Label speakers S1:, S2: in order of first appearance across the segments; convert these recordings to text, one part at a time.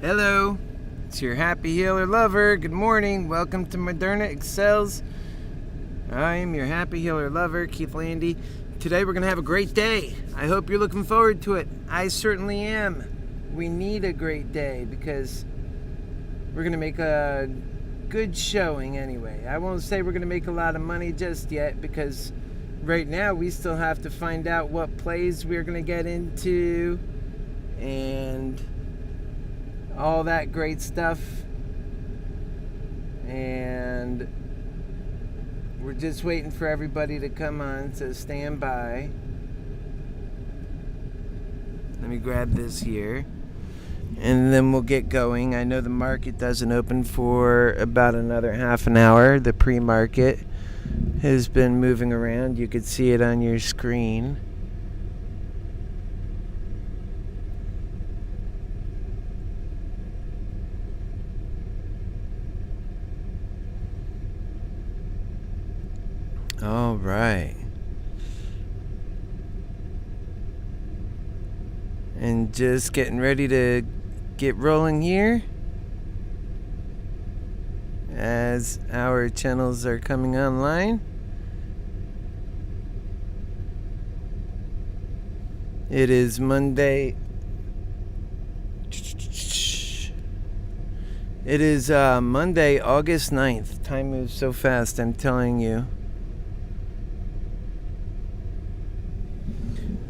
S1: Hello, it's your Happy Healer lover. Good morning. Welcome to ModernaExcels. I am your Happy Healer lover, Keith Landy. Today we're going to have a great day. I hope you're looking forward to it. I certainly am. We need a great day because we're going to make a good showing anyway. I won't say we're going to make a lot of money just yet because right now we still have to find out what plays we're going to get into and all that great stuff, and we're just waiting for everybody to come on, so stand by. Let me grab this here and then we'll get going. I know the market doesn't open for about another half an hour. The pre-market has been moving around. You could see it on your screen. All right. And just getting ready to get rolling here as our channels are coming online. It is Monday. It is Monday, August 9th. Time moves so fast, I'm telling you.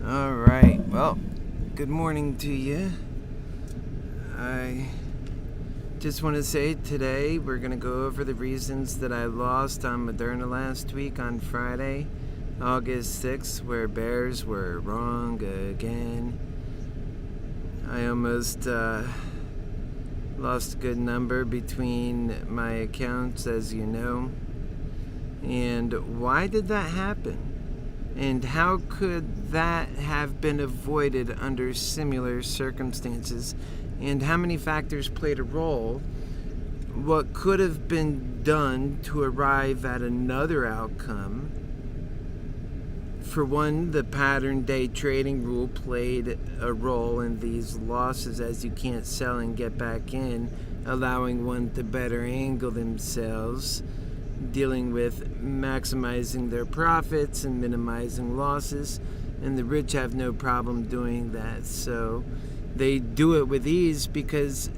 S1: All right, well, good morning to you. I just want to say today we're going to go over the reasons that I lost on Moderna last week on Friday, August 6th, where bears were wrong again. I almost lost a good number between my accounts, as you know. And why did that happen? And how could that have been avoided under similar circumstances? And how many factors played a role? What could have been done to arrive at another outcome? For one, the pattern day trading rule played a role in these losses, as you can't sell and get back in, allowing one to better angle themselves, dealing with maximizing their profits and minimizing losses, and the rich have no problem doing that. So they do it with ease because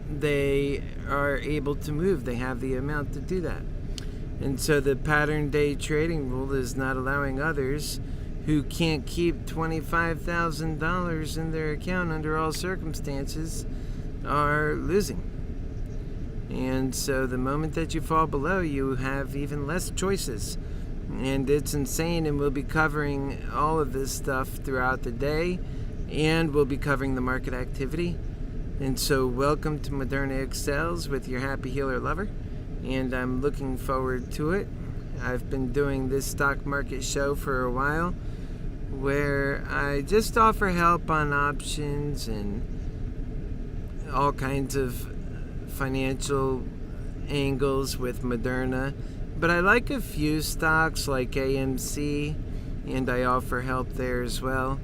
S1: they are able to move. They have the amount to do that. And so the pattern day trading rule is not allowing others who can't keep $25,000 in their account under all circumstances are losing. And so the moment that you fall below, you have even less choices. And it's insane, and we'll be covering all of this stuff throughout the day, and we'll be covering the market activity. And so welcome to ModernaExcels with your Happy Healer lover, and I'm looking forward to it. I've been doing this stock market show for a while, where I just offer help on options and all kinds of financial angles with Moderna, but I like a few stocks like AMC, and I offer help there as well,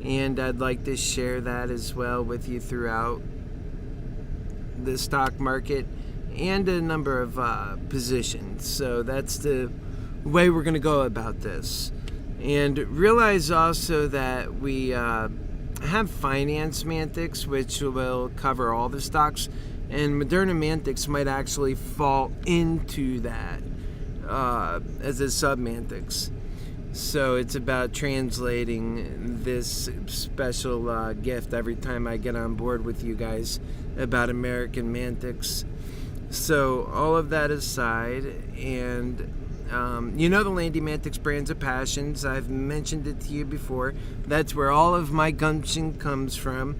S1: and I'd like to share that as well with you throughout the stock market and a number of positions. So that's the way we're going to go about this. And realize also that we have Finance Mantics, which will cover all the stocks, and Moderna Mantics might actually fall into that as a sub-Mantics. So it's about translating this special gift every time I get on board with you guys about American Mantics. So all of that aside, and you know the Landy Mantics brands of passions. I've mentioned it to you before. That's where all of my gumption comes from.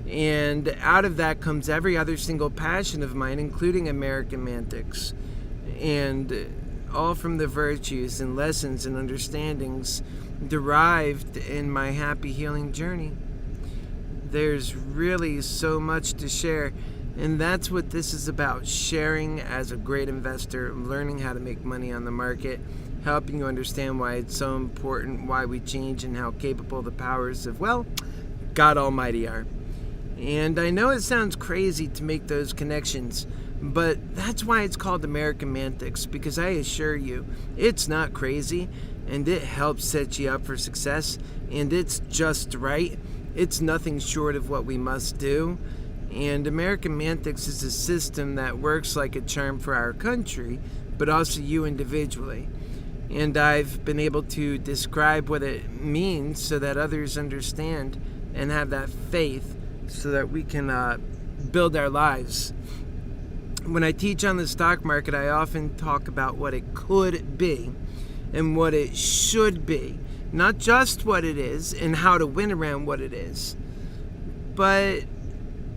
S1: And out of that comes every other single passion of mine, including American Mantics. And all from the virtues and lessons and understandings derived in my happy healing journey. There's really so much to share. And that's what this is about, sharing as a great investor, learning how to make money on the market, helping you understand why it's so important, why we change, and how capable the powers of, well, God Almighty are. And I know it sounds crazy to make those connections, but that's why it's called American Mantics, because I assure you, it's not crazy, and it helps set you up for success, and it's just right. It's nothing short of what we must do. And American Mantics is a system that works like a charm for our country, but also you individually. And I've been able to describe what it means so that others understand and have that faith so that we can build our lives. When I teach on the stock market, I often talk about what it could be and what it should be. Not just what it is and how to win around what it is. But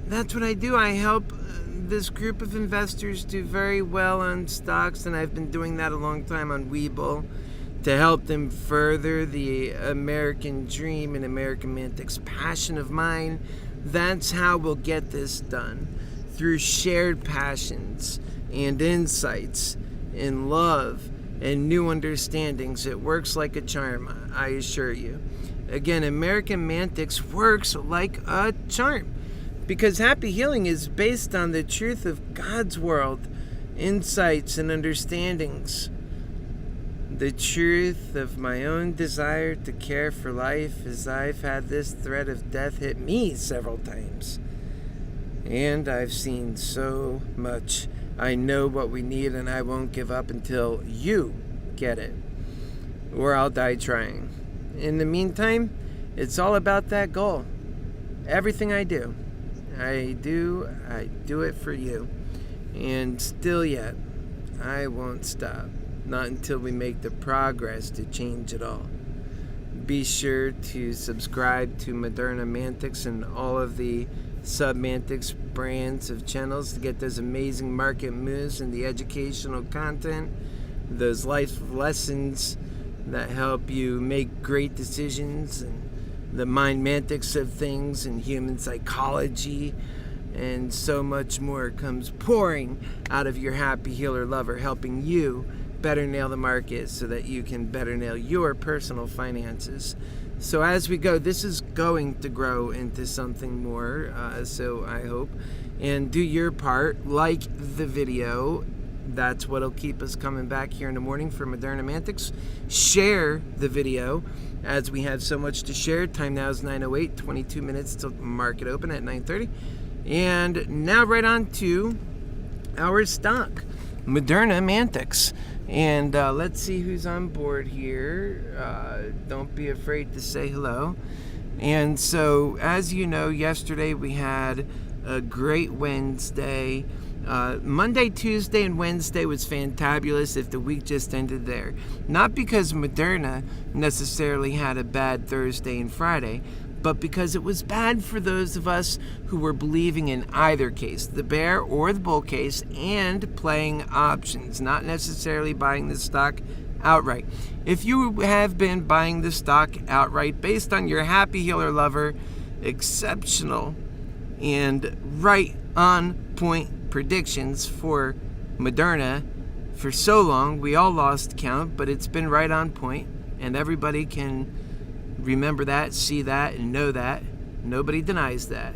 S1: that's what I do. I help this group of investors do very well on stocks, and I've been doing that a long time on Webull to help them further the American dream and American Mantics passion of mine. That's how we'll get this done, through shared passions and insights and love and new understandings. It works like a charm, I assure you. Again, American Mantics works like a charm, because happy healing is based on the truth of God's world, insights and understandings. The truth of my own desire to care for life, as I've had this threat of death hit me several times. And I've seen so much. I know what we need, and I won't give up until you get it, or I'll die trying. In the meantime, it's all about that goal. Everything I do it for you. And still yet, I won't stop. Not until we make the progress to change it all. Be sure to subscribe to Moderna Mantics and all of the sub-Mantics brands of channels to get those amazing market moves and the educational content, those life lessons that help you make great decisions, and the mind mantics of things and human psychology, and so much more comes pouring out of your happy healer lover, helping you better nail the market so that you can better nail your personal finances. So as we go, this is going to grow into something more, so I hope. And do your part, like the video. That's what'll keep us coming back here in the morning for Moderna Mantics. Share the video, as we have so much to share. Time now is 9:08, 22 minutes till market open at 9:30. And now right on to our stock, Moderna Mantics. And let's see who's on board here. Don't be afraid to say hello. And so, as you know, yesterday we had a great Wednesday. Monday, Tuesday, and Wednesday was fantabulous if the week just ended there. Not because Moderna necessarily had a bad Thursday and Friday, but because it was bad for those of us who were believing in either case, the bear or the bull case, and playing options, not necessarily buying the stock outright. If you have been buying the stock outright based on your happy healer lover, exceptional and right on point predictions for Moderna for so long, we all lost count, but it's been right on point, and everybody can remember that, see that, and know that. Nobody denies that.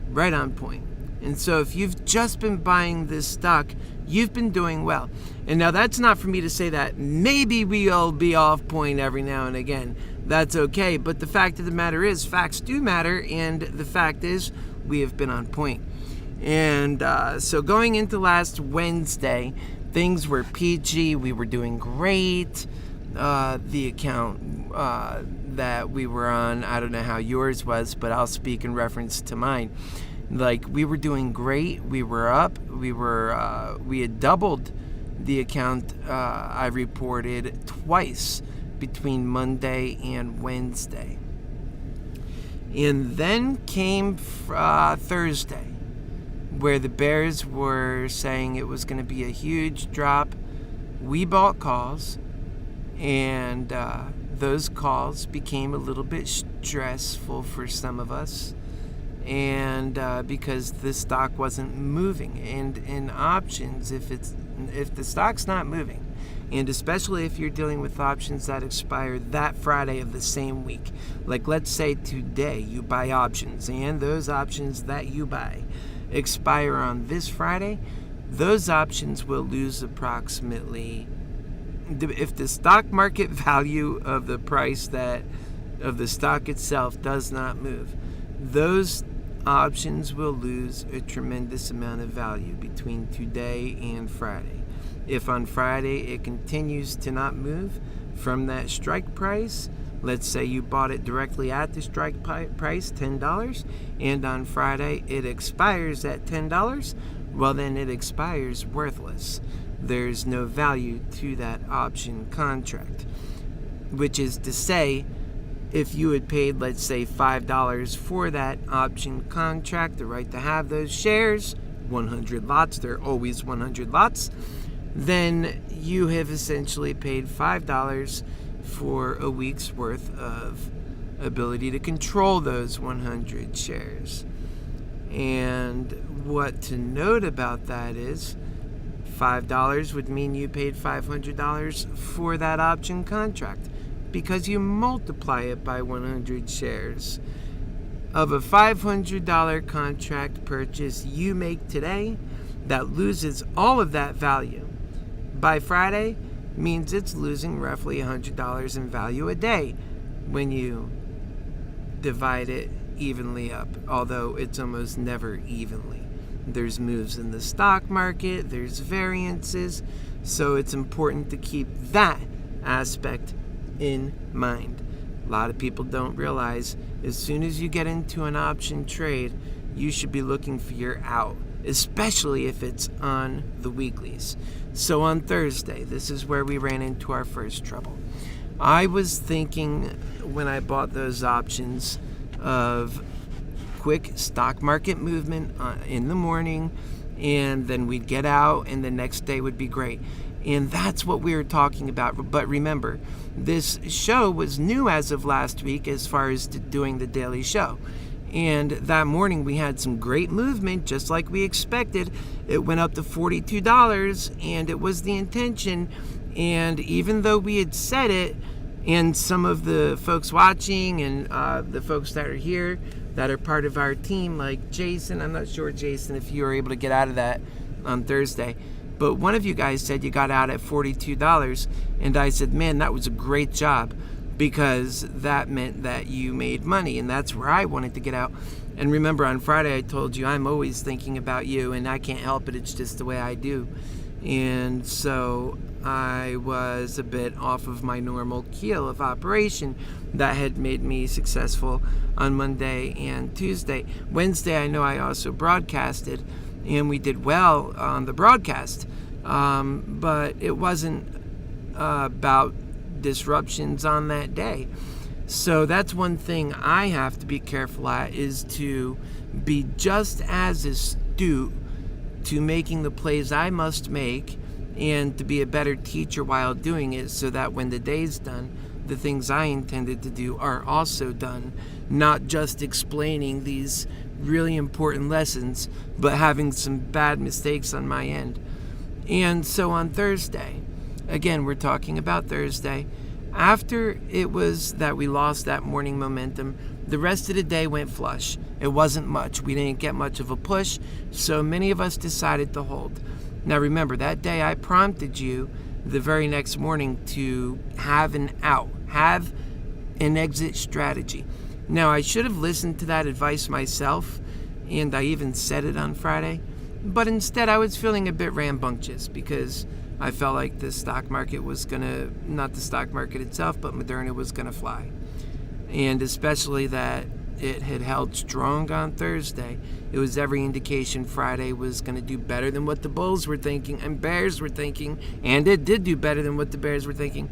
S1: Right on point. And so if you've just been buying this stock, you've been doing well. And now that's not for me to say that maybe we'll be off point every now and again. That's okay. But the fact of the matter is, facts do matter. And the fact is, we have been on point. And so going into last Wednesday, things were peachy. We were doing great. The account that we were on, I don't know how yours was, but I'll speak in reference to mine. Like, we were doing great. We were up. We had doubled the account I reported twice between Monday and Wednesday. And then came Thursday, where the bears were saying it was going to be a huge drop. We bought calls, and those calls became a little bit stressful for some of us. and because the stock wasn't moving. And in options, if the stock's not moving, and especially if you're dealing with options that expire that Friday of the same week, like let's say today you buy options and those options that you buy expire on this Friday, those options will lose approximately, if the stock market value of the price of the stock itself does not move, those options will lose a tremendous amount of value between today and Friday. If on Friday it continues to not move from that strike price, let's say you bought it directly at the strike price, $10, and on Friday it expires at $10, well then it expires worthless. There's no value to that option contract, which is to say, if you had paid, let's say, $5 for that option contract, the right to have those shares, 100 lots, there are always 100 lots, then you have essentially paid $5 for a week's worth of ability to control those 100 shares. And what to note about that is $5 would mean you paid $500 for that option contract, because you multiply it by 100 shares. Of a $500 contract purchase you make today that loses all of that value by Friday, means it's losing roughly $100 in value a day when you divide it evenly up, although it's almost never evenly. There's moves in the stock market, there's variances, so it's important to keep that aspect in mind. A lot of people don't realize as soon as you get into an option trade, you should be looking for your out, especially if it's on the weeklies. So on Thursday, this is where we ran into our first trouble. I was thinking when I bought those options of quick stock market movement in the morning, and then we'd get out and the next day would be great. And that's what we were talking about. But remember, this show was new as of last week as far as doing the daily show. And that morning we had some great movement, just like we expected. It went up to $42, and it was the intention. And even though we had said it, and some of the folks watching and the folks that are here that are part of our team, like Jason, I'm not sure, Jason, if you were able to get out of that on Thursday, but one of you guys said you got out at $42, and I said, man, that was a great job, because that meant that you made money, and that's where I wanted to get out. And remember, on Friday I told you I'm always thinking about you, and I can't help it, it's just the way I do. And so I was a bit off of my normal keel of operation that had made me successful on Monday and Tuesday. Wednesday, I know I also broadcasted, and we did well on the broadcast, but it wasn't about disruptions on that day. So that's one thing I have to be careful at, is to be just as astute to making the plays I must make, and to be a better teacher while doing it, so that when the day's done, the things I intended to do are also done, not just explaining these really important lessons, but having some bad mistakes on my end. And so on Thursday, again, we're talking about Thursday, after it was that we lost that morning momentum, the rest of the day went flush. It wasn't much. We didn't get much of a push, so many of us decided to hold. Now remember, that day I prompted you the very next morning to have an out, have an exit strategy. Now I should have listened to that advice myself, and I even said it on Friday, but instead I was feeling a bit rambunctious, because I felt like the stock market was gonna, not the stock market itself, but Moderna was gonna fly. And especially that it had held strong on Thursday. It was every indication Friday was going to do better than what the Bulls were thinking and Bears were thinking, and it did do better than what the Bears were thinking.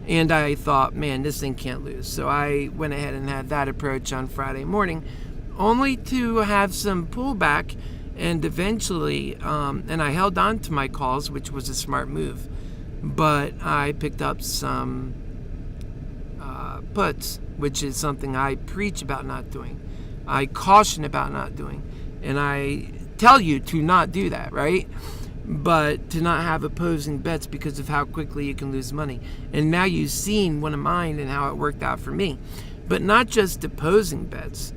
S1: And I thought, man, this thing can't lose. So I went ahead and had that approach on Friday morning, only to have some pullback, and eventually, and I held on to my calls, which was a smart move, but I picked up some puts, which is something I preach about not doing. I caution about not doing. And I tell you to not do that, right? But to not have opposing bets because of how quickly you can lose money. And now you've seen one of mine and how it worked out for me. But not just opposing bets.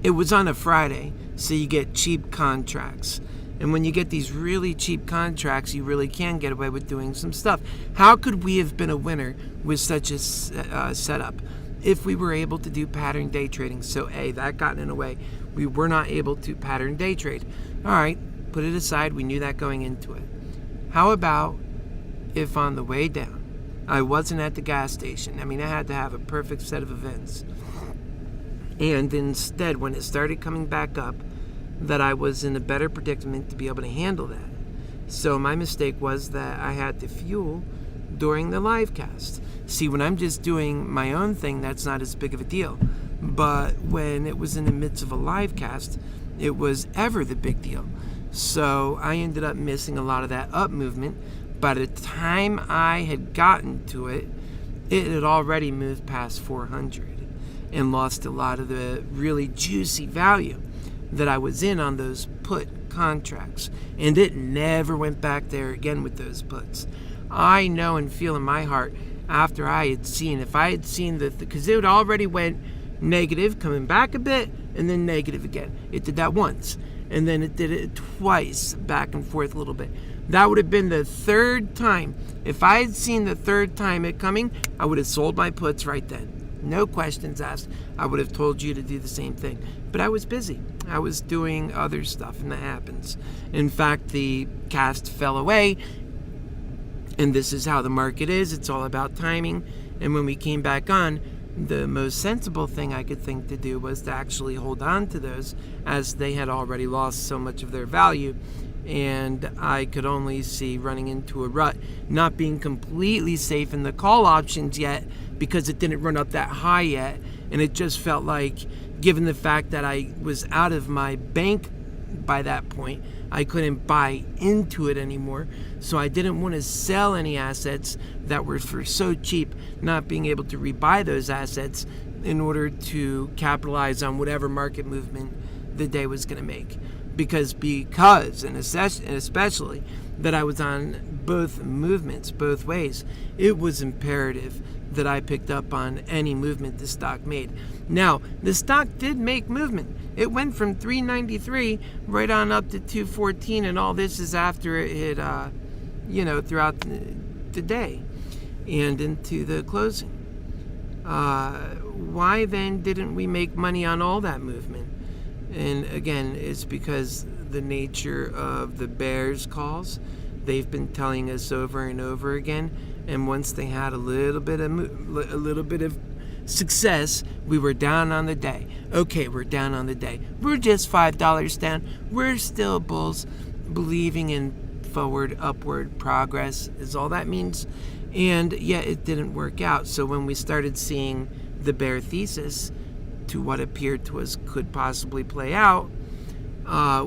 S1: It was on a Friday, so you get cheap contracts. And when you get these really cheap contracts, you really can get away with doing some stuff. How could we have been a winner with such a setup if we were able to do pattern day trading? So A, that got in the way. We were not able to pattern day trade. All right, put it aside. We knew that going into it. How about if on the way down, I wasn't at the gas station? I mean, I had to have a perfect set of events. And instead, when it started coming back up, that I was in a better predicament to be able to handle that. So my mistake was that I had to fuel during the live cast. See, when I'm just doing my own thing, that's not as big of a deal. But when it was in the midst of a live cast, it was ever the big deal. So I ended up missing a lot of that up movement. By the time I had gotten to it, it had already moved past 400 and lost a lot of the really juicy value that I was in on those put contracts. And it never went back there again with those puts. I know and feel in my heart after I had seen, if I had seen because it already went negative, coming back a bit, and then negative again. It did that once. And then it did it twice, back and forth a little bit. That would have been the third time. If I had seen the third time it coming, I would have sold my puts right then. No questions asked. I would have told you to do the same thing. But I was busy. I was doing other stuff, and that happens. In fact, the cast fell away, and this is how the market is. It's all about timing. And when we came back on, the most sensible thing I could think to do was to actually hold on to those, as they had already lost so much of their value. And I could only see running into a rut, not being completely safe in the call options yet, because it didn't run up that high yet. And it just felt like, given the fact that I was out of my bank by that point, I couldn't buy into it anymore. So I didn't want to sell any assets that were for so cheap, not being able to rebuy those assets in order to capitalize on whatever market movement the day was going to make. Because and especially that I was on both movements, both ways, it was imperative that I picked up on any movement the stock made. Now, the stock did make movement. It went from 393 right on up to 214, and all this is after it hit, throughout the day and into the closing. Why then didn't we make money on all that movement? And again, it's because the nature of the bears calls. They've been telling us over and over again, and once they had a little bit of success, we were down on the day. Okay, we're down on the day. We're just $5 down. We're still bulls, believing in forward, upward progress is all that means. And yet it didn't work out. So when we started seeing the bear thesis to what appeared to us could possibly play out,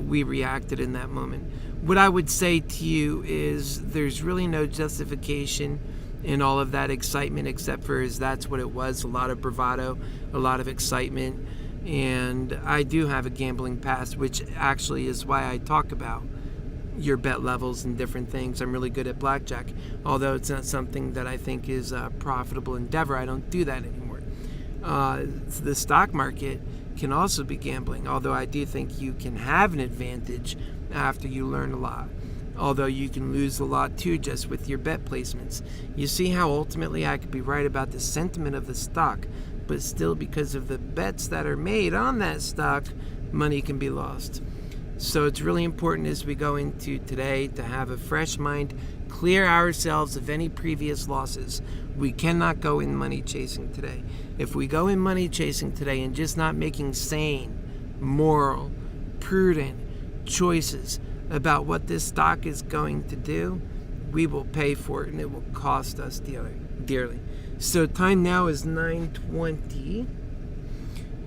S1: we reacted in that moment. What I would say to you is there's really no justification in all of that excitement, except for that's what it was, a lot of bravado, a lot of excitement. And I do have a gambling past, which actually is why I talk about your bet levels and different things. I'm really good at blackjack, although it's not something that I think is a profitable endeavor. I don't do that anymore. The stock market can also be gambling, although I do think you can have an advantage after you learn a lot. Although you can lose a lot too just with your bet placements. You see how ultimately I could be right about the sentiment of the stock, but still because of the bets that are made on that stock, money can be lost. So it's really important as we go into today to have a fresh mind, clear ourselves of any previous losses. We cannot go in money chasing today. If we go in money chasing today and just not making sane, moral, prudent choices about what this stock is going to do, we will pay for it, and it will cost us dearly. So time now is 9:20,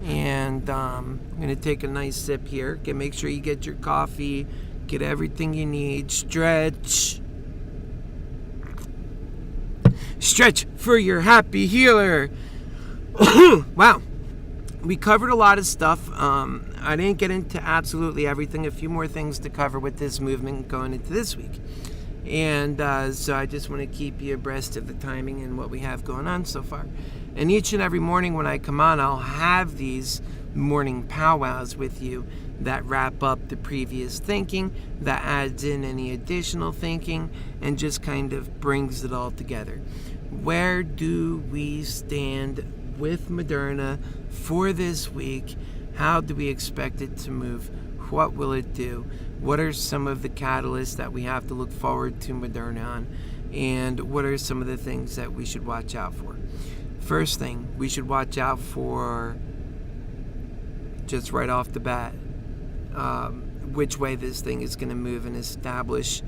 S1: and I'm going to take a nice sip here. Make sure you get your coffee, get everything you need, stretch for your happy healer. Wow, we covered a lot of stuff. I didn't get into absolutely everything. A few more things to cover with this movement going into this week. And so I just want to keep you abreast of the timing and what we have going on so far. And each and every morning when I come on, I'll have these morning powwows with you that wrap up the previous thinking, that adds in any additional thinking, and just kind of brings it all together. Where do we stand with Moderna for this week? How do we expect it to move? What will it do? What are some of the catalysts that we have to look forward to Moderna on? And what are some of the things that we should watch out for? First thing, we should watch out for, just right off the bat, which way this thing is going to move and establish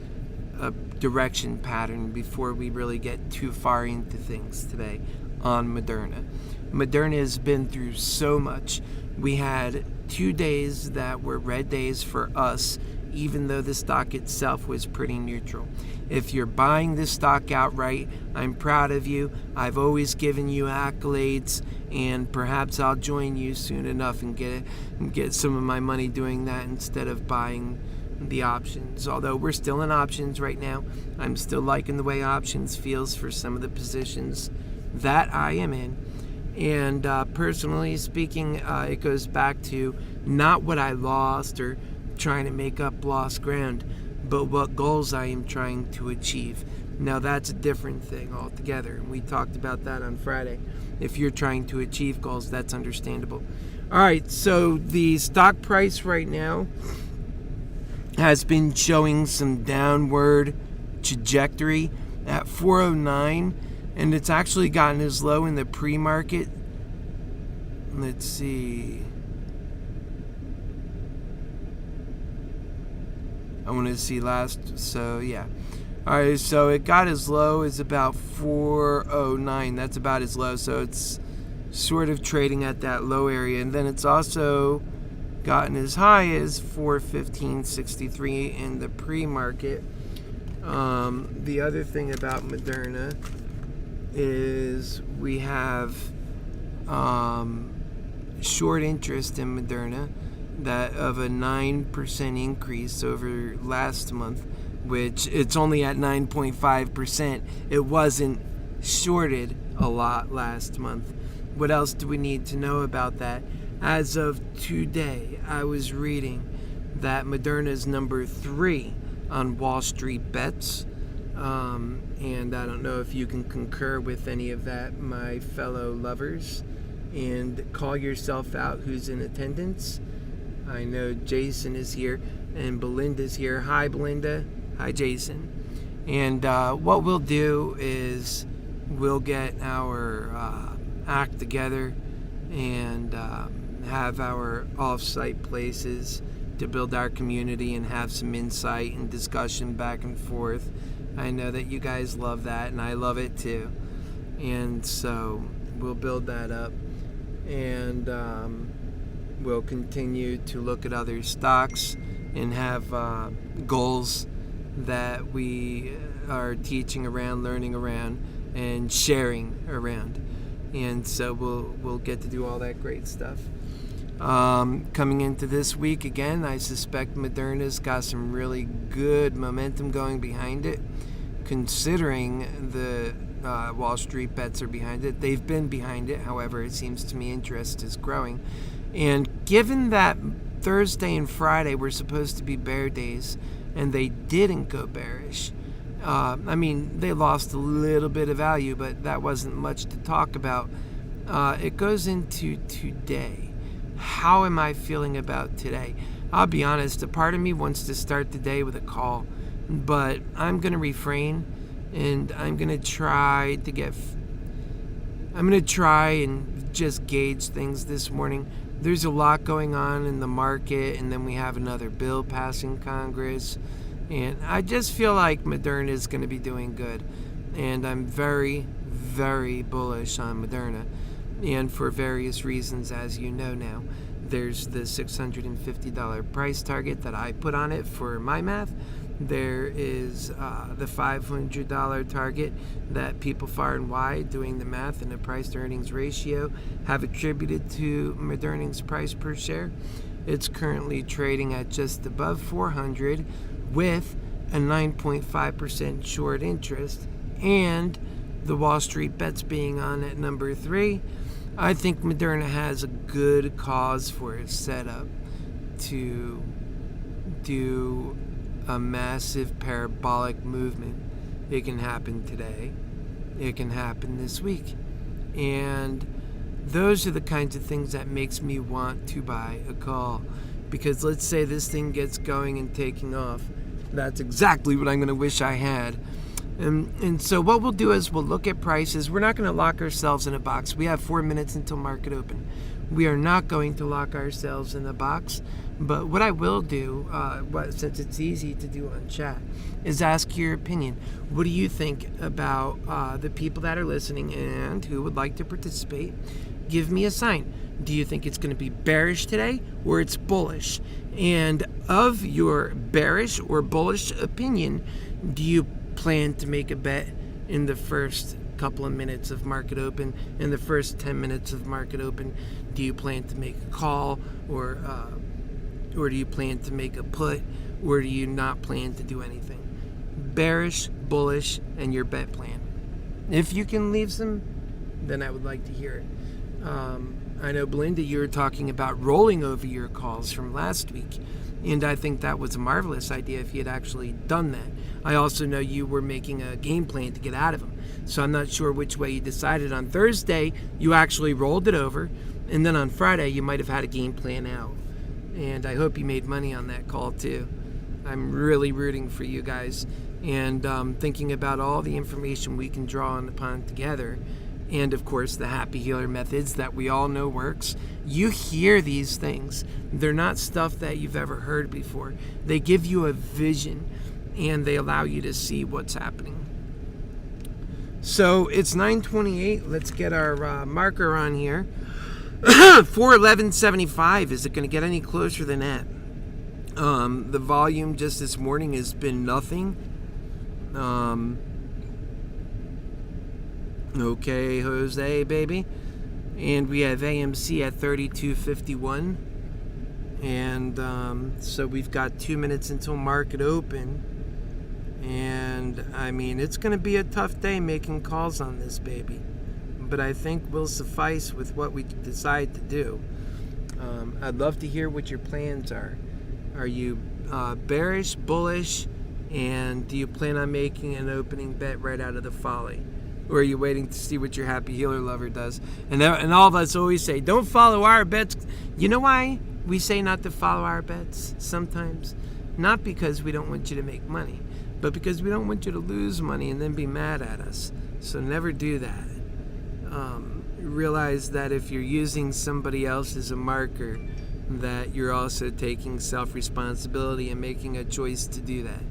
S1: a direction pattern before we really get too far into things today on Moderna. Moderna has been through so much. We had 2 days that were red days for us, even though the stock itself was pretty neutral. If you're buying this stock outright, I'm proud of you. I've always given you accolades, and perhaps I'll join you soon enough and get some of my money doing that instead of buying the options. Although we're still in options right now, I'm still liking the way options feels for some of the positions that I am in. And personally speaking, it goes back to not what I lost or trying to make up lost ground, but what goals I am trying to achieve. Now that's a different thing altogether, and we talked about that on Friday. If you're trying to achieve goals, that's understandable. All right, so the stock price right now has been showing some downward trajectory at 409, and it's actually gotten as low in the pre-market. Let's see. I want to see last, so yeah. All right, so it got as low as about 409. That's about as low, so it's sort of trading at that low area. And then it's also gotten as high as 415.63 in the pre-market. The other thing about Moderna is we have short interest in Moderna, that of a 9% increase over last month, which it's only at 9.5%. It wasn't shorted a lot last month. What else do we need to know about that? As of today, I was reading that Moderna is number 3 on Wall Street bets. And I don't know if you can concur with any of that, my fellow lovers, and call yourself out who's in attendance. I know Jason is here and Belinda's here. Hi, Belinda. Hi, Jason. And what we'll do is we'll get our act together and have our off-site places to build our community and have some insight and discussion back and forth. I know that you guys love that, and I love it too. And so we'll build that up. And we'll continue to look at other stocks and have goals that we are teaching around, learning around, and sharing around. And so we'll get to do all that great stuff. Coming into this week, again, I suspect Moderna's got some really good momentum going behind it, considering the Wall Street bets are behind it. They've been behind it. However, it seems to me interest is growing. And given that Thursday and Friday were supposed to be bear days, and they didn't go bearish, they lost a little bit of value, but that wasn't much to talk about. It goes into today. How am I feeling about today? I'll be honest, a part of me wants to start the day with a call, but I'm going to refrain, and I'm going to try and just gauge things this morning. There's a lot going on in the market, and then we have another bill passing Congress, and I just feel like Moderna is going to be doing good, and I'm very, very bullish on Moderna, and for various reasons, as you know now. There's the $650 price target that I put on it for my math, There is the $500 target that people far and wide, doing the math and the price to earnings ratio, have attributed to Moderna's price per share. It's currently trading at just above 400 with a 9.5% short interest, and the Wall Street bets being on at number 3. I think Moderna has a good cause for its setup to do a massive parabolic movement. It can happen today. It can happen this week. And those are the kinds of things that makes me want to buy a call. Because let's say this thing gets going and taking off. That's exactly what I'm going to wish I had. And so what we'll do is we'll look at prices. We're not going to lock ourselves in a box. We have 4 minutes until market open. We are not going to lock ourselves in a box. But what I will do, since it's easy to do on chat, is ask your opinion. What do you think about the people that are listening and who would like to participate? Give me a sign. Do you think it's going to be bearish today or it's bullish? And of your bearish or bullish opinion, do you plan to make a bet in the first couple of minutes of market open, in the first 10 minutes of market open? Do you plan to make a call, or do you plan to make a put, or do you not plan to do anything? Bearish, bullish, and your bet plan. If you can leave some, then I would like to hear it. I know, Belinda, you were talking about rolling over your calls from last week, and I think that was a marvelous idea if you had actually done that. I also know you were making a game plan to get out of them, so I'm not sure which way you decided. On Thursday, you actually rolled it over, and then on Friday, you might have had a game plan out. And I hope you made money on that call too. I'm really rooting for you guys, and thinking about all the information we can draw upon together, and of course the HappyHealer methods that we all know works. You hear these things. They're not stuff that you've ever heard before. They give you a vision, and they allow you to see what's happening. So it's 9:28. Let's get our marker on here. 411.75. Is it going to get any closer than that? The volume just this morning has been nothing. Okay, Jose, baby. And we have AMC at 32.51. And so we've got 2 minutes until market open. And I mean, it's going to be a tough day making calls on this baby. But I think we'll suffice with what we decide to do. I'd love to hear what your plans are. Are you bearish, bullish, and do you plan on making an opening bet right out of the folly? Or are you waiting to see what your HappyHealer lover does? And all of us always say, don't follow our bets. You know why we say not to follow our bets sometimes? Not because we don't want you to make money, but because we don't want you to lose money and then be mad at us. So never do that. Realize that if you're using somebody else as a marker, that you're also taking self-responsibility and making a choice to do that.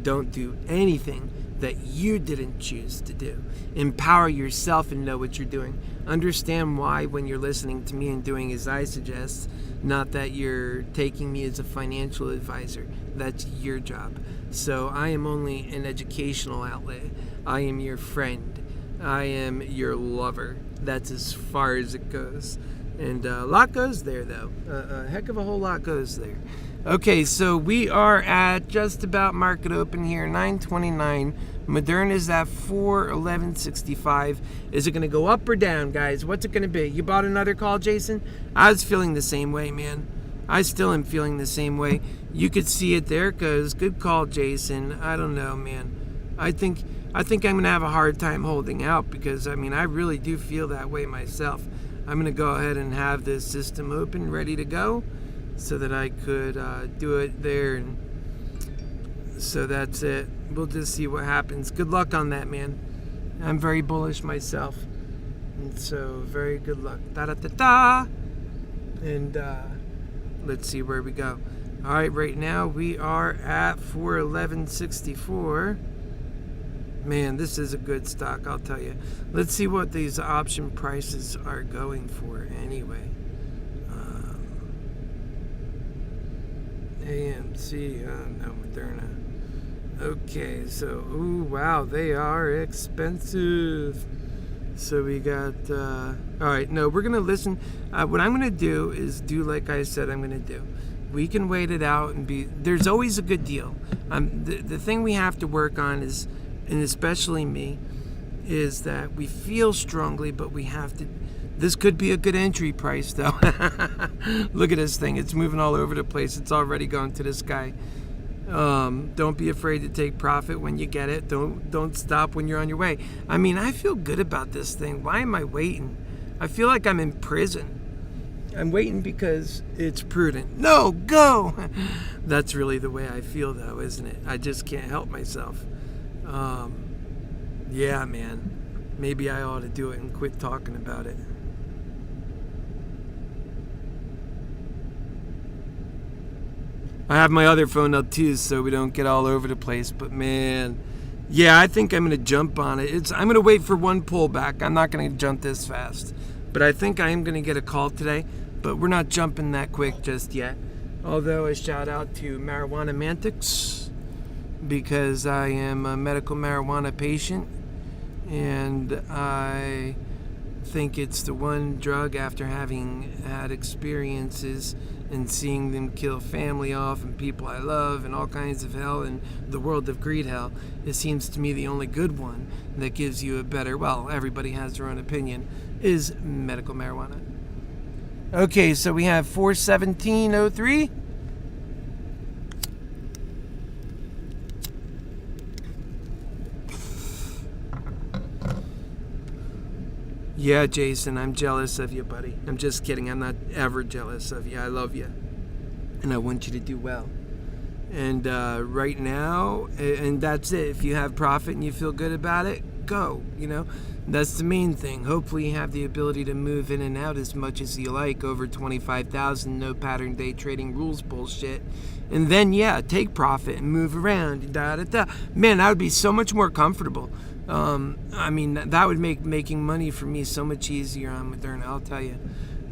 S1: Don't do anything that you didn't choose to do. Empower yourself and know what you're doing. Understand why when you're listening to me and doing as I suggest, not that you're taking me as a financial advisor. That's your job. So I am only an educational outlet. I am your friend. I am your lover. That's as far as it goes. And a lot goes there, though. A heck of a whole lot goes there. Okay, so we are at just about market open here, 9:29. Moderna's at 411.65. Is it going to go up or down, guys? What's it going to be? You bought another call, Jason? I was feeling the same way, man. I still am feeling the same way. You could see it. There it goes. Good call, Jason. I don't know, man. I think I'm going to have a hard time holding out because, I mean, I really do feel that way myself. I'm going to go ahead and have this system open, ready to go, so that I could do it there. And so that's it. We'll just see what happens. Good luck on that, man. I'm very bullish myself. And so, very good luck. Da-da-da-da! And let's see where we go. All right, right now we are at 411.64. Man, this is a good stock, I'll tell you. Let's see what these option prices are going for anyway. AMC, no, Moderna. Okay, so, ooh, wow, they are expensive. So we got, all right, no, we're going to listen. What I'm going to do is do like I said I'm going to do. We can wait it out and there's always a good deal. The thing we have to work on is, and especially me, is that we feel strongly, but we have to, this could be a good entry price though. Look at this thing. It's moving all over the place. It's already going to the sky. Don't be afraid to take profit when you get it. Don't stop when you're on your way. I mean, I feel good about this thing. Why am I waiting? I feel like I'm in prison. I'm waiting because it's prudent. No, go! That's really the way I feel though, isn't it? I just can't help myself. Yeah, man. Maybe I ought to do it and quit talking about it. I have my other phone up too, so we don't get all over the place. But man, yeah, I think I'm going to jump on it. I'm going to wait for one pullback. I'm not going to jump this fast. But I think I am going to get a call today. But we're not jumping that quick just yet. Although a shout out to Marijuana Mantics, because I am a medical marijuana patient. And I think it's the one drug, after having had experiences and seeing them kill family off and people I love and all kinds of hell and the world of greed hell, it seems to me the only good one that gives you a better, well, everybody has their own opinion, is medical marijuana. Okay, so we have 417.03. Yeah, Jason, I'm jealous of you, buddy. I'm just kidding. I'm not ever jealous of you. I love you. And I want you to do well. And right now, and that's it. If you have profit and you feel good about it, go. You know, that's the main thing. Hopefully you have the ability to move in and out as much as you like, over 25,000, no pattern day trading rules bullshit. And then, yeah, take profit and move around. Man, that would be so much more comfortable. I mean, that would make making money for me so much easier on Moderna, I'll tell you.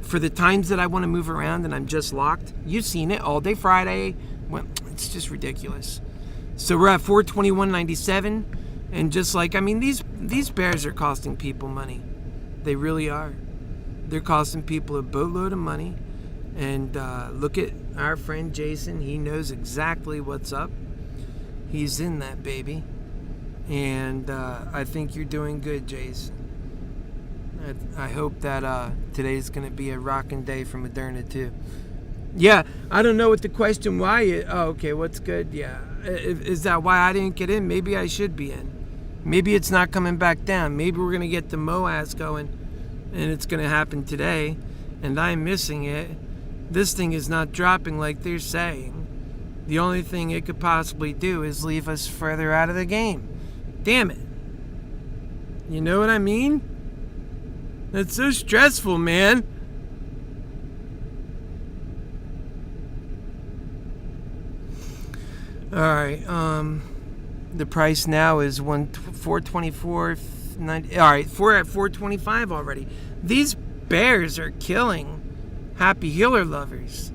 S1: For the times that I want to move around and I'm just locked, you've seen it, all day Friday. Well, it's just ridiculous. So we're at 421.97, and just like, I mean, these bears are costing people money. They really are. They're costing people a boatload of money. And look at our friend Jason. He knows exactly what's up. He's in that baby. And I think you're doing good, Jason. I hope that today's going to be a rocking day for Moderna, too. Yeah, I don't know what the question why is. Oh, okay, what's good? Yeah. Is that why I didn't get in? Maybe I should be in. Maybe it's not coming back down. Maybe we're going to get the MOAS going, and it's going to happen today, and I'm missing it. This thing is not dropping like they're saying. The only thing it could possibly do is leave us further out of the game. Damn it. You know what I mean? That's so stressful, man. All right. The price now is 424.90. All right, we're at 425 already. These bears are killing HappyHealer lovers.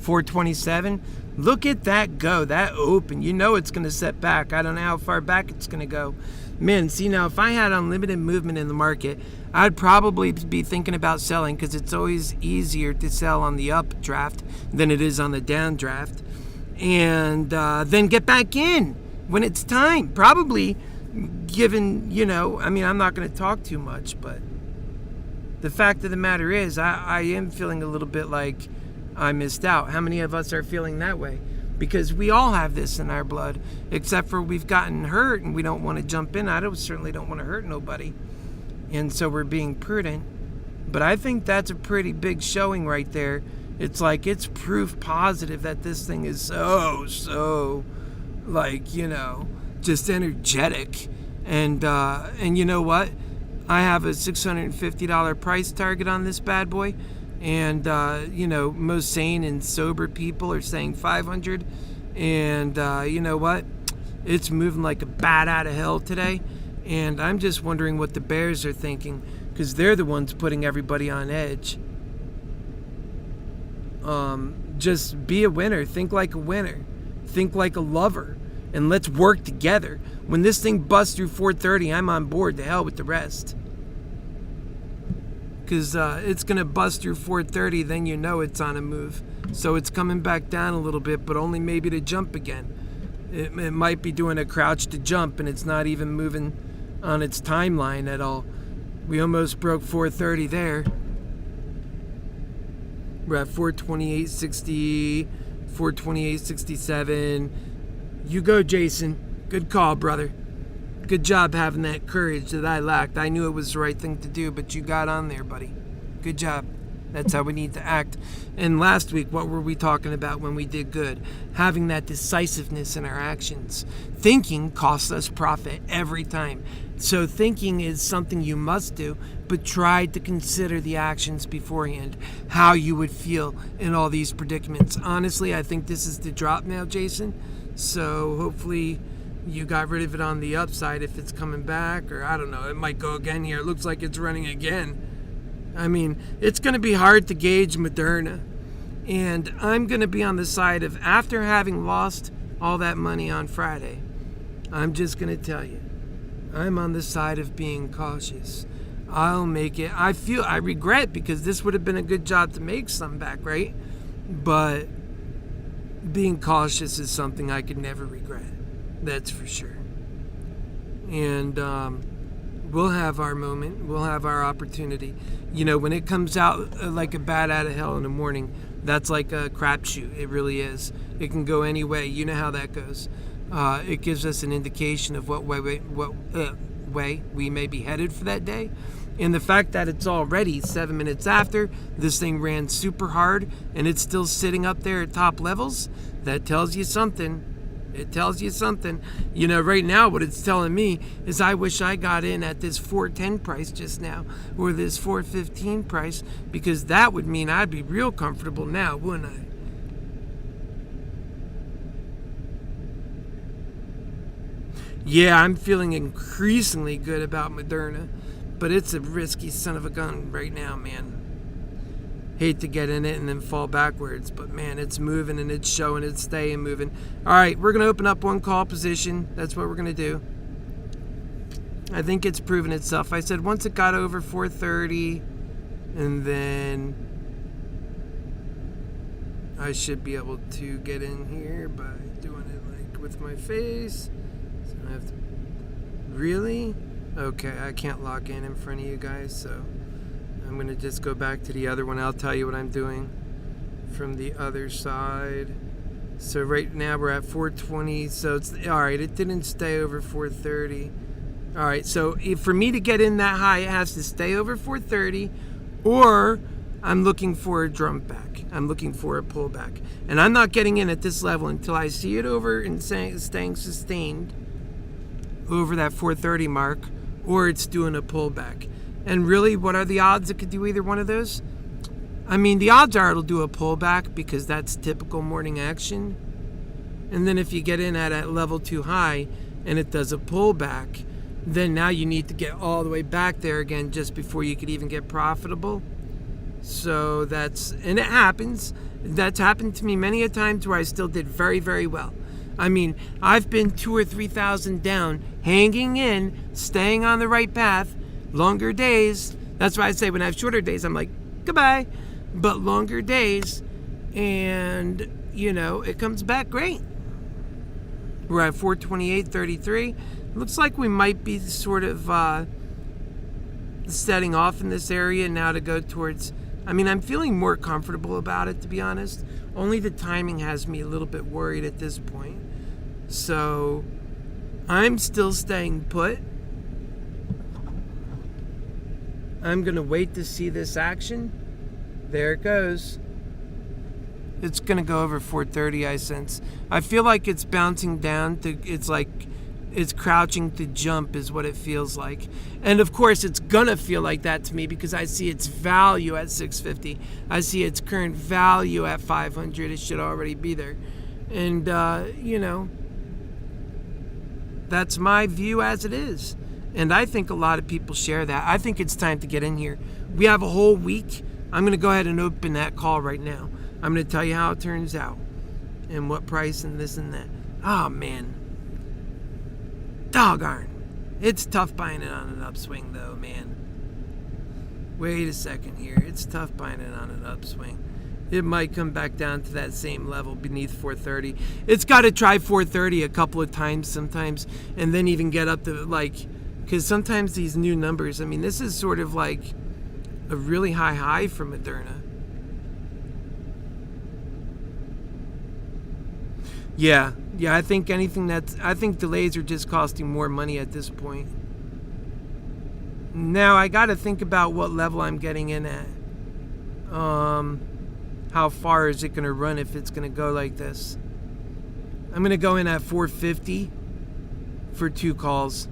S1: $427. Look at that go. That open. You know it's going to set back. I don't know how far back it's going to go. Man, see, now if I had unlimited movement in the market, I'd probably be thinking about selling, because it's always easier to sell on the updraft than it is on the downdraft. And then get back in when it's time. Probably, given, you know, I mean, I'm not going to talk too much, but the fact of the matter is I am feeling a little bit like I missed out. How many of us are feeling that way? Because we all have this in our blood, except for we've gotten hurt and we don't want to jump in. Certainly don't want to hurt nobody. And so we're being prudent. But I think that's a pretty big showing right there. It's like, it's proof positive that this thing is so, like, you know, just energetic. And you know what? I have a $650 price target on this bad boy. And, most sane and sober people are saying 500. And you know what? It's moving like a bat out of hell today. And I'm just wondering what the bears are thinking, because they're the ones putting everybody on edge. Just be a winner. Think like a winner. Think like a lover. And let's work together. When this thing busts through 430, I'm on board. To hell with the rest. Because it's going to bust through 430, then you know it's on a move. So it's coming back down a little bit, but only maybe to jump again. It might be doing a crouch to jump, and it's not even moving on its timeline at all. We almost broke 430 there. We're at 428.60, 428.67. You go, Jason. Good call, brother. Good job having that courage that I lacked. I knew it was the right thing to do, but you got on there, buddy. Good job. That's how we need to act. And last week, what were we talking about when we did good? Having that decisiveness in our actions. Thinking costs us profit every time. So thinking is something you must do, but try to consider the actions beforehand, how you would feel in all these predicaments. Honestly, I think this is the drop now, Jason. So hopefully you got rid of it on the upside if it's coming back, or I don't know, it might go again here. It looks like it's running again. I mean, it's going to be hard to gauge Moderna. And I'm going to be on the side of, after having lost all that money on Friday, I'm just going to tell you, I'm on the side of being cautious. I'll make it. I regret, because this would have been a good job to make some back, right? But being cautious is something I could never regret. That's for sure. And we'll have our moment. We'll have our opportunity. When it comes out like a bat out of hell in the morning, that's like a crapshoot. It really is. It can go any way. You know how that goes. It gives us an indication of what way we may be headed for that day. And the fact that it's already 7 minutes after, this thing ran super hard, and it's still sitting up there at top levels, that tells you something. It tells you something. Right now what it's telling me is I wish I got in at this 410 price just now, or this 415 price, because that would mean I'd be real comfortable now, wouldn't I? Yeah, I'm feeling increasingly good about Moderna, but it's a risky son of a gun right now, man. Hate to get in it and then fall backwards, but man, it's moving and it's showing, it's staying moving. All right, we're going to open up one call position. That's what we're going to do. I think it's proven itself. I said once it got over 430, and then I should be able to get in here by doing it like with my face. So I have to, really? Okay, I can't log in front of you guys, so I'm going to just go back to the other one. I'll tell you what I'm doing from the other side. So right now we're at 420. So it's all right. It didn't stay over 430. All right. So for me to get in that high, it has to stay over 430, or I'm looking for a jump back. I'm looking for a pullback. And I'm not getting in at this level until I see it over and staying sustained over that 430 mark, or it's doing a pullback. And really, what are the odds it could do either one of those? I mean, the odds are it'll do a pullback, because that's typical morning action. And then if you get in at level too high and it does a pullback, then now you need to get all the way back there again just before you could even get profitable. So and it happens. That's happened to me many a times where I still did very, very well. I mean, I've been 2,000 or 3,000 down, hanging in, staying on the right path. Longer days, that's why I say when I have shorter days, I'm like, goodbye. But longer days, and, it comes back great. We're at 428.33. Looks like we might be sort of setting off in this area now to go towards, I'm feeling more comfortable about it, to be honest. Only the timing has me a little bit worried at this point. So I'm still staying put. I'm going to wait to see this action. There it goes. It's going to go over 430, I sense. I feel like it's bouncing down to, it's like
S2: It's crouching to jump is what it feels like. And of course it's gonna feel like that to me because I see its value at 650. I see its current value at 500. It should already be there. And that's my view as it is. And I think a lot of people share that. I think it's time to get in here. We have a whole week. I'm gonna go ahead and open that call right now. I'm gonna tell you how it turns out and what price and this and that. Oh man. Doggone. It's tough buying it on an upswing though, man. Wait a second here. It's tough buying it on an upswing. It might come back down to that same level beneath 430. It's got to try 430 a couple of times sometimes and then even get up to because sometimes these new numbers, I mean, this is sort of like a really high for Moderna. Yeah, I think I think delays are just costing more money at this point. Now I got to think about what level I'm getting in at. How far is it going to run if it's going to go like this? I'm going to go in at 450 for 2 calls.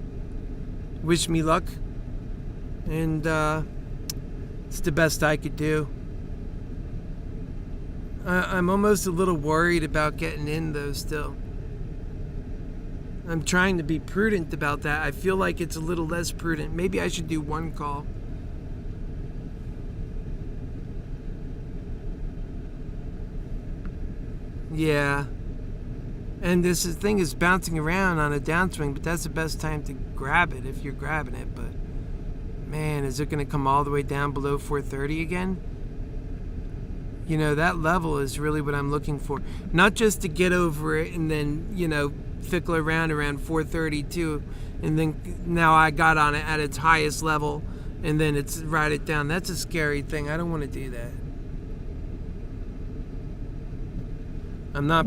S2: Wish me luck. And it's the best I could do. I'm almost a little worried about getting in though still. I'm trying to be prudent about that. I feel like it's a little less prudent. Maybe I should do 1 call. Yeah. And this thing is bouncing around on a downswing, but that's the best time to grab it if you're grabbing it. But man, is it going to come all the way down below 430 again? That level is really what I'm looking for. Not just to get over it and then, fickle around 432. And then now I got on it at its highest level and then it's ride it down. That's a scary thing. I don't want to do that. I'm not,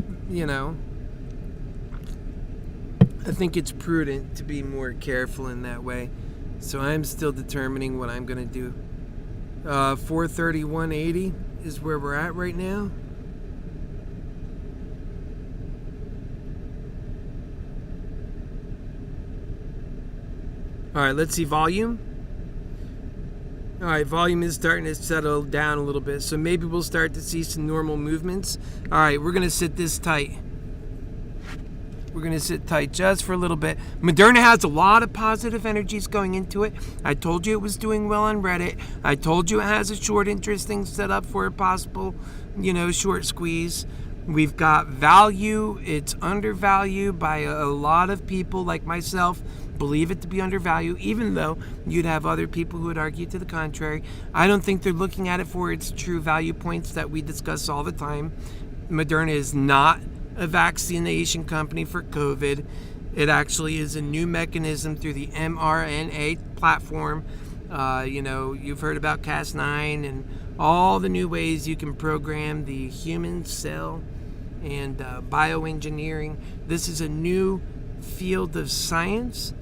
S2: I think it's prudent to be more careful in that way. So I'm still determining what I'm going to do. 431.80 is where we're at right now. All right, let's see volume. All right, volume is starting to settle down a little bit, so maybe we'll start to see some normal movements. All right, we're going to sit this tight. We're going to sit tight just for a little bit. Moderna has a lot of positive energies going into it. I told you it was doing well on Reddit. I told you it has a short interest thing set up for a possible, short squeeze. We've got value. It's undervalued by a lot of people like myself. Believe it to be undervalued, even though you'd have other people who would argue to the contrary. I don't think they're looking at it for its true value points that we discuss all the time. Moderna is not a vaccination company for COVID. It actually is a new mechanism through the mRNA platform. You've heard about Cas9 and all the new ways you can program the human cell and bioengineering. This is a new field of science,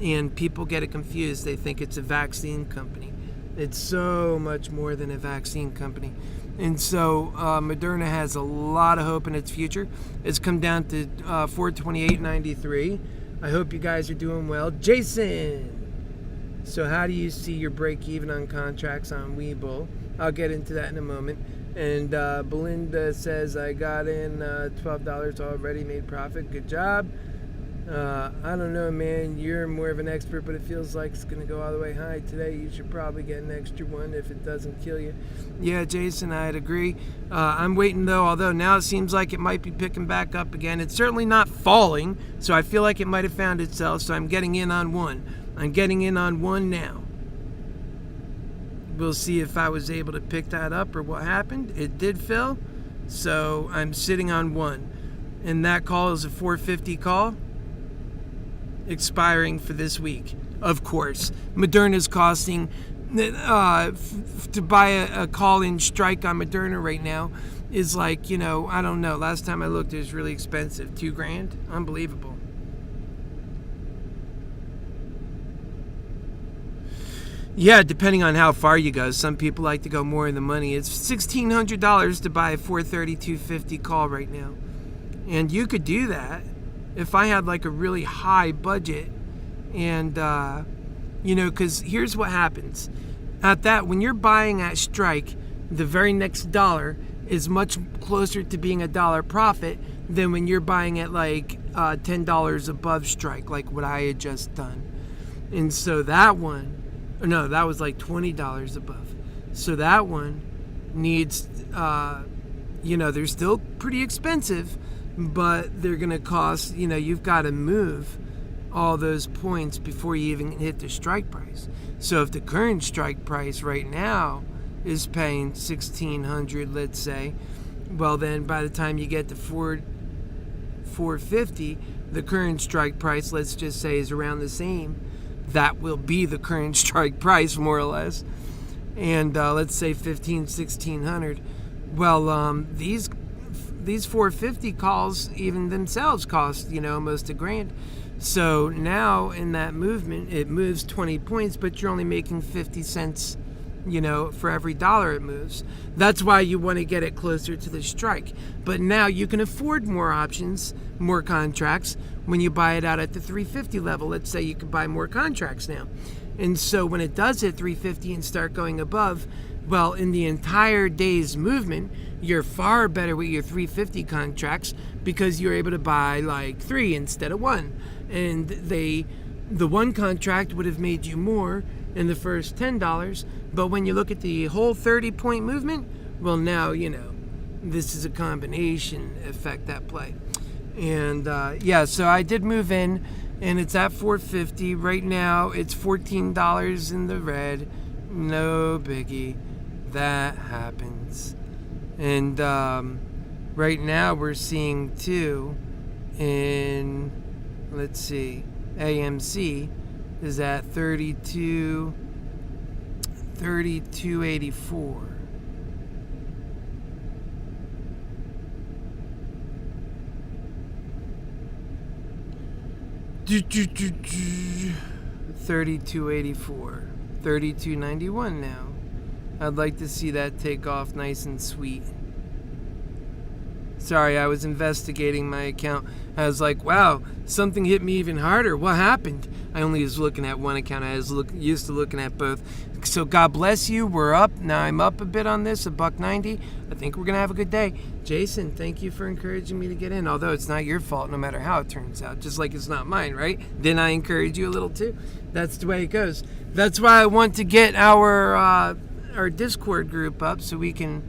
S2: and people get it confused. They think it's a vaccine company. It's so much more than a vaccine company. And so Moderna has a lot of hope in its future. It's come down to 428.93. I hope you guys are doing well. Jason, so how do you see your break even on contracts on Webull? I'll get into that in a moment. And Belinda says, I got in $12 already, made profit. Good job. I don't know, man. You're more of an expert, but it feels like it's going to go all the way high today. You should probably get an extra one if it doesn't kill you. Yeah, Jason, I'd agree. I'm waiting, though, although now it seems like it might be picking back up again. It's certainly not falling, so I feel like it might have found itself, so I'm getting in on one. I'm getting in on one now. We'll see if I was able to pick that up or what happened. It did fill, so I'm sitting on one. And that call is a 450 call, expiring for this week. Of course, Moderna's costing to buy a call-in strike on Moderna right now is like, I don't know. Last time I looked, it was really expensive. $2,000. Unbelievable. Yeah, depending on how far you go. Some people like to go more in the money. It's $1,600 to buy a 432.50 call right now. And you could do that. if I had like a really high budget, and because here's what happens at that, when you're buying at strike, the very next dollar is much closer to being a dollar profit than when you're buying at like $10 above strike, like what I had just done. And so that one, no, that was like $20 above. So that one needs, they're still pretty expensive, but they're going to cost, you've got to move all those points before you even hit the strike price. So if the current strike price right now is paying $1,600, let's say, well then by the time you get to $450, the current strike price, let's just say, is around the same. That will be the current strike price, more or less. And let's say $1,500, $1,600. Well, these 450 calls even themselves cost, almost $1,000. So now in that movement, it moves 20 points, but you're only making 50 cents, for every dollar it moves. That's why you want to get it closer to the strike. But now you can afford more options, more contracts when you buy it out at the 350 level. Let's say you could buy more contracts now. And so when it does hit 350 and start going above, well, in the entire day's movement, you're far better with your 350 contracts because you're able to buy like 3 instead of 1. And the one contract would have made you more in the first $10, but when you look at the whole 30-point movement, well, now, this is a combination effect at play. And so I did move in, and it's at 450 right now. It's $14 in the red. No biggie. That happens. And right now we're seeing too in, let's see, AMC is at 32.84. $32.84, $32.91 now. I'd like to see that take off nice and sweet. Sorry, I was investigating my account. I was like, wow, something hit me even harder. What happened? I only was looking at one account. I was used to looking at both. So God bless you. We're up. Now I'm up a bit on this, $1.90. I think we're going to have a good day. Jason, thank you for encouraging me to get in, although it's not your fault no matter how it turns out, just like it's not mine, right? Didn't I encourage you a little too? That's the way it goes. That's why I want to get our Discord group up so we can,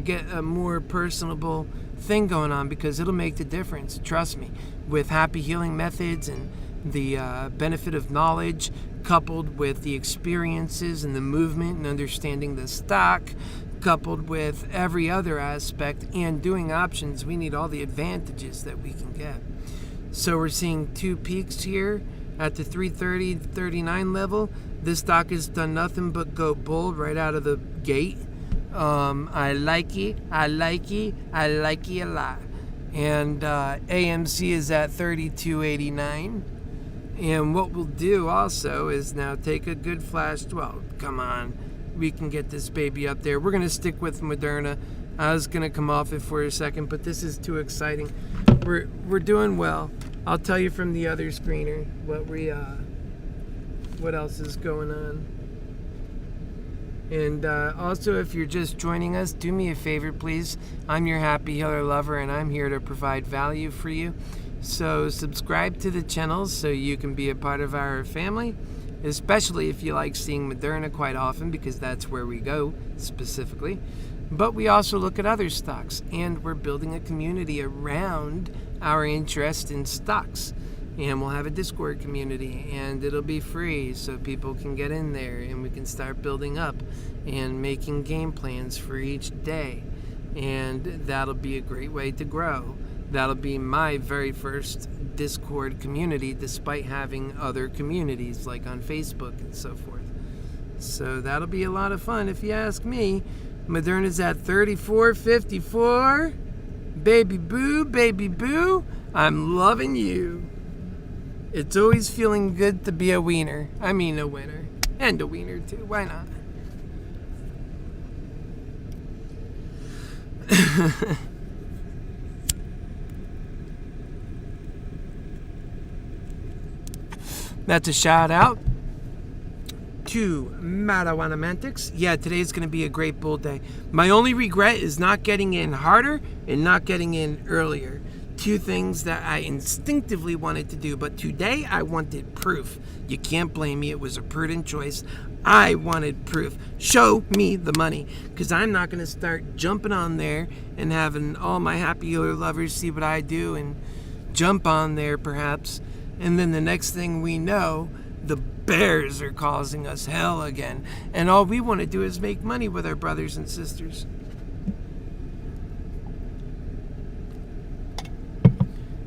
S2: get a more personable thing going on, because it'll make the difference. Trust me. With happy healing methods and the benefit of knowledge coupled with the experiences and the movement and understanding the stock, coupled with every other aspect and doing options, we need all the advantages that we can get. So we're seeing 2 peaks here at the 330-39 level. This stock has done nothing but go bull right out of the gate. I like it a lot. And AMC is at 32.89. And what we'll do also is now take a good flash. Well, come on. We can get this baby up there. We're going to stick with Moderna. I was going to come off it for a second, but this is too exciting. We're doing well. I'll tell you from the other screener what else is going on. And also, if you're just joining us, do me a favor, please. I'm your Happy Healer lover, and I'm here to provide value for you. So subscribe to the channel so you can be a part of our family, especially if you like seeing Moderna quite often, because that's where we go specifically. But we also look at other stocks, and we're building a community around our interest in stocks. And we'll have a Discord community, and it'll be free so people can get in there and we can start building up and making game plans for each day. And that'll be a great way to grow. That'll be my very first Discord community, despite having other communities like on Facebook and so forth. So that'll be a lot of fun if you ask me. Moderna's at 34.54. Baby boo, baby boo, I'm loving you. It's always feeling good to be a wiener. I mean a winner. And a wiener too. Why not? That's a shout out to Marijuana Mantics. Yeah, today's going to be a great bull day. My only regret is not getting in harder and not getting in earlier. Two things that I instinctively wanted to do, but today I wanted proof. You can't blame me. It was a prudent choice. I wanted proof. Show me the money, because I'm not going to start jumping on there and having all my HappyHealer lovers see what I do and jump on there perhaps, and then the next thing we know, the bears are causing us hell again, and all we want to do is make money with our brothers and sisters.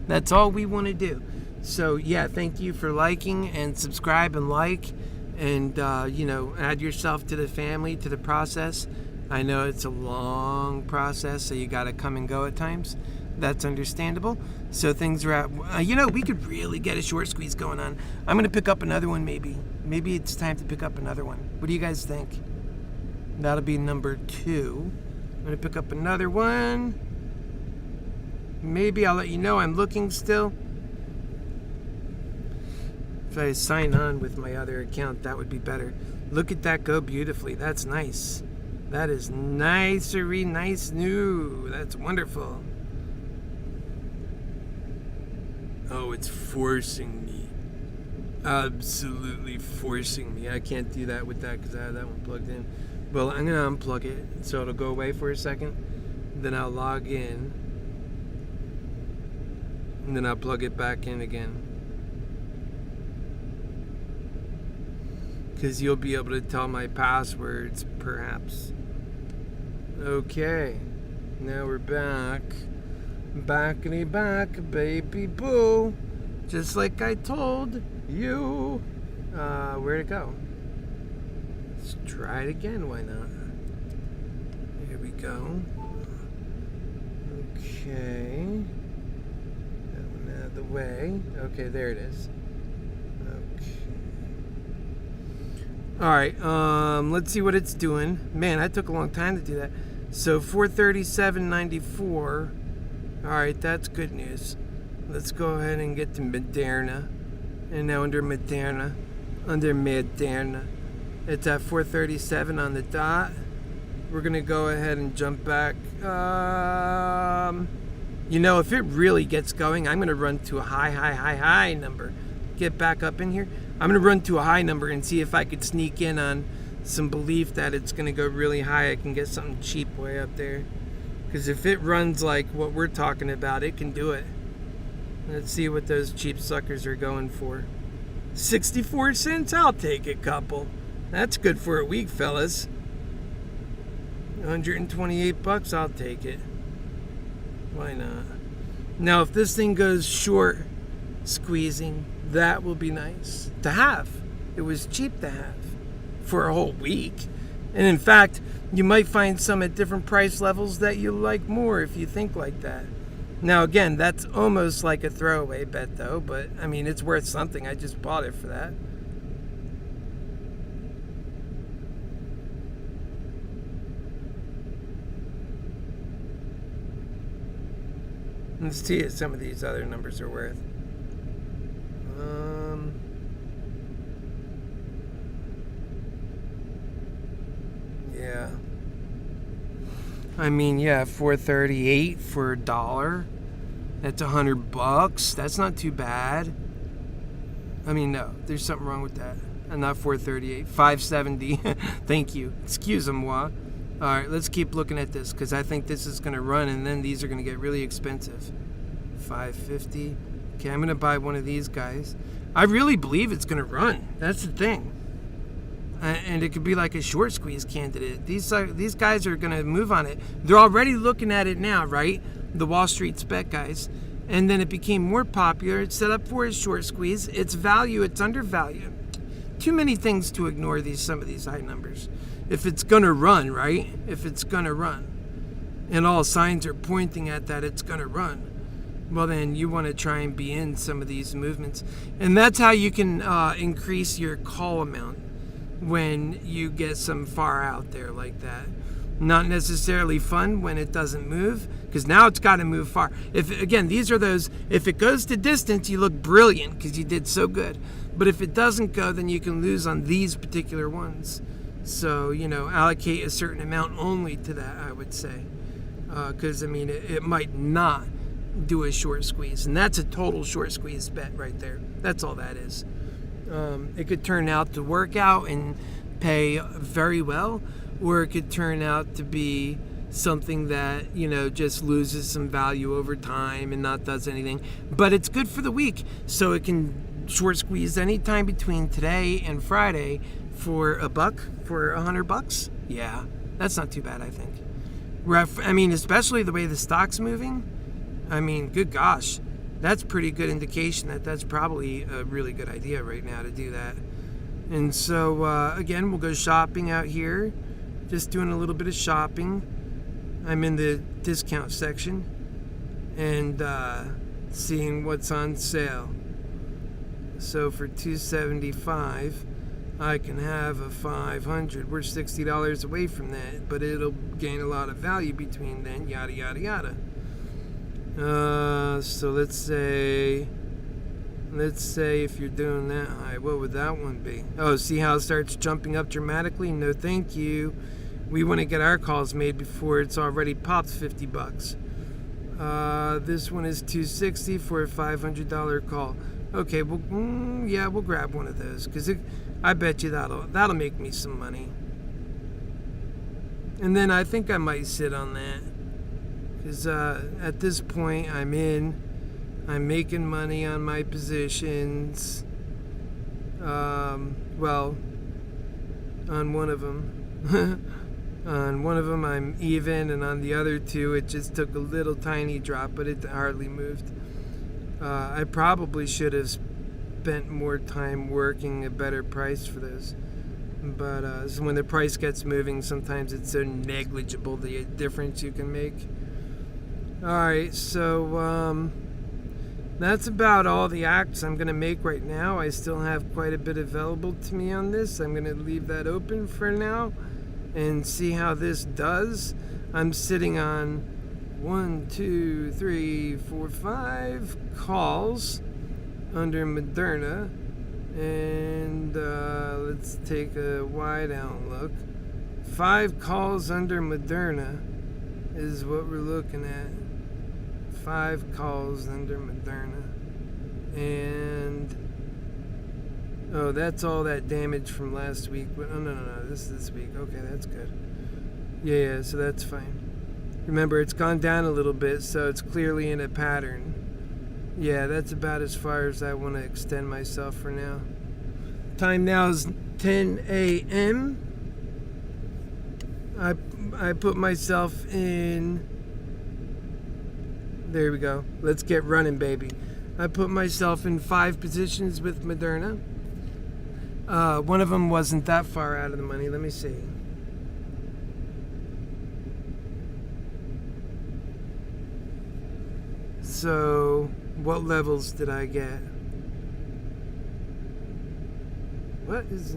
S2: That's all we want to do. So yeah, thank you for liking and subscribe and like, and add yourself to the family, to the process. I know it's a long process, so you got to come and go at times. That's understandable. So things are at, we could really get a short squeeze going on. I'm going to pick up another one maybe. Maybe it's time to pick up another one. What do you guys think? That'll be number 2. I'm going to pick up another one. Maybe I'll let you know. I'm looking still. If I sign on with my other account, that would be better. Look at that go beautifully. That's nice. That is nicery nice new. That's wonderful. Oh, it's forcing me. Absolutely forcing me. I can't do that with that because I have that one plugged in. Well, I'm going to unplug it so it'll go away for a second. Then I'll log in. And then I'll plug it back in again. Because you'll be able to tell my passwords, perhaps. Okay. Now we're back. Backity back, baby boo. Just like I told you. Where'd it go? Let's try it again, why not? Here we go. Okay. That one out of the way. Okay, there it is. Okay. Alright, let's see what it's doing. Man, that took a long time to do that. So 437.94. Alright, that's good news. Let's go ahead and get to Moderna. And now under Moderna, it's at 437 on the dot. We're going to go ahead and jump back. If it really gets going, I'm going to run to a high number. Get back up in here. I'm going to run to a high number and see if I could sneak in on some belief that it's going to go really high. I can get something cheap way up there. Because if it runs like what we're talking about, it can do it. Let's see what those cheap suckers are going for. 64 cents? I'll take a couple. That's good for a week, fellas. 128 bucks, I'll take it. Why not? Now, if this thing goes short squeezing, that will be nice to have. It was cheap to have for a whole week. And in fact, you might find some at different price levels that you like more if you think like that. Now, again, that's almost like a throwaway bet, though. But, I mean, it's worth something. I just bought it for that. Let's see what some of these other numbers are worth. Yeah. I mean, yeah, 438 for $1. That's $100. That's not too bad. I mean, no, there's something wrong with that. And not 438, 570. Thank you. Excuse-moi. All right, let's keep looking at this because I think this is going to run, and then these are going to get really expensive. 550. Okay, I'm going to buy one of these guys. I really believe it's going to run. That's the thing. And it could be like a short squeeze candidate. These guys are going to move on it. They're already looking at it now, right? The Wall Street spec guys. And then it became more popular. It's set up for a short squeeze. Its value, it's undervalued. Too many things to ignore some of these high numbers. If it's going to run, right? If it's going to run. And all signs are pointing at that it's going to run. Well, then you want to try and be in some of these movements. And that's how you can increase your call amount when you get some far out there like that. Not necessarily fun when it doesn't move, because now it's got to move far. If again, these are those, if it goes to distance, you look brilliant because you did so good. But if it doesn't go, then you can lose on these particular ones. So, allocate a certain amount only to that, I would say. Because, it might not do a short squeeze. And that's a total short squeeze bet right there. That's all that is. It could turn out to work out and pay very well, or it could turn out to be something that, just loses some value over time and not does anything. But it's good for the week, so it can short squeeze anytime between today and Friday for $1, for $100. Yeah, that's not too bad, I think. Especially the way the stock's moving. Good gosh, that's pretty good indication that that's probably a really good idea right now to do that. And so, again, we'll go shopping out here. Just doing a little bit of shopping. I'm in the discount section and seeing what's on sale. So for $275, I can have a 500. We're $60 away from that, but it'll gain a lot of value between then, yada, yada, yada. So let's say if you're doing that high, what would that one be? Oh, see how it starts jumping up dramatically? No, thank you. We want to get our calls made before it's already popped $50. This one is $260 for a $500 call. Okay, well, we'll grab one of those because I bet you that'll make me some money. And then I think I might sit on that because at this point I'm making money on my positions. On one of them. On one of them I'm even, and on the other two it just took a little tiny drop, but it hardly moved. I probably should have spent more time working a better price for those. But so when the price gets moving, sometimes it's so negligible the difference you can make. Alright, so that's about all the acts I'm going to make right now. I still have quite a bit available to me on this. I'm going to leave that open for now and see how this does. I'm sitting on 5 calls under Moderna, and let's take a wide outlook. 5 calls under Moderna is what we're looking at. 5 calls under Moderna, and that's all that damage from last week. But no, this week. Okay, that's good. Yeah, so that's fine. Remember, it's gone down a little bit, so it's clearly in a pattern. Yeah, that's about as far as I want to extend myself for now. Time now is 10 a.m. I put myself in... There we go. Let's get running, baby. I put myself in 5 positions with Moderna. One of them wasn't that far out of the money. Let me see. So, what levels did I get? What's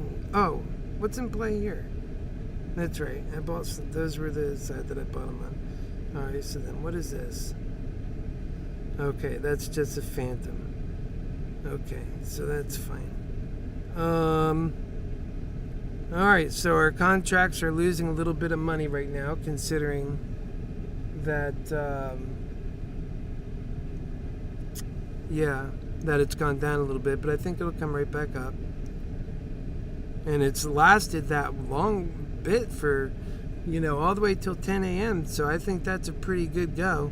S2: in play here? That's right. I bought some, those were the side that I bought them on. Alright, so then what is this? Okay, that's just a phantom. Okay, so that's fine. Alright, so our contracts are losing a little bit of money right now, considering that that it's gone down a little bit, but I think it'll come right back up. And it's lasted that long bit for, all the way till 10 a.m. So I think that's a pretty good go.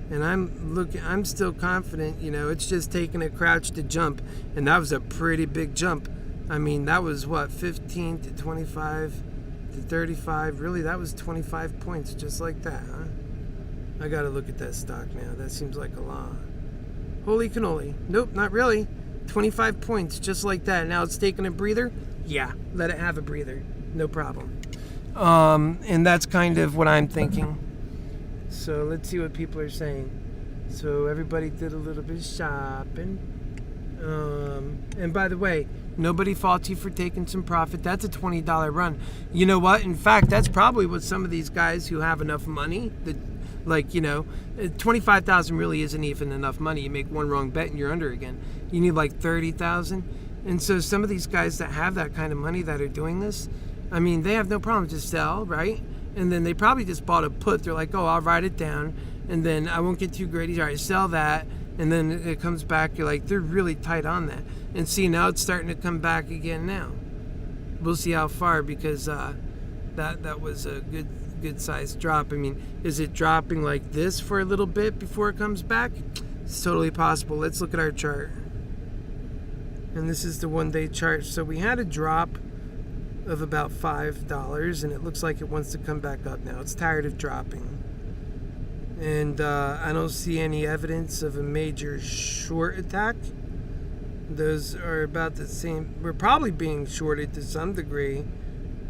S2: And I'm still confident, it's just taking a crouch to jump. And that was a pretty big jump. That was 15 to 25 to 35. Really, that was 25 points just like that, huh? I gotta look at that stock now. That seems like a lot. Holy cannoli. Nope, not really. 25 points just like that. Now it's taking a breather? Yeah, let it have a breather. No problem. And that's kind of what I'm thinking. So let's see what people are saying. So everybody did a little bit of shopping. And by the way, nobody faults you for taking some profit. That's a $20 run. You know what? In fact, that's probably what some of these guys who have enough money, that, like, you know, 25,000 really isn't even enough money. You make one wrong bet and you're under again. You need like 30,000. And so some of these guys that have that kind of money that are doing this, I mean, they have no problem to sell, right? And then they probably just bought a put. They're like, oh, I'll write it down, and then I won't get too greedy. All right, sell that, and then it comes back. You're like, they're really tight on that. And see, now it's starting to come back again now. We'll see how far, because that was a good sized drop. I mean, is it dropping like this for a little bit before it comes back? It's totally possible. Let's look at our chart. And this is the 1-day chart. So we had a drop of about $5, and it looks like it wants to come back up now. It's tired of dropping. And I don't see any evidence of a major short attack. Those are about the same. We're probably being shorted to some degree,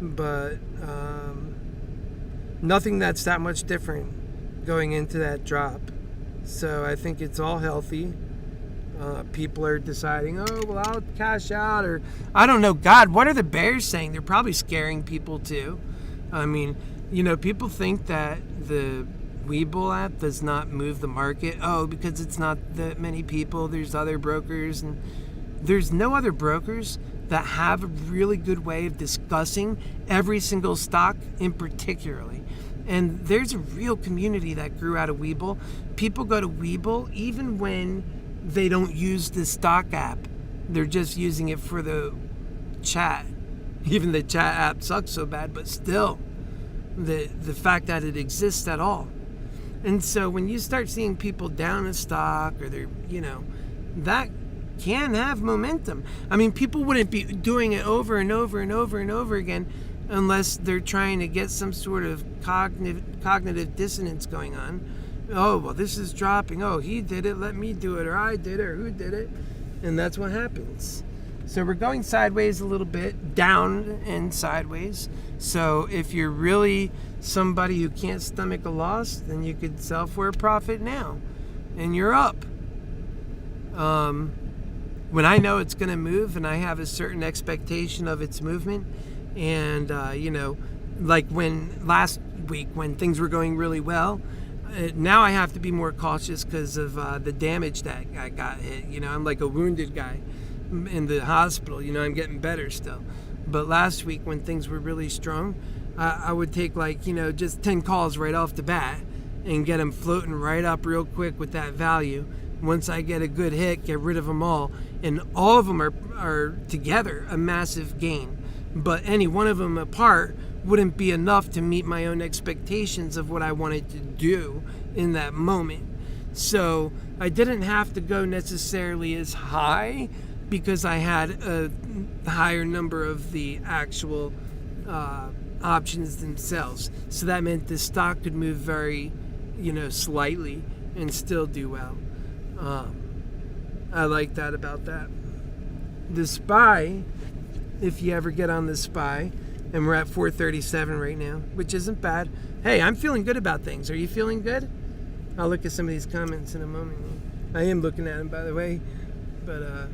S2: but nothing that's that much different going into that drop. So I think it's all healthy. People are deciding, oh, well, I'll cash out, or I don't know. God, what are the bears saying? They're probably scaring people too. I mean, you know, people think that the Webull app does not move the market. Oh, because it's not that many people. There's other brokers, and there's no other brokers that have a really good way of discussing every single stock in particularly. And there's a real community that grew out of Webull. People go to Webull even when they don't use the stock app. They're just using it for the chat. Even the chat app sucks so bad, but still, the fact that it exists at all. And so when you start seeing people down a stock, or they're, you know, that can have momentum. I mean, people wouldn't be doing it over and over and over and over again unless they're trying to get some sort of cognitive dissonance going on. Oh, well, this is dropping. Oh, he did it. Let me do it. Or I did it. Or who did it? And that's what happens. So we're going sideways a little bit, down and sideways. So if you're really somebody who can't stomach a loss, then you could sell for a profit now. And you're up. When I know it's going to move and I have a certain expectation of its movement, and, you know, like when last week when things were going really well, now I have to be more cautious because of the damage that I got hit. You know, I'm like a wounded guy in the hospital. You know, I'm getting better still. But last week when things were really strong, I would take like, you know, just 10 calls right off the bat and get them floating right up real quick with that value. Once I get a good hit, get rid of them all. And all of them are together a massive gain. But any one of them apart wouldn't be enough to meet my own expectations of what I wanted to do in that moment. So I didn't have to go necessarily as high because I had a higher number of the actual options themselves. So that meant the stock could move very, you know, slightly and still do well. I like that about that. The SPY, if you ever get on the SPY, and we're at 437 right now, which isn't bad. Hey, I'm feeling good about things. Are you feeling good? I'll look at some of these comments in a moment. I am looking at them, by the way. But,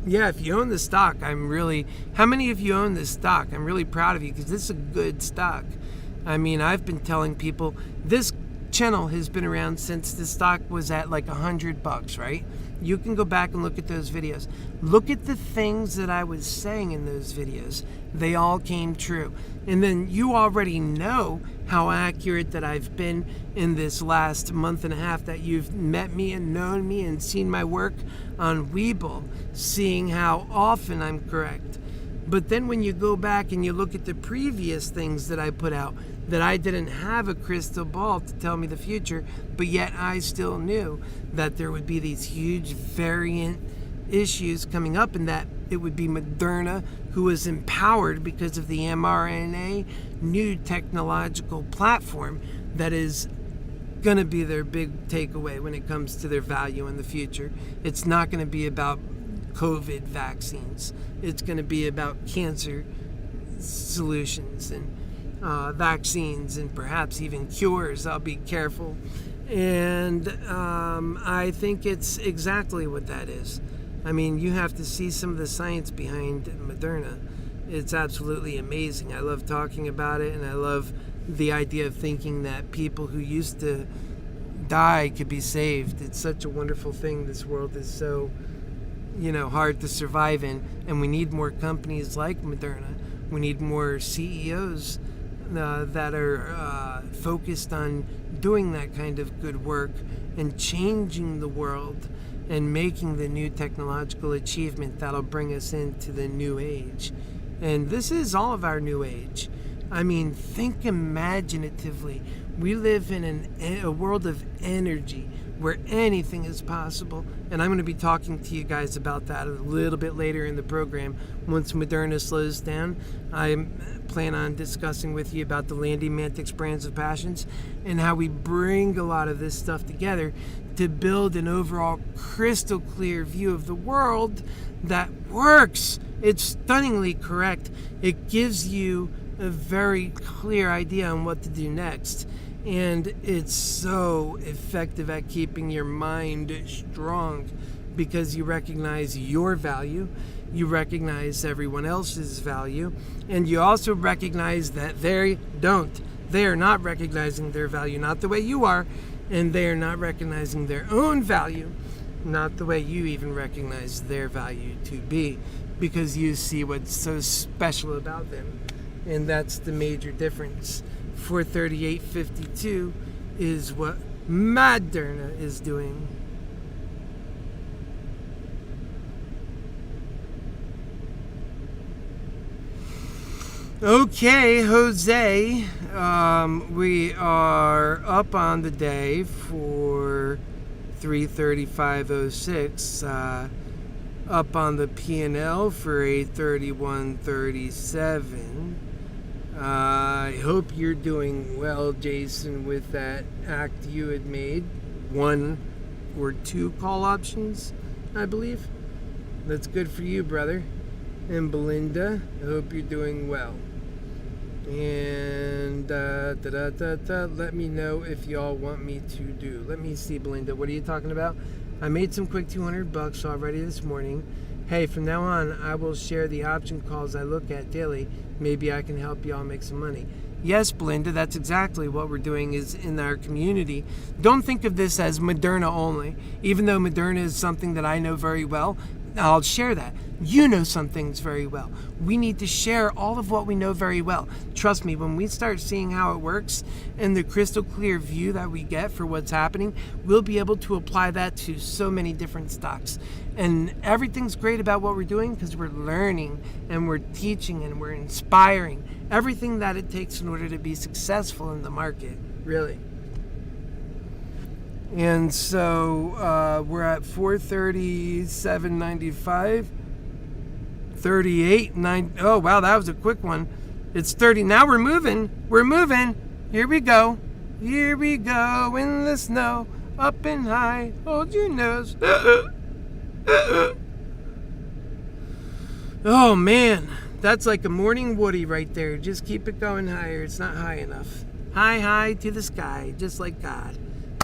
S2: yeah, if you own the stock, how many of you own this stock? I'm really proud of you because this is a good stock. I mean, I've been telling people this channel has been around since the stock was at like $100, right? You can go back and look at those videos. Look at the things that I was saying in those videos. They all came true. And then you already know how accurate that I've been in this last month and a half that you've met me and known me and seen my work on Webull, seeing how often I'm correct. But then when you go back and you look at the previous things that I put out, that I didn't have a crystal ball to tell me the future, but yet I still knew that there would be these huge variant issues coming up, and that it would be Moderna who was empowered because of the mRNA new technological platform that is going to be their big takeaway when it comes to their value in the future. It's not going to be about COVID vaccines. It's going to be about cancer solutions and vaccines and perhaps even cures. I'll be careful. And I think it's exactly what that is. I mean, you have to see some of the science behind Moderna. It's absolutely amazing. I love talking about it, and I love the idea of thinking that people who used to die could be saved. It's such a wonderful thing. This world is so, hard to survive in, and we need more companies like Moderna. We need more CEOs that are focused on doing that kind of good work and changing the world and making the new technological achievement that'll bring us into the new age. And this is all of our new age. I mean, think imaginatively. We live in a world of energy where anything is possible. And I'm going to be talking to you guys about that a little bit later in the program. Once Moderna slows down, I plan on discussing with you about the Landy Mantix brands of passions and how we bring a lot of this stuff together to build an overall crystal clear view of the world that works. It's stunningly correct. It gives you a very clear idea on what to do next. And it's so effective at keeping your mind strong because you recognize your value, you recognize everyone else's value, and you also recognize that they don't. They are not recognizing their value, not the way you are, and they are not recognizing their own value, not the way you even recognize their value to be, because you see what's so special about them. And that's the major difference. 438.52 is what Moderna is doing. Okay, Jose, we are up on the day for 335.06, up on the P&L for 831.37. I hope you're doing well, Jason, with that act you had made. 1 or 2 call options, I believe. That's good for you, brother. And Belinda, I hope you're doing well. And let me know if y'all want me to do. Let me see, Belinda, what are you talking about? I made some quick $200 already this morning. Hey, from now on, I will share the option calls I look at daily. Maybe I can help y'all make some money. Yes, Belinda, that's exactly what we're doing is in our community. Don't think of this as Moderna only. Even though Moderna is something that I know very well, I'll share that. You know some things very well. We need to share all of what we know very well. Trust me, when we start seeing how it works and the crystal clear view that we get for what's happening, we'll be able to apply that to so many different stocks. And everything's great about what we're doing because we're learning and we're teaching and we're inspiring. Everything that it takes in order to be successful in the market, really. And so we're at 437.95, 38.9. Oh wow, that was a quick one. It's 30. Now we're moving. Here we go in the snow, up and high. Hold your nose. Oh man, that's like a morning Woody right there. Just keep it going higher. It's not high enough. High to the sky, just like God.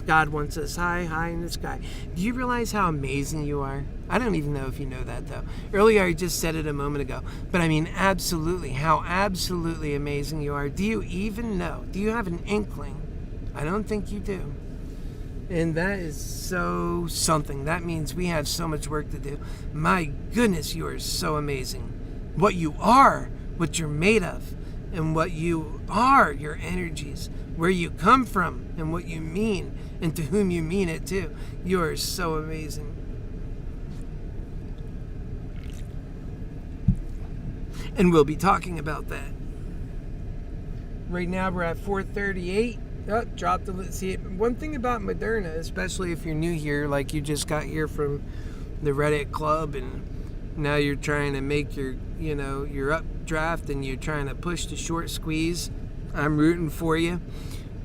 S2: God wants us high in the sky. Do you realize how amazing you are? I don't even know if you know that, though. Earlier, I just said it a moment ago. But I mean, absolutely, how absolutely amazing you are. Do you even know? Do you have an inkling? I don't think you do. And that is so something. That means we have so much work to do. My goodness, you are so amazing. What you are, what you're made of, and what you are, your energies, where you come from, and what you mean, and to whom you mean it to. You are so amazing. And we'll be talking about that. Right now we're at 438. Oh, dropped the see. One thing about Moderna, especially if you're new here, like you just got here from the Reddit club, and now you're trying to make your updraft, and you're trying to push the short squeeze. I'm rooting for you.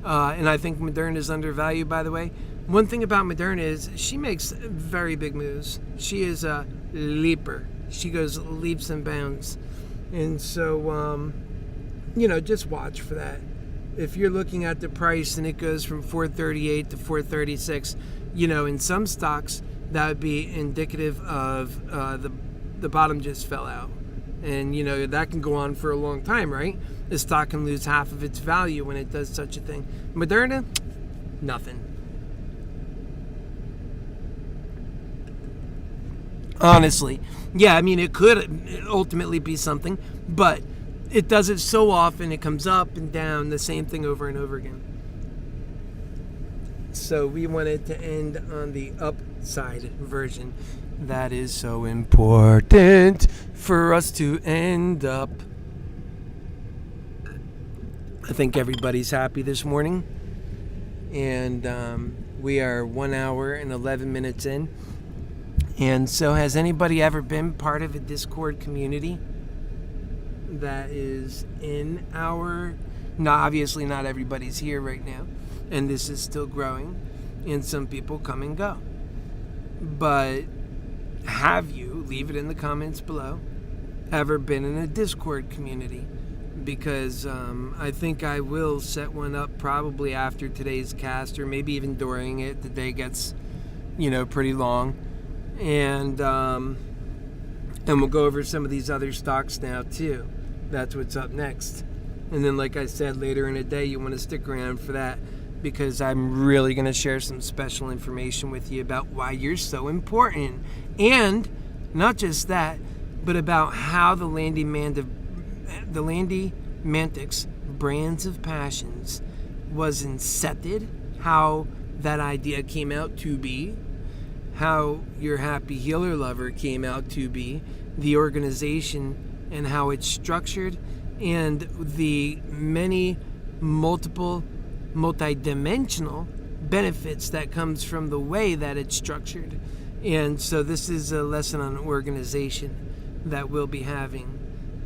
S2: And I think Moderna is undervalued, by the way. One thing about Moderna is she makes very big moves. She is a leaper. She goes leaps and bounds. And so, just watch for that. if you're looking at the price and it goes from 438 to 436, in some stocks that would be indicative of the bottom just fell out. And, that can go on for a long time, right? The stock can lose half of its value when it does such a thing. Moderna, nothing. Honestly. Yeah, it could ultimately be something, but it does it so often, it comes up and down, the same thing over and over again. So we wanted to end on the upside version. That is so important for us to end up. I think everybody's happy this morning. And we are 1 hour and 11 minutes in. And so has anybody ever been part of a Discord community that is in our... No, obviously not everybody's here right now. And this is still growing. And some people come and go. But have you, leave it in the comments below, ever been in a Discord community? Because I think I will set one up probably after today's cast, or maybe even during it. The day gets, pretty long. And we'll go over some of these other stocks now too. That's what's up next. And then, like I said, later in the day, you want to stick around for that, because I'm really going to share some special information with you about why you're so important. And not just that, but about how the Landy Mantic's brands of passions was incepted, how that idea came out to be, how your Happy Healer Lover came out to be, the organization and how it's structured, and the many multi-dimensional benefits that comes from the way that it's structured. And so this is a lesson on organization that we'll be having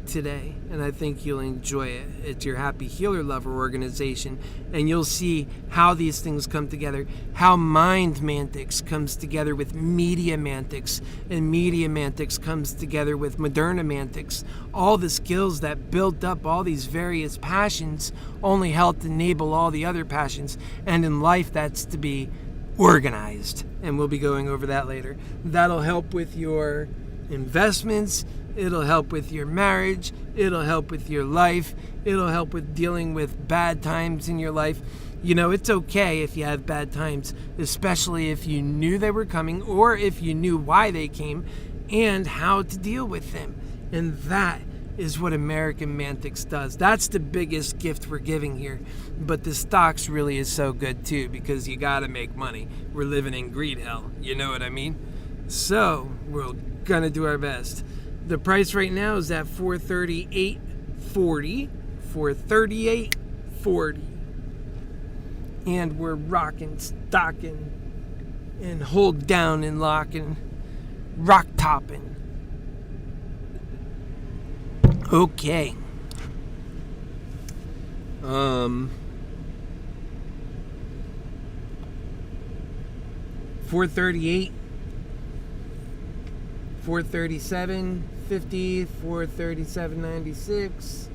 S2: today, and I think you'll enjoy it. It's your Happy Healer Lover organization, and you'll see how these things come together, how Mind Mantics comes together with Media Mantics, and Media Mantics comes together with Moderna Mantics. All the skills that built up all these various passions only helped enable all the other passions, and in life that's to be organized, and we'll be going over that later. That'll help with your investments, it'll help with your marriage, it'll help with your life, it'll help with dealing with bad times in your life. It's okay if you have bad times, especially if you knew they were coming, or if you knew why they came and how to deal with them. And that is what American Mantics does. That's the biggest gift we're giving here. But the stocks really is so good too, because you gotta make money. We're living in greed hell, you know what I mean? So we're gonna do our best. The price right now is at $438.40. $438.40. And we're rocking, stocking, and hold down and locking, rock topping. Okay. 438, 437.50, 437.96.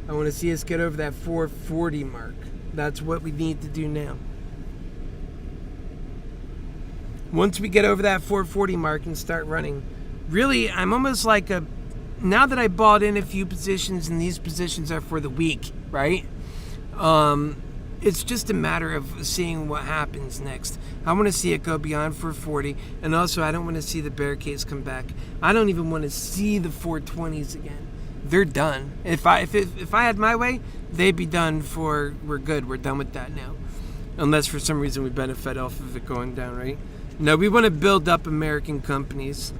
S2: I want to see us get over that 440 mark. That's what we need to do now. Once we get over that 440 mark and start running, really, I'm almost like now that I bought in a few positions, and these positions are for the week, right? It's just a matter of seeing what happens next. I want to see it go beyond 440, and also I don't want to see the bear case come back. I don't even want to see the 420s again. They're done. If I had my way, they'd be done we're good. We're done with that now. Unless for some reason we benefit off of it going down, right? No, we want to build up American companies.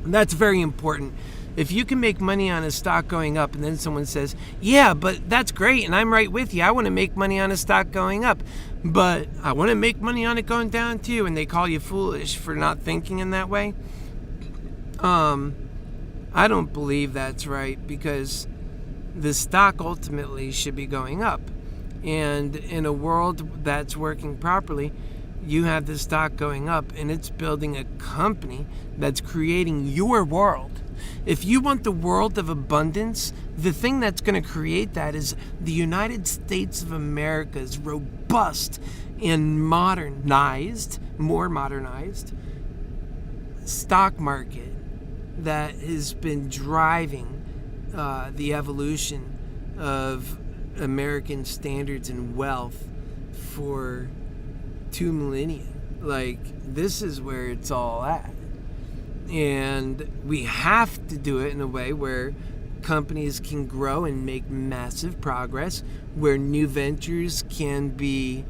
S2: And that's very important. If you can make money on a stock going up, and then someone says, yeah, but that's great, and I'm right with you. I want to make money on a stock going up, but I want to make money on it going down too, and they call you foolish for not thinking in that way. I don't believe that's right, because the stock ultimately should be going up. And in a world that's working properly, you have the stock going up, and it's building a company that's creating your world. If you want the world of abundance, the thing that's going to create that is the United States of America's robust and more modernized stock market that has been driving the evolution of American standards and wealth for 2 millennia. Like, this is where it's all at. And we have to do it in a way where companies can grow and make massive progress, where new ventures can be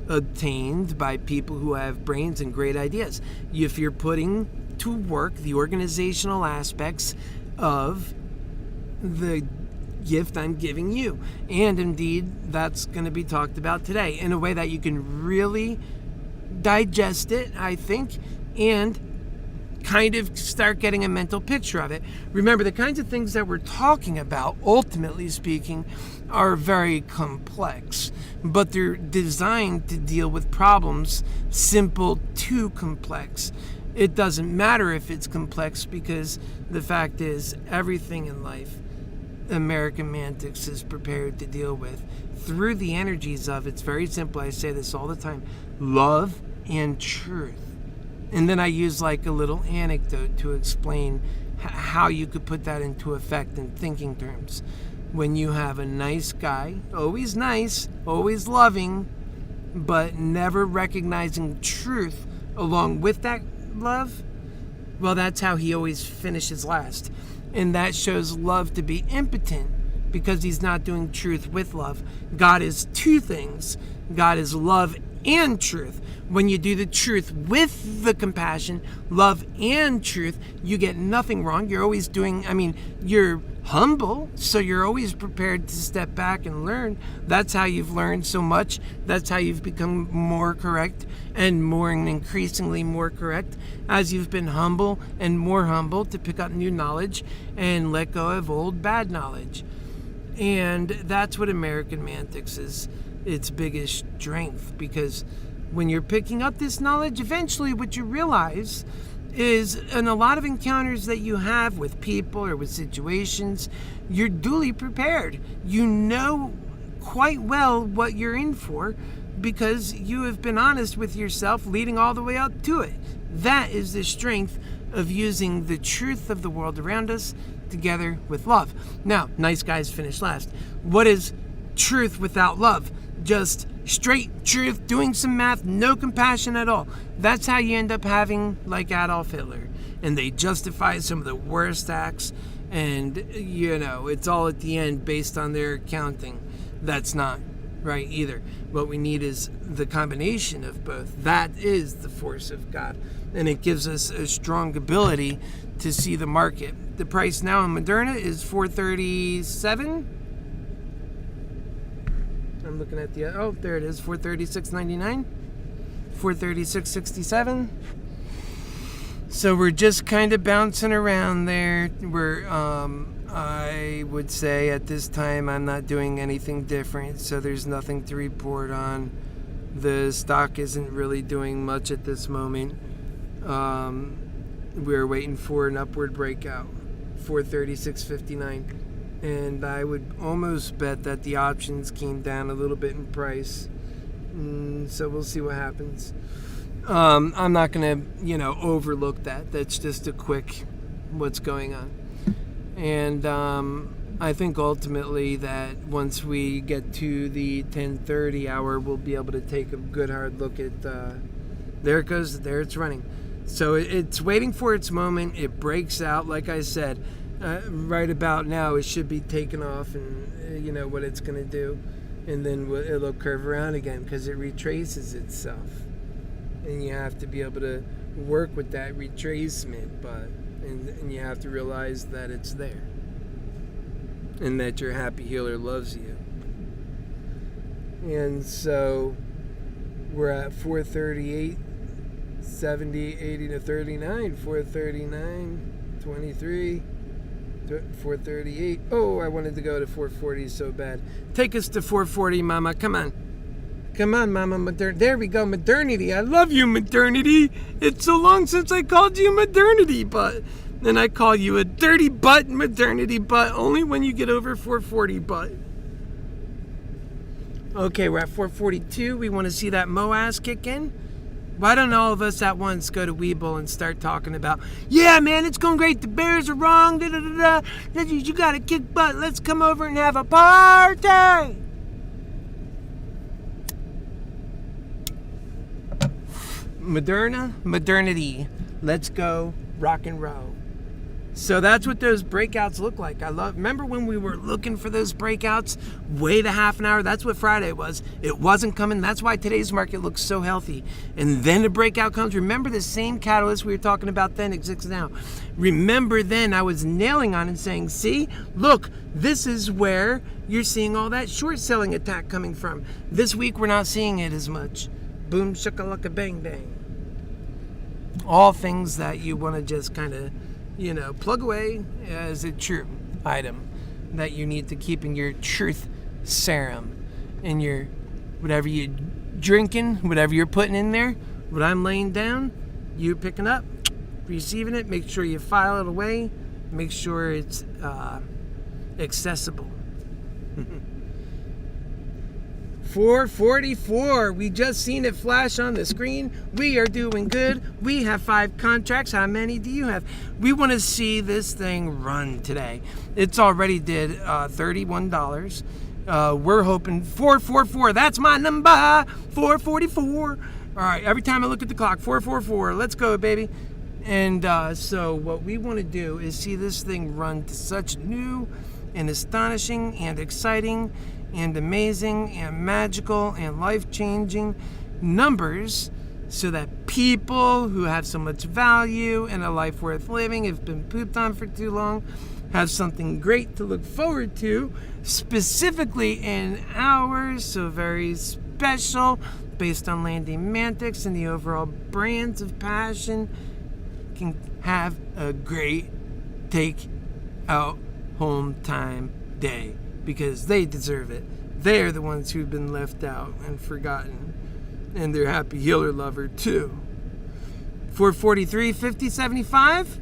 S2: obtained by people who have brains and great ideas. If you're putting to work the organizational aspects of the gift I'm giving you. And indeed, that's going to be talked about today in a way that you can really digest it, I think, and kind of start getting a mental picture of it. Remember, the kinds of things that we're talking about, ultimately speaking, are very complex, but they're designed to deal with problems simple to complex. It doesn't matter if it's complex, because the fact is, everything in life American Mantics is prepared to deal with through the energies of, it's very simple, I say this all the time, love and truth. And then I use like a little anecdote to explain how you could put that into effect in thinking terms. When you have a nice guy, always nice, always loving, but never recognizing truth along with that love, well, that's how he always finishes last. And that shows love to be impotent, because he's not doing truth with love. God is two things. God is love and truth. When you do the truth with the compassion, love and truth, you get nothing wrong. You're always doing, you're humble, so you're always prepared to step back and learn. That's how you've learned so much. That's how you've become more correct and more and increasingly more correct as you've been humble and more humble to pick up new knowledge and let go of old bad knowledge. And that's what American Mantics is, its biggest strength, because when you're picking up this knowledge, eventually what you realize is, in a lot of encounters that you have with people or with situations, you're duly prepared. You know quite well what you're in for, because you have been honest with yourself leading all the way out to it. That is the strength of using the truth of the world around us together with love. Now, nice guys finish last. What is truth without love? Just straight truth, doing some math, no compassion at all. That's how you end up having like Adolf Hitler. And they justify some of the worst acts, and it's all at the end based on their accounting. That's not right either. What we need is the combination of both. That is the force of God. And it gives us a strong ability to see the market. The price now in Moderna is $437. I'm looking at there it is, $436.99, $436.67. So we're just kind of bouncing around there. I would say at this time I'm not doing anything different, so there's nothing to report on. The stock isn't really doing much at this moment. We're waiting for an upward breakout, $436.59. And I would almost bet that the options came down a little bit in price. So we'll see what happens. I'm not going to, overlook that. That's just a quick what's going on. And I think ultimately that once we get to the 10:30 hour, we'll be able to take a good hard look at, there it goes, there it's running. So it's waiting for its moment. It breaks out, like I said. Right about now, it should be taken off, and what it's going to do, and then it'll curve around again because it retraces itself, and you have to be able to work with that retracement, and you have to realize that it's there, and that your happy healer loves you. And so we're at 438, 70, 80 to 39, 439, 23. 438. Oh, I wanted to go to 440 so bad. Take us to 440, Mama. Come on. Come on, Mama Modernity. There we go, Modernity. I love you, Modernity. It's so long since I called you Modernity butt. And I call you a dirty butt, Modernity butt, only when you get over 440 butt. Okay, we're at 442. We want to see that MOAS kick in. Why don't all of us at once go to Weeble and start talking about, yeah, man, it's going great. The Bears are wrong. Da, da, da, da. You got to kick butt. Let's come over and have a party. Modernity. Let's go rock and roll. So that's what those breakouts look like. Remember when we were looking for those breakouts? Wait a half an hour. That's what Friday was. It wasn't coming. That's why today's market looks so healthy. And then the breakout comes. Remember the same catalyst we were talking about then exists now. Remember then I was nailing on and saying, see, look, this is where you're seeing all that short selling attack coming from. This week we're not seeing it as much. Boom, shakalaka, bang, bang. All things that you want to just kind of, plug away as a true item that you need to keep in your truth serum, in your whatever you're drinking, whatever you're putting in there, what I'm laying down, you picking up, receiving it. Make sure you file it away. Make sure it's accessible. 444. We just seen it flash on the screen. We are doing good. We have 5 contracts. How many do you have? We want to see this thing run today. It's already did $31. We're hoping 444. That's my number. 444. All right. Every time I look at the clock, 444. Let's go, baby. And so what we want to do is see this thing run to such new and astonishing and exciting and amazing and magical and life-changing numbers so that people who have so much value and a life worth living, have been pooped on for too long, have something great to look forward to, specifically in ours, so very special, based on landing mantics and the overall brands of passion, can have a great take out home time day. Because they deserve it. They're the ones who've been left out and forgotten. And they're HappyHealer lover too. 443, 50, 75.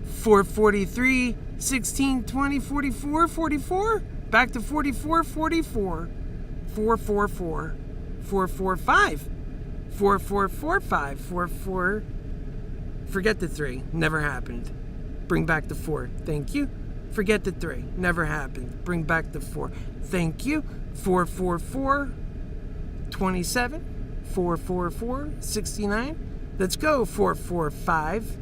S2: 443, 16, 20, 44, 44. Back to 44, 44. 444. 445. 4445. 44. Forget the 3. Never happened. Bring back the 4. Thank you. Forget the 3. Never happened. Bring back the 4. Thank you. 444, 27. 444, 69. Let's go. 445.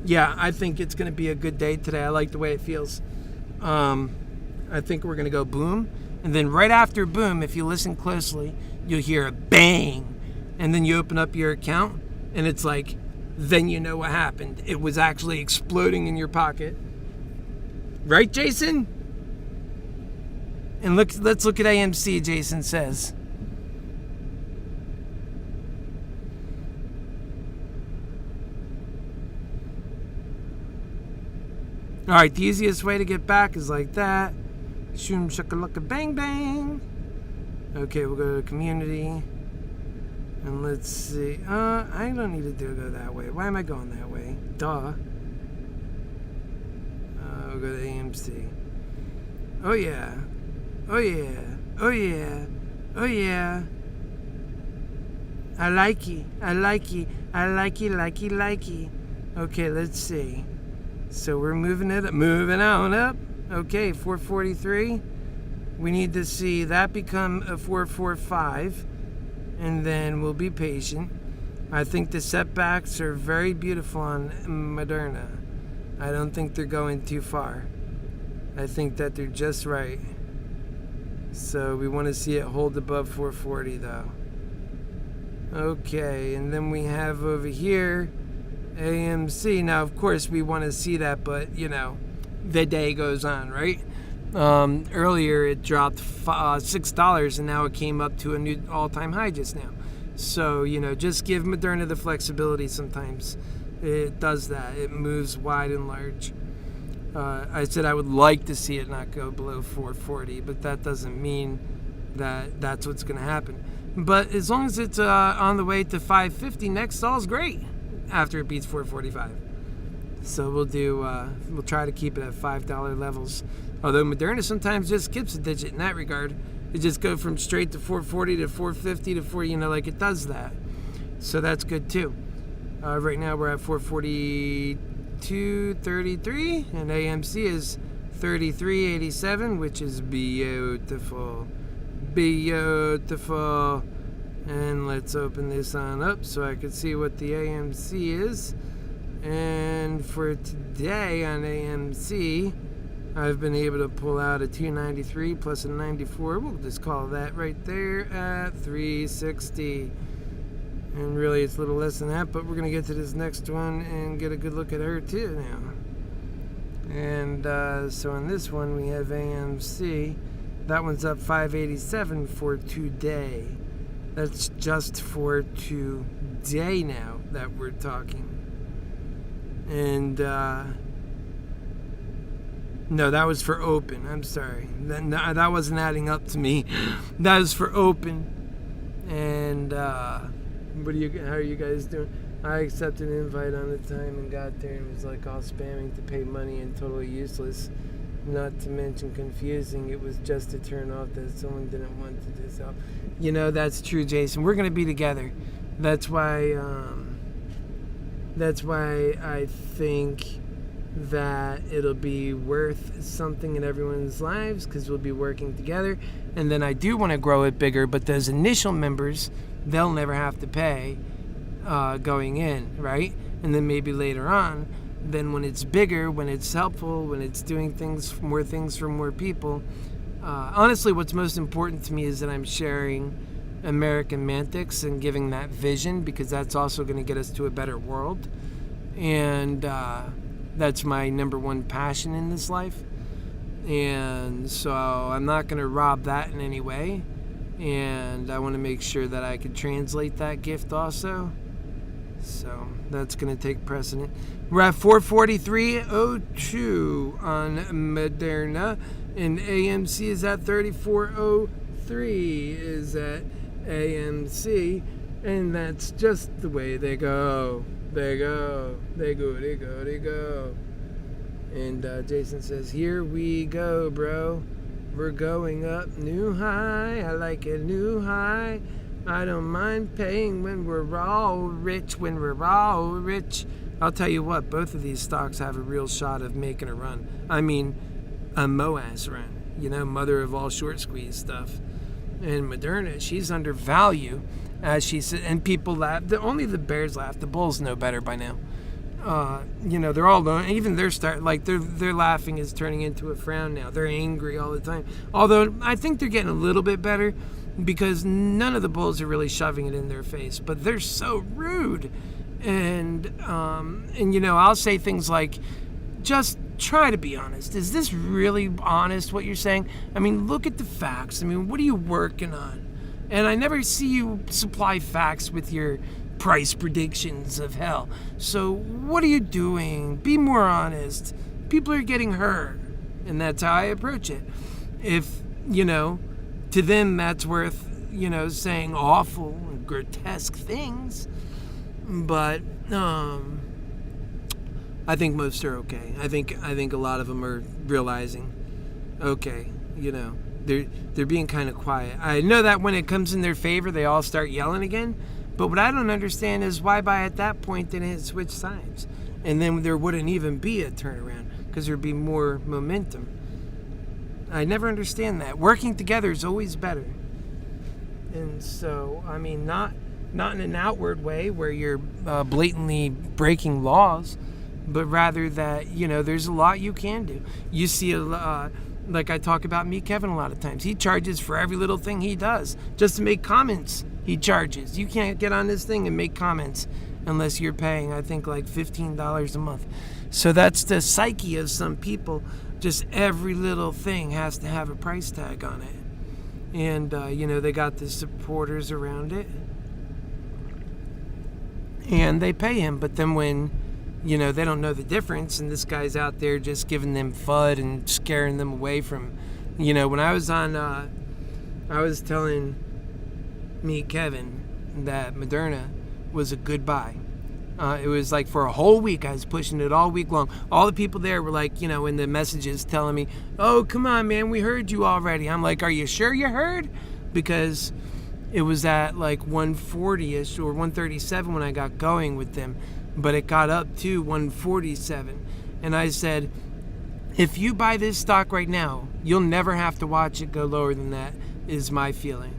S2: Yeah, I think it's going to be a good day today. I like the way it feels. I think we're going to go boom. And then right after boom, if you listen closely, you'll hear a bang. And then you open up your account, and it's like, then you know what happened. It was actually exploding in your pocket. Right, Jason? And let's look at AMC, Jason says. All right, the easiest way to get back is like that. Shoom shakalaka bang bang. Okay, we'll go to community. And let's see. I don't need to go that way. Why am I going that way? Duh. We'll go to AMC. Oh yeah. Oh yeah. Oh yeah. Oh yeah. I like it. I like it. I like it. Likey. Okay, let's see. So we're moving on up. Okay, 443. We need to see that become a 445. And then we'll be patient. I think the setbacks are very beautiful on Moderna. I don't think they're going too far. I think that they're just right. So we want to see it hold above 440 though. Okay, and then we have over here AMC. Now, of course, we want to see that, but the day goes on, right? Earlier it dropped $6 and now it came up to a new all-time high just now. So, just give Moderna the flexibility sometimes. It does that. It moves wide and large. I said I would like to see it not go below 440, but that doesn't mean that's what's going to happen. But as long as it's on the way to 550, Nexcel's great after it beats 445. So we'll try to keep it at $5 levels. Although Moderna sometimes just skips a digit in that regard. It just go from straight to 440 to 450 to 4, like it does that. So that's good too. Right now we're at 442.33, and AMC is 33.87, which is beautiful. Beautiful. And let's open this on up so I can see what the AMC is. And for today on AMC, I've been able to pull out a 293 plus a 94. We'll just call that right there at 360. And really it's a little less than that, but we're going to get to this next one and get a good look at her too now. And so on this one we have AMC. That one's up 587 for today. That's just for today now that we're talking. And no, that was for open. I'm sorry. That wasn't adding up to me. That was for open. And how are you guys doing? I accepted an invite on the time and got there and was like all spamming to pay money and totally useless. Not to mention confusing. It was just to turn off that someone didn't want to do so. That's true, Jason. We're going to be together. That's why I think that it'll be worth something in everyone's lives, because we'll be working together. And then I do want to grow it bigger, but those initial members, they'll never have to pay going in, right? And then maybe later on, then when it's bigger, when it's helpful, when it's doing things for more people, honestly, what's most important to me is that I'm sharing American Mantics and giving that vision, because that's also going to get us to a better world. And that's my number one passion in this life. And so I'm not going to rob that in any way. And I want to make sure that I can translate that gift also. So that's going to take precedent. We're at 443.02 on Moderna, and AMC is at 34.03 is at AMC, and that's just the way they go. They go. And Jason says, here we go, bro. We're going up new high. I like a new high. I don't mind paying when we're all rich. I'll tell you what, both of these stocks have a real shot of making a run. I mean, a MOAS run. Mother of all short squeeze stuff. And Moderna, she's undervalued, as she said. And people laugh. Only the bears laugh. The bulls know better by now. They're all even their their laughing is turning into a frown now. They're angry all the time. Although I think they're getting a little bit better, because none of the bulls are really shoving it in their face, but they're so rude. And I'll say things like, just try to be honest. Is this really honest what you're saying? I mean, look at the facts. I mean, what are you working on? And I never see you supply facts with your price predictions of hell. So what are you doing? Be more honest. People are getting hurt. And that's how I approach it. If, to them that's worth, saying awful and grotesque things. But I think most are okay. I think a lot of them are realizing, okay, they're being kind of quiet. I know that when it comes in their favor, they all start yelling again. But what I don't understand is why by at that point they didn't switch sides. And then there wouldn't even be a turnaround, because there'd be more momentum. I never understand that. Working together is always better. And so, I mean, not in an outward way where you're blatantly breaking laws, but rather that, there's a lot you can do. You see, like I talk about Meet Kevin a lot of times. He charges for every little thing he does. Just to make comments, he charges. You can't get on this thing and make comments unless you're paying, I think, like $15 a month. So that's the psyche of some people. Just every little thing has to have a price tag on it. And, they got the supporters around it. And they pay him. But then when, they don't know the difference, and this guy's out there just giving them FUD and scaring them away from, when I was on I was telling Kevin, that Moderna was a good buy. It was like for a whole week, I was pushing it all week long. All the people there were like, in the messages telling me, oh, come on, man, we heard you already. I'm like, are you sure you heard? Because it was at like 140-ish or 137 when I got going with them, but it got up to 147. And I said, if you buy this stock right now, you'll never have to watch it go lower than that, is my feeling.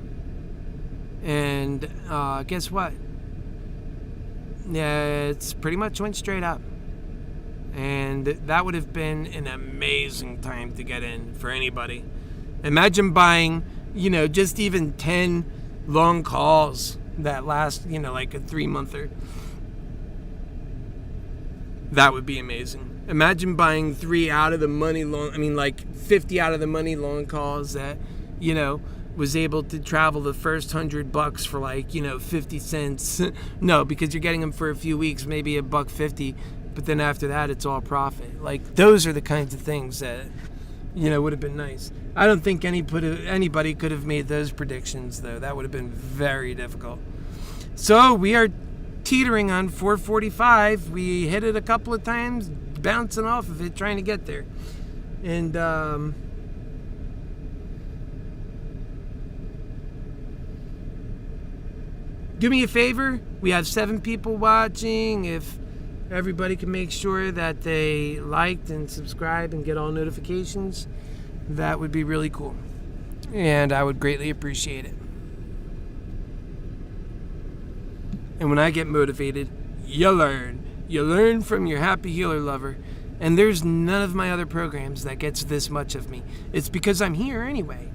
S2: And guess what? Yeah, it's pretty much went straight up. And that would have been an amazing time to get in for anybody. Imagine buying, just even 10 long calls that last, like a 3-monther. That would be amazing. Imagine buying 3 out of the money like 50 out of the money long calls that, was able to travel the first $100 for like, 50 cents. No, because you're getting them for a few weeks, maybe $1.50, but then after that, it's all profit. Like, those are the kinds of things that, would have been nice. I don't think anybody could have made those predictions, though. That would have been very difficult. So we are teetering on 445. We hit it a couple of times, bouncing off of it, trying to get there. And, do me a favor, we have 7 people watching. If everybody can make sure that they liked and subscribe and get all notifications, that would be really cool. And I would greatly appreciate it. And when I get motivated, you learn. You learn from your HappyHealer lover. And there's none of my other programs that gets this much of me. It's because I'm here anyway.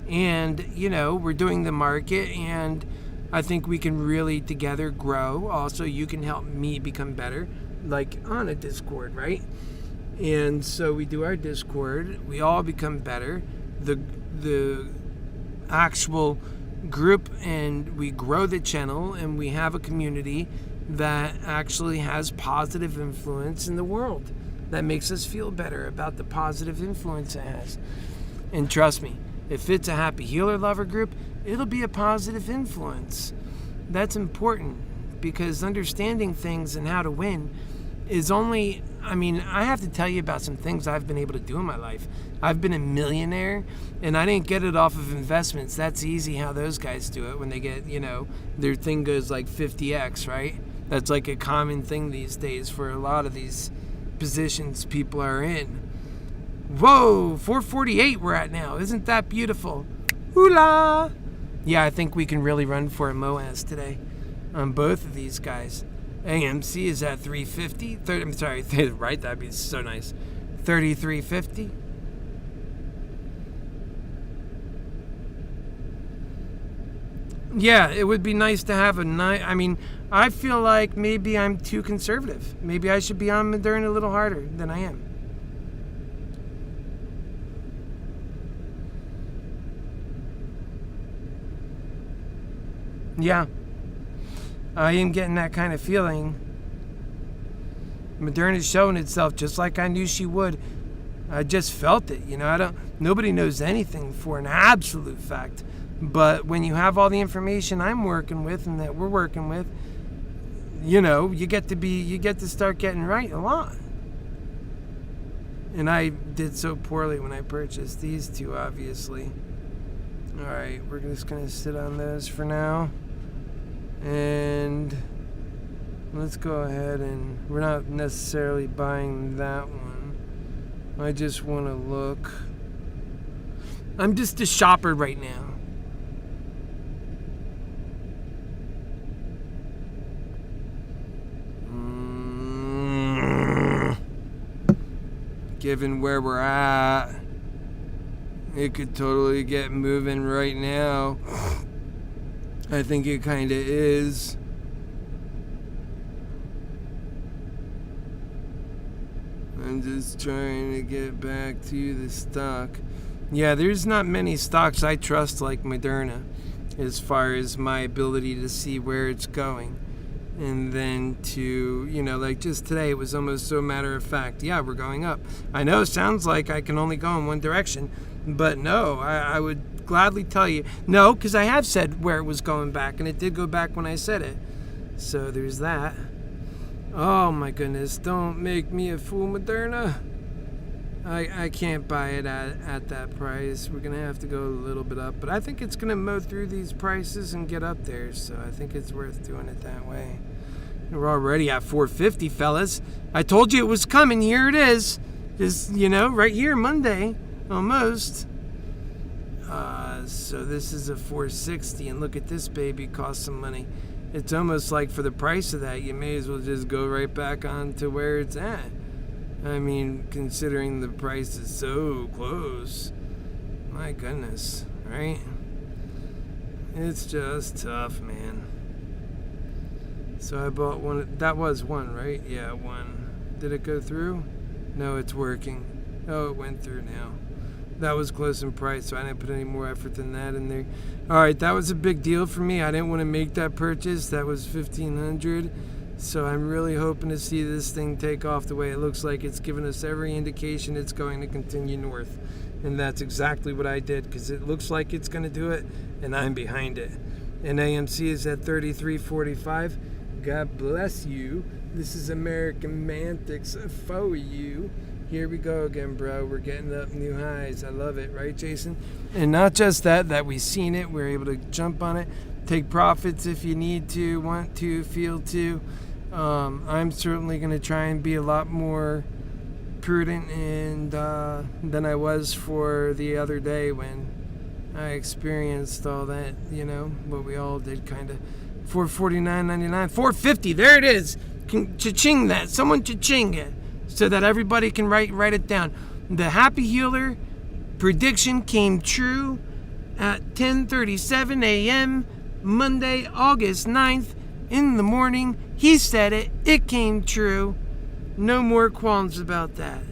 S2: And, we're doing the market, and I think we can really together grow. Also, you can help me become better, like on a Discord, right? And so we do our Discord. We all become better. The actual group, and we grow the channel, and we have a community that actually has positive influence in the world. That makes us feel better about the positive influence it has. And trust me, if it's a HappyHealer lover group, it'll be a positive influence. That's important, because understanding things and how to win is only, I have to tell you about some things I've been able to do in my life. I've been a millionaire, and I didn't get it off of investments. That's easy how those guys do it when they get, their thing goes like 50x, right? That's like a common thing these days for a lot of these positions people are in. Whoa, 448 we're at now. Isn't that beautiful? Hoola! Yeah, I think we can really run for a MOAS today on both of these guys. AMC is at 350. Right? That'd be so nice. 3350. Yeah, it would be nice to have a nice. I feel like maybe I'm too conservative. Maybe I should be on Moderna a little harder than I am. Yeah, I am getting that kind of feeling. Moderna's showing itself just like I knew she would. I just felt it, nobody knows anything for an absolute fact. But when you have all the information I'm working with and that we're working with, you get to start getting right a lot. And I did so poorly when I purchased these two, obviously. All right, we're just going to sit on those for now. And let's go ahead, and we're not necessarily buying that one. I just want to look. I'm just a shopper right now. Given where we're at, it could totally get moving right now. I think it kind of is. I'm just trying to get back to the stock. Yeah, there's not many stocks I trust like Moderna as far as my ability to see where it's going. And then to, like just today, it was almost so matter of fact. Yeah, we're going up. I know it sounds like I can only go in one direction, but no, I would gladly tell you. No, because I have said where it was going back, and it did go back when I said it. So there's that. Oh my goodness, don't make me a fool, Moderna. I can't buy it at that price. We're going to have to go a little bit up. But I think it's going to mow through these prices and get up there. So I think it's worth doing it that way. We're already at 450, fellas. I told you it was coming. Here it is. Just, right here, Monday. Almost. So this is a 460. And look at this baby. Cost some money. It's almost like for the price of that, you may as well just go right back on to where it's at. I mean, considering the price is so close. My goodness, right? It's just tough, man. So I bought one. That was one, right? Yeah, one. Did it go through? No, it's working. Oh, it went through now. That was close in price, so I didn't put any more effort than that in there. All right, that was a big deal for me. I didn't want to make that purchase. That was $1,500. So I'm really hoping to see this thing take off the way it looks like. It's given us every indication it's going to continue north. And that's exactly what I did, because it looks like it's going to do it, and I'm behind it. And AMC is at 33.45. God bless you. This is American Mantics for you. Here we go again, bro. We're getting up new highs. I love it, right, Jason? And not just that we've seen it. We're able to jump on it, take profits if you need to, want to, feel to. I'm certainly going to try and be a lot more prudent than I was for the other day when I experienced all that, what we all did, kind of. $449.99, $450. There it is. Cha-ching that. Someone cha-ching it so that everybody can write it down. The HappyHealer prediction came true at 10:37 a.m. Monday, August 9th in the morning. He said it. It came true. No more qualms about that.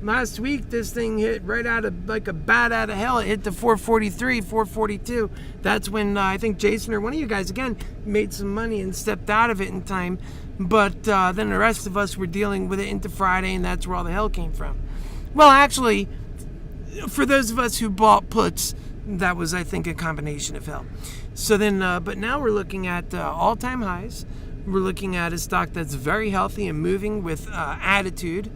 S2: Last week, this thing hit right out of, like a bat out of hell. It hit the 443, 442. That's when I think Jason or one of you guys, again, made some money and stepped out of it in time. But then the rest of us were dealing with it into Friday, and that's where all the hell came from. Well, actually, for those of us who bought puts, that was, I think, a combination of hell. So then, but now we're looking at all-time highs. We're looking at a stock that's very healthy and moving with attitude.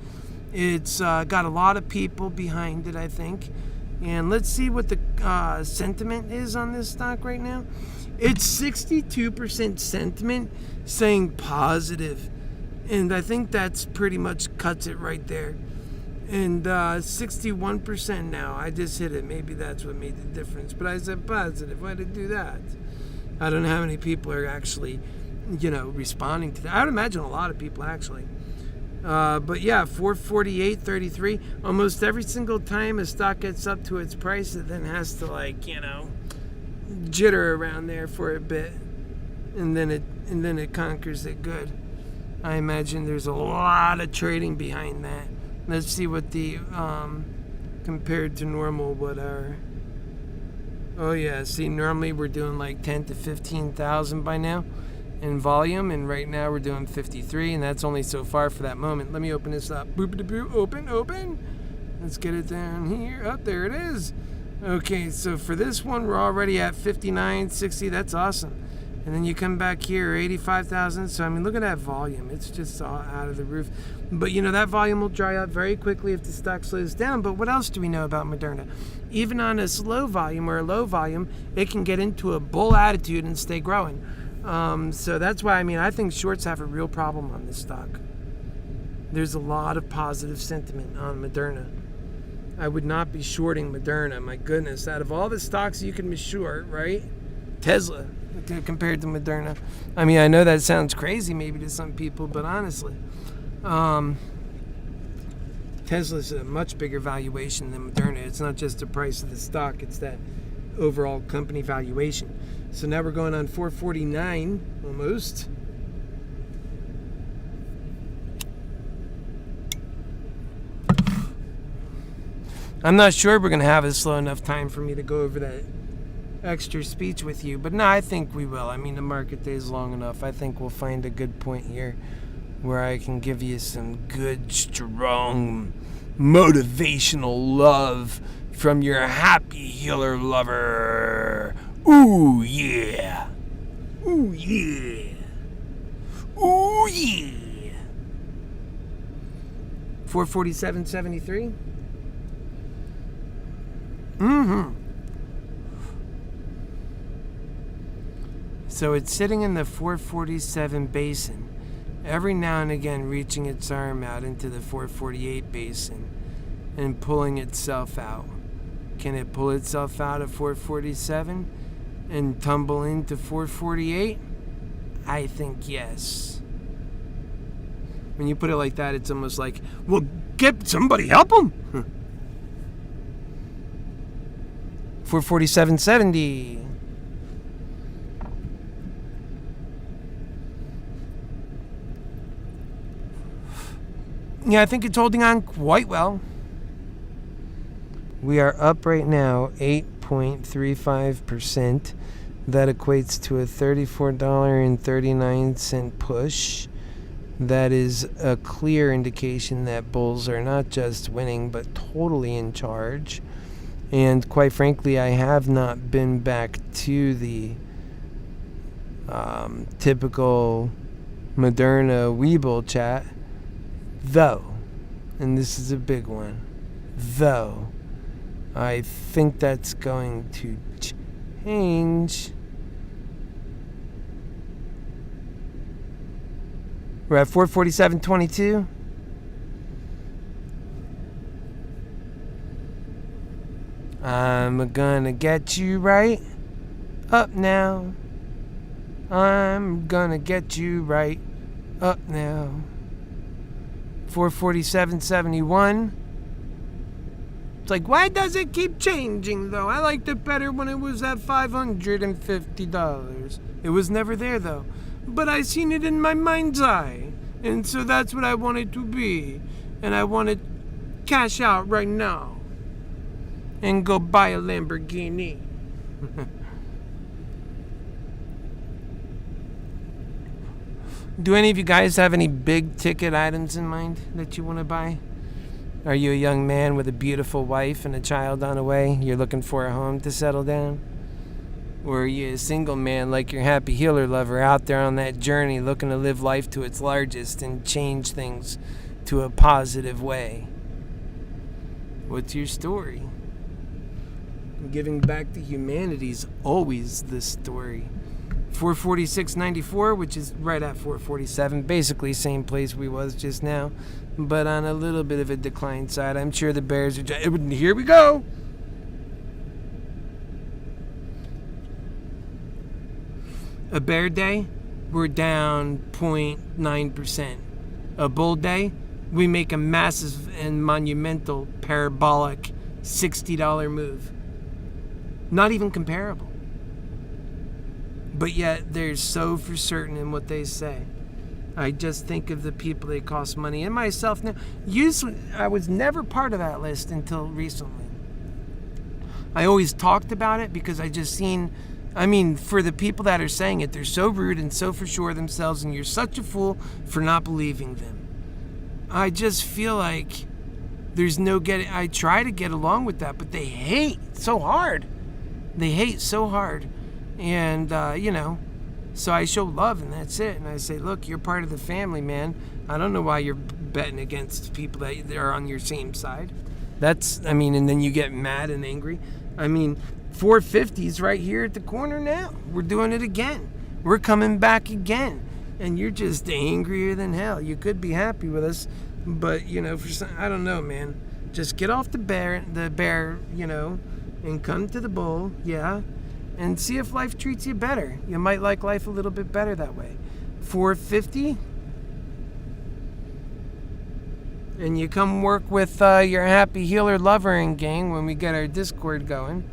S2: It's got a lot of people behind it, I think. And let's see what the sentiment is on this stock right now. It's 62% sentiment saying positive. And I think that's pretty much cuts it right there. And 61% now. I just hit it. Maybe that's what made the difference. But I said positive. Why did I do that? I don't know how many people are actually, responding to that. I would imagine a lot of people, actually. But yeah, 448.33. Almost every single time a stock gets up to its price, it then has to jitter around there for a bit, and then it conquers it good. I imagine there's a lot of trading behind that. Let's see what the compared to normal what are. Oh yeah, see, normally we're doing like 10 to 15,000 by now in volume, and right now we're doing 53, and that's only so far for that moment. Let me open this up. Boop-a-doo, open. Let's get it down here. Oh, there it is. Okay, so for this one, we're already at 59.60. That's awesome. And then you come back here, 85,000. So, I mean, look at that volume. It's just all out of the roof. But, that volume will dry up very quickly if the stock slows down. But what else do we know about Moderna? Even on a slow volume or a low volume, it can get into a bull attitude and stay growing. So that's why, I think shorts have a real problem on this stock. There's a lot of positive sentiment on Moderna. I would not be shorting Moderna. My goodness, out of all the stocks you can be short, right? Tesla compared to Moderna. I know that sounds crazy maybe to some people, but honestly, Tesla's a much bigger valuation than Moderna. It's not just the price of the stock, it's that overall company valuation. So now we're going on 449 almost. I'm not sure we're going to have a slow enough time for me to go over that extra speech with you, but no, I think we will. The market day is long enough. I think we'll find a good point here where I can give you some good, strong, motivational love from your Happy Healer lover. Ooh, yeah. Ooh, yeah. Ooh, yeah. 447.73. So it's sitting in the 447 basin, every now and again reaching its arm out into the 448 basin and pulling itself out. Can it pull itself out of 447 and tumble into 448? I think yes. When you put it like that, it's almost like, well, get somebody help him. 447.70. Yeah, I think it's holding on quite well. We are up right now 8.35%. That equates to a $34.39 push. That is a clear indication that bulls are not just winning, but totally in charge. And quite frankly, I have not been back to the typical Moderna Weeble chat, though, and this is a big one, though, I think that's going to change. We're at 447.22. I'm gonna get you right up now. I'm gonna get you right up now. 447.71. It's like, why does it keep changing though? I liked it better when it was at $550. It was never there though. But I seen it in my mind's eye. And so that's what I want it to be. And I want to cash out right now. And go buy a Lamborghini. Do any of you guys have any big ticket items in mind that you want to buy? Are you a young man with a beautiful wife and a child on the way? You're looking for a home to settle down? Or are you a single man like your Happy Healer lover out there on that journey looking to live life to its largest and change things to a positive way? What's your story? Giving back to humanity is always the story. 446.94, which is right at 447, basically same place we was just now, but on a little bit of a decline side. I'm sure the bears are here we go. A bear day, we're down 0.9%. A bull day, we make a massive and monumental parabolic $60 move. Not even comparable. But yet, they're so for certain in what they say. I just think of the people they cost money, and myself now. Usually, I was never part of that list until recently. I always talked about it because I just seen, for the people that are saying it, they're so rude and so for sure of themselves, and you're such a fool for not believing them. I just feel like there's no getting, I try to get along with that, but they hate so hard. They hate so hard. And, so I show love and that's it. And I say, look, you're part of the family, man. I don't know why you're betting against people that are on your same side. And then you get mad and angry. 450's right here at the corner now. We're doing it again. We're coming back again. And you're just angrier than hell. You could be happy with us, but, I don't know, man. Just get off the bear, and come to the bull, yeah, and see if life treats you better. You might like life a little bit better that way. 450, and you come work with your Happy Healer lover and gang when we get our Discord going,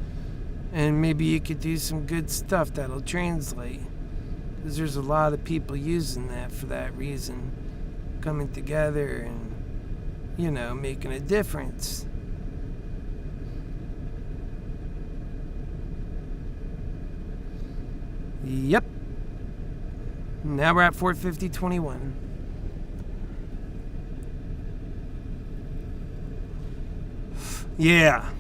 S2: and maybe you could do some good stuff that'll translate, because there's a lot of people using that for that reason, coming together and, making a difference. Yep. Now we're at 450.21. Yeah.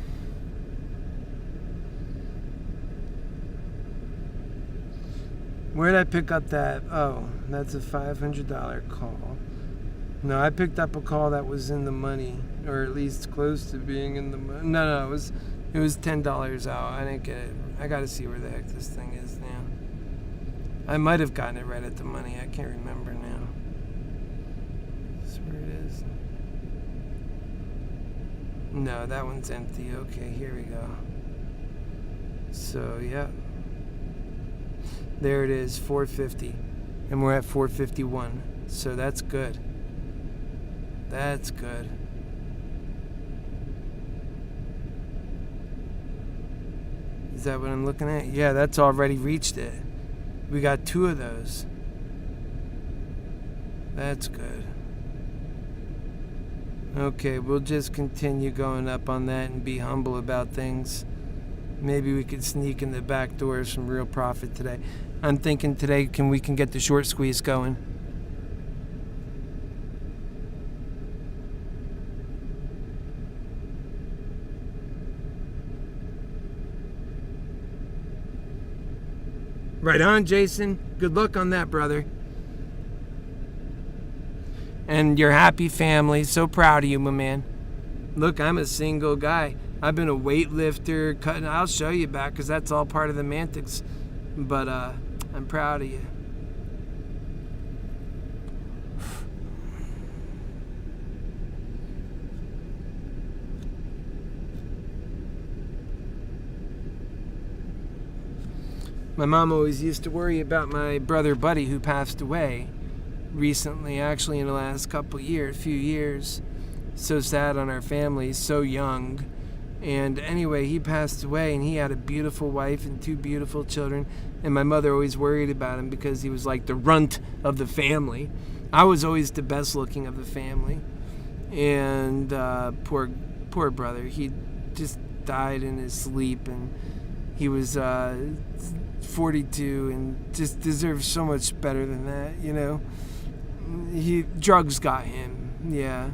S2: Where did I pick up that? Oh, that's a $500 call. No, I picked up a call that was in the money, or at least close to being in the money. No, it was $10 out. I didn't get it. I got to see where the heck this thing is now. I might have gotten it right at the money. I can't remember now. That's where it is. No, that one's empty. Okay, here we go. So, yeah. There it is, 450. And we're at 451. So that's good. That's good. Is that what I'm looking at? Yeah, that's already reached it. We got 2 of those. That's good. Okay, we'll just continue going up on that and be humble about things. Maybe we could sneak in the back door some real profit today. I'm thinking today we can get the short squeeze going. Right on, Jason. Good luck on that, brother. And your happy family. So proud of you, my man. Look, I'm a single guy. I've been a weightlifter, cutting. I'll show you back because that's all part of the mantics. But I'm proud of you. My mom always used to worry about my brother Buddy, who passed away recently, actually in the last few years. So sad on our family, so young. And anyway, he passed away, and he had a beautiful wife and 2 beautiful children. And my mother always worried about him because he was like the runt of the family. I was always the best looking of the family. And poor brother, he just died in his sleep, and he was 42 and just deserves so much better than that, you know. Drugs got him, yeah.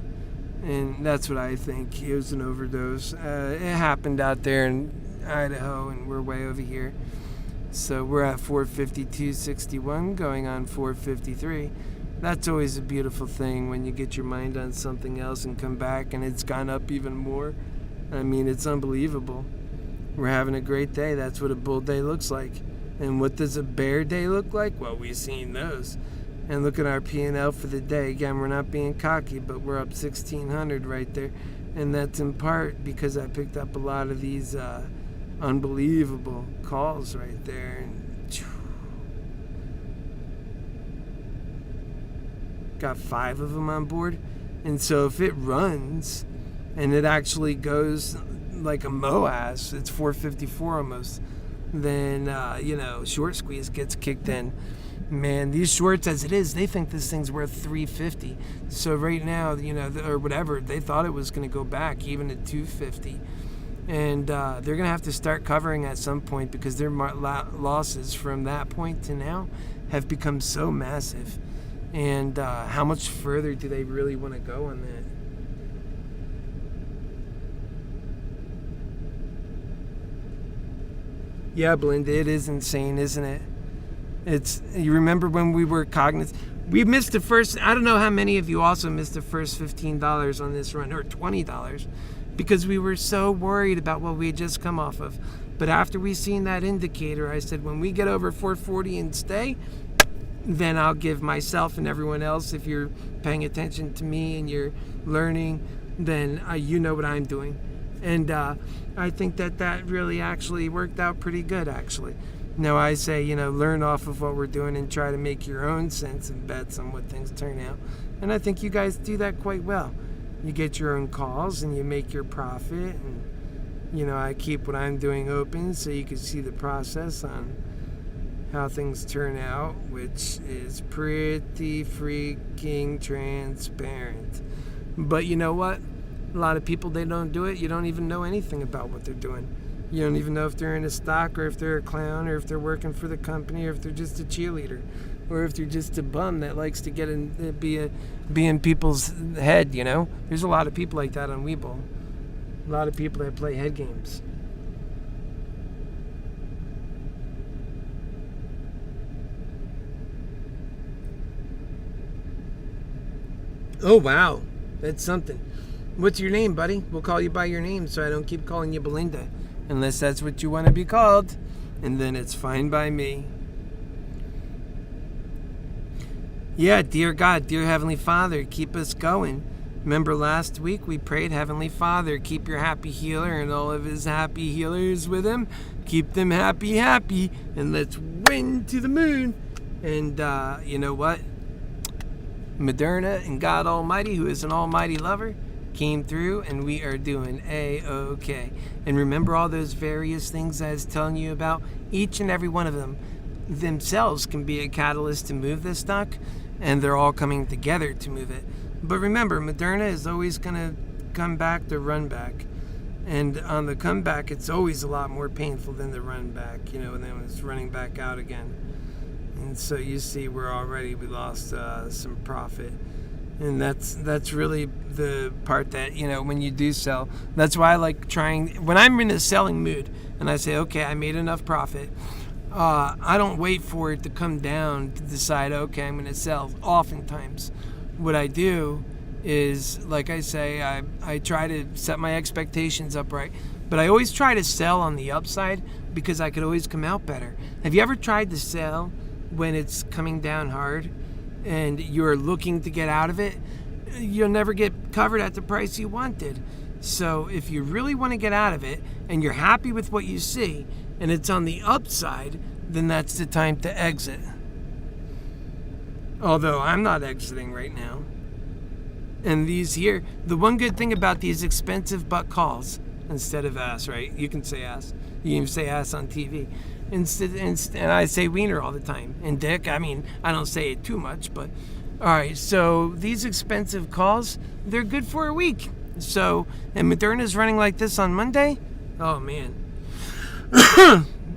S2: And that's what I think. It was an overdose. It happened out there in Idaho, and we're way over here. So we're at 452.61, going on 453. That's always a beautiful thing when you get your mind on something else and come back and it's gone up even more. I mean, it's unbelievable. We're having a great day. That's what a bull day looks like. And what does a bear day look like? Well, we've seen those. And look at our P&L for the day. Again, we're not being cocky, but we're up 1,600 right there. And that's in part because I picked up a lot of these unbelievable calls right there. And got 5 of them on board. And so if it runs and it actually goes like a MOAS, it's 454 almost, then, short squeeze gets kicked in. Man, these shorts as it is, they think this thing's worth 350. So right now, or whatever, they thought it was going to go back even at 250. And they're going to have to start covering at some point because their losses from that point to now have become so massive. And how much further do they really want to go on that? Yeah, Belinda, it is insane, isn't it? You remember when we were cognizant? We missed the first, I don't know how many of you also missed the first $15 on this run, or $20, because we were so worried about what we had just come off of. But after we seen that indicator, I said, when we get over 440 and stay, then I'll give myself and everyone else, if you're paying attention to me and you're learning, then you know what I'm doing. And I think that really actually worked out pretty good, actually. Now I say, learn off of what we're doing and try to make your own sense and bets on what things turn out. And I think you guys do that quite well. You get your own calls and you make your profit. And, I keep what I'm doing open so you can see the process on how things turn out, which is pretty freaking transparent. But you know what? A lot of people, they don't do it. You don't even know anything about what they're doing. You don't even know if they're in a stock, or if they're a clown, or if they're working for the company, or if they're just a cheerleader, or if they're just a bum that likes to get in, be in people's head, There's a lot of people like that on Webull. A lot of people that play head games. Oh, wow. That's something. What's your name, buddy? We'll call you by your name so I don't keep calling you Belinda. Unless that's what you want to be called. And then it's fine by me. Yeah, dear God, dear Heavenly Father, keep us going. Remember last week we prayed, Heavenly Father, keep your happy healer and all of his happy healers with him. Keep them happy, and let's win to the moon. And you know what? Moderna and God Almighty, who is an almighty lover, came through, and we are doing A-OK. And remember all those various things I was telling you about? Each and every one of them themselves can be a catalyst to move this stock, and they're all coming together to move it. But remember, Moderna is always going to come back to run back. And on the comeback, it's always a lot more painful than the run back, you know, and then it's running back out again. And so you see we lost some profit. And that's really the part that, you know, when you do sell, that's why I like trying, when I'm in a selling mood and I say, okay, I made enough profit, I don't wait for it to come down to decide, okay, I'm going to sell. Oftentimes, what I do is, like I say, I try to set my expectations up right. But I always try to sell on the upside because I could always come out better. Have you ever tried to sell when it's coming down hard and you're looking to get out of it? You'll never get covered at the price you wanted. So if you really want to get out of it and you're happy with what you see and it's on the upside, then that's the time to exit. Although I'm not exiting right now. And these here, the one good thing about these expensive butt calls, instead of ass, right? You can say ass. You can even say ass on TV. And I say wiener all the time. And dick, I mean, I don't say it too much, but all right. So these expensive calls, they're good for a week. So, and Moderna's running like this on Monday. Oh man.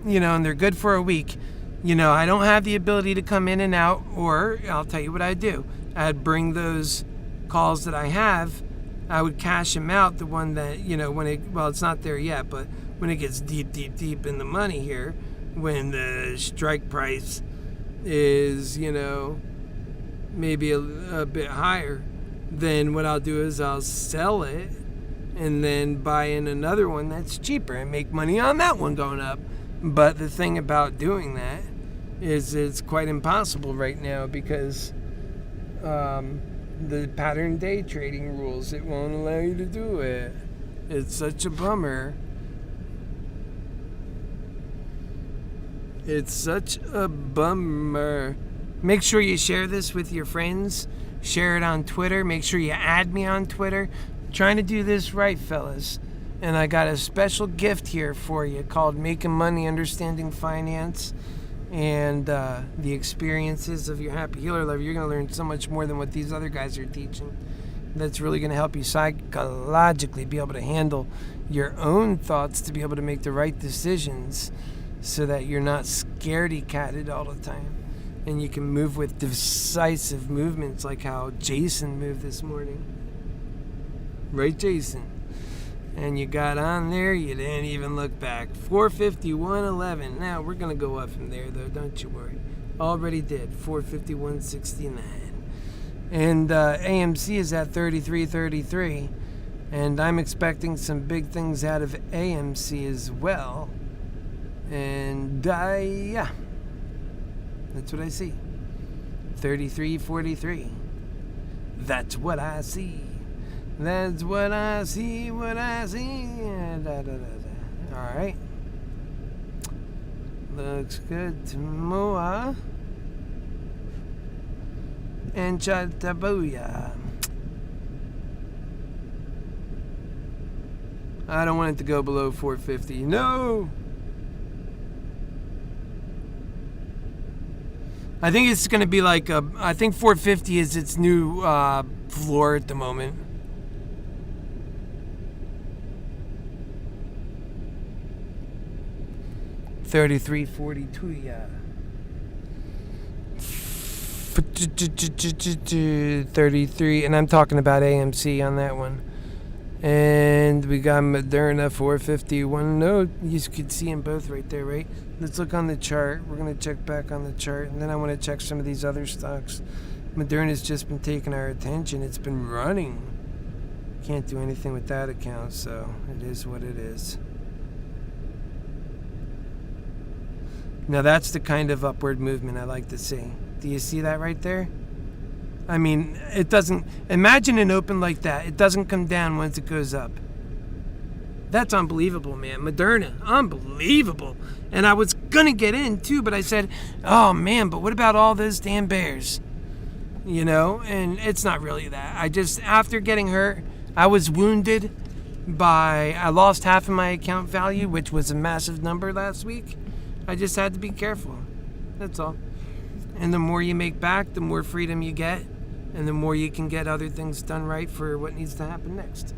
S2: You know, and they're good for a week. You know, I don't have the ability to come in and out, or I'll tell you what I'd do. I'd bring those calls that I have, I would cash them out, the one that, you know, it's not there yet, but when it gets deep in the money here, when the strike price is, you know, maybe a bit higher, then what I'll do is I'll sell it and then buy in another one that's cheaper and make money on that one going up. But the thing about doing that is it's quite impossible right now because the pattern day trading rules, it won't allow you to do it. It's such a bummer. It's such a bummer. Make sure you share this with your friends. Share it on Twitter. Make sure you add me on Twitter. I'm trying to do this right, fellas. And I got a special gift here for you called Making Money, Understanding Finance, and the experiences of your happy healer lover. You're going to learn so much more than what these other guys are teaching. That's really going to help you psychologically be able to handle your own thoughts, to be able to make the right decisions so that you're not scaredy-catted all the time. And you can move with decisive movements like how Jason moved this morning. Right, Jason? And you got on there, you didn't even look back. 451.11. Now, we're going to go up from there, though, don't you worry. Already did. 451.69. And AMC is at 33.33. And I'm expecting some big things out of AMC as well. And, yeah. That's what I see. 33.43. That's what I see. That's what I see, what I see. All right. Looks good to Moa. And Chatabuya. I don't want it to go below 450. No! I think it's going to be like I think 450 is its new floor at the moment. $33.42, yeah. 33, and I'm talking about AMC on that one. And we got Moderna 451. No, you could see them both right there, right? Let's look on the chart. We're going to check back on the chart, and then I want to check some of these other stocks. Moderna's just been taking our attention. It's been running. Can't do anything with that account, so it is what it is. Now that's the kind of upward movement I like to see. Do you see that right there? I mean, it doesn't... Imagine an open like that. It doesn't come down once it goes up. That's unbelievable, man. Moderna, unbelievable. And I was going to get in, too, but I said, oh, man, but what about all those damn bears? You know, and it's not really that. I just, after getting hurt, I was wounded by... I lost half of my account value, which was a massive number last week. I just had to be careful. That's all. And the more you make back, the more freedom you get, and the more you can get other things done right for what needs to happen next.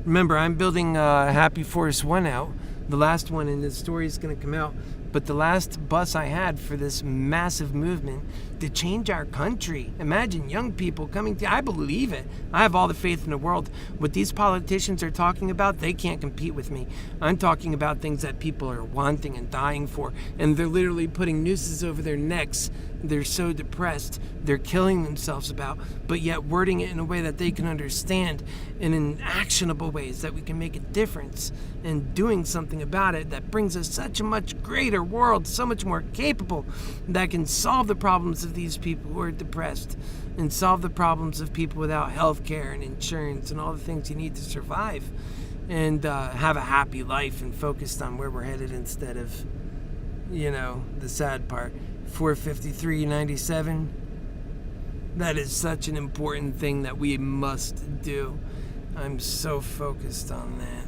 S2: Remember, I'm building Happy Force 1 out. The last one in this story is going to come out. But the last bus I had for this massive movement to change our country. Imagine young people coming to... I believe it. I have all the faith in the world. What these politicians are talking about, they can't compete with me. I'm talking about things that people are wanting and dying for. And they're literally putting nooses over their necks. They're so depressed. They're killing themselves about. But yet wording it in a way that they can understand. And in actionable ways that we can make a difference. And doing something about it that brings us such a much greater world, so much more capable, that can solve the problems of these people who are depressed and solve the problems of people without health care and insurance and all the things you need to survive, and have a happy life and focused on where we're headed instead of, you know, the sad part. 453.97. That is such an important thing that we must do. I'm so focused on that.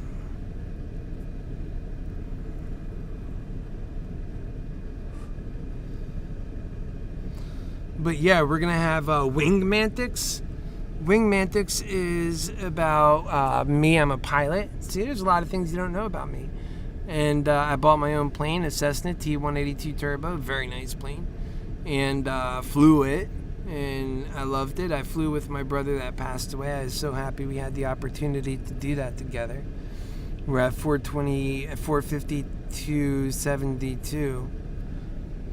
S2: But yeah, we're going to have Wing Mantics. Wing Mantics is about me. I'm a pilot. See, there's a lot of things you don't know about me. And I bought my own plane, a Cessna T182 Turbo. Very nice plane. And flew it. And I loved it. I flew with my brother that passed away. I was so happy we had the opportunity to do that together. We're at 452.72.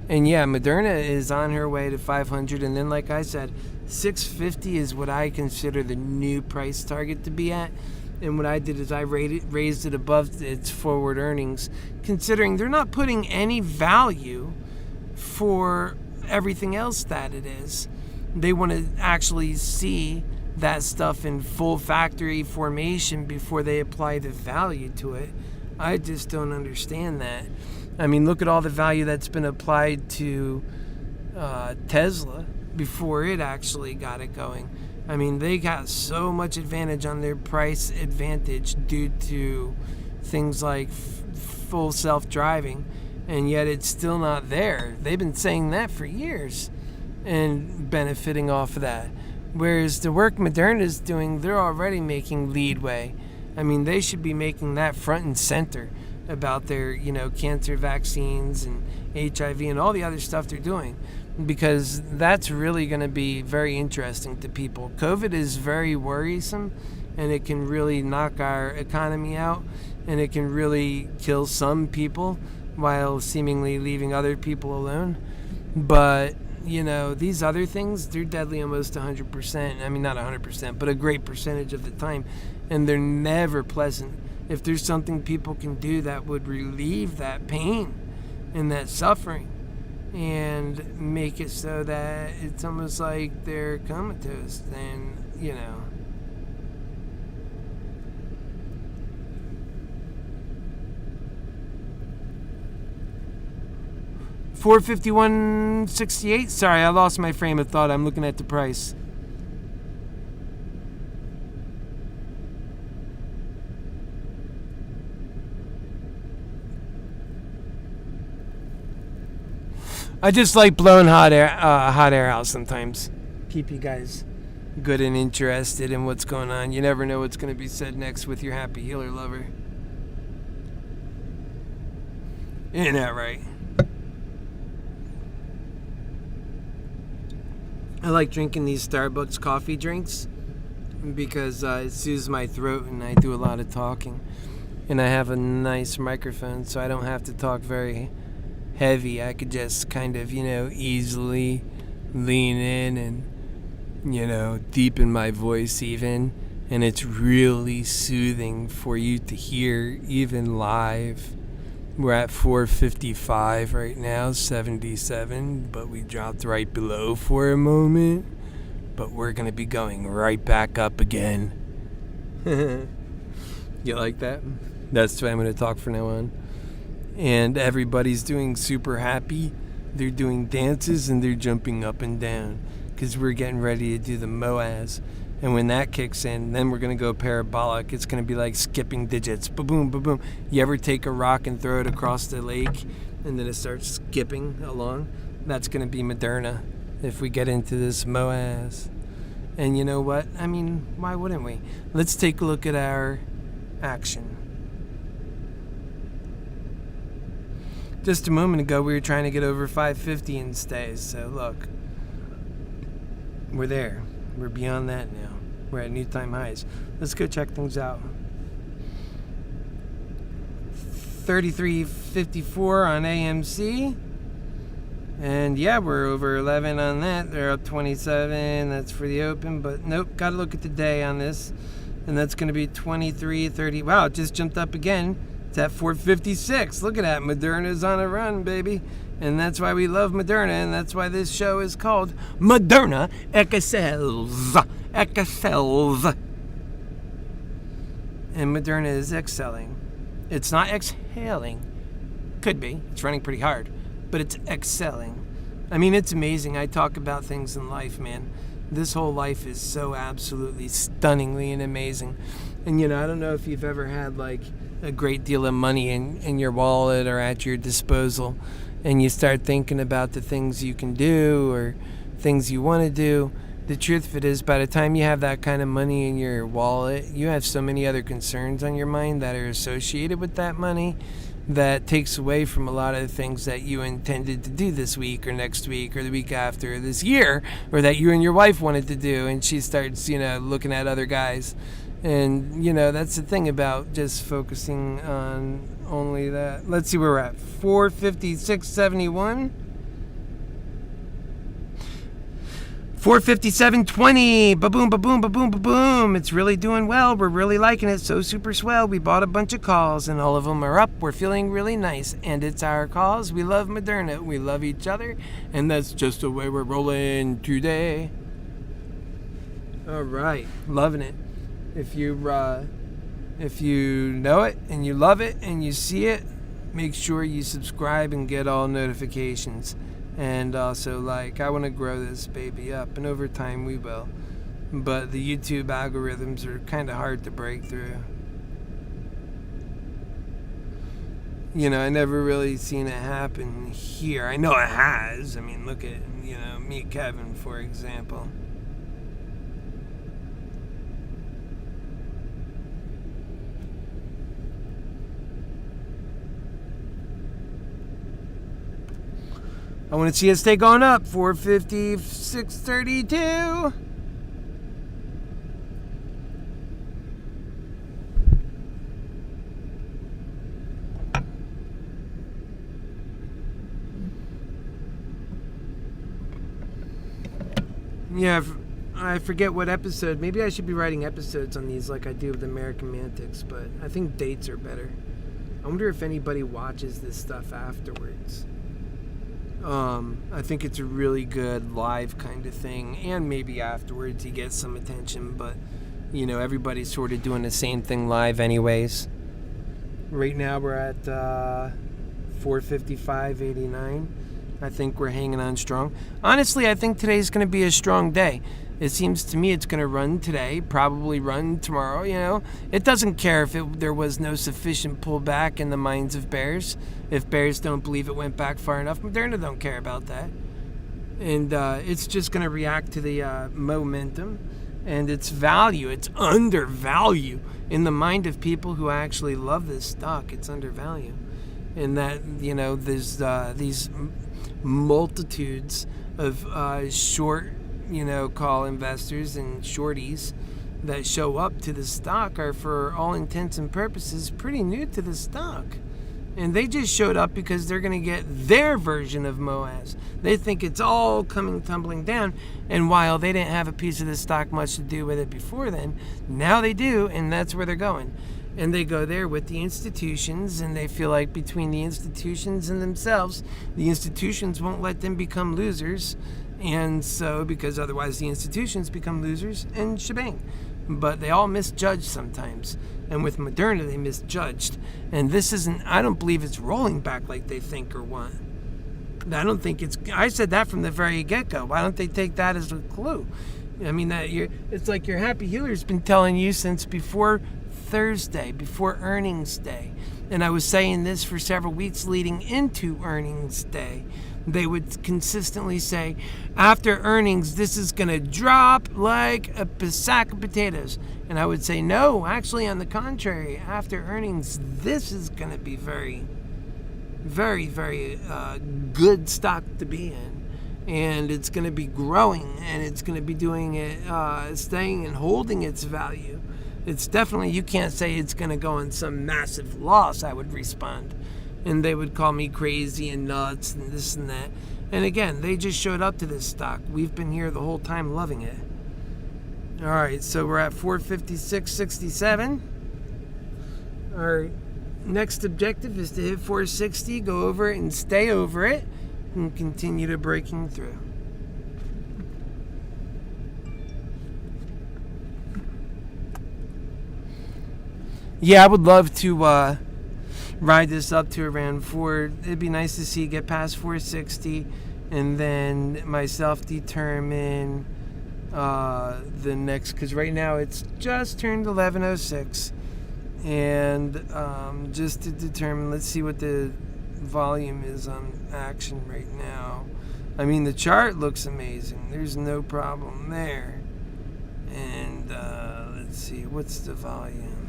S2: And yeah, Moderna is on her way to 500, and then like I said, 650 is what I consider the new price target to be at. And what I did is I raised it above its forward earnings, considering they're not putting any value for everything else that it is. They want to actually see that stuff in full factory formation before they apply the value to it. I just don't understand that. I mean, look at all the value that's been applied to Tesla before it actually got it going. I mean, they got so much advantage on their price advantage due to things like full self-driving, and yet it's still not there. They've been saying that for years and benefiting off of that. Whereas the work Moderna's doing, they're already making leadway. I mean, they should be making that front and center about their, you know, cancer vaccines and HIV and all the other stuff they're doing, because that's really going to be very interesting to people. COVID is very worrisome, and it can really knock our economy out, and it can really kill some people while seemingly leaving other people alone. But, you know, these other things, they're deadly almost 100%. I mean, not 100%, but a great percentage of the time, and they're never pleasant. If there's something people can do that would relieve that pain and that suffering and make it so that it's almost like they're comatose, then, you know. $451.68. Sorry, I lost my frame of thought. I'm looking at the price. I just like blowing hot air out sometimes. Keep you guys good and interested in what's going on. You never know what's going to be said next with your Happy Healer lover. Isn't that right? I like drinking these Starbucks coffee drinks because it soothes my throat and I do a lot of talking. And I have a nice microphone, so I don't have to talk very heavy. I could just kind of, easily lean in and, deepen my voice even. And it's really soothing for you to hear even live. We're at 455 right now, 77, but we dropped right below for a moment. But we're going to be going right back up again. You like that? That's the way I'm going to talk from now on. And everybody's doing super happy. They're doing dances and they're jumping up and down because we're getting ready to do the MOAS. And when that kicks in, then we're going to go parabolic. It's going to be like skipping digits. Ba-boom, ba-boom. You ever take a rock and throw it across the lake and then it starts skipping along? That's going to be Moderna if we get into this MOAS. And you know what? I mean, why wouldn't we? Let's take a look at our action. Just a moment ago, we were trying to get over 550 in stays. So look, we're there. We're beyond that now. We're at new time highs. Let's go check things out. 33.54 on AMC. And yeah, we're over 11 on that. They're up 27. That's for the open. But nope, got to look at the day on this. And that's going to be 23.30. Wow, it just jumped up again. It's at 456. Look at that. Moderna's on a run, baby. And that's why we love Moderna, and that's why this show is called ModernaExcels. Excels. And Moderna is excelling. It's not exhaling. Could be. It's running pretty hard. But it's excelling. I mean, it's amazing. I talk about things in life, man. This whole life is so absolutely stunningly and amazing. And, I don't know if you've ever had, like, a great deal of money in your wallet or at your disposal, and you start thinking about the things you can do or things you want to do. The truth of it is, by the time you have that kind of money in your wallet, you have so many other concerns on your mind that are associated with that money that takes away from a lot of the things that you intended to do this week or next week or the week after, or this year, or that you and your wife wanted to do. And she starts, looking at other guys. And, that's the thing about just focusing on only that. Let's see where we're at. 456.71. 457.20. Ba-boom, ba-boom, ba-boom, ba-boom. It's really doing well. We're really liking it. So super swell. We bought a bunch of calls and all of them are up. We're feeling really nice. And it's our calls. We love Moderna. We love each other. And that's just the way we're rolling today. All right. Loving it. If you know it and you love it and you see it, make sure you subscribe and get all notifications. And also, I want to grow this baby up, and over time we will. But the YouTube algorithms are kind of hard to break through. I never really seen it happen here. I know it has. I mean, look at, me, Kevin, for example. I want to see us stay going up. 456.32. Yeah, I forget what episode. Maybe I should be writing episodes on these like I do with American Mantics, but I think dates are better. I wonder if anybody watches this stuff afterwards. I think it's a really good live kind of thing, and maybe afterwards you get some attention, but everybody's sort of doing the same thing live anyways. Right now we're at 455.89. I think we're hanging on strong. Honestly, I think today's going to be a strong day. It seems to me it's going to run today, probably run tomorrow, It doesn't care if there was no sufficient pullback in the minds of bears. If bears don't believe it went back far enough, Moderna don't care about that. And it's just going to react to the momentum and its value. It's undervalue in the mind of people who actually love this stock. It's undervalue. And that, there's these multitudes of short call investors and shorties that show up to the stock are, for all intents and purposes, pretty new to the stock. And they just showed up because they're going to get their version of MOAS. They think it's all coming tumbling down. And while they didn't have a piece of the stock much to do with it before then, now they do, and that's where they're going. And they go there with the institutions, and they feel like between the institutions and themselves, the institutions won't let them become losers. And so, because otherwise the institutions become losers, and shebang. But they all misjudge sometimes. And with Moderna, they misjudged. And this isn't, I don't believe it's rolling back like they think or want. I don't think it's, I said that from the very get-go. Why don't they take that as a clue? I mean, it's like your HappyHealer's been telling you since before Thursday, before earnings day. And I was saying this for several weeks leading into earnings day. They would consistently say, after earnings, this is going to drop like a sack of potatoes. And I would say, no, actually, on the contrary, after earnings, this is going to be very, very, very good stock to be in. And it's going to be growing, and it's going to be doing it, staying and holding its value. It's definitely, you can't say it's going to go on some massive loss, I would respond. And they would call me crazy and nuts and this and that. And again, they just showed up to this stock. We've been here the whole time loving it. All right, so we're at 456.67. Our next objective is to hit 460, go over it and stay over it, and continue to breaking through. Yeah, I would love to ride this up to around 4. It'd be nice to see it get past 460, and then myself determine the next, because right now it's just turned 11:06, and just to determine, let's see what the volume is on action right now. I mean, the chart looks amazing. There's no problem there. And let's see, what's the volume?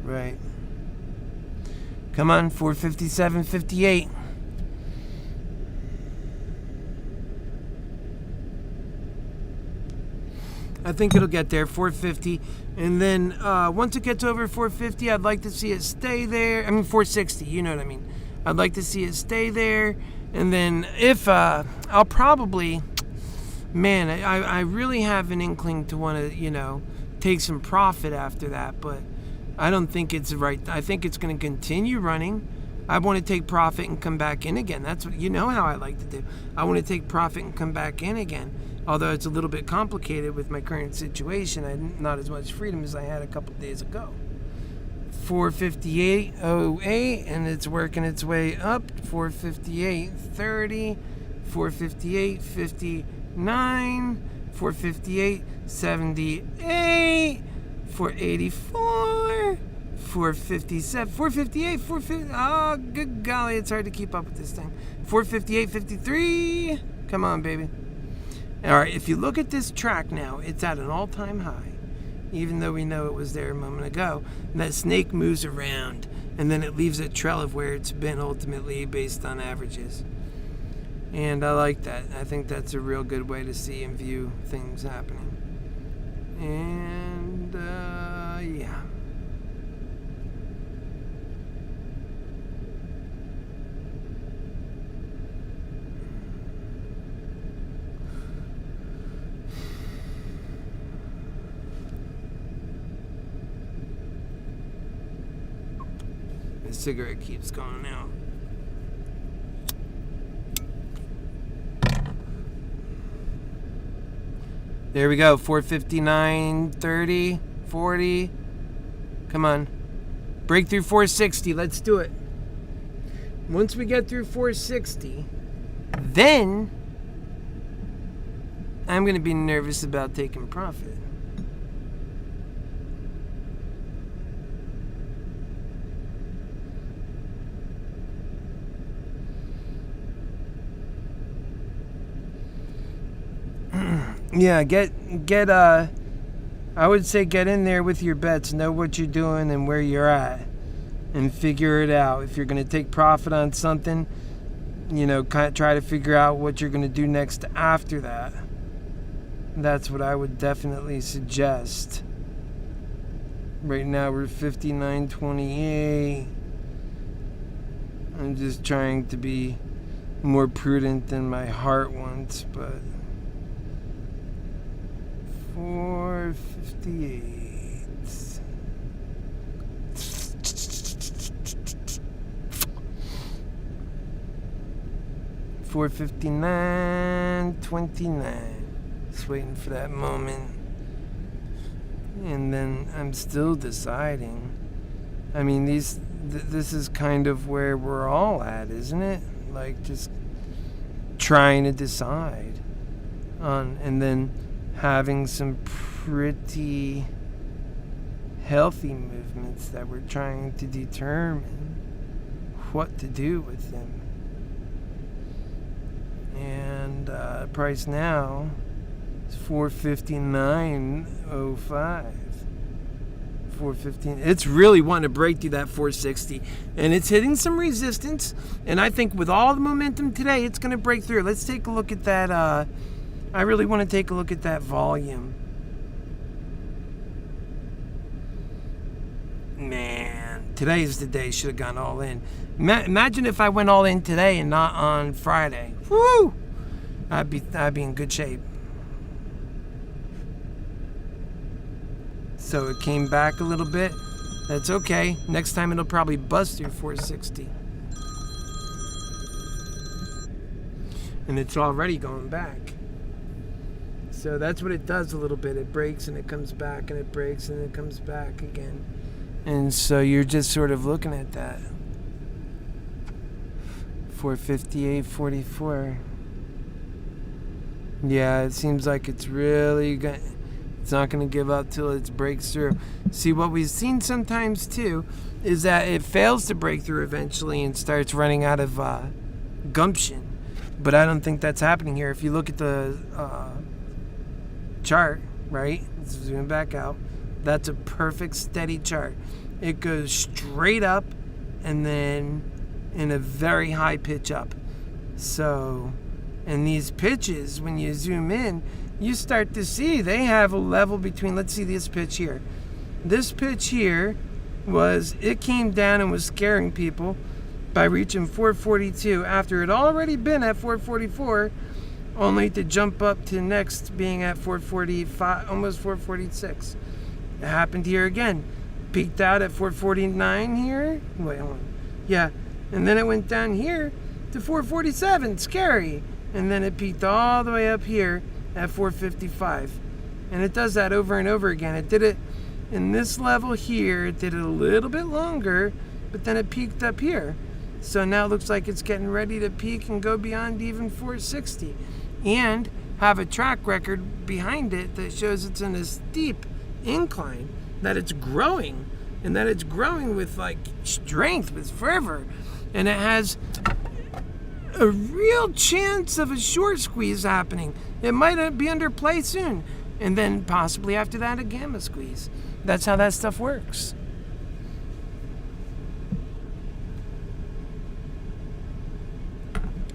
S2: Right. Come on, 457.58. I think it'll get there, 450. And then once it gets over 450, I'd like to see it stay there. I mean, 460, you know what I mean. I'd like to see it stay there. And then if I'll probably, man, I really have an inkling to want to, take some profit after that. But I don't think it's right. I think it's going to continue running. I want to take profit and come back in again. That's what, how I like to do. I want to take profit and come back in again. Although it's a little bit complicated with my current situation. I not as much freedom as I had a couple of days ago. 458.08, and it's working its way up. 458.30, 458.59, 458.78, 484, 457, 458, 450. Oh, good golly, it's hard to keep up with this thing. 458.53. Come on, baby. All right, if you look at this track now, it's at an all-time high, even though we know it was there a moment ago. And that snake moves around, and then it leaves a trail of where it's been ultimately based on averages. And I like that. I think that's a real good way to see and view things happening. And, yeah. The cigarette keeps going out. There we go, 459.30, 40. Come on. Break through 460. Let's do it. Once we get through 460, then I'm going to be nervous about taking profit. Yeah, get I would say get in there with your bets, know what you're doing and where you're at, and figure it out. If you're going to take profit on something, try to figure out what you're going to do next after that. That's what I would definitely suggest. Right now we're 59.28. I'm just trying to be more prudent than my heart wants, but 458. 459.29. Just waiting for that moment. And then I'm still deciding. I mean, this is kind of where we're all at, isn't it? Like, just trying to decide on, and then having some pretty healthy movements that we're trying to determine what to do with them. And price now is 459.05. 415. It's really wanting to break through that 460, and it's hitting some resistance. And I think with all the momentum today, it's going to break through. Let's take a look at that. I really want to take a look at that volume. Man, today's the day. Should have gone all in. Imagine if I went all in today and not on Friday. Woo! I'd be in good shape. So it came back a little bit. That's okay. Next time it'll probably bust through 460. And it's already going back. So that's what it does a little bit. It breaks and it comes back and it breaks and it comes back again. And so you're just sort of looking at that. 458.44. Yeah, it seems like it's really good. It's not going to give up till it breaks through. See, what we've seen sometimes too is that it fails to break through eventually and starts running out of gumption. But I don't think that's happening here. If you look at the chart, right? Let's zoom back out. That's a perfect steady chart. It goes straight up and then in a very high pitch up. So, and these pitches, when you zoom in, you start to see they have a level between, let's see this pitch here. This pitch here it came down and was scaring people by reaching 442 after it already been at 444, only to jump up to next being at 445, almost 446. It happened here again. Peaked out at 449 here. Wait, hold on. Yeah, and then it went down here to 447, scary. And then it peaked all the way up here at 455, and it does that over and over again. It did it in this level here, it did it a little bit longer, but then it peaked up here. So now it looks like it's getting ready to peak and go beyond even 460 and have a track record behind it that shows it's in a steep incline, that it's growing, and that it's growing with like strength, with fervor, and it has a real chance of a short squeeze happening. It might be under play soon, and then possibly after that a gamma squeeze. That's how that stuff works.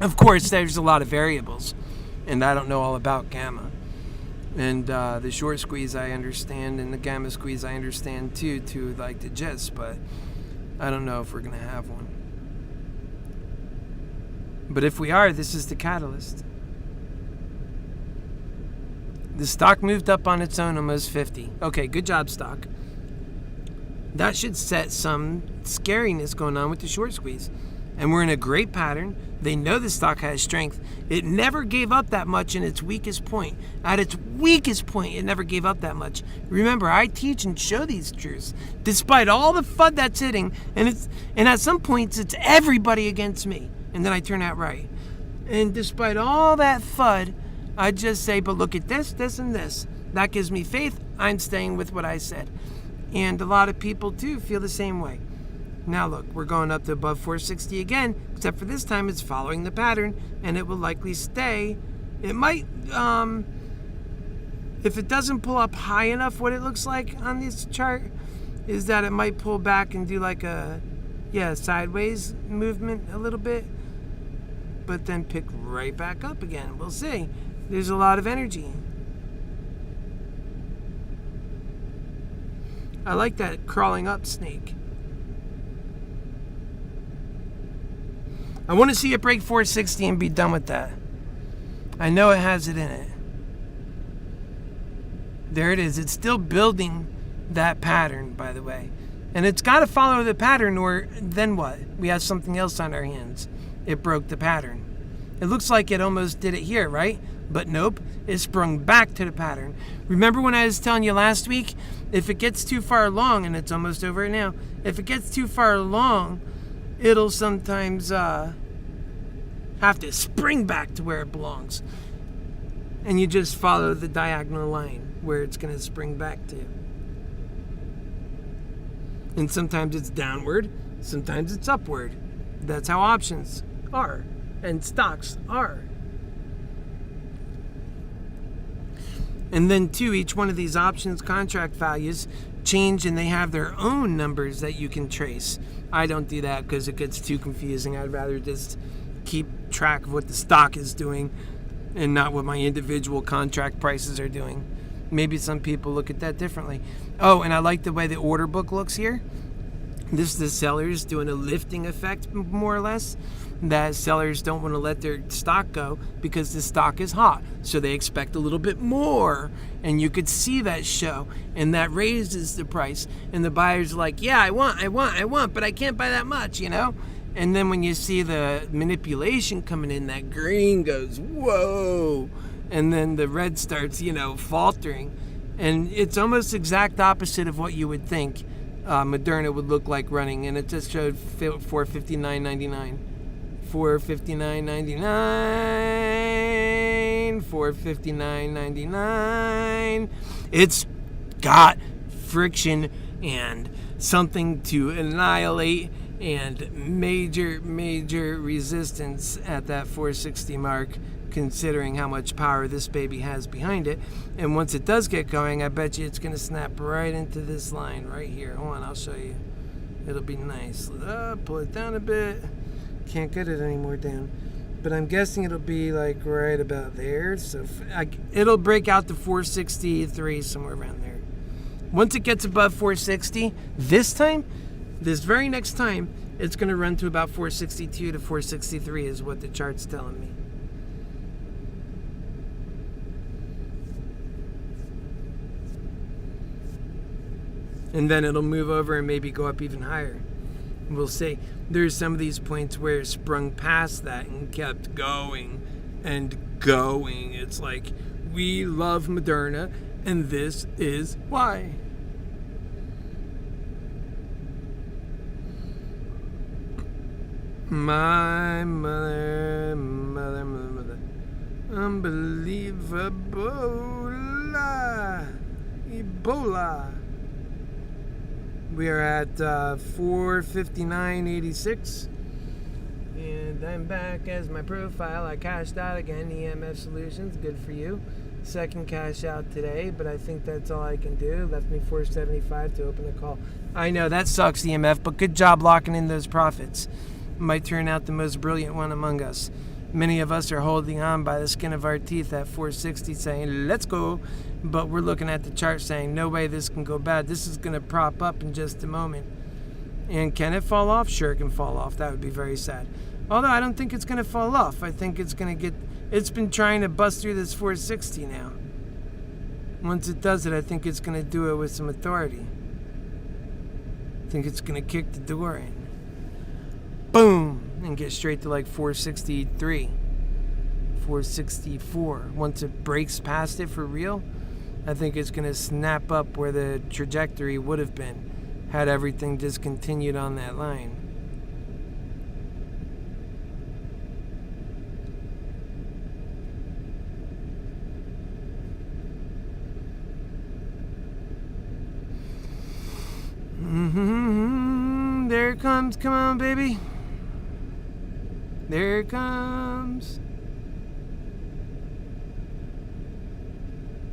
S2: Of course, there's a lot of variables, and I don't know all about gamma. And the short squeeze I understand, and the gamma squeeze I understand too, to like the gist, but I don't know if we're going to have one. But if we are, this is the catalyst. The stock moved up on its own almost 50. Okay, good job, stock. That should set some scariness going on with the short squeeze. And we're in a great pattern. They know the stock has strength. It never gave up that much in its weakest point. At its weakest point, it never gave up that much. Remember, I teach and show these truths. Despite all the FUD that's hitting, and at some points, it's everybody against me. And then I turn out right. And despite all that FUD, I just say, but look at this, this, and this. That gives me faith. I'm staying with what I said. And a lot of people, too, feel the same way. Now, look, we're going up to above 460 again, except for this time it's following the pattern, and it will likely stay. It might If it doesn't pull up high enough, what it looks like on this chart is that it might pull back and do like a, sideways movement a little bit, but then pick right back up again. We'll see. There's a lot of energy. I like that crawling up snake. I want to see it break 460 and be done with that. I know it has it in it. There it is. It's still building that pattern, by the way. And it's got to follow the pattern, or then what? We have something else on our hands. It broke the pattern. It looks like it almost did it here, right? But nope, it sprung back to the pattern. Remember when I was telling you last week, if it gets too far along, and it's almost over now, if it gets too far along, it'll sometimes have to spring back to where it belongs. And you just follow the diagonal line where it's going to spring back to. And sometimes it's downward, sometimes it's upward. That's how options are and stocks are. And then too, each one of these options contract values change, and they have their own numbers that you can trace. I don't do that because it gets too confusing. I'd rather just keep track of what the stock is doing and not what my individual contract prices are doing. Maybe some people look at that differently. Oh, and I like the way the order book looks here. This is the sellers doing a lifting effect, more or less. That sellers don't want to let their stock go because the stock is hot. So they expect a little bit more. And you could see that show. And that raises the price. And the buyer's like, yeah, I want, but I can't buy that much, you know? And then when you see the manipulation coming in, that green goes, whoa. And then the red starts, faltering. And it's almost exact opposite of what you would think Moderna would look like running. And it just showed $459.99. $459.99. $459.99. It's got friction and something to annihilate and major resistance at that 460 mark, considering how much power this baby has behind it. And once it does get going, I bet you it's going to snap right into this line right here. Hold on, I'll show you. It'll be nice. Pull it down a bit. Can't get it any more down. But I'm guessing it'll be like right about there. So it'll break out to 463, somewhere around there. Once it gets above 460, this very next time, it's going to run to about 462 to 463 is what the chart's telling me. And then it'll move over and maybe go up even higher. We'll see. There's some of these points where it sprung past that and kept going and going. It's like, we love Moderna, and this is why. My mother. Unbelievable. Ebola. We are at 459.86. And I'm back as my profile. I cashed out again, EMF Solutions. Good for you. Second cash out today, but I think that's all I can do. Left me 475 to open the call. I know, that sucks, EMF, but good job locking in those profits. Might turn out the most brilliant one among us. Many of us are holding on by the skin of our teeth at 460 saying, let's go. But we're looking at the chart saying, no way this can go bad. This is going to prop up in just a moment. And can it fall off? Sure, it can fall off. That would be very sad. Although I don't think it's going to fall off. I think it's going to get... It's been trying to bust through this 460 now. Once it does it, I think it's going to do it with some authority. I think it's going to kick the door in. Boom! And get straight to like 463. 464. Once it breaks past it for real, I think it's going to snap up where the trajectory would have been had everything just continued on that line. There it comes. Come on, baby. There it comes.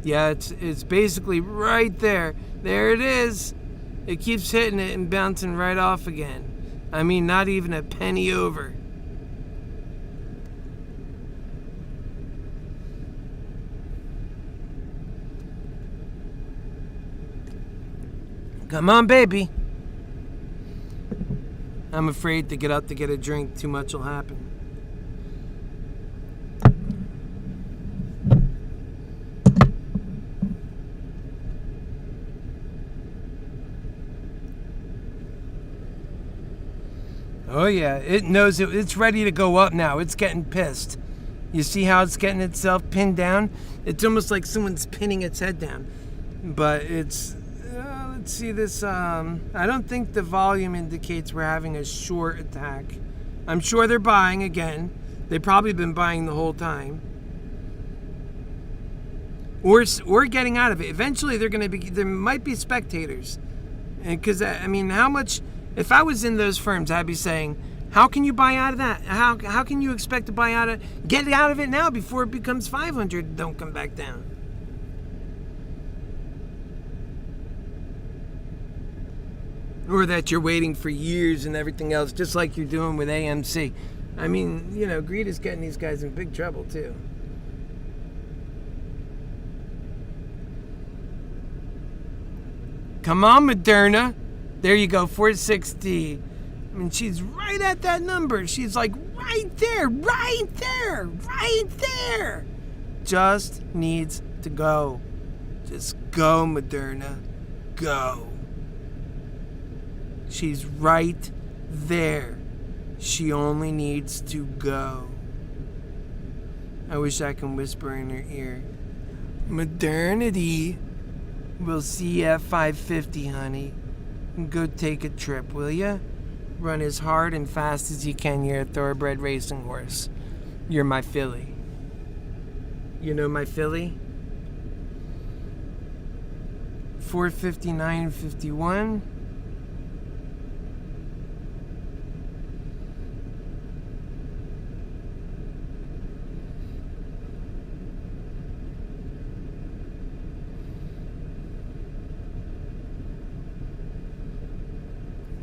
S2: Yeah, it's basically right there. There it is. It keeps hitting it and bouncing right off again. I mean, not even a penny over. Come on, baby. I'm afraid to get up to get a drink. Too much will happen. Oh yeah, it knows it's ready to go up now. It's getting pissed. You see how it's getting itself pinned down? It's almost like someone's pinning its head down. But it's, let's see this, I don't think the volume indicates we're having a short attack. I'm sure they're buying again. They've probably been buying the whole time. Or getting out of it. Eventually there might be spectators. Because, I mean, how much... If I was in those firms, I'd be saying, how can you buy out of that? How can you expect to buy out of... Get out of it now before it becomes 500 and don't come back down. Or that you're waiting for years and everything else, just like you're doing with AMC. I mean, you know, greed is getting these guys in big trouble, too. Come on, Moderna. There you go, 460. I mean, she's right at that number. She's like right there, right there, right there. Just needs to go. Just go, Moderna. Go. She's right there. She only needs to go. I wish I could whisper in her ear. Modernity. We'll see you at 550, honey. Go take a trip, will ya? Run as hard and fast as you can. You're a thoroughbred racing horse. You're my filly. You know my filly? 459.51.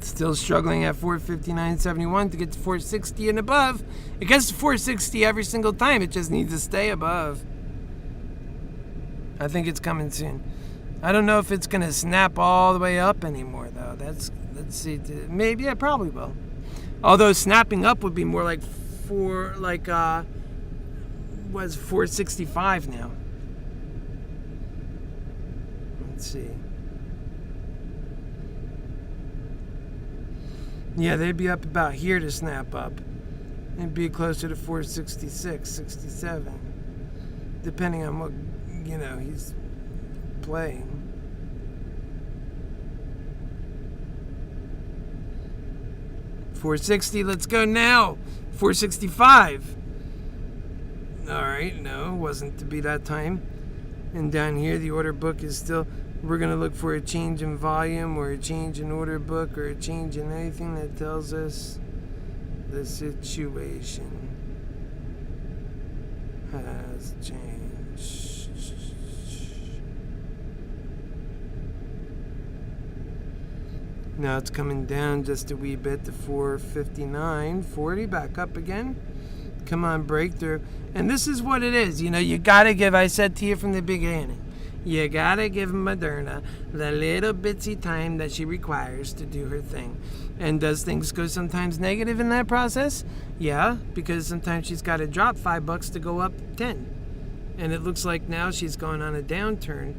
S2: Still struggling at 459.71 to get to 460 and above. It gets to 460 every single time. It just needs to stay above. I think it's coming soon. I don't know if it's going to snap all the way up anymore, though. Let's see. Maybe, yeah, probably will. Although snapping up would be more like 465 now. Let's see. Yeah, they'd be up about here to snap up. It'd be closer to 466, 67. Depending on what, you know, he's playing. $460, let's go now. $465. Alright, no, wasn't to be that time. And down here, the order book is still... We're going to look for a change in volume or a change in order book or a change in anything that tells us the situation has changed. Now it's coming down just a wee bit to 459.40, back up again. Come on, breakthrough. And this is what it is. You know, you got to give, I said to you from the beginning, you gotta give Moderna the little bitsy time that she requires to do her thing. And does things go sometimes negative in that process? Yeah, because sometimes she's got to drop $5 to go up 10. And it looks like now she's going on a downturn,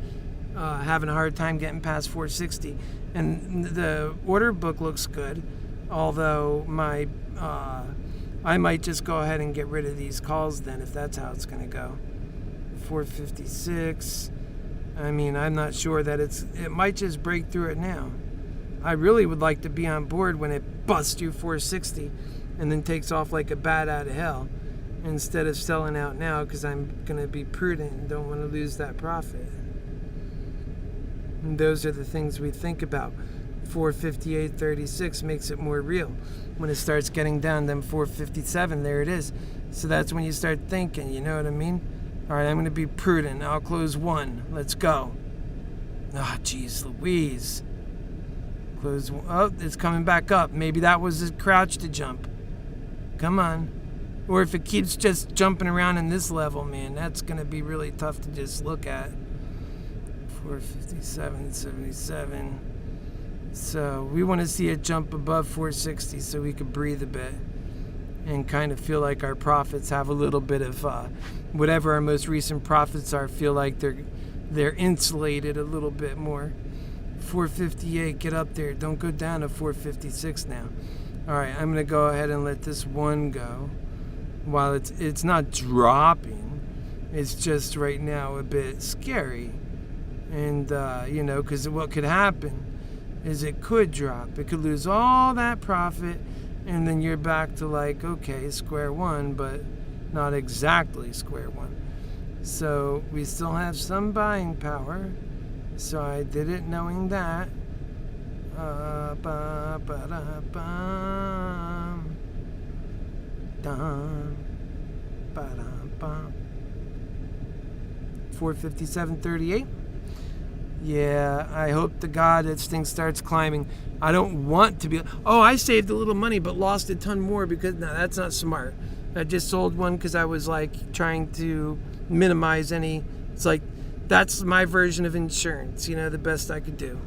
S2: having a hard time getting past 460. And the order book looks good, although I might just go ahead and get rid of these calls then, if that's how it's going to go. 456. I mean, I'm not sure that it might just break through it now. I really would like to be on board when it busts through 460 and then takes off like a bat out of hell, instead of selling out now because I'm going to be prudent and don't want to lose that profit. And those are the things we think about. 458.36 makes it more real. When it starts getting down, then 457, there it is. So that's when you start thinking, you know what I mean? All right, I'm going to be prudent. I'll close one. Let's go. Ah, jeez Louise. Close one. Oh, it's coming back up. Maybe that was a crouch to jump. Come on. Or if it keeps just jumping around in this level, man, that's going to be really tough to just look at. 457.77. So we want to see it jump above 460 so we can breathe a bit and kind of feel like our profits have a little bit of whatever our most recent profits are, feel like they're insulated a little bit more. 458, get up there. Don't go down to 456 now. All right, I'm going to go ahead and let this one go. While it's not dropping, it's just right now a bit scary. And, because what could happen is it could drop. It could lose all that profit, and then you're back to like, okay, square one, but not exactly square one. So we still have some buying power. So I did it knowing that. 457.38. Yeah, I hope to God this thing starts climbing. I don't want to be... Oh, I saved a little money but lost a ton more because... No, that's not smart. I just sold one because I was like trying to minimize any... It's like, that's my version of insurance, the best I could do.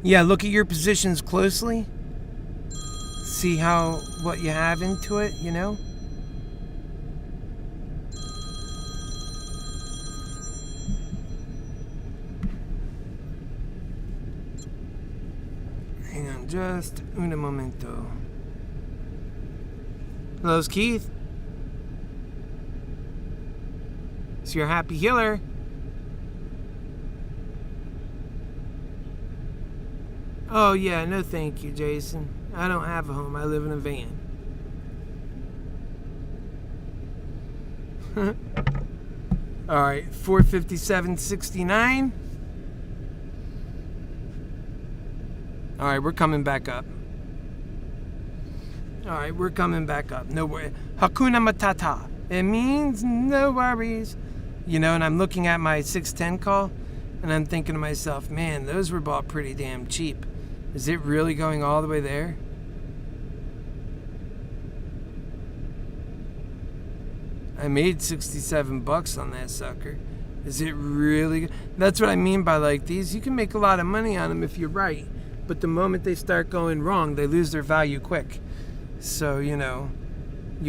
S2: Yeah, look at your positions closely. See what you have into it, Hang on just un momento. Hello, Keith. It's your happy healer. Oh, yeah, no thank you, Jason. I don't have a home. I live in a van. All right, 457.69. All right, we're coming back up. All right, we're coming back up. No worry. Hakuna Matata. It means no worries. And I'm looking at my 610 call, and I'm thinking to myself, man, those were bought pretty damn cheap. Is it really going all the way there? I made $67 on that sucker. Is it really? That's what I mean by like these. You can make a lot of money on them if you're right. But the moment they start going wrong, they lose their value quick. So, you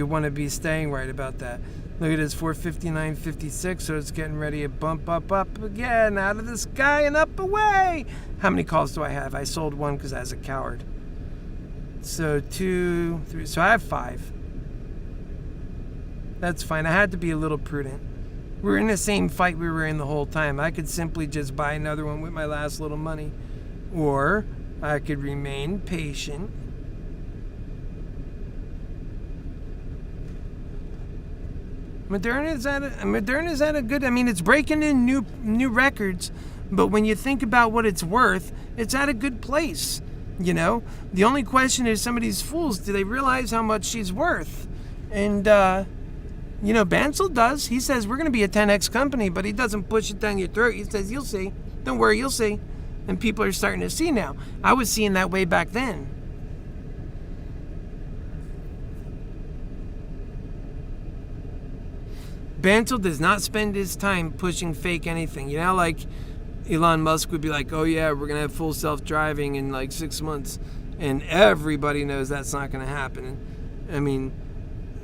S2: want to be staying right about that. Look at this, 459.56, so it's getting ready to bump up again, out of the sky and up away. How many calls do I have? I sold one because I was a coward. So 2, 3, so I have 5. That's fine. I had to be a little prudent. We're in the same fight we were in the whole time. I could simply just buy another one with my last little money. Or I could remain patient. Moderna's at a good... it's breaking in new records, but when you think about what it's worth, it's at a good place, The only question is some of these fools, do they realize how much she's worth? And, Bansal does. He says, we're going to be a 10x company, but he doesn't push it down your throat. He says, you'll see. Don't worry, you'll see. And people are starting to see now. I was seeing that way back then. Bansal does not spend his time pushing fake anything. Like Elon Musk would be like, oh yeah, we're going to have full self-driving in like 6 months. And everybody knows that's not going to happen.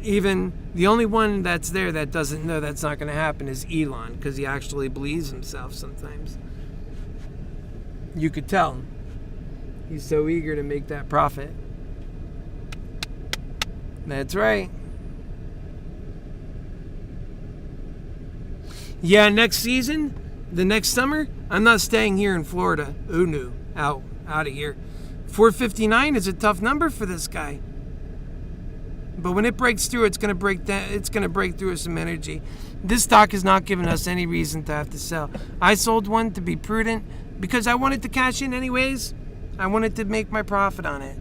S2: Even the only one that's there that doesn't know that's not going to happen is Elon, because he actually believes himself sometimes. You could tell. He's so eager to make that profit. That's right. Yeah, next season, the next summer, I'm not staying here in Florida. Oh no, out of here. 459 is a tough number for this guy. But when it breaks through, it's going to break through with some energy. This stock has not given us any reason to have to sell. I sold one to be prudent, because I wanted to cash in anyways. I wanted to make my profit on it,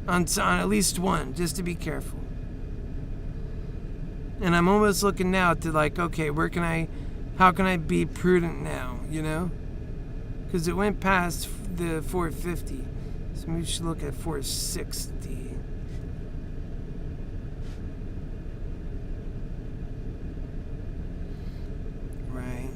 S2: on at least one, just to be careful. And I'm almost looking now to like, okay, how can I be prudent now, you know? Because it went past the 450, so maybe we should look at 460. Right.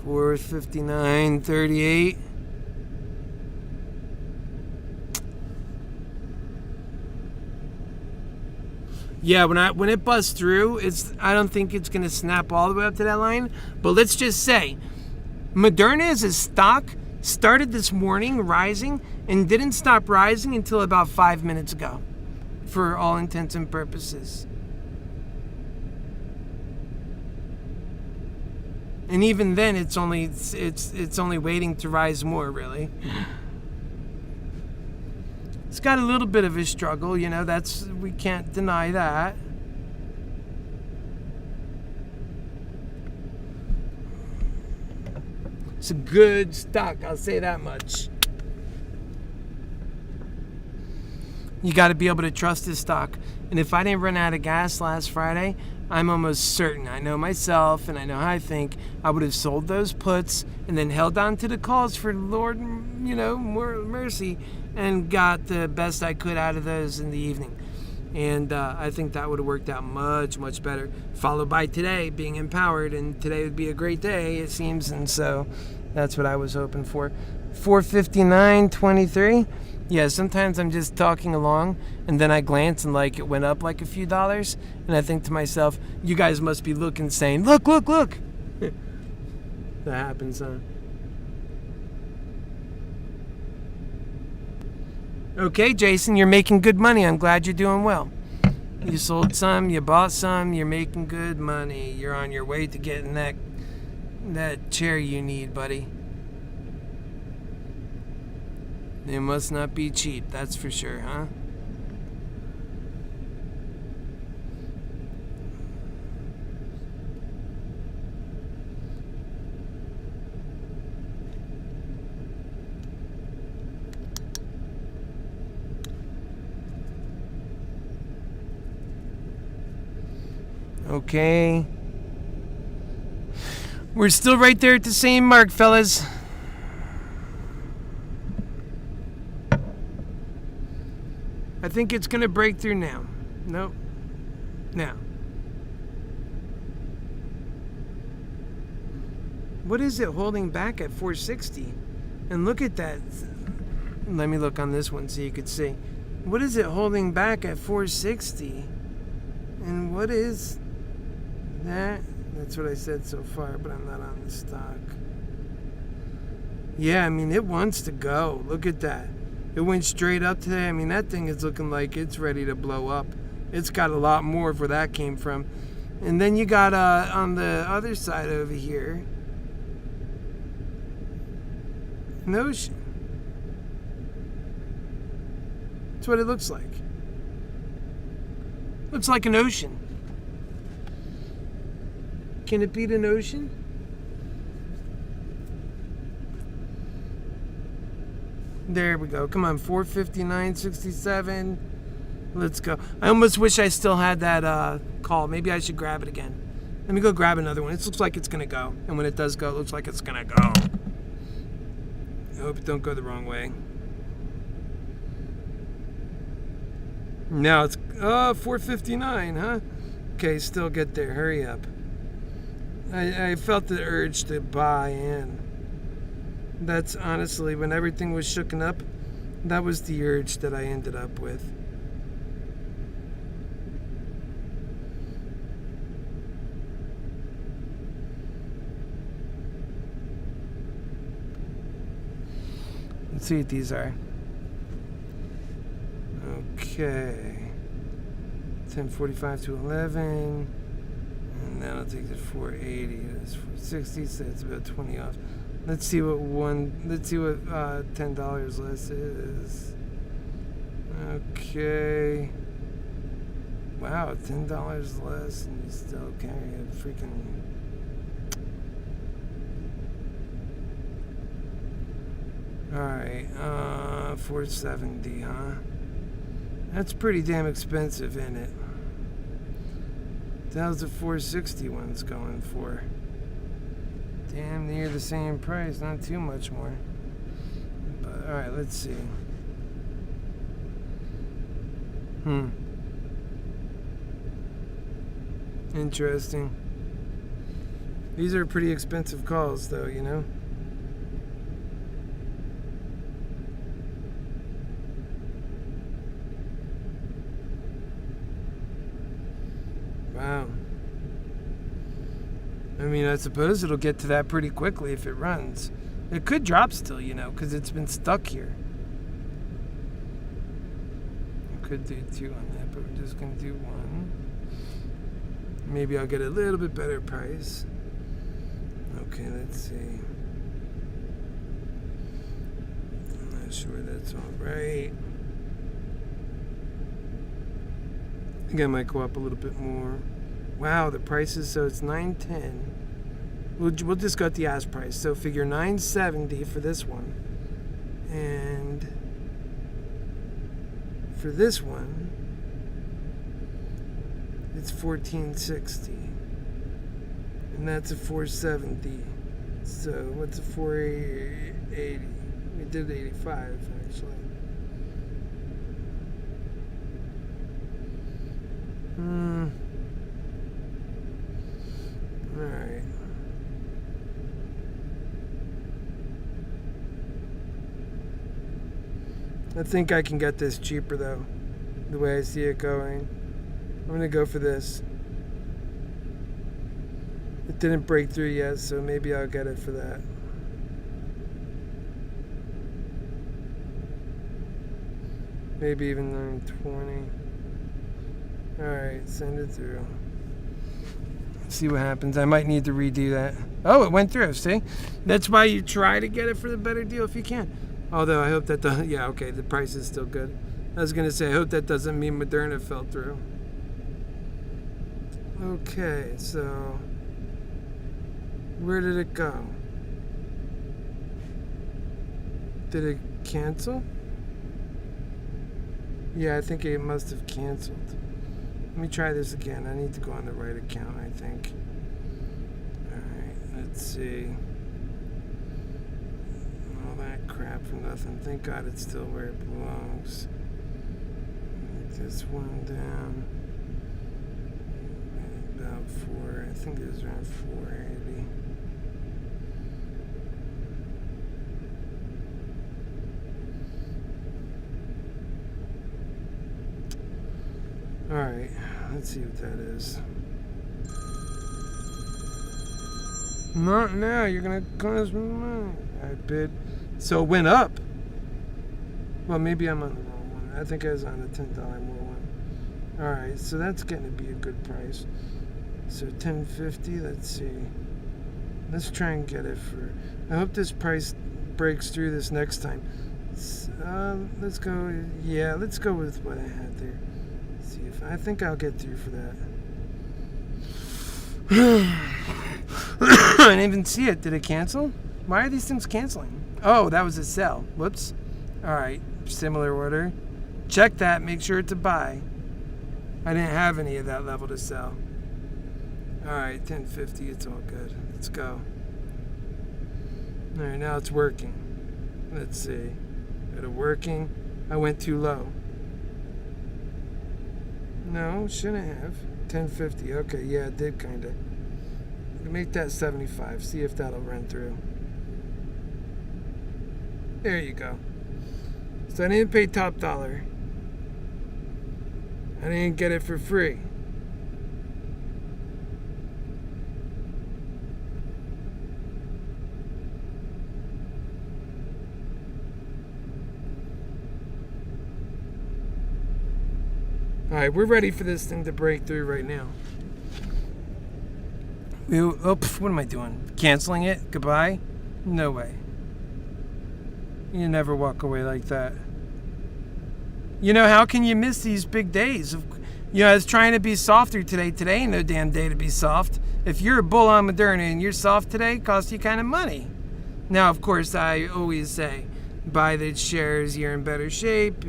S2: $459.38. Yeah, when it busts through, I don't think it's gonna snap all the way up to that line. But let's just say, Moderna as a stock started this morning rising and didn't stop rising until about 5 minutes ago, for all intents and purposes. And even then, it's only waiting to rise more, really. It's got a little bit of a struggle, you know, we can't deny that. It's a good stock, I'll say that much. You got to be able to trust this stock. And if I didn't run out of gas last Friday, I'm almost certain, I know myself and I know how I think, I would have sold those puts and then held on to the calls for Lord, you know, more mercy, and got the best I could out of those in the evening. And I think that would have worked out much, much better. Followed by today being empowered, and today would be a great day, it seems. And so that's what I was hoping for. 459.23. Yeah, sometimes I'm just talking along, and then I glance and like it went up like a few dollars, and I think to myself, you guys must be looking, saying, look, look, look. That happens, huh? Okay, Jason, you're making good money. I'm glad you're doing well. You sold some, you bought some, you're making good money. You're on your way to getting that chair you need, buddy. It must not be cheap, that's for sure, huh? Okay. We're still right there at the same mark, fellas. I think it's going to break through now. Nope. Now. What is it holding back at 460? And look at that. Let me look on this one so you could see. What is it holding back at 460? And what is that? That's what I said so far, but I'm not on the stock. Yeah, I mean, it wants to go. Look at that. It went straight up today. I mean, that thing is looking like it's ready to blow up. It's got a lot more where that came from. And then you got on the other side over here, an ocean. That's what it looks like. Looks like an ocean. Can it beat an ocean? There we go. Come on, 459.67. Let's go. I almost wish I still had that call. Maybe I should grab it again. Let me go grab another one. It looks like it's going to go. And when it does go, it looks like it's going to go. I hope it don't go the wrong way. Now it's 459, huh? Okay, still get there. Hurry up. I felt the urge to buy in. That's honestly, when everything was shooken up, that was the urge that I ended up with. Let's see what these are. Okay. 10:45 to 11. And then I'll take the 480. That's 460, so it's about 20 off. Let's see what $10 less is. Okay. Wow, $10 less, and you still carry a freaking. Alright, $470, huh? That's pretty damn expensive, isn't it? How's the $460 one's going for? Damn near the same price, not too much more. But alright, let's see. Interesting. These are pretty expensive calls, though, you know? Wow. I mean, I suppose it'll get to that pretty quickly if it runs. It could drop still, you know, because it's been stuck here. I could do 2 on that, but we're just going to do 1. Maybe I'll get a little bit better price. Okay, let's see. I'm not sure that's all right. I think I might go up a little bit more. Wow, the prices, so it's $9.10. We'll just go at the ask price. So figure $9.70 for this one. And for this one, it's $14.60. And that's a $4.70. So what's a $4.80? We did $85 actually. Alright. I think I can get this cheaper though, the way I see it going. I'm going to go for this. It didn't break through yet, so maybe I'll get it for that. Maybe even $9.20. Alright, send it through. See what happens. I might need to redo that. Oh, it went through, see? That's why you try to get it for the better deal if you can. Although I hope that doesn't, yeah, okay, the price is still good. I was going to say, I hope that doesn't mean Moderna fell through. Okay, so where did it go? Did it cancel? Yeah, I think it must have canceled. Let me try this again. I need to go on the right account, I think. Alright, let's see. All that crap for nothing. Thank God it's still where it belongs. Make this one down. About 4. I think it was around 480. Alright, let's see what that is. Not now, you're gonna cost me money. I bid. So it went up. Well, maybe I'm on the wrong one. I think I was on the $10 more one. Alright, so that's getting to be a good price. So $10.50, let's see. Let's try and get it for. I hope this price breaks through this next time. Let's go. Yeah, let's go with what I had there. See if I think I'll get through for that. I didn't even see it. Did it cancel? Why are these things canceling? Oh, that was a sell. Whoops. All right. Similar order. Check that. Make sure it's a buy. I didn't have any of that level to sell. All right. $10.50. It's all good. Let's go. All right. Now it's working. Let's see. Got it working. I went too low. No, shouldn't have. $10.50. Okay, yeah, it did kind of. Make that 75. See if that'll run through. There you go. So I didn't pay top dollar. I didn't get it for free. Alright, we're ready for this thing to break through right now. What am I doing? Canceling it? Goodbye? No way. You never walk away like that. You know, how can you miss these big days? Yeah, it's trying to be softer today. Today ain't no damn day to be soft. If you're a bull on Moderna and you're soft today, it costs you kind of money. Now, of course, I always say, buy the shares, you're in better shape.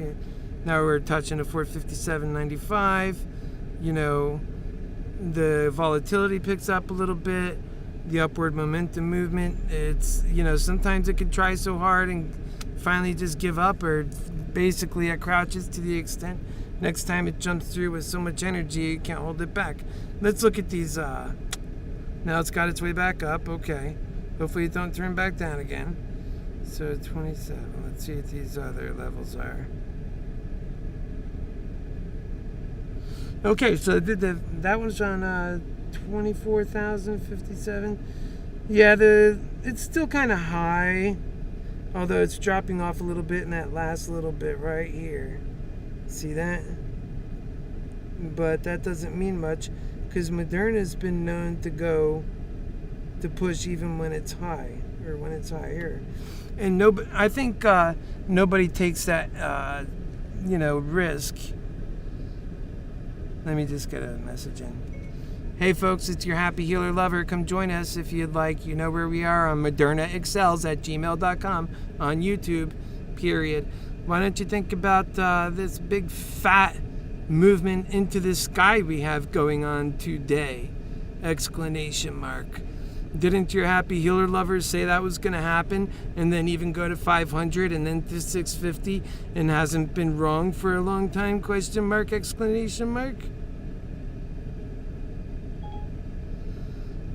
S2: Now we're touching a 457.95. You know, the volatility picks up a little bit. The upward momentum movement, it's, you know, sometimes it can try so hard and finally just give up, or basically it crouches to the extent next time it jumps through with so much energy it can't hold it back. Let's look at these. Now it's got its way back up. Okay, hopefully it don't turn back down again. So 27. Let's see what these other levels are. Okay, so that one's on 24,057. Yeah, it's still kind of high, although it's dropping off a little bit in that last little bit right here. See that? But that doesn't mean much, because Moderna's been known to push even when it's high, or when it's higher. And I think nobody takes that risk. Let me just get a message in. Hey folks, it's your Happy Healer lover. Come join us if you'd like. You know where we are on ModernaExcels at gmail.com, on YouTube, period. Why don't you think about this big fat movement into the sky we have going on today? Exclamation mark. Didn't your Happy Healer lovers say that was going to happen, and then even go to 500 and then to 650 and hasn't been wrong for a long time? Question mark, exclamation mark.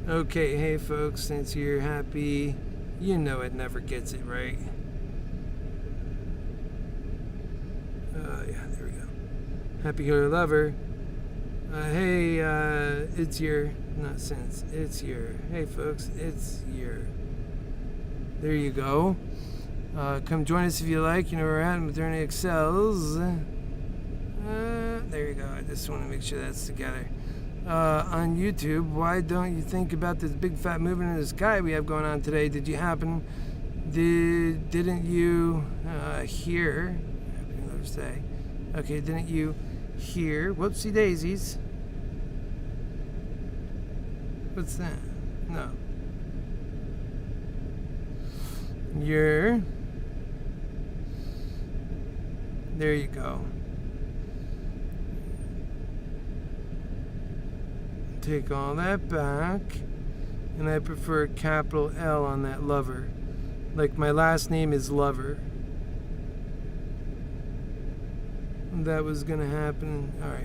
S2: Okay, hey folks, since you're happy, you know it never gets it right. Yeah, there we go. Happy Healer lover. Hey, it's your, not since, it's your, hey folks, it's your, there you go. Come join us if you like. You know where we're at, ModernaExcels. There you go. I just want to make sure that's together. On YouTube, why don't you think about this big fat movement in the sky we have going on today? Didn't you hear? Say, okay, didn't you hear? Whoopsie daisies. What's that? No. There you go. Take all that back, and I prefer a capital L on that lover. Like my last name is Lover. That was gonna happen. All right.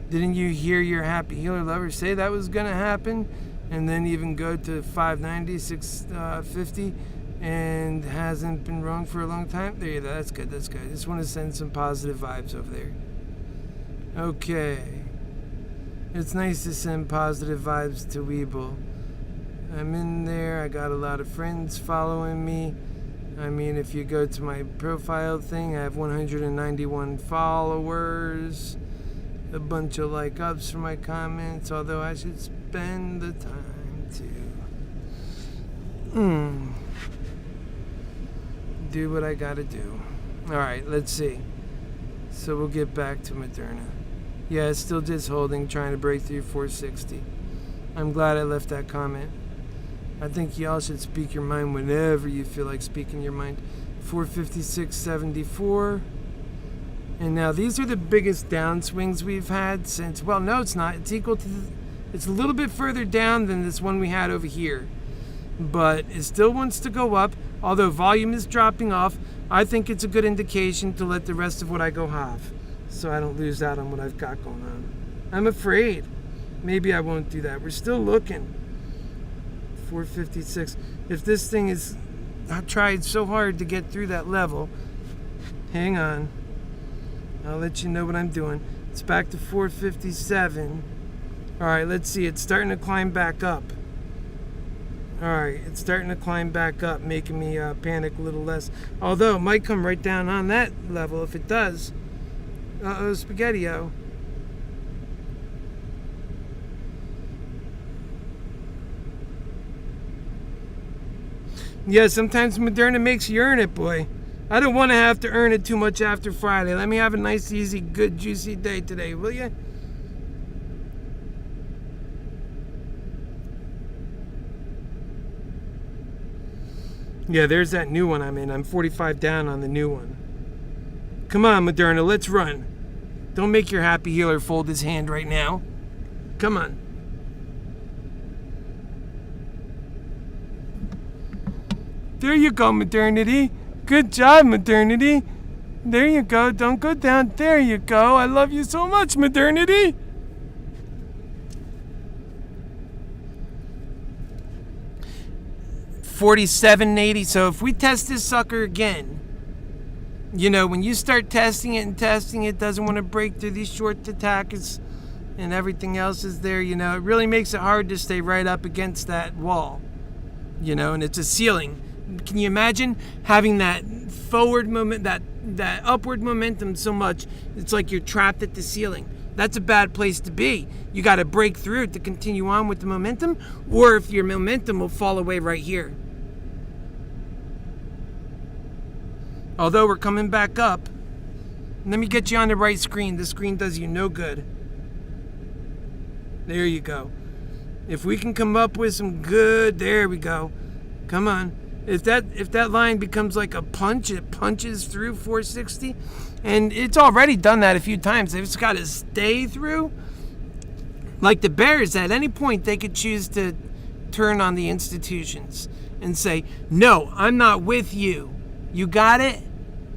S2: Didn't you hear your Happy Healer lover say that was gonna happen, and then even go to 590, 650, and hasn't been wrong for a long time? There you go. That's good. That's good. I just want to send some positive vibes over there. Okay. It's nice to send positive vibes to Weeble. I'm in there. I got a lot of friends following me. I mean, if you go to my profile thing, I have 191 followers. A bunch of like-ups for my comments, although I should spend the time to do what I gotta do. Alright, let's see. So we'll get back to Moderna. Yeah, it's still just holding, trying to break through 460. I'm glad I left that comment. I think y'all should speak your mind whenever you feel like speaking your mind. 456.74. And now these are the biggest downswings we've had since, well, no, it's not. It's equal to, it's a little bit further down than this one we had over here. But it still wants to go up. Although volume is dropping off, I think it's a good indication to let the rest of what I go have, so I don't lose out on what I've got going on. I'm afraid. Maybe I won't do that. We're still looking. 456. If this thing is, I tried so hard to get through that level. Hang on. I'll let you know what I'm doing. It's back to 457. Alright, let's see. It's starting to climb back up. Alright, it's starting to climb back up, making me panic a little less. Although, it might come right down on that level. If it does, uh-oh, spaghetti-o. Yeah, sometimes Moderna makes you earn it, boy. I don't want to have to earn it too much after Friday. Let me have a nice, easy, good, juicy day today, will you? Yeah, there's that new one I'm in. I'm 45 down on the new one. Come on, Moderna, let's run. Don't make your happy healer fold his hand right now. Come on. There you go, Modernity. Good job, Modernity. There you go. Don't go down. There you go. I love you so much, Modernity. $47.80. So if we test this sucker again, you know, when you start testing it, it doesn't want to break through these short attackers and everything else is there, you know, it really makes it hard to stay right up against that wall, you know, and it's a ceiling. Can you imagine having that forward moment, that upward momentum so much, it's like you're trapped at the ceiling. That's a bad place to be. You got to break through to continue on with the momentum, or if your momentum will fall away right here. Although we're coming back up, let me get you on the right screen. This screen does you no good. There you go. If we can come up with some good, there we go. Come on. If that line becomes like a punch, it punches through 460, and it's already done that a few times. They've just got to stay through. Like the Bears, at any point they could choose to turn on the institutions and say, no, I'm not with you. You got it?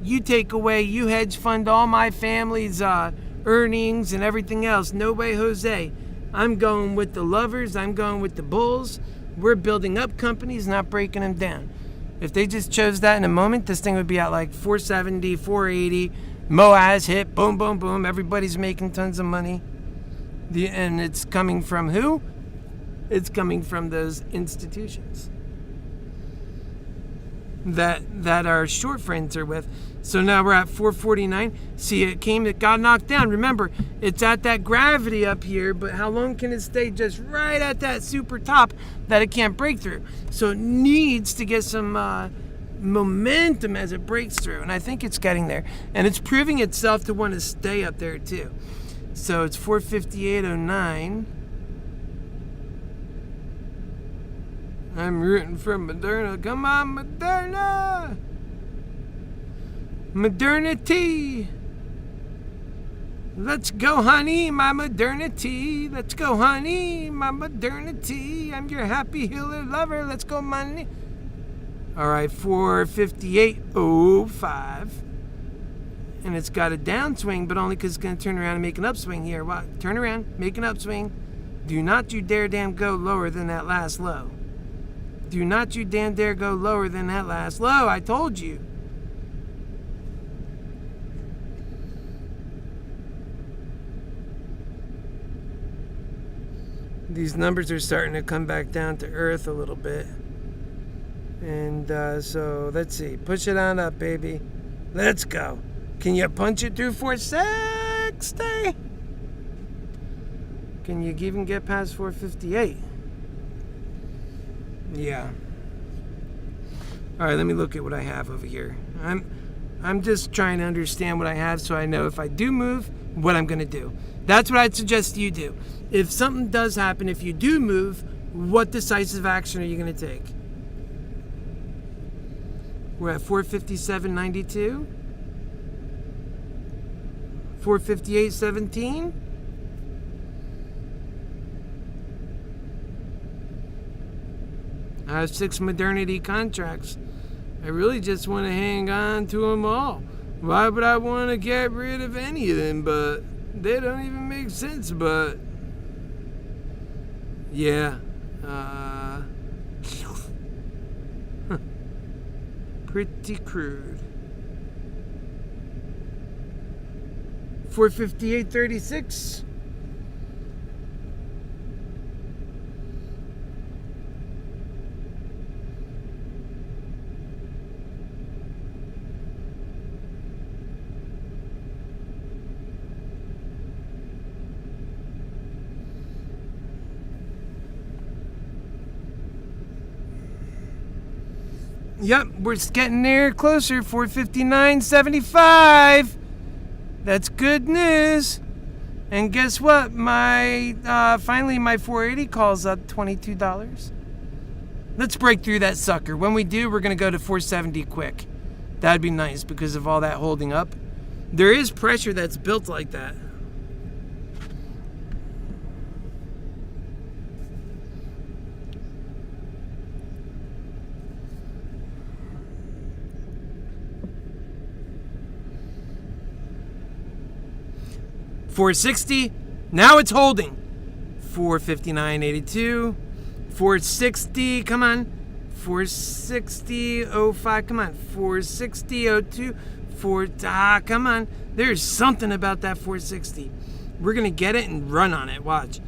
S2: You take away, you hedge fund all my family's earnings and everything else. No way, Jose. I'm going with the lovers. I'm going with the bulls. We're building up companies, not breaking them down. If they just chose that in a moment, this thing would be at like 470, 480. Moaz hit, boom, boom, boom. Everybody's making tons of money. And it's coming from who? It's coming from those institutions that our short friends are with. So now we're at 449. See, it got knocked down. Remember, it's at that gravity up here, but how long can it stay just right at that super top that it can't break through? So it needs to get some momentum as it breaks through, and I think it's getting there. And it's proving itself to want to stay up there too. So it's 458.09. I'm rooting for Moderna. Come on, Moderna! Modernity! Let's go, honey, my modernity. Let's go, honey, my modernity. I'm your happy healer lover. Let's go, money. All right, 458.05. And it's got a downswing, but only because it's going to turn around and make an upswing here. What? Turn around, make an upswing. Do not you dare damn go lower than that last low. Do not you damn dare go lower than that last low. I told you. These numbers are starting to come back down to earth a little bit. And so, let's see. Push it on up, baby. Let's go. Can you punch it through 460? Can you even get past 458? Yeah. All right, let me look at what I have over here. I'm just trying to understand what I have so I know if I do move, what I'm going to do. That's what I'd suggest you do. If something does happen, if you do move, what decisive action are you going to take? We're at 457.92. 458.17. I have 6 modernity contracts. I really just want to hang on to them all. Why would I want to get rid of any of them? But they don't even make sense. But yeah, pretty crude. 458.36. Yep, we're getting there closer. 459.75. That's good news. And guess what? Finally my 480 calls up $22. Let's break through that sucker. When we do, we're going to go to 470 quick. That'd be nice because of all that holding up. There is pressure that's built like that. $460. Now it's holding. $459.82. $460. Come on. $460.05. Come on. $460.02. Come on. There's something about that 460. We're gonna get it and run on it. Watch.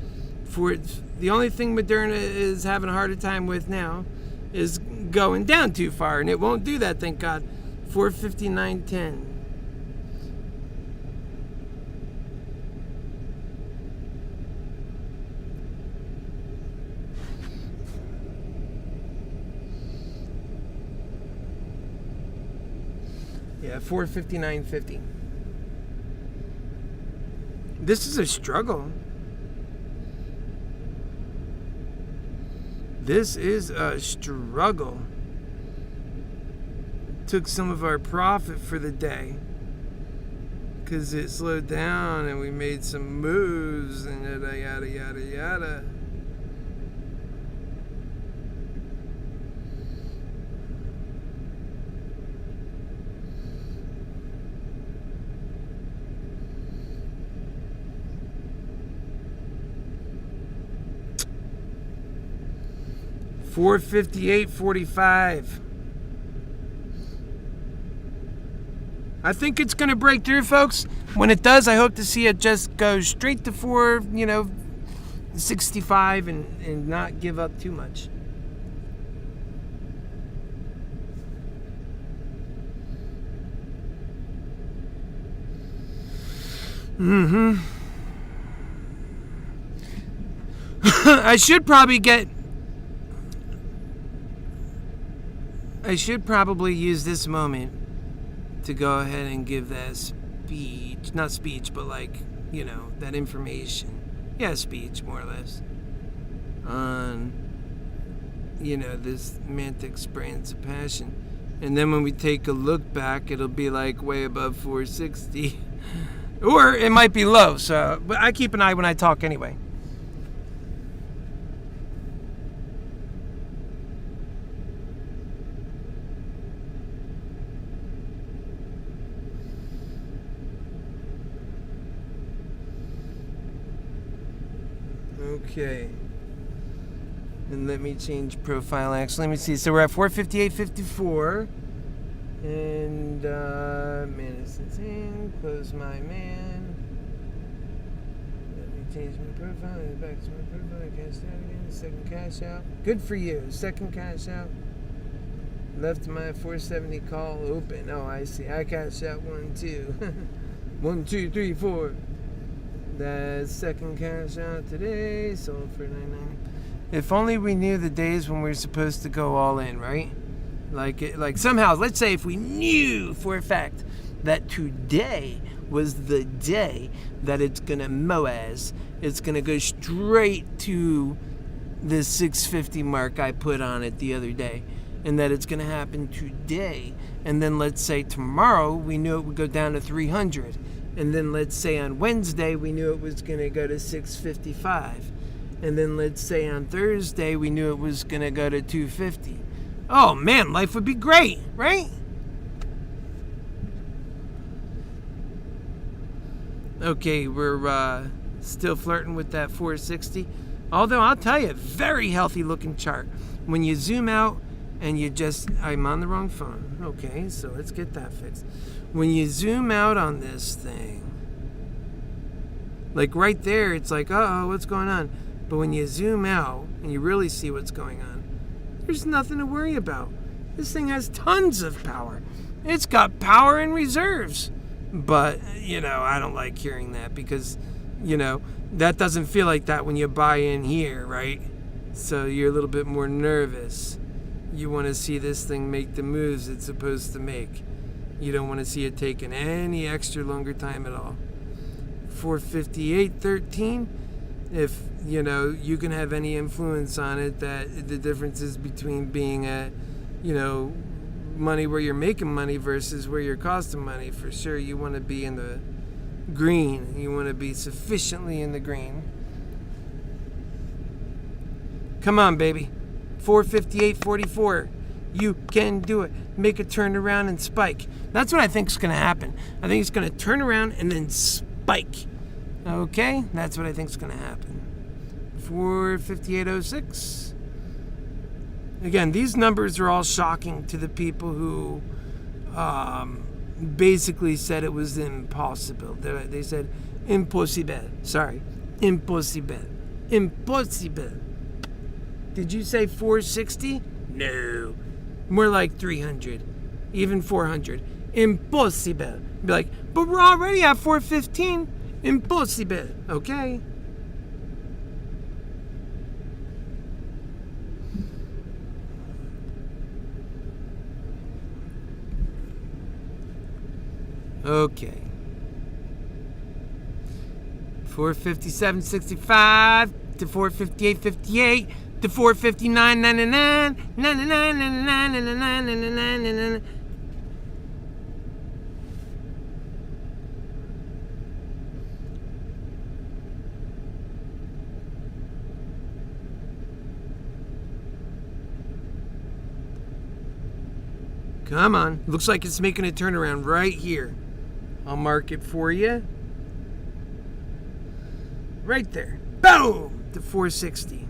S2: The only thing Moderna is having a harder time with now is going down too far, and it won't do that, thank God. 459.10. Yeah, 459.50. This is a struggle. This is a struggle. Took some of our profit for the day because it slowed down and we made some moves and yada yada yada yada. $458.45. I think it's going to break through, folks. When it does, I hope to see it just go straight to 465 and not give up too much. I should probably use this moment to go ahead and give that speech. Not speech, but that information. Yeah, speech, more or less. On, this Mantix brands of passion. And then when we take a look back, it'll be way above 460. Or it might be low, but I keep an eye when I talk anyway. Okay. And let me change profile actually. Let me see. So we're at 458.54. And Madison's in. Close my man. Let me change my profile. Back to my profile. I cash out again. Second cash out. Good for you. Second cash out. Left my 470 call open. Oh, I see. I cash out 1, 2. 1, 2, 3, 4. That second cash out today, sold for $9.90. If only we knew the days when we were supposed to go all in, right? Somehow, let's say if we knew for a fact that today was the day that it's gonna Moaz, it's gonna go straight to the 650 mark I put on it the other day, and that it's gonna happen today. And then let's say tomorrow we knew it would go down to 300. And then let's say on Wednesday, we knew it was going to go to 655. And then let's say on Thursday, we knew it was going to go to 250. Oh man, life would be great, right? Okay, we're still flirting with that 460. Although I'll tell you, very healthy looking chart. When you zoom out and I'm on the wrong phone. Okay, so let's get that fixed. When you zoom out on this thing, right there, it's what's going on? But when you zoom out and you really see what's going on, there's nothing to worry about. This thing has tons of power. It's got power in reserves. But, I don't like hearing that because, that doesn't feel like that when you buy in here, right? So you're a little bit more nervous. You want to see this thing make the moves it's supposed to make. You don't want to see it taking any extra longer time at all. 458.13. If you can have any influence on it, that the differences between being at money where you're making money versus where you're costing money, for sure you want to be in the green. You want to be sufficiently in the green. Come on, baby. 458.44. You can do it. Make a turn around and spike. That's what I think is going to happen. I think it's going to turn around and then spike. Okay? That's what I think is going to happen. 458.06. Again, these numbers are all shocking to the people who basically said it was impossible. They said impossible. Sorry. Impossible. Impossible. Did you say 460? No. More like 300. Even 400. Impossible. Be like, but we're already at 415. Impossible. Okay? Okay. 457.65 to 458.58 to 459.99 99.99. Come on. Looks like it's making a turnaround right here. I'll mark it for you. Right there. Boom! To 460.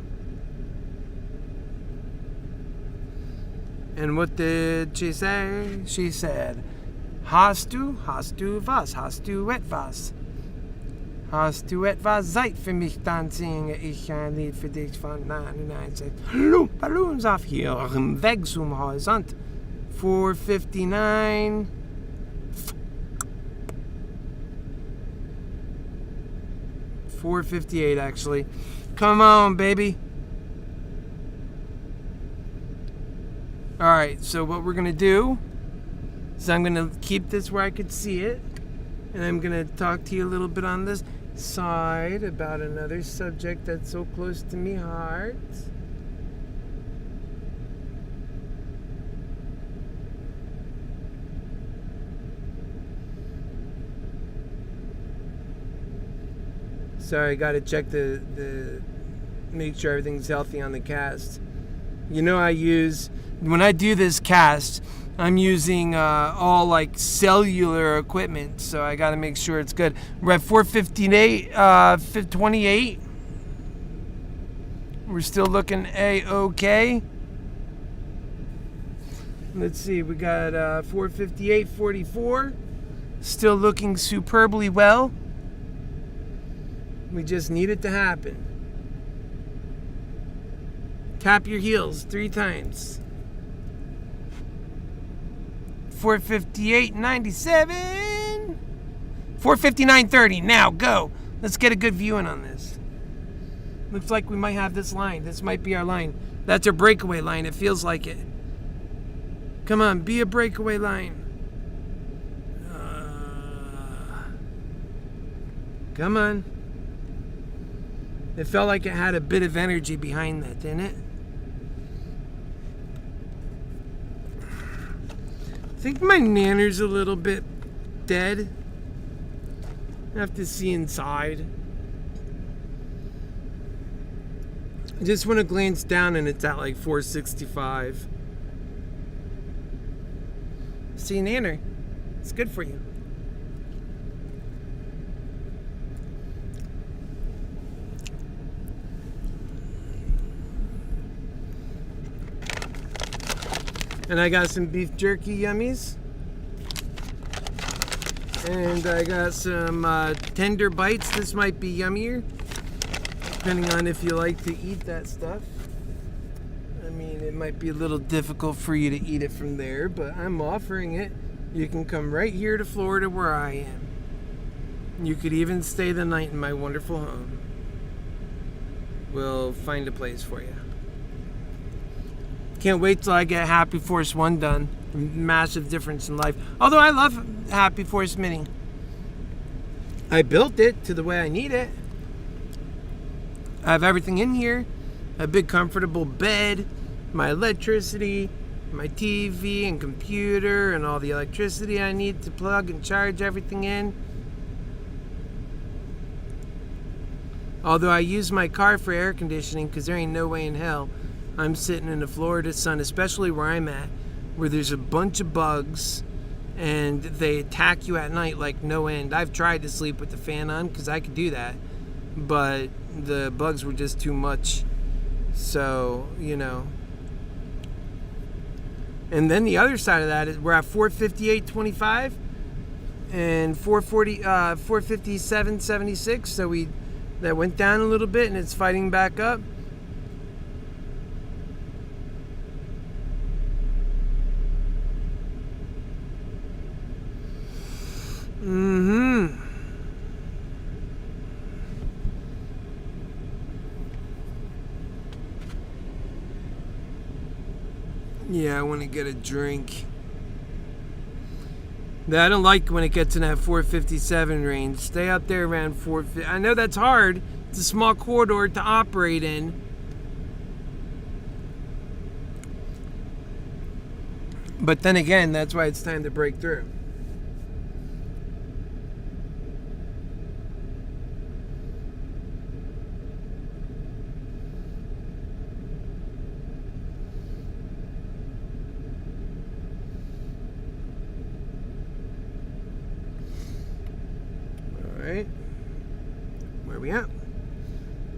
S2: And what did she say? She said, hast du was? Hast du etwas? Hast du etwas Zeit für mich, dann singe ich ein Lied für dich von 99. Balloons auf ihrem Weg zum Horizont. 459. 458 actually. Come on, baby. Alright, so what we're going to do is I'm going to keep this where I could see it. And I'm going to talk to you a little bit on this side about another subject that's so close to me heart. Sorry, I got to check the make sure everything's healthy on the cast. When I do this cast, I'm using all like cellular equipment, so I got to make sure it's good. We're at 458, 28. We're still looking A-okay. Let's see, we got 458.44. Still looking superbly well. We just need it to happen. Tap your heels 3 times. 458.97. 459.30. Now go. Let's get a good viewing on this. Looks like we might have this line. This might be our line. That's our breakaway line. It feels like it. Come on, be a breakaway line. Come on. It felt like it had a bit of energy behind that, didn't it? I think my nanner's a little bit dead. I have to see inside. I just want to glance down and it's at like 465. See, nanner, it's good for you. And I got some beef jerky yummies. And I got some tender bites. This might be yummier, depending on if you like to eat that stuff. I mean, it might be a little difficult for you to eat it from there, but I'm offering it. You can come right here to Florida where I am. You could even stay the night in my wonderful home. We'll find a place for you. Can't wait till I get Happy Force 1 done. Massive difference in life. Although I love Happy Force Mini. I built it to the way I need it. I have everything in here. A big comfortable bed, my electricity, my TV and computer, and all the electricity I need to plug and charge everything in. Although I use my car for air conditioning because there ain't no way in hell I'm sitting in the Florida sun, especially where I'm at, where there's a bunch of bugs and they attack you at night like no end. I've tried to sleep with the fan on because I could do that, but the bugs were just too much. So, you know. And then the other side of that is we're at 458.25 and 457.76. So that went down a little bit and it's fighting back up. Yeah, I want to get a drink. I don't like when it gets in that 457 range. Stay up there around 450. I know that's hard. It's a small corridor to operate in. But then again, that's why it's time to break through. Right, where we at?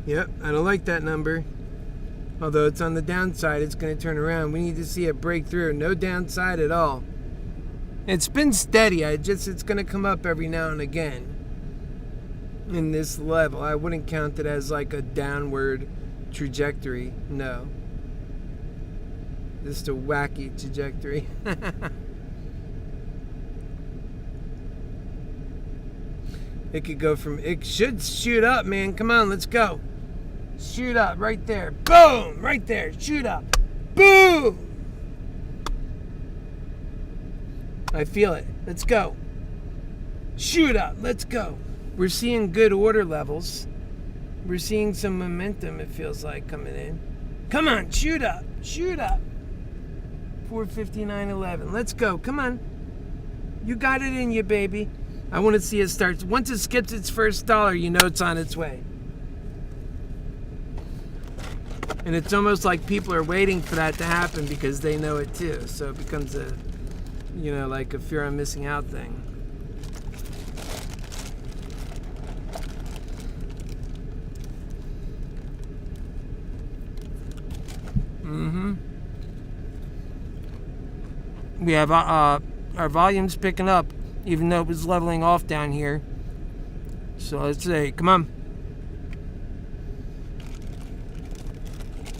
S2: Yep, I don't like that number. Although it's on the downside, it's going to turn around. We need to see it break through. No downside at all. It's been steady. It's going to come up every now and again in this level. I wouldn't count it as like a downward trajectory. No. Just a wacky trajectory. It could go from, it should shoot up, man. Come on, let's go. Shoot up right there. Boom! Right there. Shoot up. Boom! I feel it. Let's go. Shoot up. Let's go. We're seeing good order levels. We're seeing some momentum, it feels like, coming in. Come on, shoot up. Shoot up. 459.11. Let's go. Come on. You got it in you, baby. I want to see it start. Once it skips its first dollar, you know it's on its way. And it's almost like people are waiting for that to happen because they know it too. So it becomes a, you know, like a fear of missing out thing. We have our volumes picking up, even though it was leveling off down here. So let's see, come on.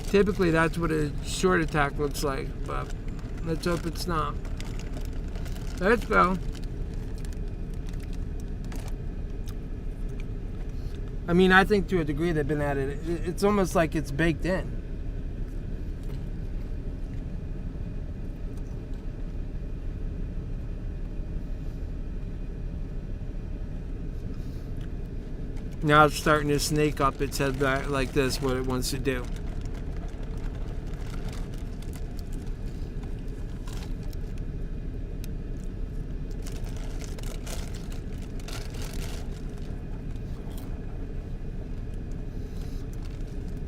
S2: Typically that's what a short attack looks like, but let's hope it's not. Let's go. I mean, I think to a degree they've been at it. It's almost like it's baked in. Now it's starting to snake up its head back like this, what it wants to do.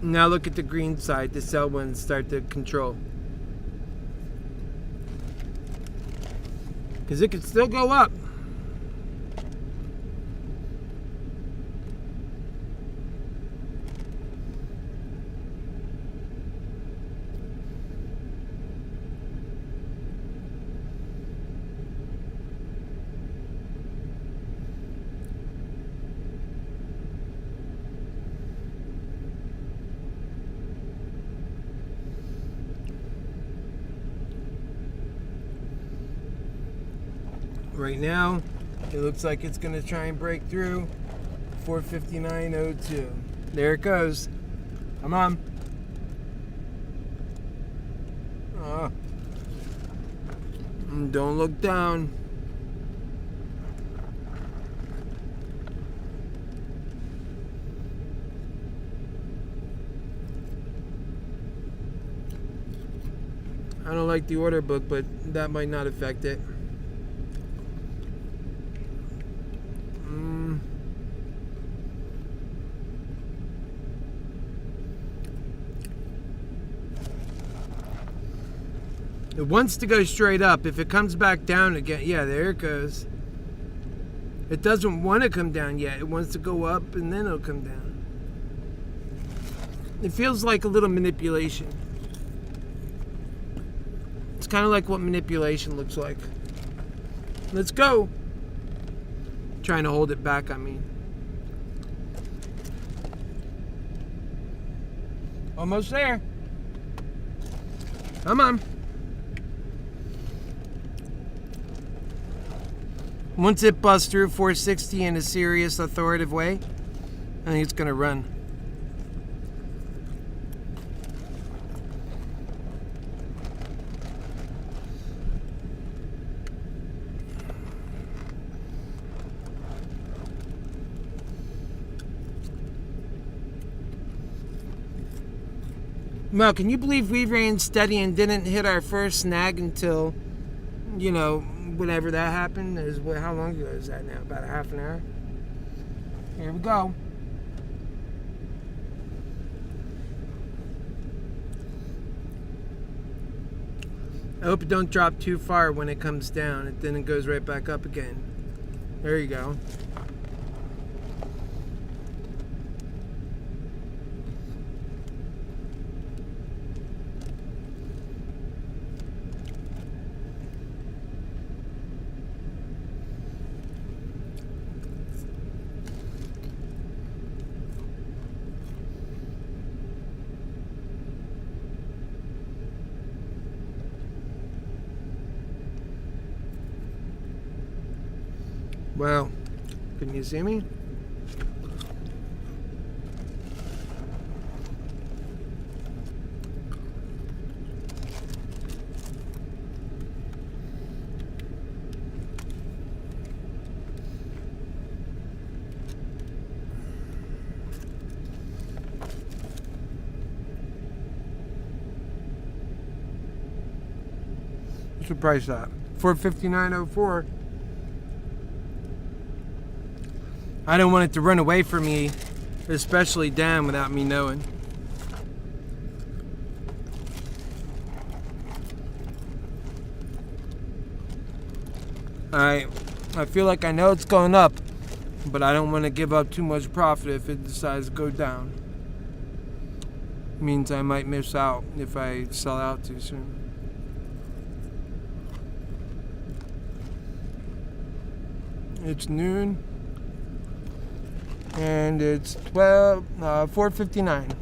S2: Now look at the green side, the sell ones start to control. Because it could still go up. Right now, it looks like it's going to try and break through 459.02. There it goes. Come on. Don't look down. I don't like the order book, but that might not affect it. It wants to go straight up. If it comes back down again, yeah, there it goes. It doesn't want to come down yet. It wants to go up and then it'll come down. It feels like a little manipulation. It's kind of like what manipulation looks like. Let's go. Trying to hold it back, I mean. Almost there. Come on. Once it busts through 460 in a serious, authoritative way, I think it's going to run. Well, can you believe we ran steady and didn't hit our first snag until, whenever that happened? How long ago is that now? About a half an hour? Here we go. I hope it don't drop too far when it comes down. Then it goes right back up again. There you go. Well, can you see me? What's the price at? $459.04. I don't want it to run away from me, especially down, without me knowing. Alright, I feel like I know it's going up, but I don't want to give up too much profit if it decides to go down. Means I might miss out if I sell out too soon. It's noon. And it's 4:59.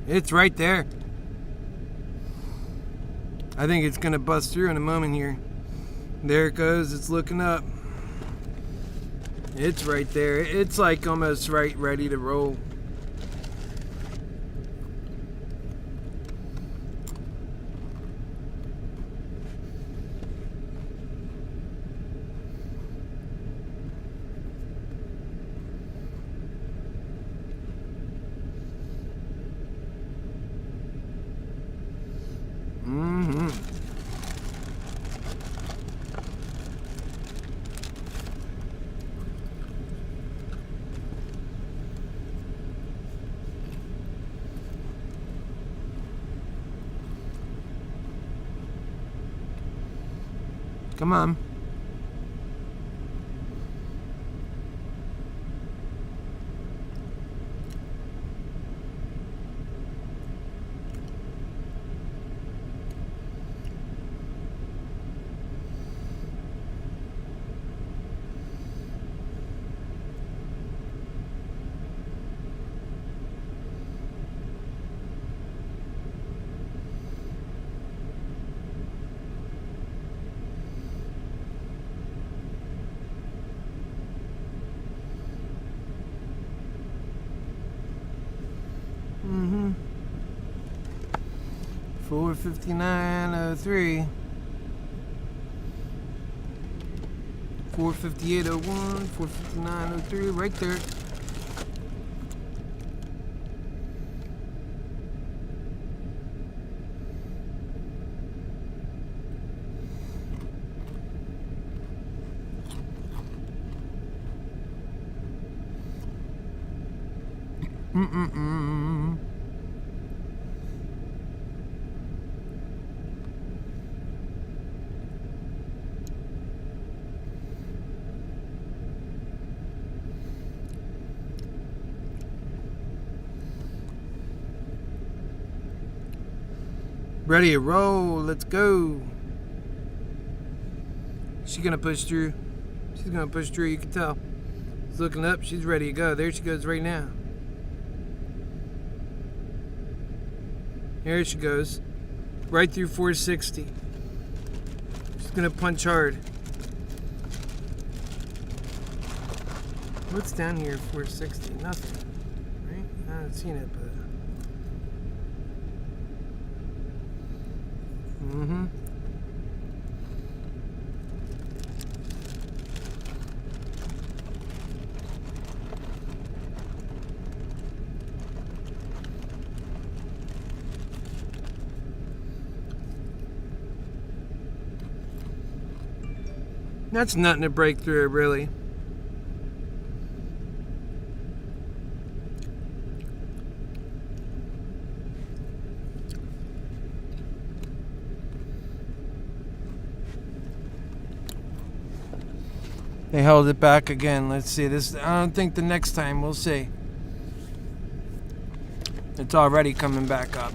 S2: It's right there. I think it's gonna bust through in a moment here. There it goes. It's looking up. It's right there. It's like almost ready to roll. Come on.
S1: 459.03. 458.01. 459.03. Right there. Ready to roll. Let's go. She's gonna push through. She's gonna push through. You can tell. She's looking up. She's ready to go. There she goes right now. There she goes. Right through 460. She's gonna punch hard. What's down here at 460? Nothing. Right? I haven't seen it, but. That's nothing to break through, really. They held it back again. Let's see this. I don't think the next time. We'll see. It's already coming back up.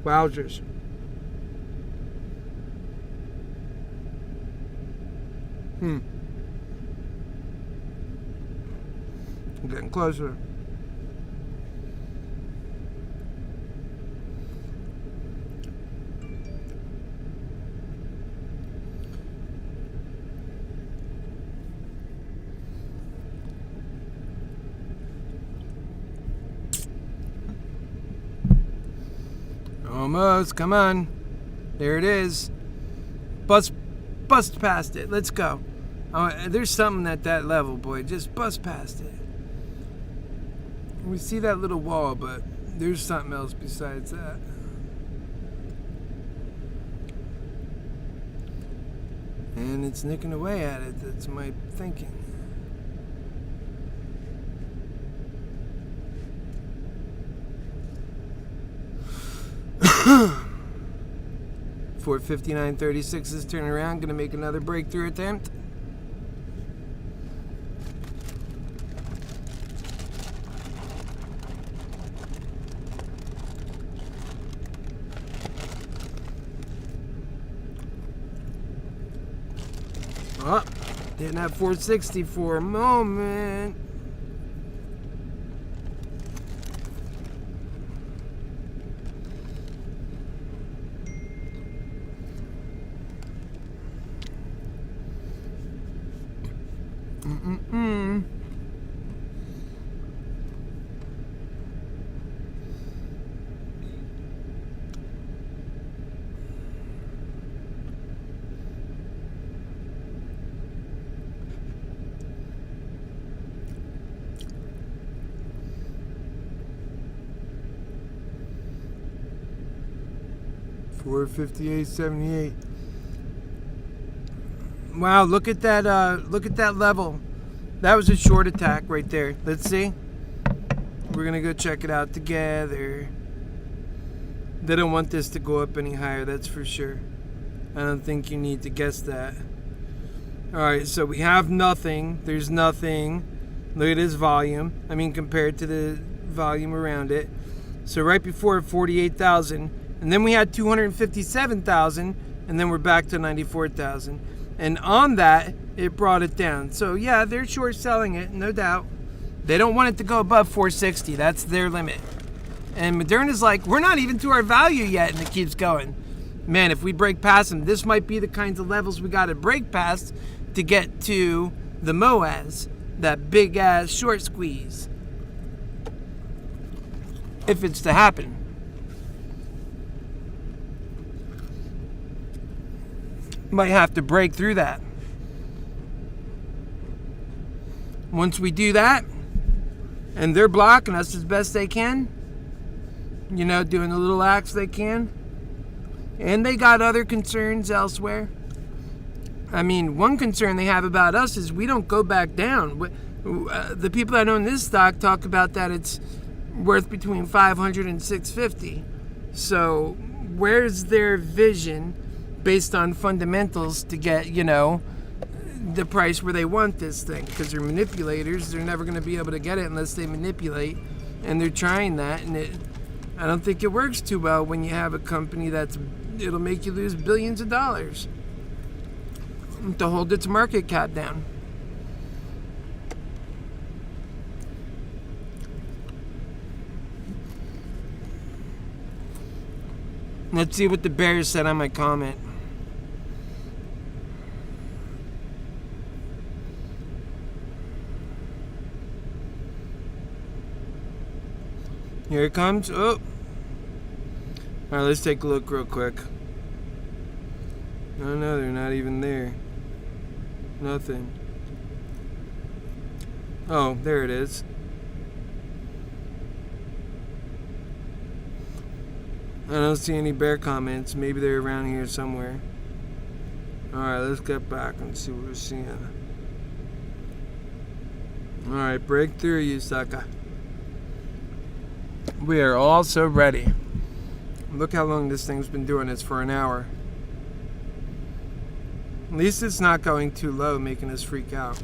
S1: Wowzers. I'm getting closer. Almost. Come on. There it is. Bust past it. Let's go. Oh, there's something at that level, boy. Just bust past it. We see that little wall, but there's something else besides that. And it's nicking away at it. That's my thinking. For 59.36 is turning around. Gonna make another breakthrough attempt. Oh, didn't have 460 for a moment. $458.78. Wow, look at that level. That was a short attack right there. Let's see. We're gonna go check it out together. They don't want this to go up any higher, that's for sure. I don't think you need to guess that. Alright, so we have nothing. There's nothing. Look at his volume. I mean, compared to the volume around it. So right before 48,000, and then we had 257,000, and then we're back to 94,000. And on that, it brought it down. So yeah, they're short selling it, no doubt.
S2: They don't want it to go above 460. That's their limit. And Moderna's like, we're not even to our value yet, and it keeps going. Man, if we break past them, this might be the kinds of levels we got to break past to get to the MOAS, that big ass short squeeze. If it's to happen. Might have to break through that. Once we do that, and they're blocking us as best they can, you know, doing the little acts they can, and they got other concerns elsewhere. I mean, one concern they have about us is we don't go back down. The people that own this stock talk about that it's worth between 500 and 650. So where's their vision based on fundamentals to get, you know, the price where they want this thing? Because they're manipulators. They're never going to be able to get it unless they manipulate, and they're trying that, and I don't think it works too well when you have a company it'll make you lose billions of dollars to hold its market cap down. Let's see what the bears said on my comment. Here it comes. Oh. Alright, let's take a look real quick. No, they're not even there. Nothing. Oh, there it is. I don't see any bear comments. Maybe they're around here somewhere. Alright, let's get back and see what we're seeing. Alright, break through, you sucker. We are all so ready. Look how long this thing's been doing this, for an hour. At least it's not going too low, making us freak out.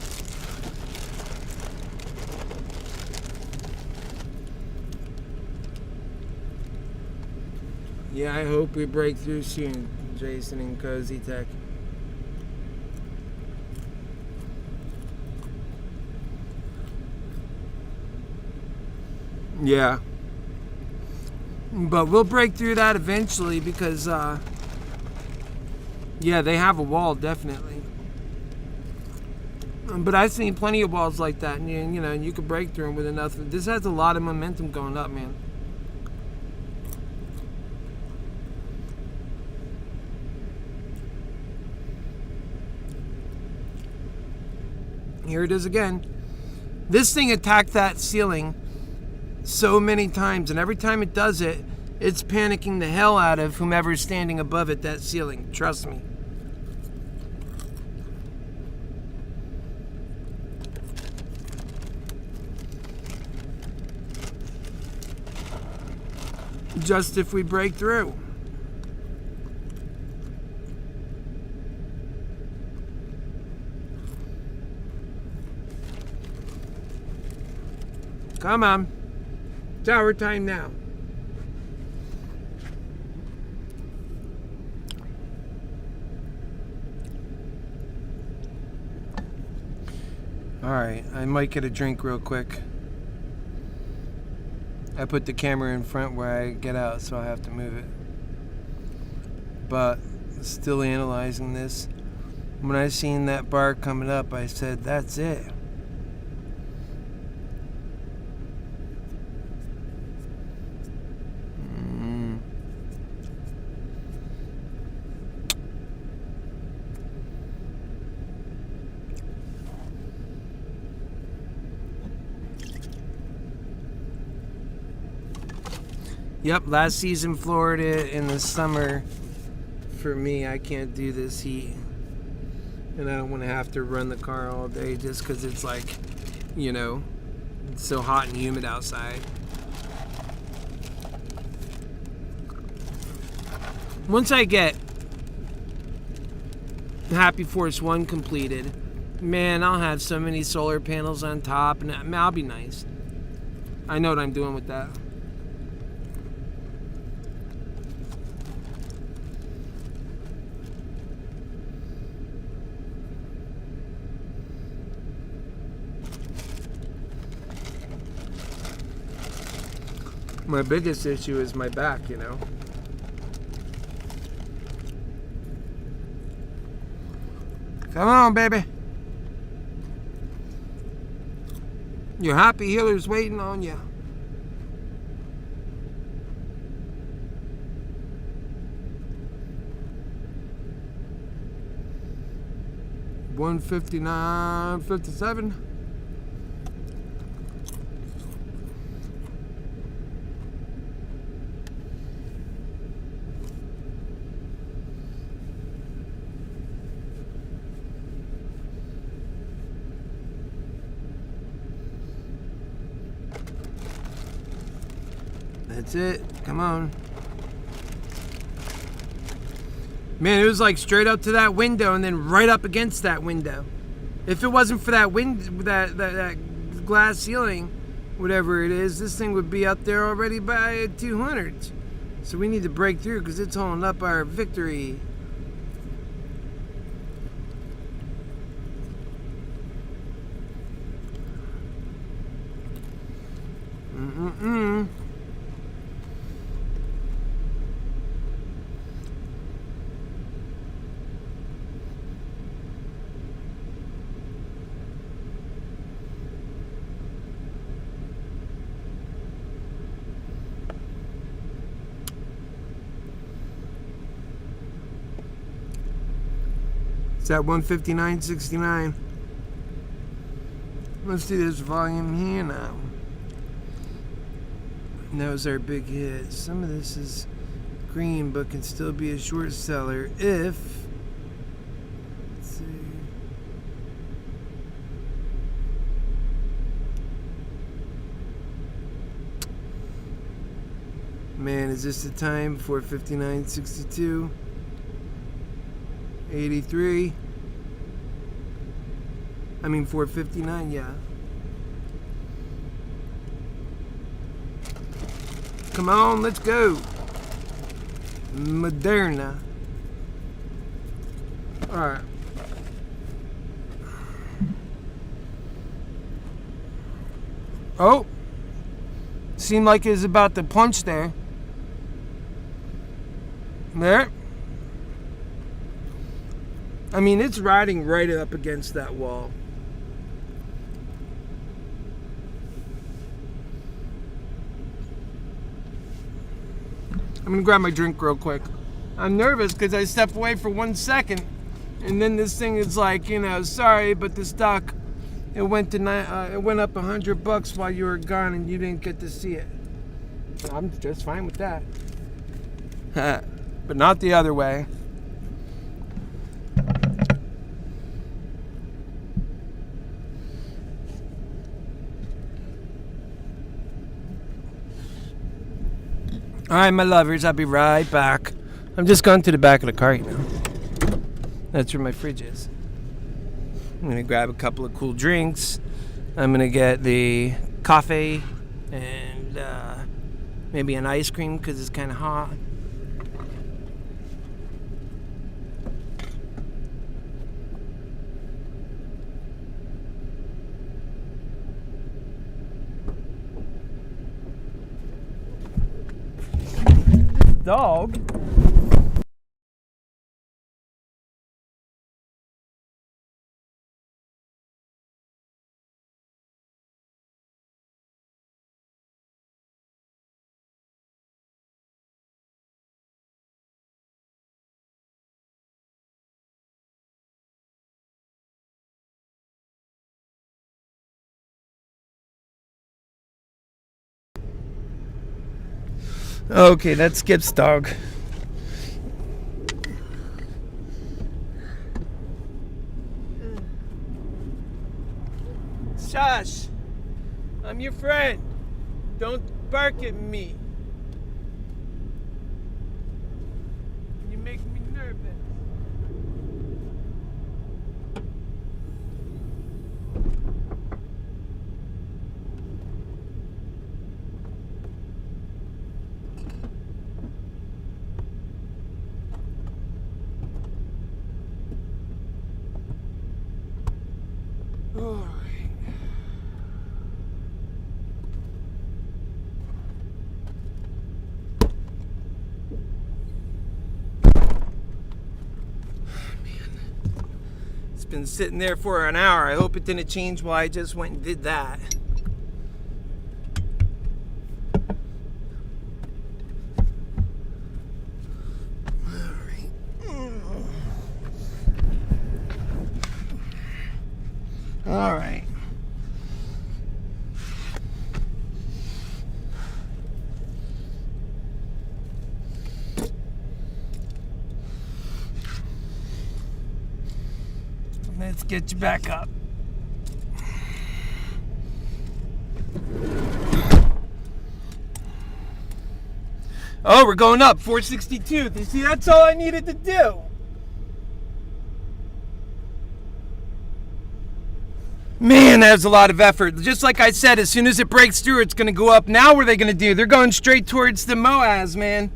S2: Yeah, I hope we break through soon, Jason and Cozy Tech. Yeah. But we'll break through that eventually because, yeah, they have a wall, definitely. But I've seen plenty of walls like that, and you know, you could break through them with enough. This has a lot of momentum going up, man. Here it is again. This thing attacked that ceiling so many times, and every time it does it, it's panicking the hell out of whomever's standing above it, that ceiling. Trust me. Just if we break through. Come on. It's our time now. Alright, I might get a drink real quick. I put the camera in front where I get out, so I have to move it. But still analyzing this. When I seen that bar coming up, I said, that's it. Yep, last season Florida in the summer, for me, I can't do this heat. And I don't want to have to run the car all day just because it's like, you know, it's so hot and humid outside. Once I get Happy Force 1 completed, man, I'll have so many solar panels on top, and I'll be nice. I know what I'm doing with that. My biggest issue is my back, you know. Come on, baby. Your happy healer's waiting on you. $159.57. That's it. Come on. Man, it was like straight up to that window and then right up against that window. If it wasn't for that that glass ceiling, whatever it is, this thing would be up there already by 200s. So we need to break through because it's holding up our victory. It's at 159.69. Let's do this volume here now. And that was our big hit. Some of this is green, but can still be a short seller if. Let's see. Man, is this the time for 59.62? 83. I mean 459, yeah. Come on, let's go. Moderna. Alright. Oh. Seemed like it was about to punch there. There. I mean, it's riding right up against that wall. I'm gonna grab my drink real quick. I'm nervous because I step away for 1 second, and then this thing is like, you know, sorry, but the stock it went up $100 while you were gone, and you didn't get to see it. I'm just fine with that, but not the other way. Alright, my lovers, I'll be right back. I'm just going to the back of the car, you know. That's where my fridge is. I'm going to grab a couple of cool drinks. I'm going to get the coffee and maybe an ice cream because it's kind of hot. Dog. Okay, that skips dog. Shush! I'm your friend. Don't bark at me. You make me nervous. All right. 59.62. been sitting there for an hour. I hope it didn't change while I just went and did that. All right. Let's get you back up. Oh, we're going up, 462. You see, that's all I needed to do. Man, that was a lot of effort. Just like I said, as soon as it breaks through, it's going to go up. Now what are they going to do? They're going straight towards the MOAS, man.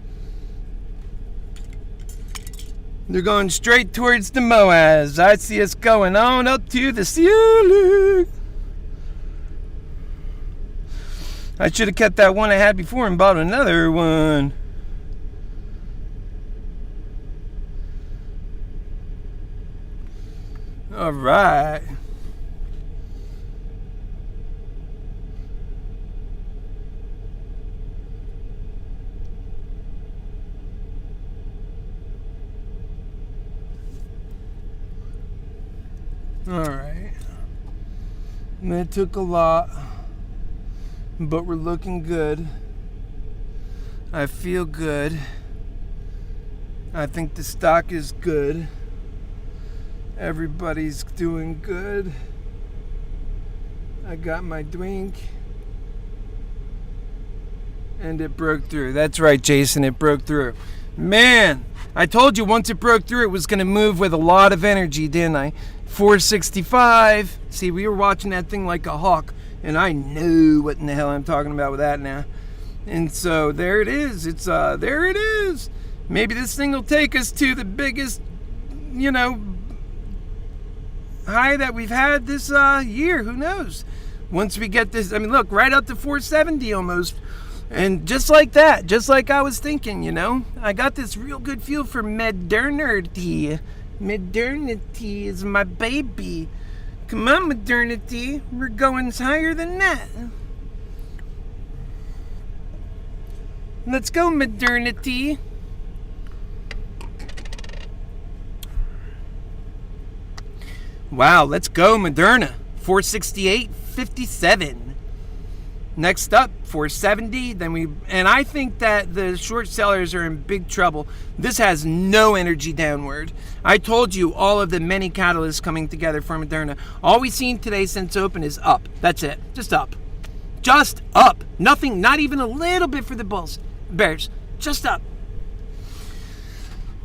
S2: They're going straight towards the MOAS. I see us going on up to the ceiling. I should have kept that one I had before and bought another one. All right. All right. That took a lot, but we're looking good. I feel good. I think the stock is good. Everybody's doing good. I got my drink. And it broke through. That's right, Jason, it broke through. Man, I told you once it broke through, it was going to move with a lot of energy, didn't I? 465. See, we were watching that thing like a hawk, and I knew what in the hell I'm talking about with that now. And so there it is. There it is. Maybe this thing will take us to the biggest, high that we've had this year. Who knows? Once we get this, look, right up to 470 almost. And just like that, just like I was thinking, I got this real good feel for modernity. Modernity is my baby. Come on, modernity. We're going higher than that. Let's go, modernity. Wow, let's go, Moderna. 468.57. Next up, 470. And I think that the short sellers are in big trouble. This has no energy downward. I told you all of the many catalysts coming together for Moderna. All we've seen today since open is up. That's it. Just up. Just up. Nothing, not even a little bit for the bears. Just up.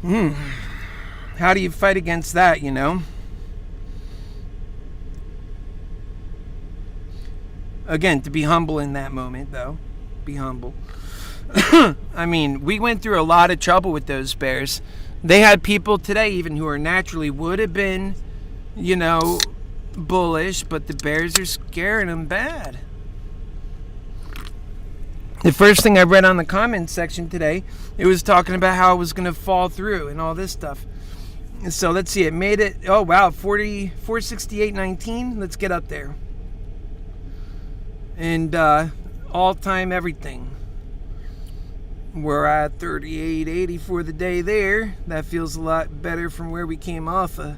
S2: How do you fight against that, Again, to be humble in that moment, though. Be humble. We went through a lot of trouble with those bears. They had people today even who are naturally would have been, bullish, but the bears are scaring them bad. The first thing I read on the comments section today, it was talking about how it was going to fall through and all this stuff. So let's see, it made it, oh wow, 468.19. Let's get up there. And all-time everything. We're at 38.80 for the day there. That feels a lot better from where we came off of.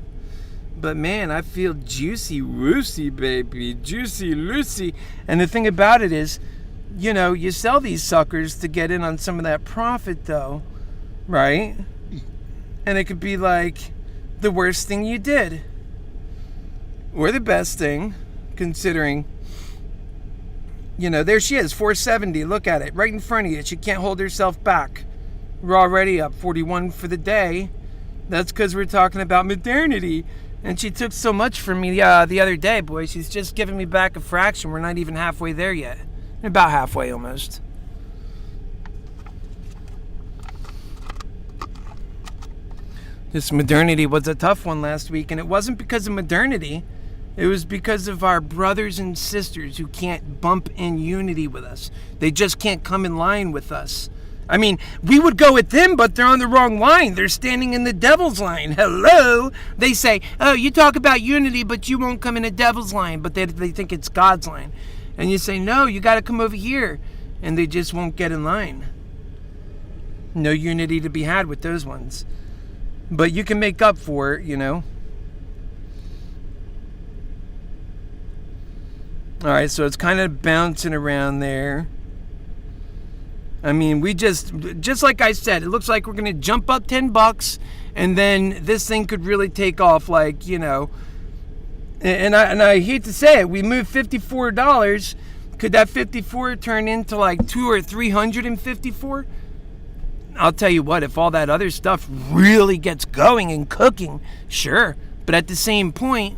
S2: But man, I feel juicy-woosey, baby. Juicy-loosey. And the thing about it is, you sell these suckers to get in on some of that profit, though. Right? And it could be like the worst thing you did. Or the best thing, considering... there she is, 470. Look at it, right in front of you. She can't hold herself back. We're already up 41 for the day. That's because we're talking about modernity. And she took so much from me the other day, boy. She's just giving me back a fraction. We're not even halfway there yet. About halfway almost. This modernity was a tough one last week. And it wasn't because of modernity. It was because of our brothers and sisters who can't bump in unity with us. They just can't come in line with us. I mean, we would go with them, but they're on the wrong line. They're standing in the devil's line. Hello? They say, oh, you talk about unity, but you won't come in the devil's line, but they think it's God's line. And you say, no, you got to come over here. And they just won't get in line. No unity to be had with those ones. But you can make up for it, you know. All right, so it's kind of bouncing around there. I mean, we just like I said, it looks like we're going to jump up $10 and then this thing could really take off, like, you know. And I hate to say it, we moved $54. Could that 54 turn into like 200 or 354? I'll tell you what, if all that other stuff really gets going and cooking, sure. But at the same point,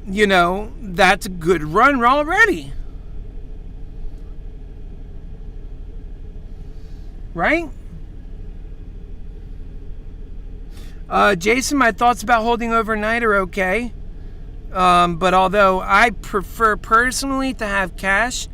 S2: you know, that's a good run already. Right? Jason, my thoughts about holding overnight are okay. But although I prefer personally to have cash,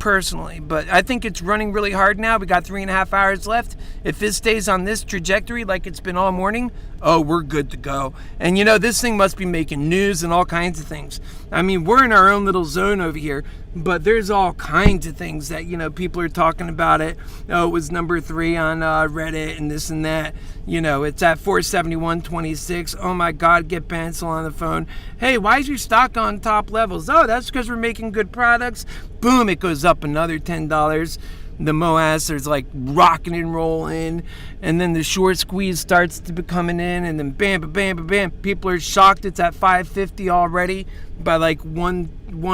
S2: but I think it's running really hard now. We got 3.5 hours left. If it stays on this trajectory like it's been all morning, oh, we're good to go. And you know, this thing must be making news and all kinds of things. I mean, we're in our own little zone over here, but there's all kinds of things that, you know, people are talking about it. Oh, it was number 3 on Reddit and this and that. You know, it's at 471.26. Oh my God, get Pencil on the phone. Hey, why is your stock on top levels? Oh, that's because we're making good products. Boom, it goes up another $10. The MOAS is like rocking and rolling, and then the short squeeze starts to be coming in, and then bam, bam, bam, bam. People are shocked it's at 550 already by like 1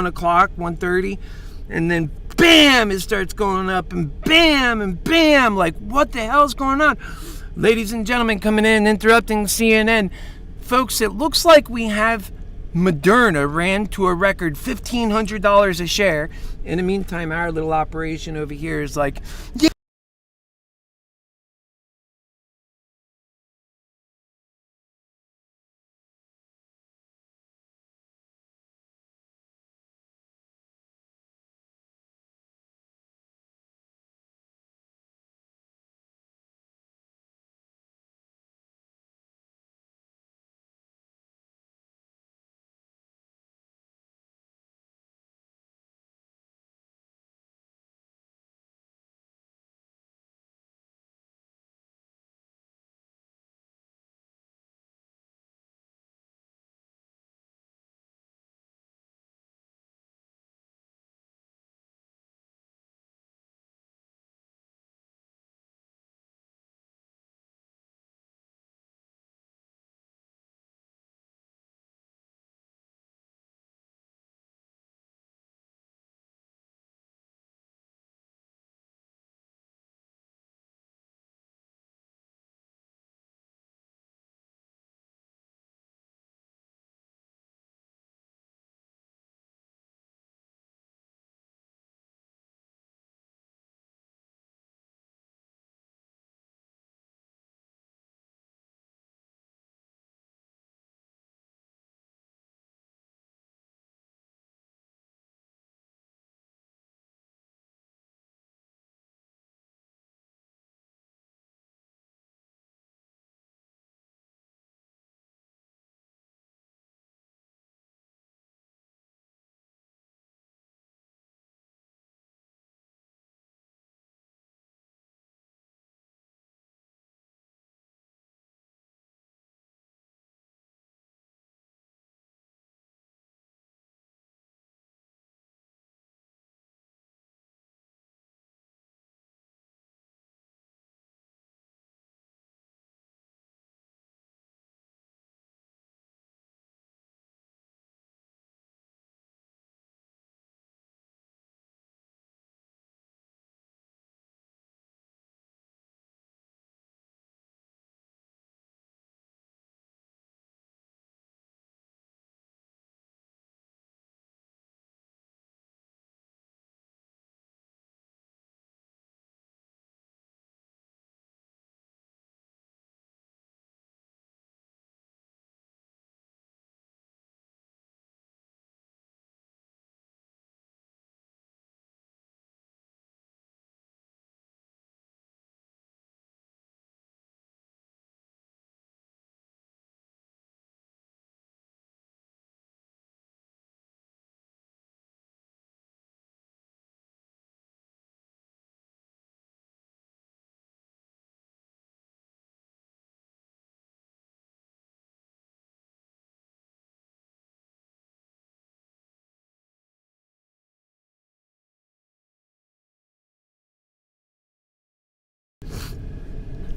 S2: o'clock, 1:30, and then bam, it starts going up, and bam, like what the hell's going on? Ladies and gentlemen, coming in, interrupting CNN. Folks, it looks like we have Moderna ran to a record $1,500 a share. In the meantime, our little operation over here is like, yeah,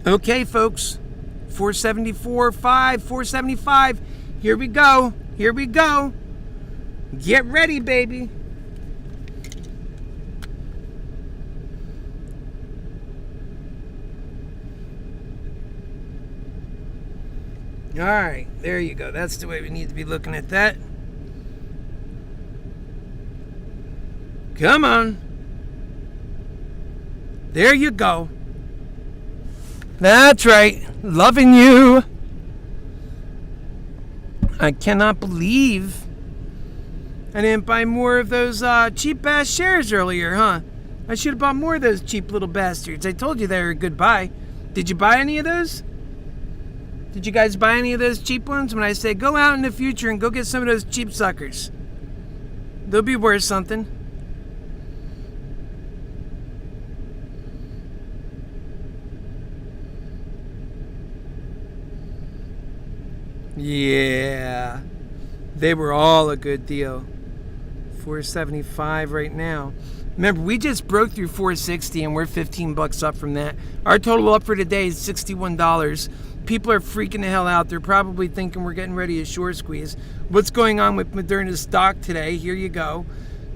S2: Okay, folks. 474.5, 475. Here we go. Here we go. Get ready, baby. All right, there you go. That's the way we need to be looking at that. Come on. There you go. That's right. Loving you. I cannot believe I didn't buy more of those cheap ass shares earlier, huh? I should have bought more of those cheap little bastards. I told you they were a good buy. Did you buy any of those? Did you guys buy any of those cheap ones? When I say go out in the future and go get some of those cheap suckers, they'll be worth something. Yeah, they were all a good deal. 475 right now. Remember, we just broke through 460 and we're 15 bucks up from that. Our total up for today is $61. People are freaking the hell out. They're probably thinking we're getting ready to short squeeze. What's going on with Moderna's stock today? Here you go.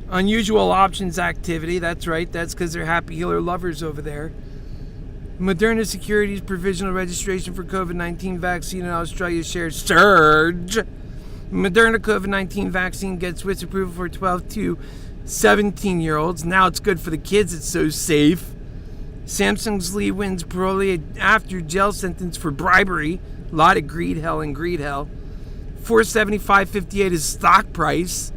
S2: Unusual options activity. That's right. That's because they're HappyHealer lovers over there. Moderna Securities provisional registration for COVID-19 vaccine in Australia shares surge. Moderna COVID-19 vaccine gets Swiss approval for 12 to 17-year-olds. Now it's good for the kids. It's so safe. Samsung's Lee wins parole after jail sentence for bribery. A lot of greed hell and greed hell. 475.58 is stock price.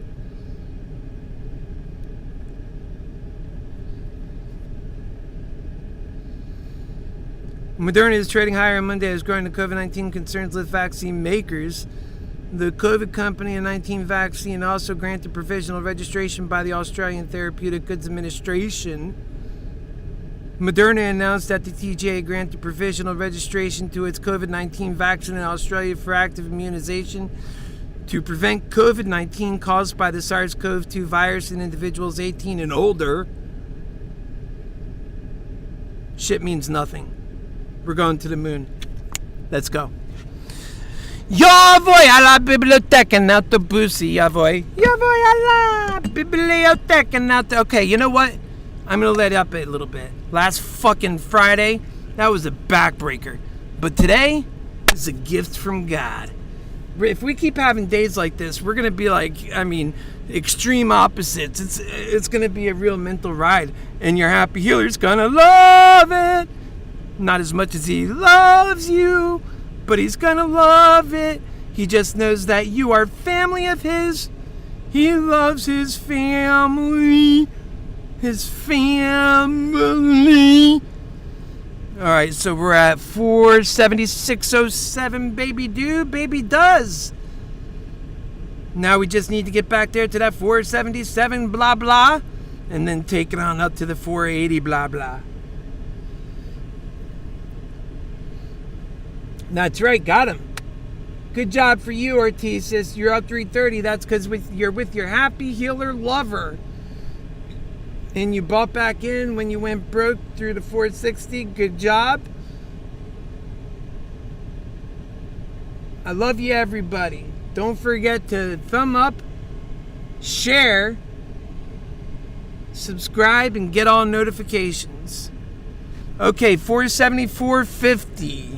S2: Moderna is trading higher on Monday as growing the COVID-19 concerns with vaccine makers. The COVID company and 19 vaccine also granted provisional registration by the Australian Therapeutic Goods Administration. Moderna announced that the TGA granted provisional registration to its COVID-19 vaccine in Australia for active immunization to prevent COVID-19 caused by the SARS-CoV-2 virus in individuals 18 and older. Shit means nothing. We're going to the moon. Let's go. Yo voy a la biblioteca en autobusi, yo voy a la biblioteca en autobusi. Okay, you know what? I'm going to let up a little bit. Last fucking Friday, that was a backbreaker. But today is a gift from God. If we keep having days like this, we're going to be like, extreme opposites. It's going to be a real mental ride. And your happy healer's going to love it. Not as much as he loves you, but he's going to love it. He just knows that you are family of his. He loves his family. His family. All right, so we're at 476.07, baby baby does. Now we just need to get back there to that 477 blah blah, and then take it on up to the 480 blah blah. That's right, got him. Good job for you, Ortiz. You're up 330. That's because you're with your happy healer lover. And you bought back in when you went broke through the 460. Good job. I love you, everybody. Don't forget to thumb up, share, subscribe, and get all notifications. Okay, 474.50.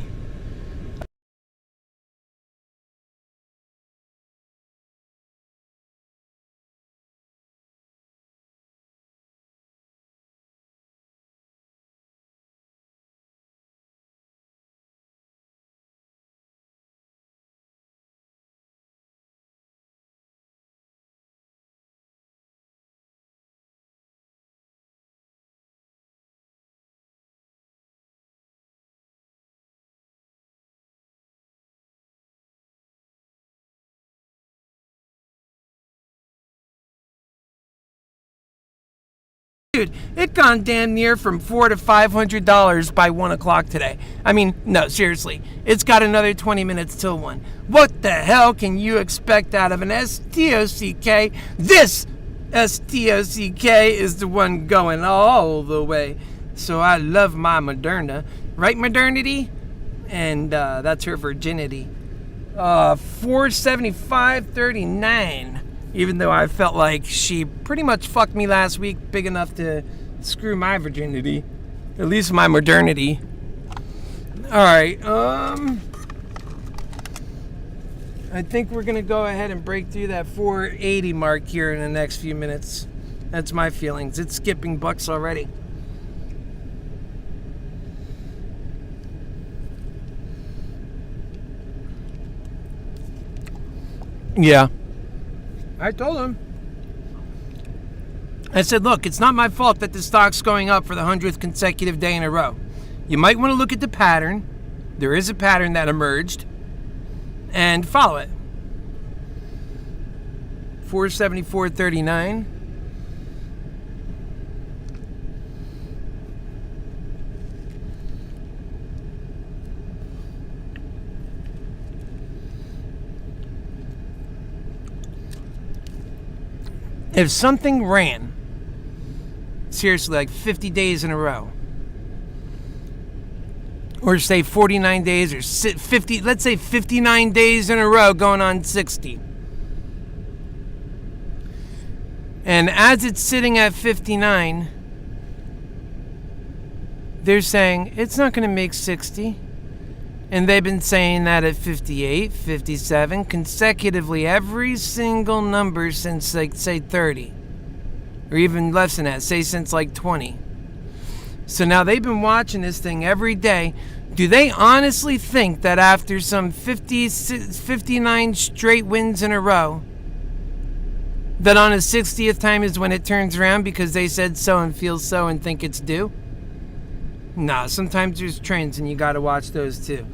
S2: Dude, it gone damn near from $400 to $500 by 1 o'clock today. No, seriously. It's got another 20 minutes till 1. What the hell can you expect out of an STOCK? This STOCK is the one going all the way. So I love my Moderna. Right, modernity? And that's her virginity. 475.39. Even though I felt like she pretty much fucked me last week, big enough to screw my virginity. At least my modernity. Alright, I think we're gonna go ahead and break through that 480 mark here in the next few minutes. That's my feelings. It's skipping bucks already. Yeah. I told him. I said, look, it's not my fault that the stock's going up for the 100th consecutive day in a row. You might want to look at the pattern. There is a pattern that emerged. And follow it. 474.39. If something ran, seriously, like 50 days in a row, or say 49 days, or 50, let's say 59 days in a row going on 60. And as it's sitting at 59, they're saying it's not going to make 60. And they've been saying that at 58, 57, consecutively, every single number since, like, say, 30. Or even less than that, say since, like, 20. So now they've been watching this thing every day. Do they honestly think that after some 59 straight wins in a row, that on the 60th time is when it turns around because they said so and feel so and think it's due? Nah, sometimes there's trends and you gotta watch those too.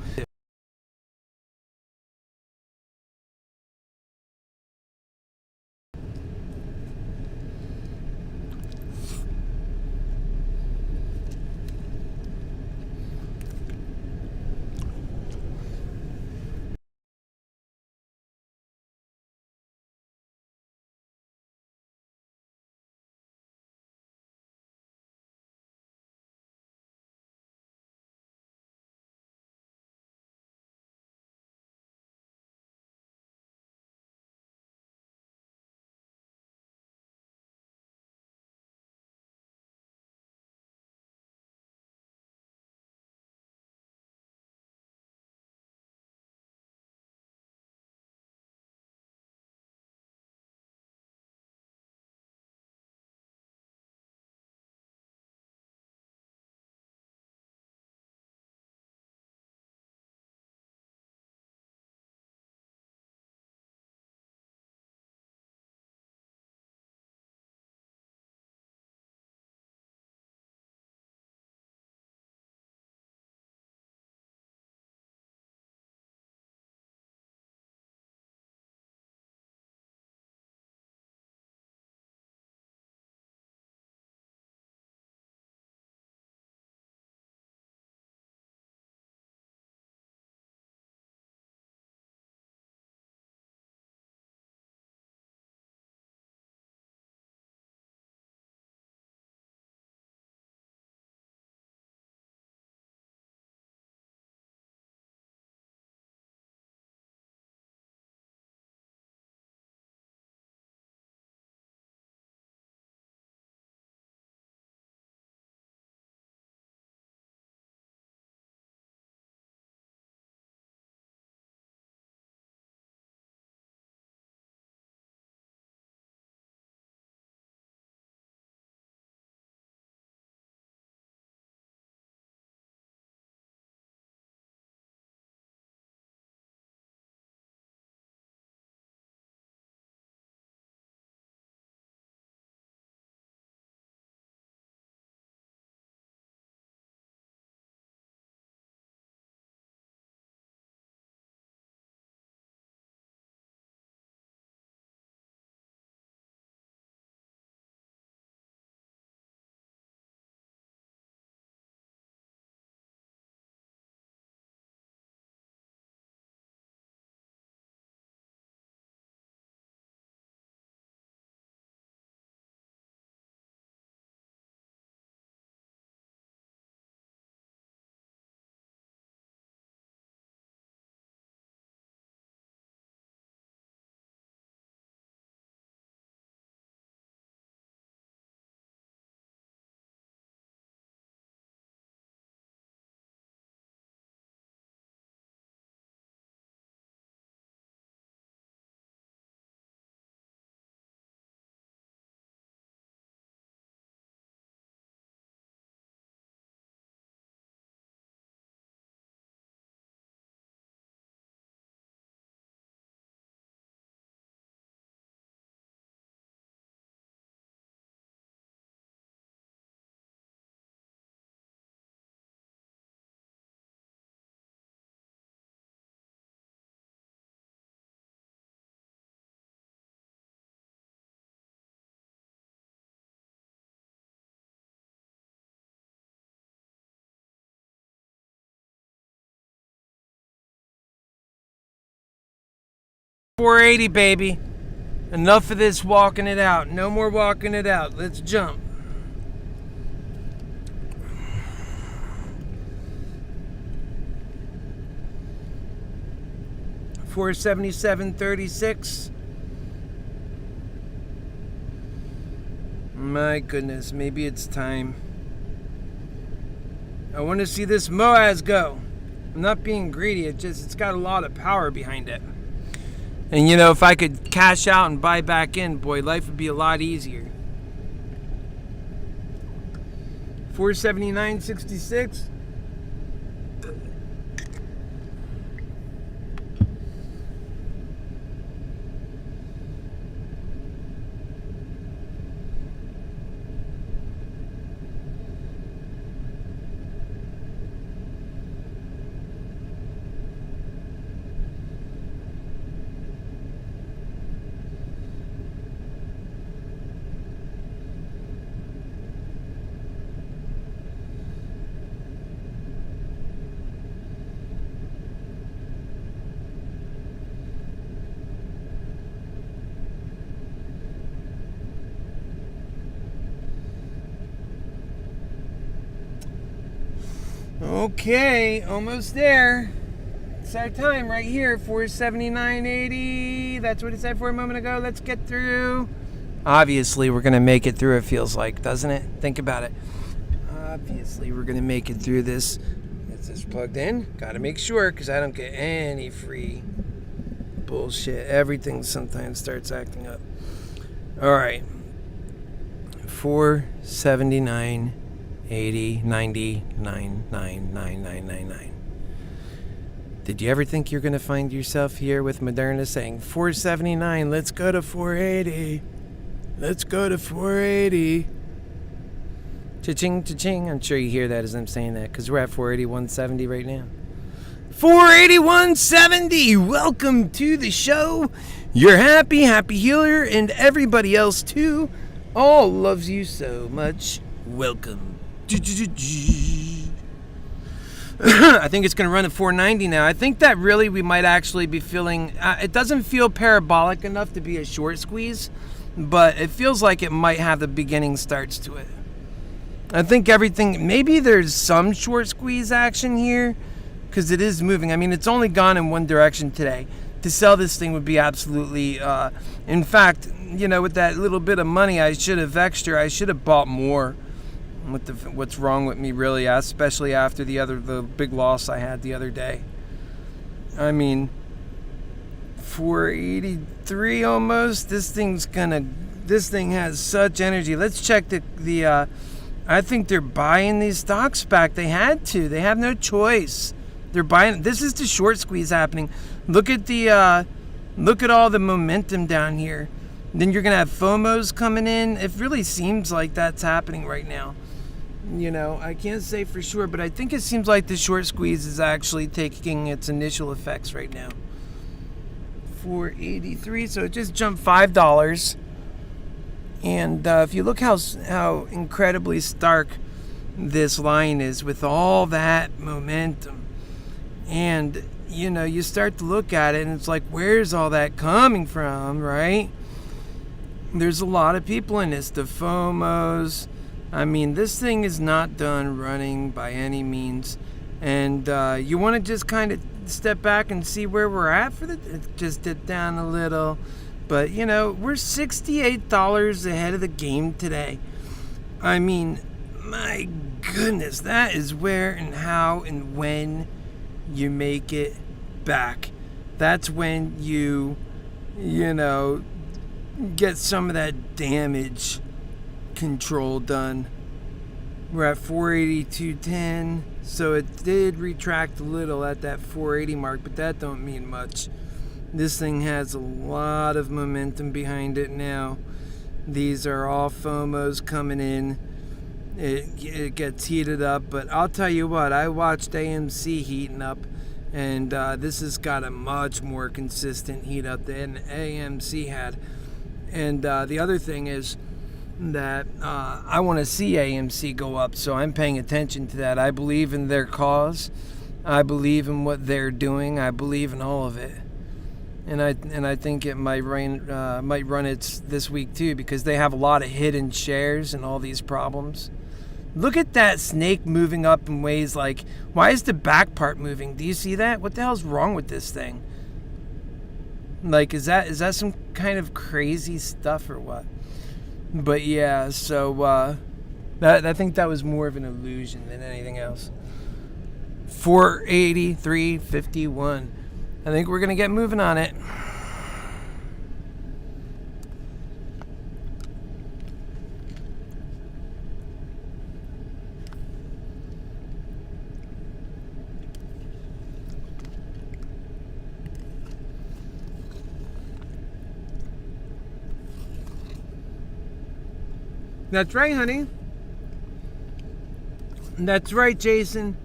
S2: 480, baby. Enough of this walking it out. No more walking it out. Let's jump. $477.36. My goodness, maybe it's time. I want to see this Moaz go. I'm not being greedy, it's got a lot of power behind it. And you know, if I could cash out and buy back in, boy, life would be a lot easier. 479.66. Okay, almost there. It's our time right here, 479.80. That's what it said for a moment ago. Let's get through. Obviously, we're going to make it through, it feels like, doesn't it? Think about it. Obviously, we're going to make it through this. Is this plugged in? Got to make sure, because I don't get any free bullshit. Everything sometimes starts acting up. All right. 479.80. 80, 90, 9, 9, 9, 9, 9, 9. Did you ever think you're going to find yourself here with Moderna saying 479, let's go to 480. Let's go to 480. Cha-ching, cha-ching. I'm sure you hear that as I'm saying that because we're at 481.70 right now. 481.70. Welcome to the show. You're happy healer, and everybody else too. All loves you so much. Welcome. I think it's going to run at 490 now. I think that really we might actually be feeling... it doesn't feel parabolic enough to be a short squeeze, but it feels like it might have the beginning starts to it. I think everything... Maybe there's some short squeeze action here, because it is moving. I mean, it's only gone in one direction today. To sell this thing would be absolutely... in fact, you know, with that little bit of money I should have bought more. What's wrong with me, really, especially after the big loss I had the other day. I mean, 483 almost. This thing has such energy. Let's check the I think they're buying these stocks back. They had to. They have no choice. They're buying. This is the short squeeze happening. Look at all the momentum down here. Then you're gonna have FOMOs coming in. It really seems like that's happening right now. You know, I can't say for sure, but I think it seems like the short squeeze is actually taking its initial effects right now. 483, so it just jumped $5. And if you look how incredibly stark this line is with all that momentum, and you know, you start to look at it and it's like, where's all that coming from, right? There's a lot of people in this, the FOMOs. I mean, this thing is not done running by any means. And you want to just kind of step back and see where we're at it just dipped down a little. But, you know, we're $68 ahead of the game today. I mean, my goodness, that is where and how and when you make it back. That's when you know, get some of that damage control done. We're at 482.10, so it did retract a little at that 480 mark, but that don't mean much. This thing has a lot of momentum behind it now. These are all FOMOs coming in. It gets heated up, but I'll tell you what, I watched AMC heating up, and this has got a much more consistent heat up than AMC had. And the other thing is that I want to see AMC go up, so I'm paying attention to that. I believe in their cause. I believe in what they're doing. I believe in all of it. and I think it might run its this week too, because they have a lot of hidden shares and all these problems. Look at that snake moving up in ways like, why is the back part moving? Do you see that? What the hell's wrong with this thing? Like, is that some kind of crazy stuff or what? But yeah, so I think that was more of an illusion than anything else. 483.51. I think we're gonna get moving on it. That's right, honey. That's right, Jason.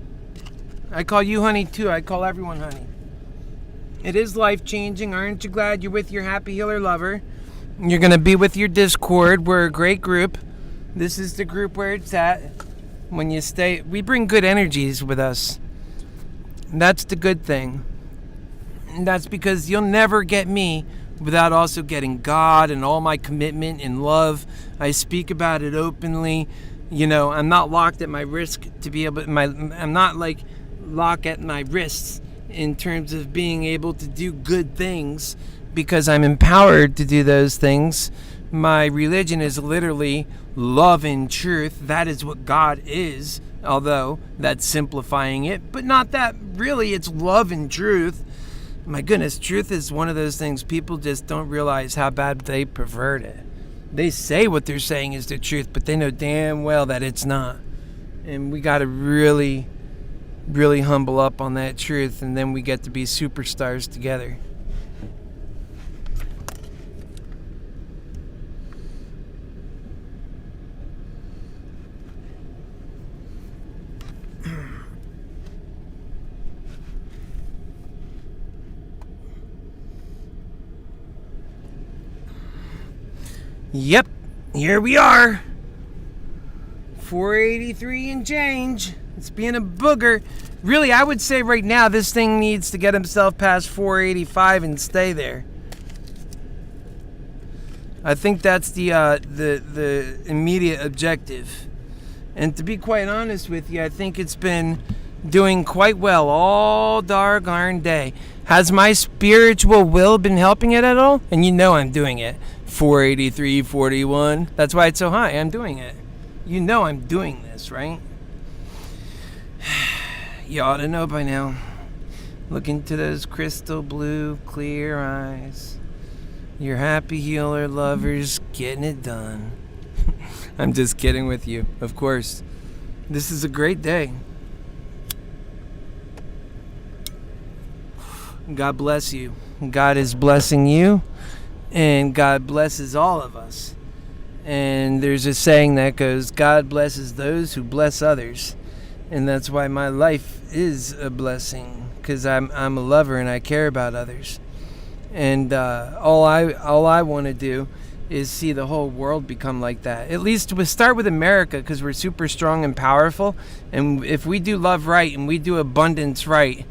S2: I call you honey too. I call everyone honey. It is life-changing. Aren't you glad you're with your Happy Healer lover? You're going to be with your Discord. We're a great group. This is the group where it's at. When you stay, we bring good energies with us. And that's the good thing. And that's because you'll never get me without also getting God and all my commitment and love. I speak about it openly. You know, I'm not locked at my wrist to be able. I'm not like locked at my wrists in terms of being able to do good things, because I'm empowered to do those things. My religion is literally love and truth. That is what God is, although that's simplifying it, but not that really. It's love and truth. My goodness, truth is one of those things people just don't realize how bad they pervert it. They say what they're saying is the truth, but they know damn well that it's not. And we got to really, really humble up on that truth, and then we get to be superstars together. Yep, here we are. 483 and change. It's being a booger. Really, I would say right now this thing needs to get himself past 485 and stay there. I think that's the immediate objective. And to be quite honest with you, I think it's been doing quite well all doggone day. Has my spiritual will been helping it at all? And you know I'm doing it. 483.41. That's why it's so high. I'm doing it. You know I'm doing this, right? You ought to know by now. Look into those crystal blue, clear eyes. Your Happy Healer lovers getting it done. I'm just kidding with you, of course. This is a great day. God bless you. God is blessing you. And God blesses all of us. And there's a saying that goes, God blesses those who bless others. And that's why my life is a blessing, because I'm a lover and I care about others. And all I want to do is see the whole world become like that. At least we start with America, because we're super strong and powerful. And if we do love right and we do abundance right,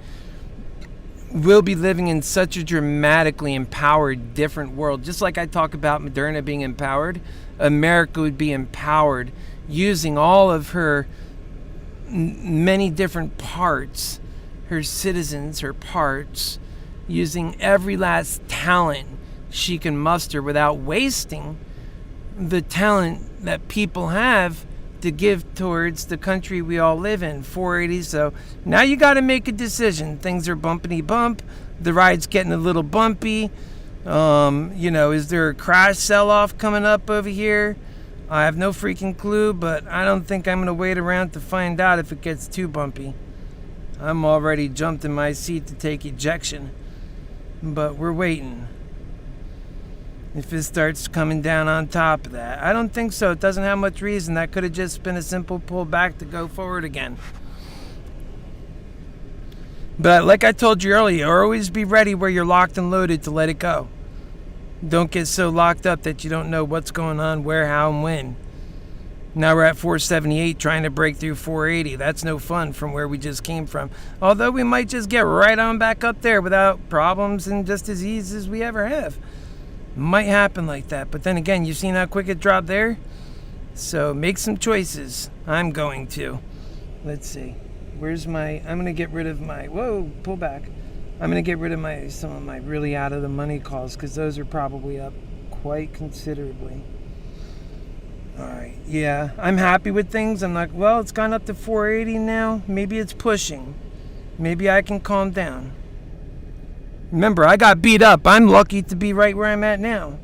S2: we'll be living in such a dramatically empowered, different world. Just like I talk about Moderna being empowered, America would be empowered using all of her many different parts, her citizens, her parts, using every last talent she can muster without wasting the talent that people have to give towards the country we all live in. 480. So now you got to make a decision. Things are bumpity bump. The ride's getting a little bumpy. Is there a crash sell-off coming up over here? I have no freaking clue, but I don't think I'm going to wait around to find out if it gets too bumpy. I'm already jumped in my seat to take ejection, but we're waiting. If it starts coming down on top of that. I don't think so. It doesn't have much reason. That could have just been a simple pull back to go forward again. But like I told you earlier, always be ready where you're locked and loaded to let it go. Don't get so locked up that you don't know what's going on, where, how, and when. Now we're at 478 trying to break through 480. That's no fun from where we just came from. Although we might just get right on back up there without problems and just as easy as we ever have. Might happen like that. But then again, you've seen how quick it dropped there? So make some choices. I'm going to. Let's see. Where's my... I'm going to get rid of my... Whoa, pull back. I'm going to get rid of some of my really out of the money calls because those are probably up quite considerably. Alright, yeah, I'm happy with things. I'm like, well, it's gone up to 480 now. Maybe it's pushing. Maybe I can calm down. Remember, I got beat up. I'm lucky to be right where I'm at now.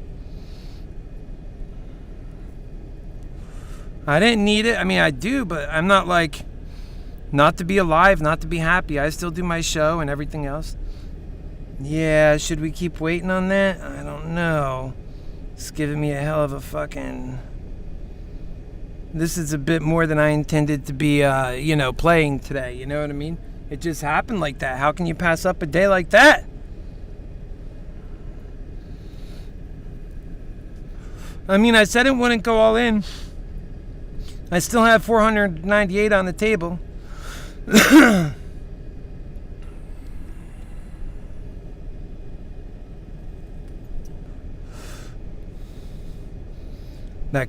S2: I didn't need it. I mean, I do, but I'm not like, not to be alive, not to be happy. I still do my show and everything else. Yeah, should we keep waiting on that? I don't know. It's giving me a hell of a fucking... This is a bit more than I intended to be, playing today. You know what I mean? It just happened like that. How can you pass up a day like that? I mean, I said it wouldn't go all in. I still have 498 on the table. That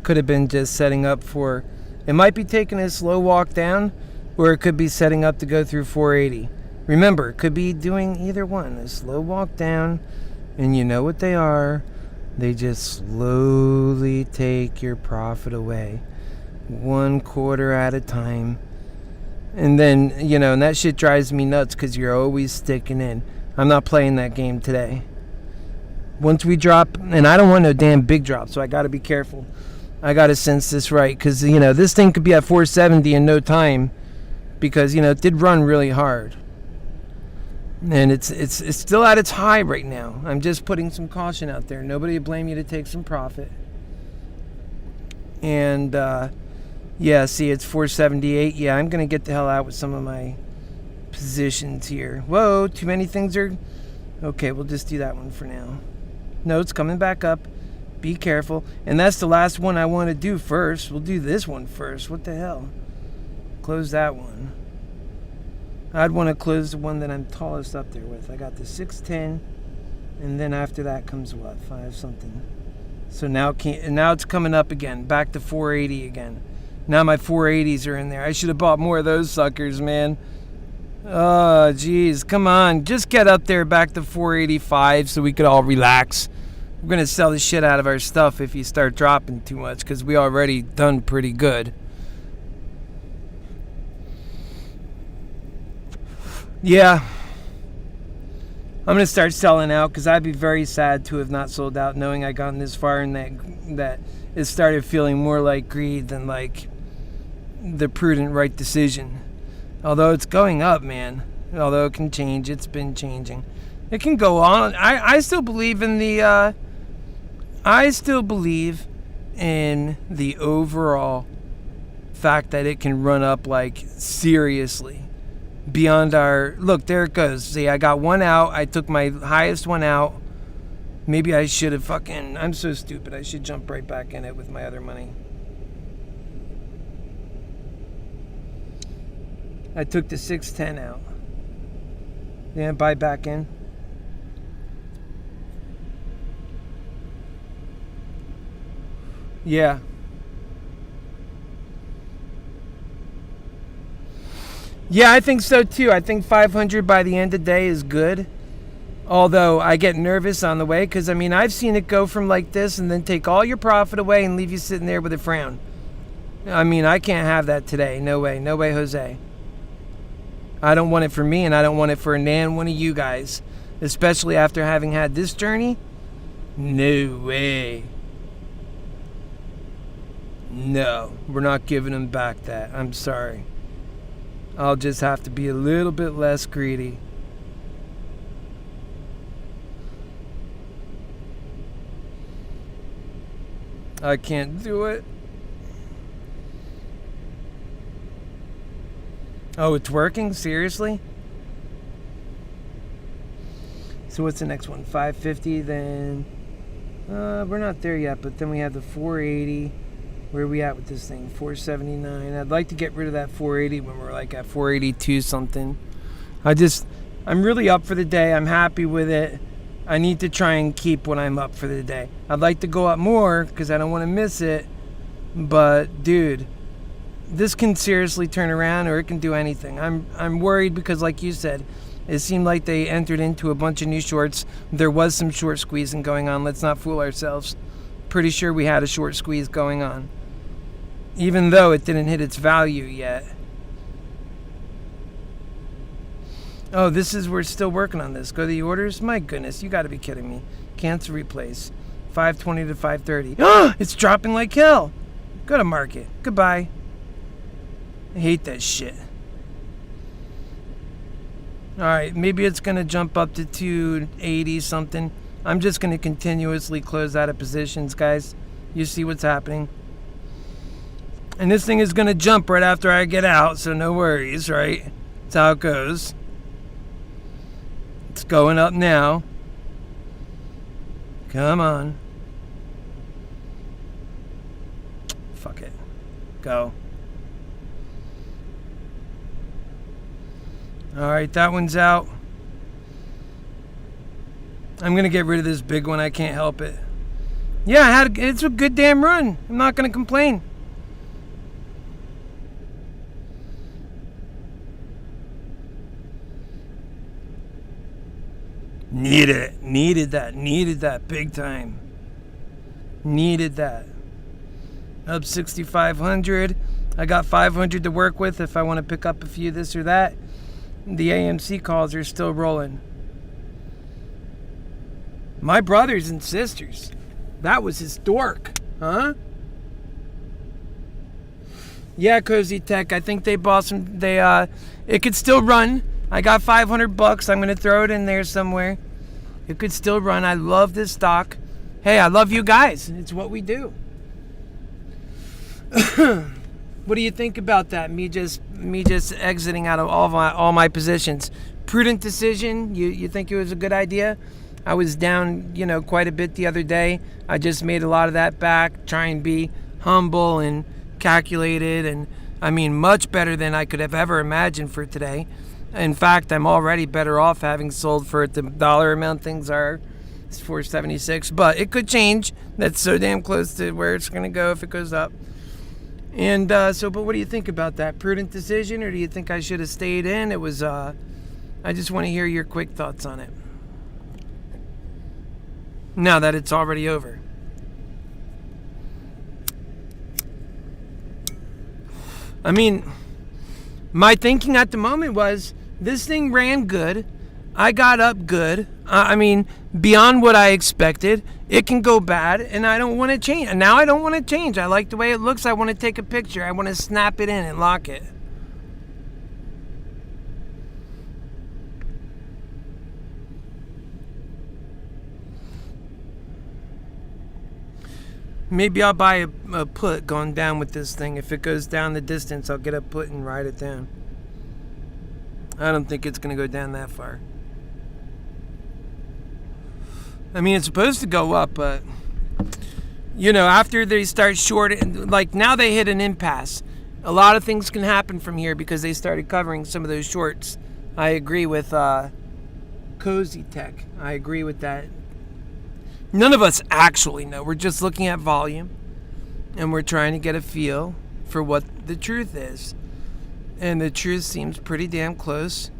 S2: could have been just setting up for... It might be taking a slow walk down, or it could be setting up to go through 480. Remember, it could be doing either one. A slow walk down, and you know what they are. They just slowly take your profit away. 1 quarter at a time. And then, and that shit drives me nuts because you're always sticking in. I'm not playing that game today. Once we drop, and I don't want no damn big drop, so I got to be careful. I got to sense this right, because, this thing could be at 470 in no time, because, it did run really hard. And it's still at its high right now. I'm just putting some caution out there. Nobody will blame you to take some profit. And, yeah, see, it's 478. Yeah, I'm going to get the hell out with some of my positions here. Whoa, too many things are... Okay, we'll just do that one for now. No, it's coming back up. Be careful. And that's the last one I want to do first. We'll do this one first. What the hell? Close that one. I'd want to close the one that I'm tallest up there with. I got the 610. And then after that comes what? 5 something. So now it's coming up again. Back to 480 again. Now my 480s are in there. I should have bought more of those suckers, man. Oh, geez. Come on. Just get up there back to 485 so we could all relax. We're going to sell the shit out of our stuff if you start dropping too much because we already done pretty good. Yeah. I'm going to start selling out because I'd be very sad to have not sold out knowing I gotten this far and that it started feeling more like greed than like the prudent right decision. Although it's going up, man. Although it can change. It's been changing. It can go on. I still believe in the... I still believe in the overall fact that it can run up, like, seriously. Beyond our... Look, there it goes. See, I got one out. I took my highest one out. Maybe I should have fucking... I'm so stupid. I should jump right back in it with my other money. I took the 610 out. Yeah, buy back in. Yeah. Yeah, I think so too. I think 500 by the end of the day is good. Although I get nervous on the way because, I mean, I've seen it go from like this and then take all your profit away and leave you sitting there with a frown. I mean, I can't have that today. No way. No way, Jose. I don't want it for me and I don't want it for one of you guys. Especially after having had this journey. No way. No, we're not giving them back that. I'm sorry. I'll just have to be a little bit less greedy. I can't do it. Oh, it's working? Seriously? So what's the next one? 550 then? We're not there yet, but then we have the 480. Where are we at with this thing? 479. I'd like to get rid of that 480 when we're like at 482 something. I'm really up for the day. I'm happy with it. I need to try and keep what I'm up for the day. I'd like to go up more because I don't want to miss it. But dude, this can seriously turn around, or it can do anything. I'm worried because, like you said, it seemed like they entered into a bunch of new shorts. There was some short squeezing going on. Let's not fool ourselves. Pretty sure we had a short squeeze going on, even though it didn't hit its value yet. Oh, we're still working on this. Go to the orders? My goodness, you got to be kidding me. Cancel, replace. 520 to 530. Oh, it's dropping like hell. Go to market. Goodbye. I hate that shit. Alright, maybe it's going to jump up to 280 something. I'm just going to continuously close out of positions, guys. You see what's happening. And this thing is going to jump right after I get out, so no worries, right? That's how it goes. It's going up now. Come on. Fuck it. Go. Alright, that one's out. I'm going to get rid of this big one. I can't help it. Yeah, it's a good damn run. I'm not going to complain. Needed that big time. Needed that. Up 6,500. I got 500 to work with if I want to pick up a few this or that. The AMC calls are still rolling. My brothers and sisters. That was historic, huh? Yeah, Cozy Tech. I think they bought some. It could still run. I got $500. I'm gonna throw it in there somewhere. It could still run. I love this stock. Hey, I love you guys. It's what we do. What do you think about that? Me just exiting out of all my positions. Prudent decision. You think it was a good idea? I was down, quite a bit the other day. I just made a lot of that back. Try and be humble and calculated, and I mean much better than I could have ever imagined for today. In fact, I'm already better off having sold for the dollar amount things are. It's 476, but it could change. That's so damn close to where it's going to go if it goes up. And but what do you think about that? Prudent decision, or do you think I should have stayed in? It was, I just want to hear your quick thoughts on it. Now that it's already over. I mean, my thinking at the moment was, this thing ran good. I got up good. Beyond what I expected. It can go bad, and I don't want to change. And now I don't want to change. I like the way it looks. I want to take a picture. I want to snap it in and lock it. Maybe I'll buy a put going down with this thing. If it goes down the distance, I'll get a put and ride it down. I don't think it's going to go down that far. I mean, it's supposed to go up, but, after they start short, like now they hit an impasse. A lot of things can happen from here because they started covering some of those shorts. I agree with Cozy Tech. I agree with that. None of us actually know. We're just looking at volume, and we're trying to get a feel for what the truth is. And the truth seems pretty damn close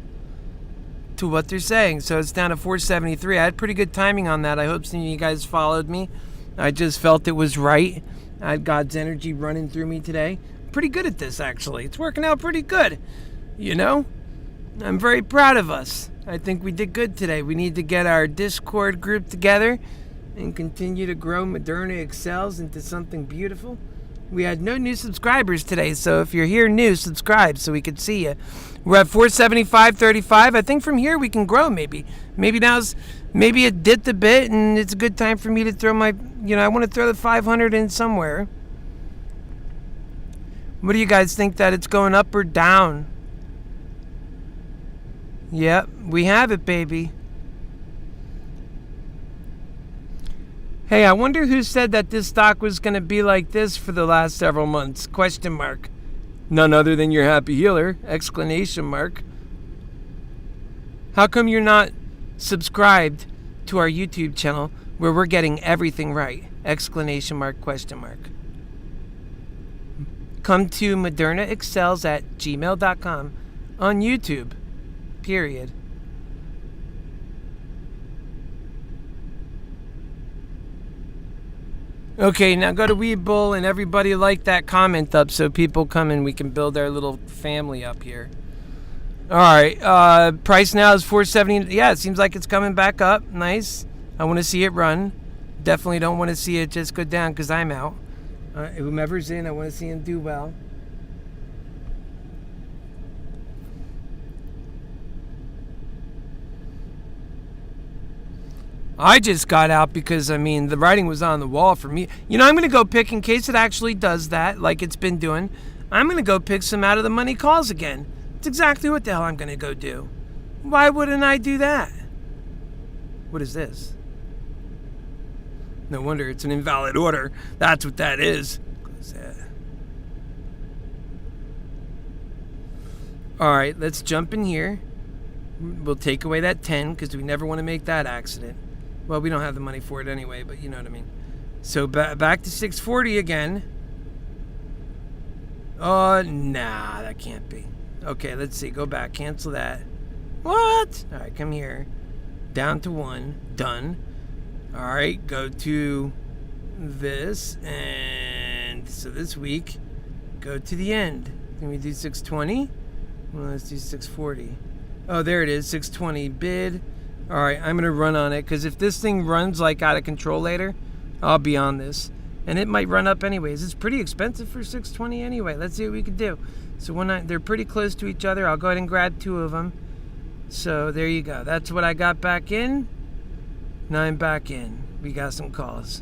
S2: to what they're saying. So it's down to 473. I had pretty good timing on that. I hope some of you guys followed me. I just felt it was right. I had God's energy running through me today. Pretty good at this, actually. It's working out pretty good. I'm very proud of us. I think we did good today. We need to get our Discord group together and continue to grow ModernaExcels into something beautiful. We had no new subscribers today, so if you're here new, subscribe so we could see you. We're at 475.35. I think from here we can grow maybe. Maybe it dipped a bit, and it's a good time for me to throw my, I want to throw the 500 in somewhere. What do you guys think, that it's going up or down? Yep, we have it, baby. Hey, I wonder who said that this stock was going to be like this for the last several months? Question mark. None other than your happy healer! Exclamation mark. How come you're not subscribed to our YouTube channel where we're getting everything right? Exclamation mark, question mark. Come to ModernaExcels at gmail.com on YouTube. Period. Okay, now go to Webull and everybody like that comment up so people come and we can build our little family up here. All right, price now is $4.70. Yeah, it seems like it's coming back up. Nice. I want to see it run. Definitely don't want to see it just go down because I'm out. Whomever's in, I want to see him do well. I just got out because, the writing was on the wall for me. I'm going to go pick, in case it actually does that, like it's been doing, I'm going to go pick some out of the money calls again. It's exactly what the hell I'm going to go do. Why wouldn't I do that? What is this? No wonder it's an invalid order. That's what that is. Close that. All right, let's jump in here. We'll take away that 10 because we never want to make that accident. Well, we don't have the money for it anyway, but you know what I mean. So back to 640 again. Oh, nah, that can't be. Okay, let's see. Go back. Cancel that. What? All right, come here. Down to 1. Done. All right, go to this. And so this week, go to the end. Can we do 620? Well, let's do 640. Oh, there it is. 620. Bid. All right, I'm going to run on it because if this thing runs like out of control later, I'll be on this. And it might run up anyways. It's pretty expensive for 620 anyway. Let's see what we can do. So they're pretty close to each other. I'll go ahead and grab 2 of them. So there you go. That's what I got back in. Now I'm back in. We got some calls.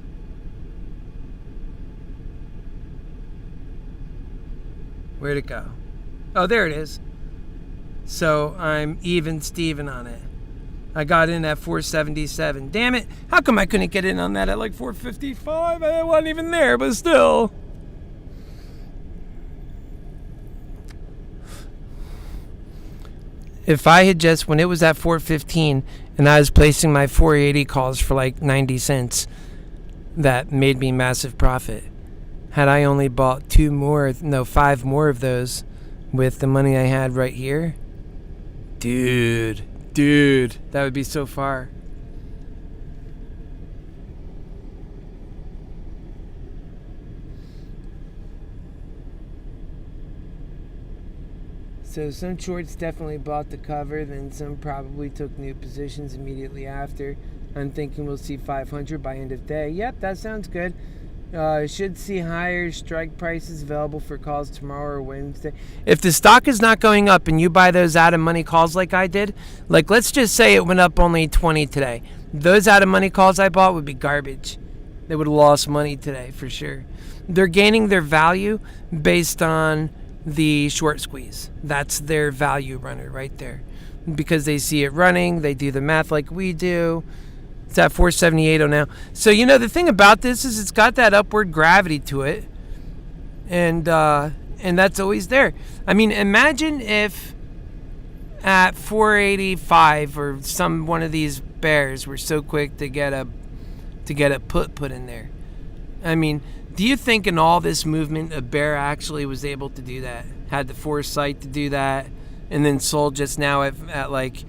S2: Where'd it go? Oh, there it is. So I'm even Steven on it. I got in at 477. Damn it. How come I couldn't get in on that at like 455? I wasn't even there, but still. If I had just, when it was at 415 and I was placing my 480 calls for like 90 cents, that made me massive profit. Had I only bought 5 more of those with the money I had right here, dude, that would be so far. So some shorts definitely bought the cover, then some probably took new positions immediately after. I'm thinking we'll see 500 by end of day. Yep, that sounds good. Should see higher strike prices available for calls tomorrow or Wednesday. If the stock is not going up and you buy those out of money calls like I did, like let's just say it went up only 20 today. Those out of money calls I bought would be garbage. They would have lost money today for sure. They're gaining their value based on the short squeeze. That's their value runner right there. Because they see it running, they do the math like we do. It's at 478 now. So, the thing about this is it's got that upward gravity to it. And that's always there. Imagine if at 485 or one of these bears were so quick to get a put in there. Do you think in all this movement a bear actually was able to do that? Had the foresight to do that and then sold just now at like,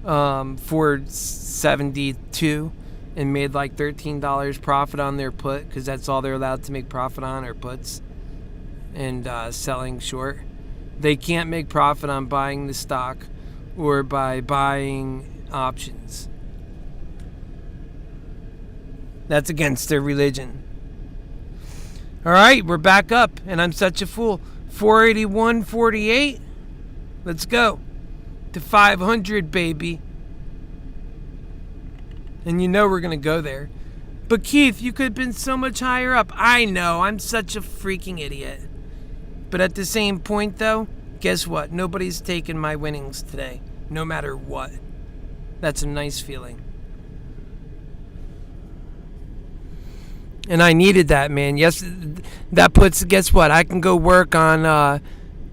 S2: 472 and made like $13 profit on their put because that's all they're allowed to make profit on are puts and selling short. They can't make profit on buying the stock or by buying options. That's against their religion. All right, we're back up and I'm such a fool. 481.48. Let's go to 500, baby. And we're going to go there. But Keith, you could have been so much higher up. I know, I'm such a freaking idiot. But at the same point, though, guess what? Nobody's taken my winnings today, no matter what. That's a nice feeling. And I needed that, man. Yes, that puts, guess what? I can go work on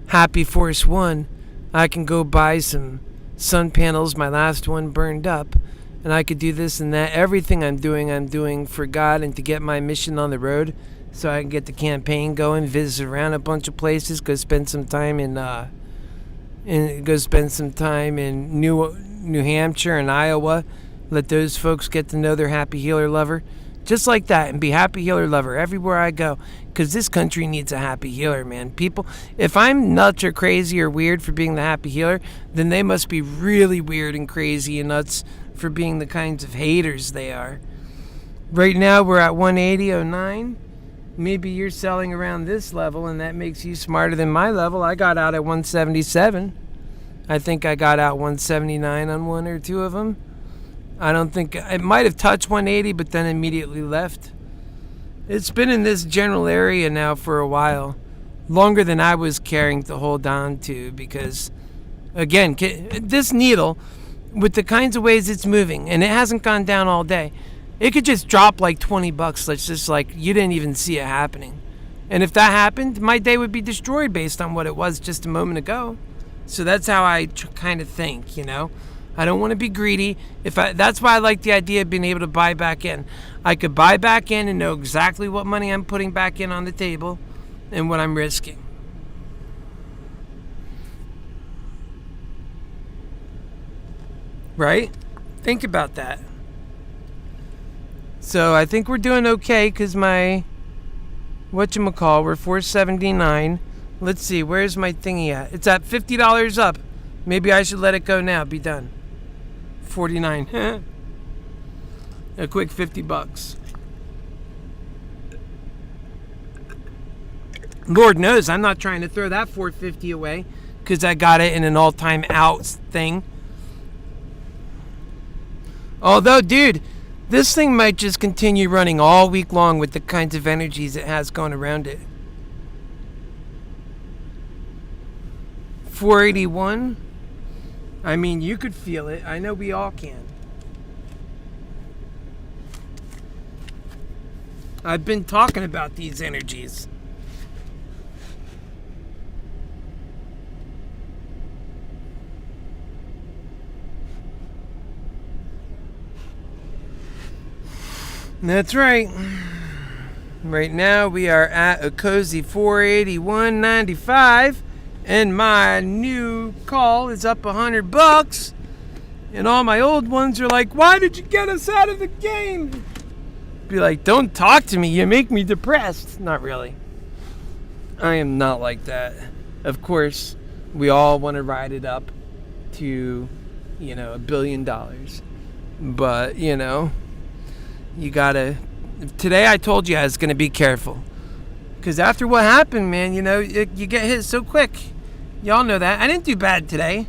S2: Happy Force 1. I can go buy some sun panels. My last one burned up. And I could do this and that. Everything I'm doing for God and to get my mission on the road so I can get the campaign going, visit around a bunch of places, go spend some time in New Hampshire and Iowa. Let those folks get to know their Happy Healer lover. Just like that, and be Happy Healer lover everywhere I go. Because this country needs a Happy Healer, man. People, if I'm nuts or crazy or weird for being the Happy Healer, then they must be really weird and crazy and nuts for being the kinds of haters they are. Right now, we're at 180.09. Maybe you're selling around this level, and that makes you smarter than my level. I got out at 177. I think I got out 179 on one or two of them. I don't think it might have touched 180, but then immediately left. It's been in this general area now for a while, longer than I was caring to hold on to, because again, this needle, with the kinds of ways it's moving, and it hasn't gone down all day, it could just drop like $20. Let's just like you didn't even see it happening. And if that happened, my day would be destroyed based on what it was just a moment ago. So that's how I kind of think, you know. I don't want to be greedy. That's why I like the idea of being able to buy back in. I could buy back in and know exactly what money I'm putting back in on the table and what I'm risking. Right? Think about that. So I think we're doing okay because we're 479. Let's see, where's my thingy at? It's at $50 up. Maybe I should let it go now. Be done. 49. A quick $50. Lord knows I'm not trying to throw that $450 away because I got it in an all-time out thing. Although, dude, this thing might just continue running all week long with the kinds of energies it has going around it. 481. I mean, you could feel it. I know we all can. I've been talking about these energies. That's right. Right now we are at a cozy 481.95. And my new call is up $100. And all my old ones are like, why did you get us out of the game? Be like, don't talk to me. You make me depressed. Not really. I am not like that. Of course, we all want to ride it up to, $1 billion. But, you gotta... Today I told you I was going to be careful. Because after what happened, man, you get hit so quick. Y'all know that. I didn't do bad today.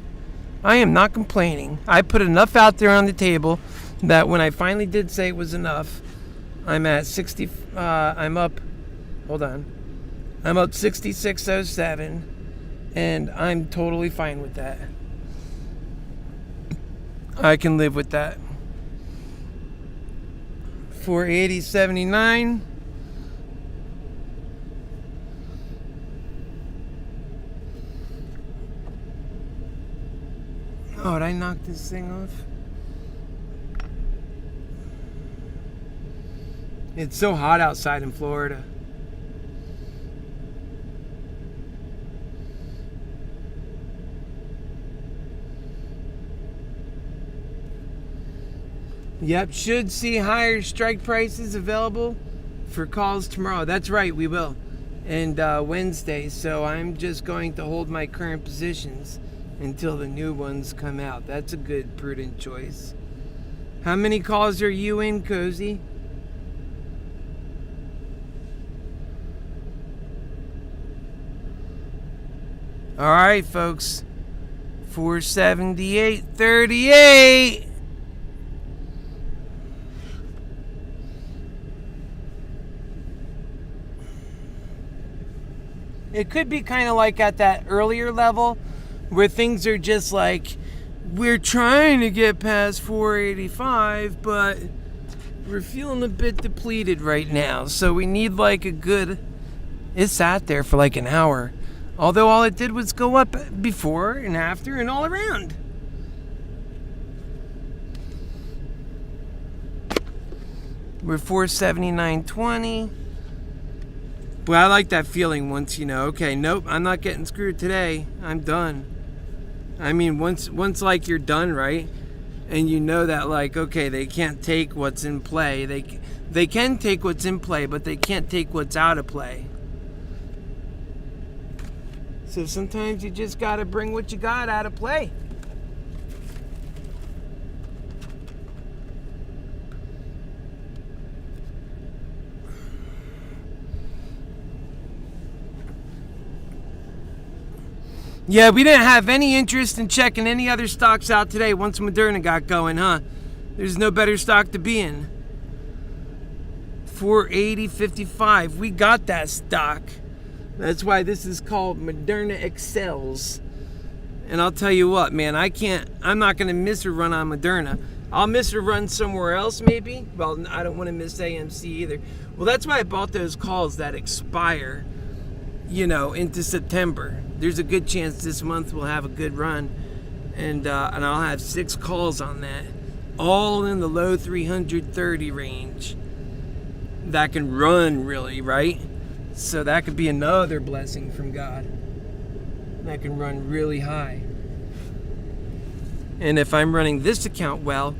S2: I am not complaining. I put enough out there on the table that when I finally did say it was enough, I'm at 60. I'm up 66.07, and I'm totally fine with that. I can live with that. 480.79. Oh, did I knock this thing off? It's so hot outside in Florida. Yep, should see higher strike prices available for calls tomorrow. That's right, we will. And Wednesday, so I'm just going to hold my current positions until the new ones come out. That's a good, prudent choice. How many calls are you in, Cozy? All right, folks. 478.38. It could be kind of like at that earlier level where things are just like, we're trying to get past 485, but we're feeling a bit depleted right now, so we need like a good... It sat there for like an hour, although all it did was go up before and after and all around. We're 479.20. But I like that feeling once, okay, nope, I'm not getting screwed today. I'm done. I mean, once like you're done, right? And you know that, like, okay, they can't take what's in play. They can take what's in play, but they can't take what's out of play. So sometimes you just got to bring what you got out of play. Yeah, we didn't have any interest in checking any other stocks out today once Moderna got going, huh? There's no better stock to be in. 480.55. We got that stock. That's why this is called ModernaExcels. And I'll tell you what, man, I'm not going to miss a run on Moderna. I'll miss a run somewhere else maybe. Well, I don't want to miss AMC either. Well, that's why I bought those calls that expire, into September. There's a good chance this month we'll have a good run, and I'll have 6 calls on that, all in the low 330 range. That can run really, right? So that could be another blessing from God. That can run really high. And if I'm running this account well,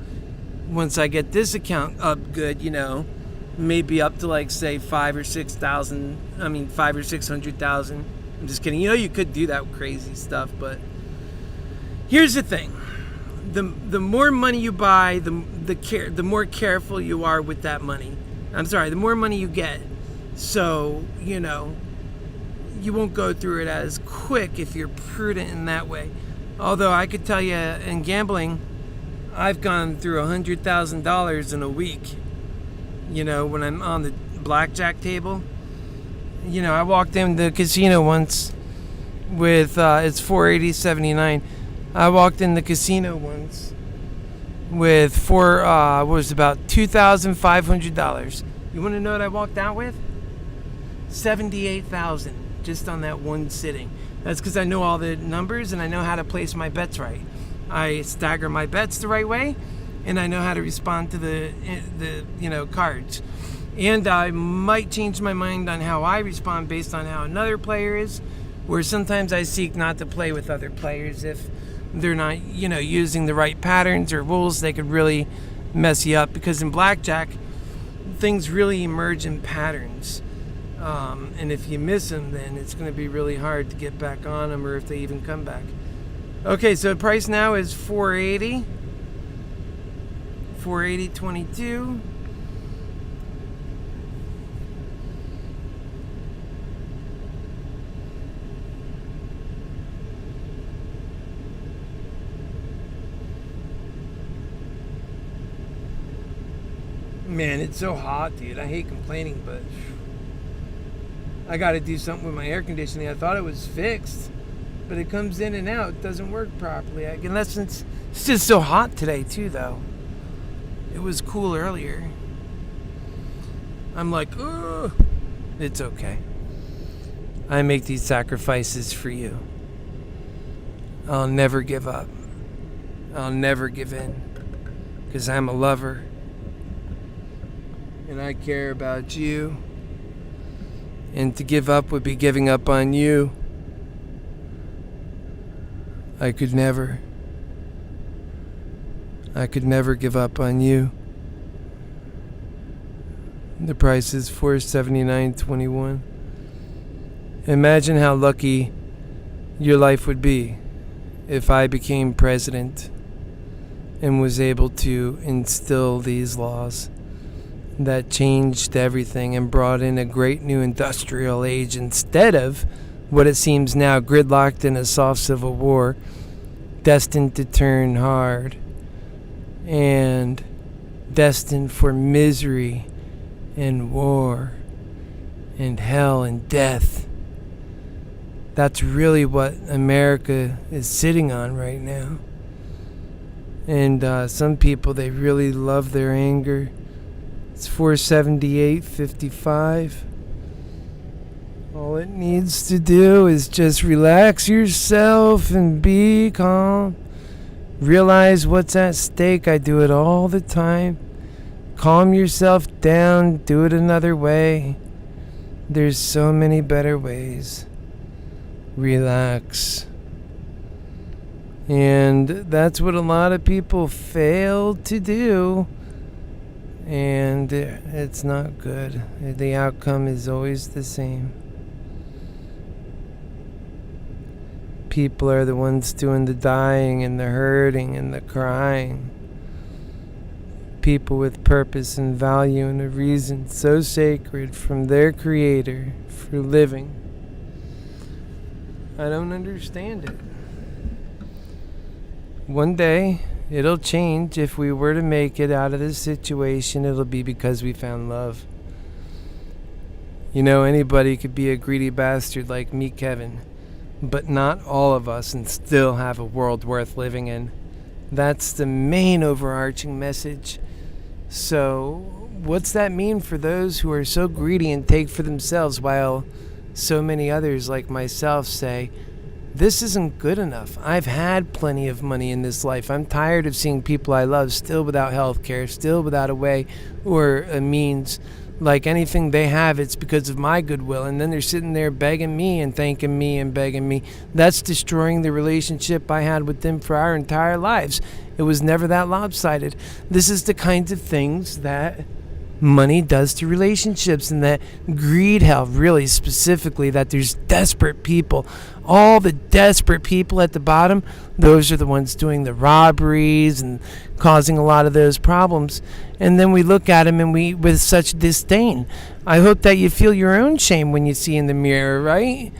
S2: once I get this account up good, maybe up to like say 5 or 600,000. I'm just kidding. You could do that crazy stuff, but here's the thing: the more money you buy, the more careful you are with that money. I'm sorry, the more money you get, so you won't go through it as quick if you're prudent in that way. Although I could tell you, in gambling, I've gone through $100,000 in a week. When I'm on the blackjack table. I walked in the casino once with, it's 480.79. I walked in the casino once with about $2,500. You want to know what I walked out with? $78,000 just on that one sitting. That's because I know all the numbers and I know how to place my bets right. I stagger my bets the right way, and I know how to respond to the cards. And I might change my mind on how I respond based on how another player is, where sometimes I seek not to play with other players if they're not, using the right patterns or rules. They could really mess you up, because in blackjack, things really emerge in patterns. And if you miss them, then it's going to be really hard to get back on them, or if they even come back. Okay, so the price now is 480. 480.22. Man, it's so hot, dude. I hate complaining, but I got to do something with my air conditioning. I thought it was fixed, but it comes in and out. It doesn't work properly. Unless it's just so hot today, too, though. It was cool earlier. I'm like, ugh. It's okay. I make these sacrifices for you. I'll never give up. I'll never give in, because I'm a lover. And I care about you. And to give up would be giving up on you. I could never give up on you. The price is $479.21. Imagine how lucky your life would be if I became president and was able to instill these laws that changed everything and brought in a great new industrial age instead of what it seems now, gridlocked in a soft civil war, destined to turn hard and destined for misery and war and hell and death. That's really what America is sitting on right now. And some people, they really love their anger. It's 478.55. All it needs to do is just relax yourself and be calm. Realize what's at stake. I do it all the time. Calm yourself down. Do it another way. There's so many better ways. Relax. And that's what a lot of people fail to do. And it's not good. The outcome is always the same. People are the ones doing the dying and the hurting and the crying. People with purpose and value and a reason so sacred from their Creator for living. I don't understand it. One day, it'll change. If we were to make it out of this situation, it'll be because we found love. You know, anybody could be a greedy bastard like me, Kevin, but not all of us, and still have a world worth living in. That's the main overarching message. So, what's that mean for those who are so greedy and take for themselves, while so many others like myself say, this isn't good enough. I've had plenty of money in this life. I'm tired of seeing people I love still without health care, still without a way or a means. Like anything they have, it's because of my goodwill. And then they're sitting there begging me and thanking me and begging me. That's destroying the relationship I had with them for our entire lives. It was never that lopsided. This is the kinds of things that money does to relationships, and that greed, hell, really specifically, that there's desperate people. All the desperate people at the bottom, those are the ones doing the robberies and causing a lot of those problems. And then we look at them and we with such disdain. I hope that you feel your own shame when you see in the mirror, right?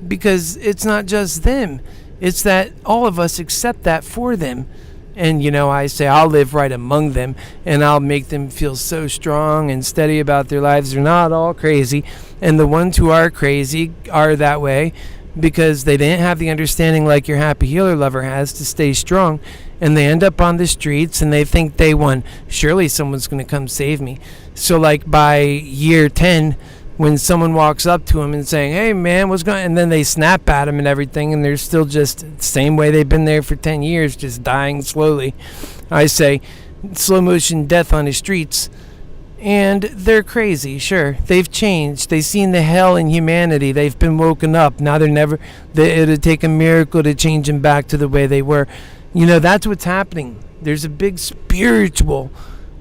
S2: Because it's not just them. It's that all of us accept that for them. And, you know, I say I'll live right among them, and I'll make them feel so strong and steady about their lives. They're not all crazy. And the ones who are crazy are that way because they didn't have the understanding like your HappyHealer lover has to stay strong. And they end up on the streets and they think they won. Surely someone's going to come save me. So like by year 10, when someone walks up to them and saying, hey man, what's going on? And then they snap at them and everything, and they're still just the same way they've been there for 10 years, just dying slowly. I say, slow motion death on the streets. And they're crazy, sure. They've changed. They've seen the hell in humanity. They've been woken up. Now it'll take a miracle to change them back to the way they were. You know, that's what's happening. There's a big spiritual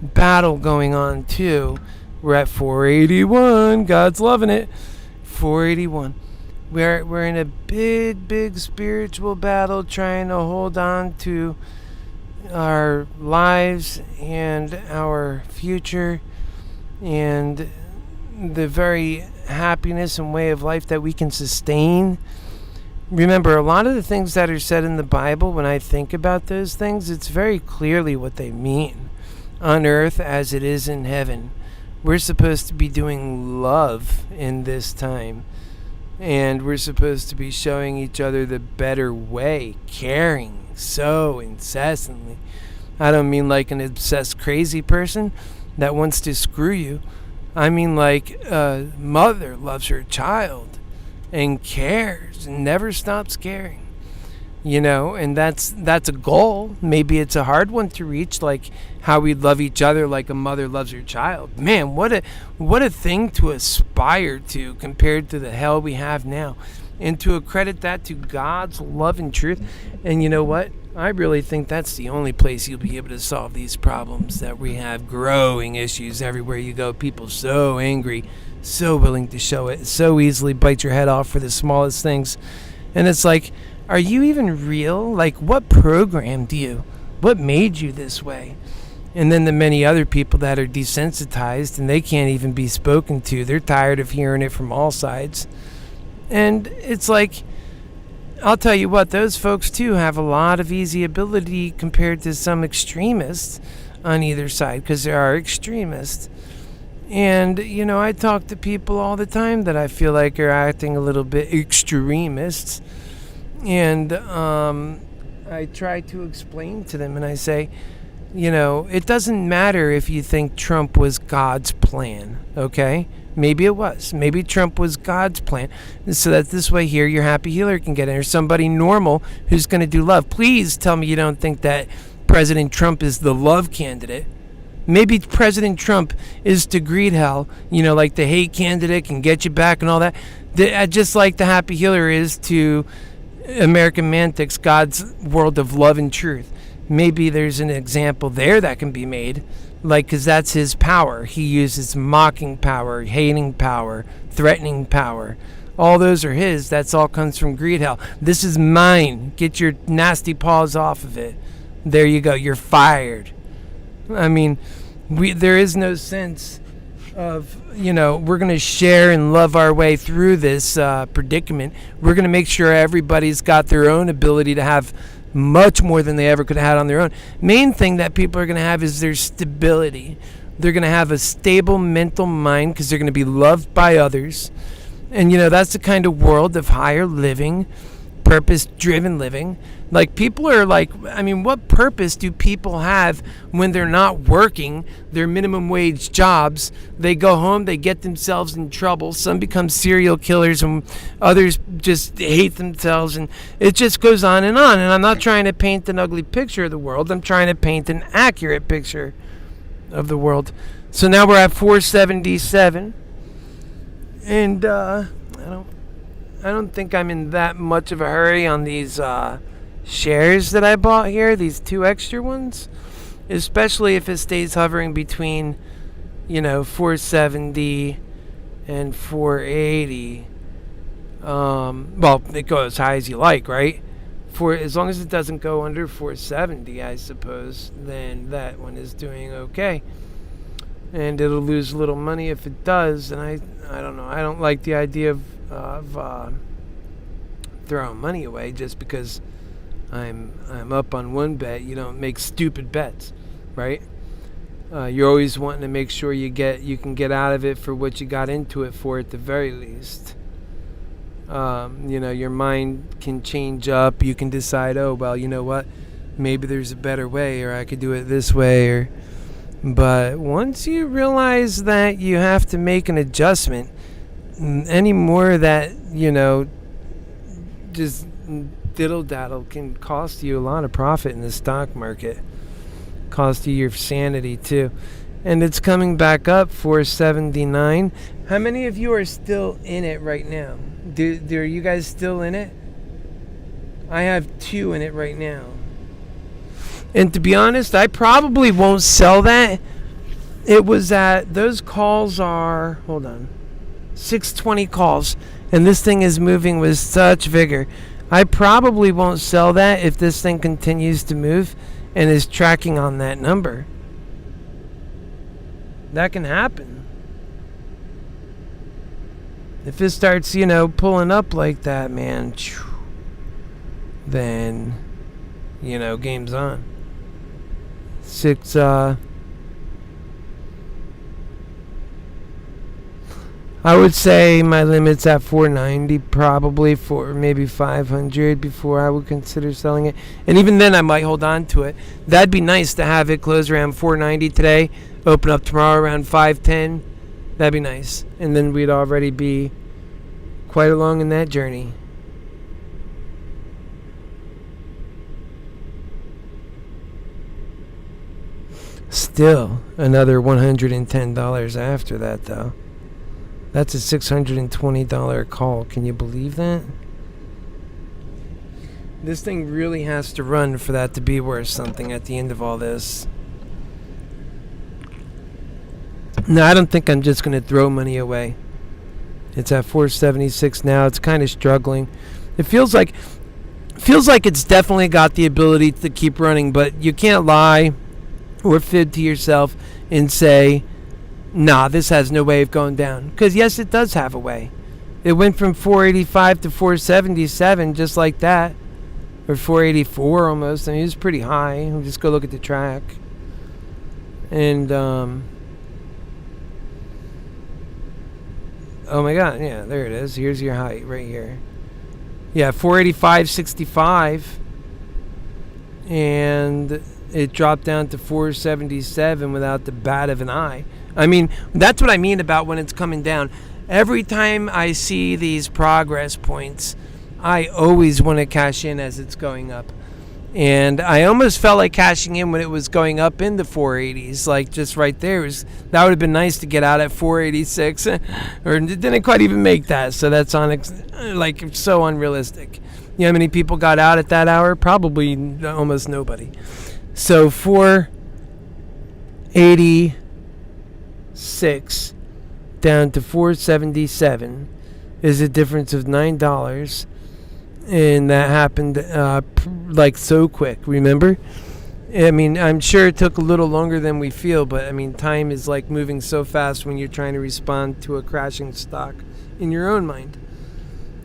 S2: battle going on too. We're at 481. God's loving it. 481. We're in a big spiritual battle trying to hold on to our lives and our future and the very happiness and way of life that we can sustain. Remember, a lot of the things that are said in the Bible, when I think about those things, it's very clearly what they mean. On earth as it is in heaven. We're supposed to be doing love in this time. And we're supposed to be showing each other the better way. Caring so incessantly. I don't mean like an obsessed crazy person that wants to screw you. I mean like a mother loves her child and cares and never stops caring. You know, and that's a goal. Maybe it's a hard one to reach, like how we love each other like a mother loves her child. Man, what a thing to aspire to compared to the hell we have now. And to accredit that to God's love and truth. And you know what? I really think that's the only place you'll be able to solve these problems that we have. Growing issues everywhere you go. People so angry, so willing to show it, so easily bite your head off for the smallest things. And it's like, are you even real? Like, what programmed you? What made you this way? And then the many other people that are desensitized and they can't even be spoken to. They're tired of hearing it from all sides. And it's like, I'll tell you what, those folks too have a lot of easy ability compared to some extremists on either side, because there are extremists. And, you know, I talk to people all the time that I feel like are acting a little bit extremists. And I try to explain to them, and I say, It doesn't matter if you think Trump was God's plan, okay? Maybe it was. Maybe Trump was God's plan. So that this way here, your happy healer can get in, or somebody normal who's going to do love. Please tell me you don't think that President Trump is the love candidate. Maybe President Trump is to greed hell, like the hate candidate can get you back and all that. Just like the happy healer is to American Mantics, God's world of love and truth. Maybe there's an example there that can be made, because that's his power. He uses mocking power, hating power, threatening power. All those are his. That's all comes from greed hell. This is mine. Get your nasty paws off of it. There you go. You're fired. I mean, there is no sense of, we're going to share and love our way through this predicament. We're going to make sure everybody's got their own ability to have much more than they ever could have had on their own. Main thing that people are going to have is their stability. They're going to have a stable mental mind because they're going to be loved by others. And, that's the kind of world of higher living, purpose-driven living. People are what purpose do people have when they're not working their minimum wage jobs? They go home, they get themselves in trouble. Some become serial killers and others just hate themselves. And it just goes on. And I'm not trying to paint an ugly picture of the world. I'm trying to paint an accurate picture of the world. So now we're at 477. And I don't think I'm in that much of a hurry on these shares that I bought here, these 2 extra ones, especially if it stays hovering between 470 and 480. Well, it goes as high as you like, right? As long as it doesn't go under 470, I suppose, then that one is doing okay. And it'll lose a little money if it does. And I don't know. I don't like the idea of throwing money away just because I'm up on one bet. You don't make stupid bets, right? You're always wanting to make sure you can get out of it for what you got into it for at the very least. Your mind can change up. You can decide, oh, well, you know what? Maybe there's a better way, or I could do it this way. But once you realize that you have to make an adjustment, any more that, just diddle-daddle can cost you a lot of profit in the stock market. Cost you your sanity, too. And it's coming back up, 479. How many of you are still in it right now? Are you guys still in it? I have 2 in it right now. And to be honest, I probably won't sell that. It was those calls are, hold on, 620 calls. And this thing is moving with such vigor. I probably won't sell that if this thing continues to move and is tracking on that number. That can happen. If it starts, pulling up like that, man, then, game's on. I would say my limit's at 490, probably, for maybe 500 before I would consider selling it. And even then, I might hold on to it. That'd be nice to have it close around 490 today, open up tomorrow around 510. That'd be nice. And then we'd already be quite along in that journey. Still another $110 after that, though. That's a $620 call. Can you believe that? This thing really has to run for that to be worth something at the end of all this. No, I don't think I'm just going to throw money away. It's at 476 now. It's kind of struggling. It feels like it's definitely got the ability to keep running, but you can't lie or fib to yourself and say, nah, this has no way of going down. Because, yes, it does have a way. It went from 485 to 477 just like that. Or 484 almost. I mean, it was pretty high. We'll just go look at the track. And, oh my God, yeah, there it is. Here's your height right here. Yeah, 485.65. And it dropped down to 477 without the bat of an eye. I mean, that's what I mean about when it's coming down. Every time I see these progress points, I always want to cash in as it's going up. And I almost felt like cashing in when it was going up in the 480s, like just right there. That would have been nice to get out at 486, or it didn't quite even make that. So that's so unrealistic. You know how many people got out at that hour? Probably almost nobody. So 486 down to 477 is a difference of $9. And that happened so quick, remember? I mean, I'm sure it took a little longer than we feel, but I mean, time is like moving so fast when you're trying to respond to a crashing stock in your own mind.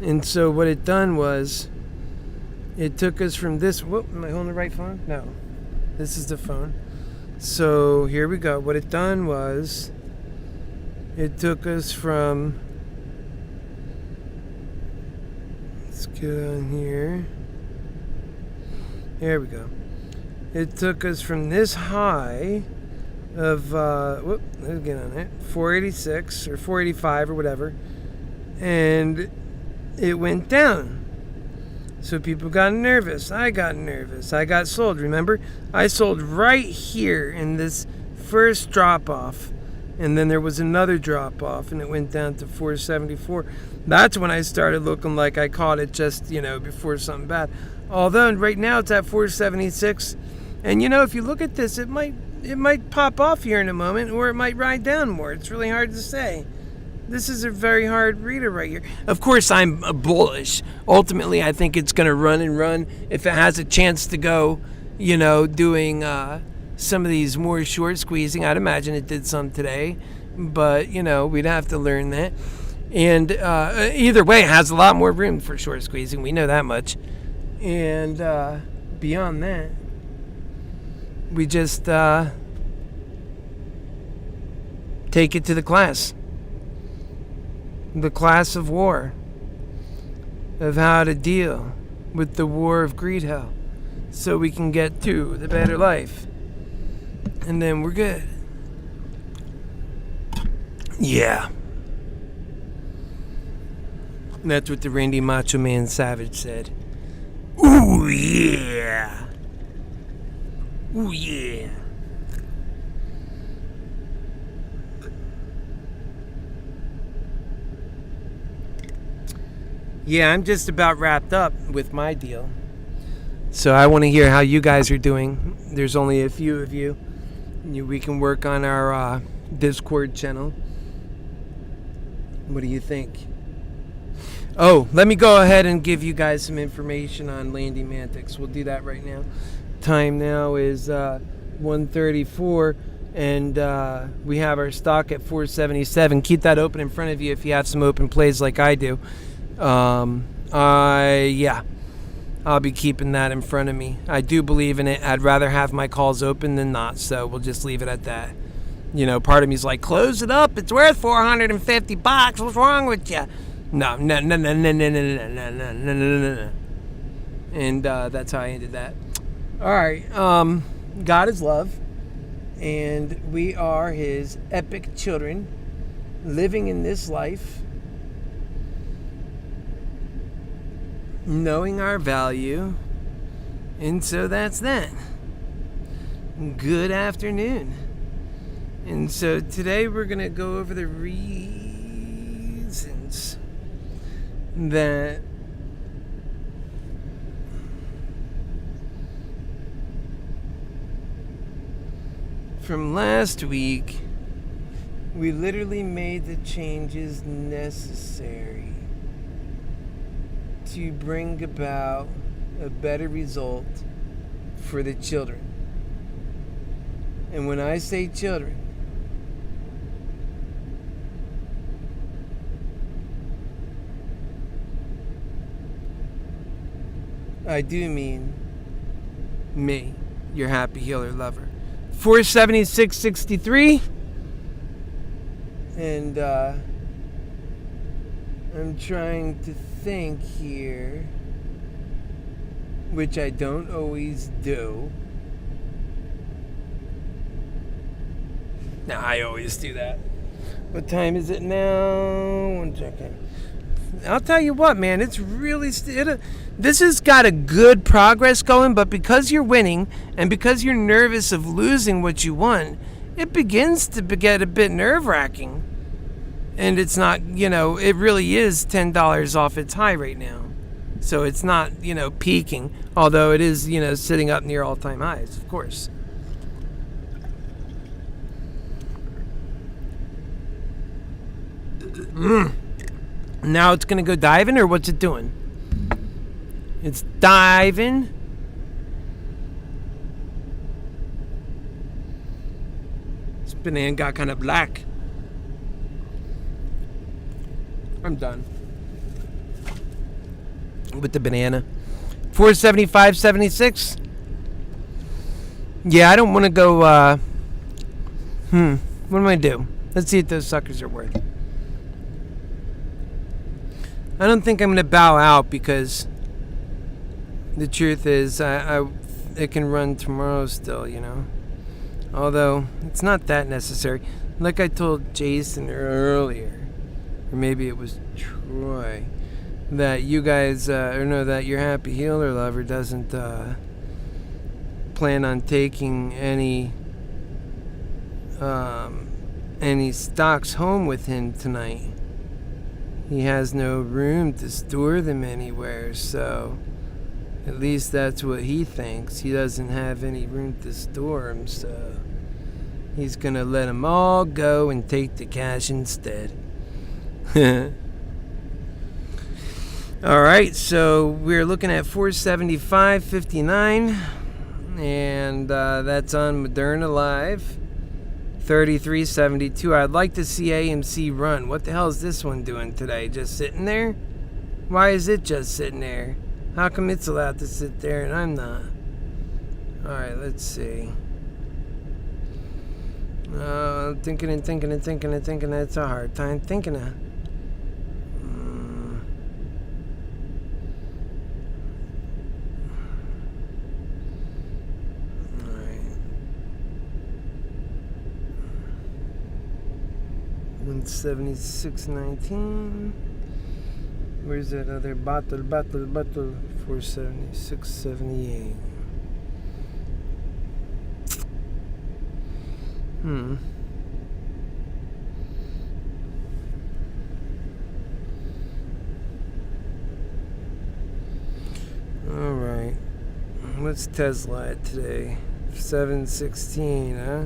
S2: And so what it done was, it took us from this, whoop, am I holding the right phone? No, this is the phone. So here we go. What it done was, it took us from, let's get on here. There we go. It took us from this high of, let's get on it, 486 or 485 or whatever, and it went down. So people got nervous. I got nervous. I got sold. Remember? I sold right here in this first drop off. And then there was another drop off and it went down to 474. That's when I started looking like I caught it just, before something bad. Although right now it's at 476. And if you look at this, it might pop off here in a moment, or it might ride down more. It's really hard to say. This is a very hard reader right here. Of course, I'm bullish. Ultimately, I think it's going to run and run. If it has a chance to go, doing some of these more short squeezing, I'd imagine it did some today. But, we'd have to learn that. And either way, it has a lot more room for short squeezing. We know that much. And beyond that, we just take it to the class. The class of war, of how to deal with the war of greed hell, so we can get to the better life, and then we're good. Yeah. And that's what the Randy Macho Man Savage said. Ooh yeah. Ooh yeah. Yeah, I'm just about wrapped up with my deal. So I want to hear how you guys are doing. There's only a few of you. We can work on our Discord channel. What do you think? Oh, let me go ahead and give you guys some information on Landy Mantics. We'll do that right now. Time now is 1:34, and we have our stock at 477. Keep that open in front of you if you have some open plays like I do. I'll be keeping that in front of me. I do believe in it. I'd rather have my calls open than not, so we'll just leave it at that. Part of me's like, close it up. It's worth $450. What's wrong with you? No. And that's how I ended that. All right. God is love, and we are His epic children, living in this life, knowing our value, and so that's that. Good afternoon. And so today we're going to go over the reasons that from last week we literally made the changes necessary to bring about a better result for the children. And when I say children, I do mean me, your Happy Healer lover. 476.63, and I'm trying to think here, which I don't always do. Nah, I always do that. What time is it now? 1 second. I'll tell you what, man. It's really... this has got a good progress going, but because you're winning and because you're nervous of losing what you want, it begins to get a bit nerve-wracking. And it's not, it really is $10 off its high right now. So it's not, peaking, although it is, sitting up near all-time highs, of course. Now it's going to go diving, or what's it doing? It's diving. This banana got kind of black. I'm done with the banana. 475.76. Yeah, I don't want to go. What do I do? Let's see if those suckers are worth. I don't think I'm going to bow out because the truth is it can run tomorrow still, Although it's not that necessary. Like I told Jason earlier, or maybe it was Troy, that you guys, that your HappyHealer lover doesn't plan on taking any stocks home with him tonight. He has no room to store them anywhere, so at least that's what he thinks. He doesn't have any room to store them, so he's gonna let them all go and take the cash instead. Alright, so we're looking at 475.59, and that's on Moderna Live. 33.72. I'd like to see AMC run. What the hell is this one doing today? Just sitting there? Why is it just sitting there? How come it's allowed to sit there and I'm not? Alright, let's see. Thinking. That's a hard time thinking of. Alright. 176.19. Where's that other bottle? 476.78. Alright. What's Tesla at today? 716, huh?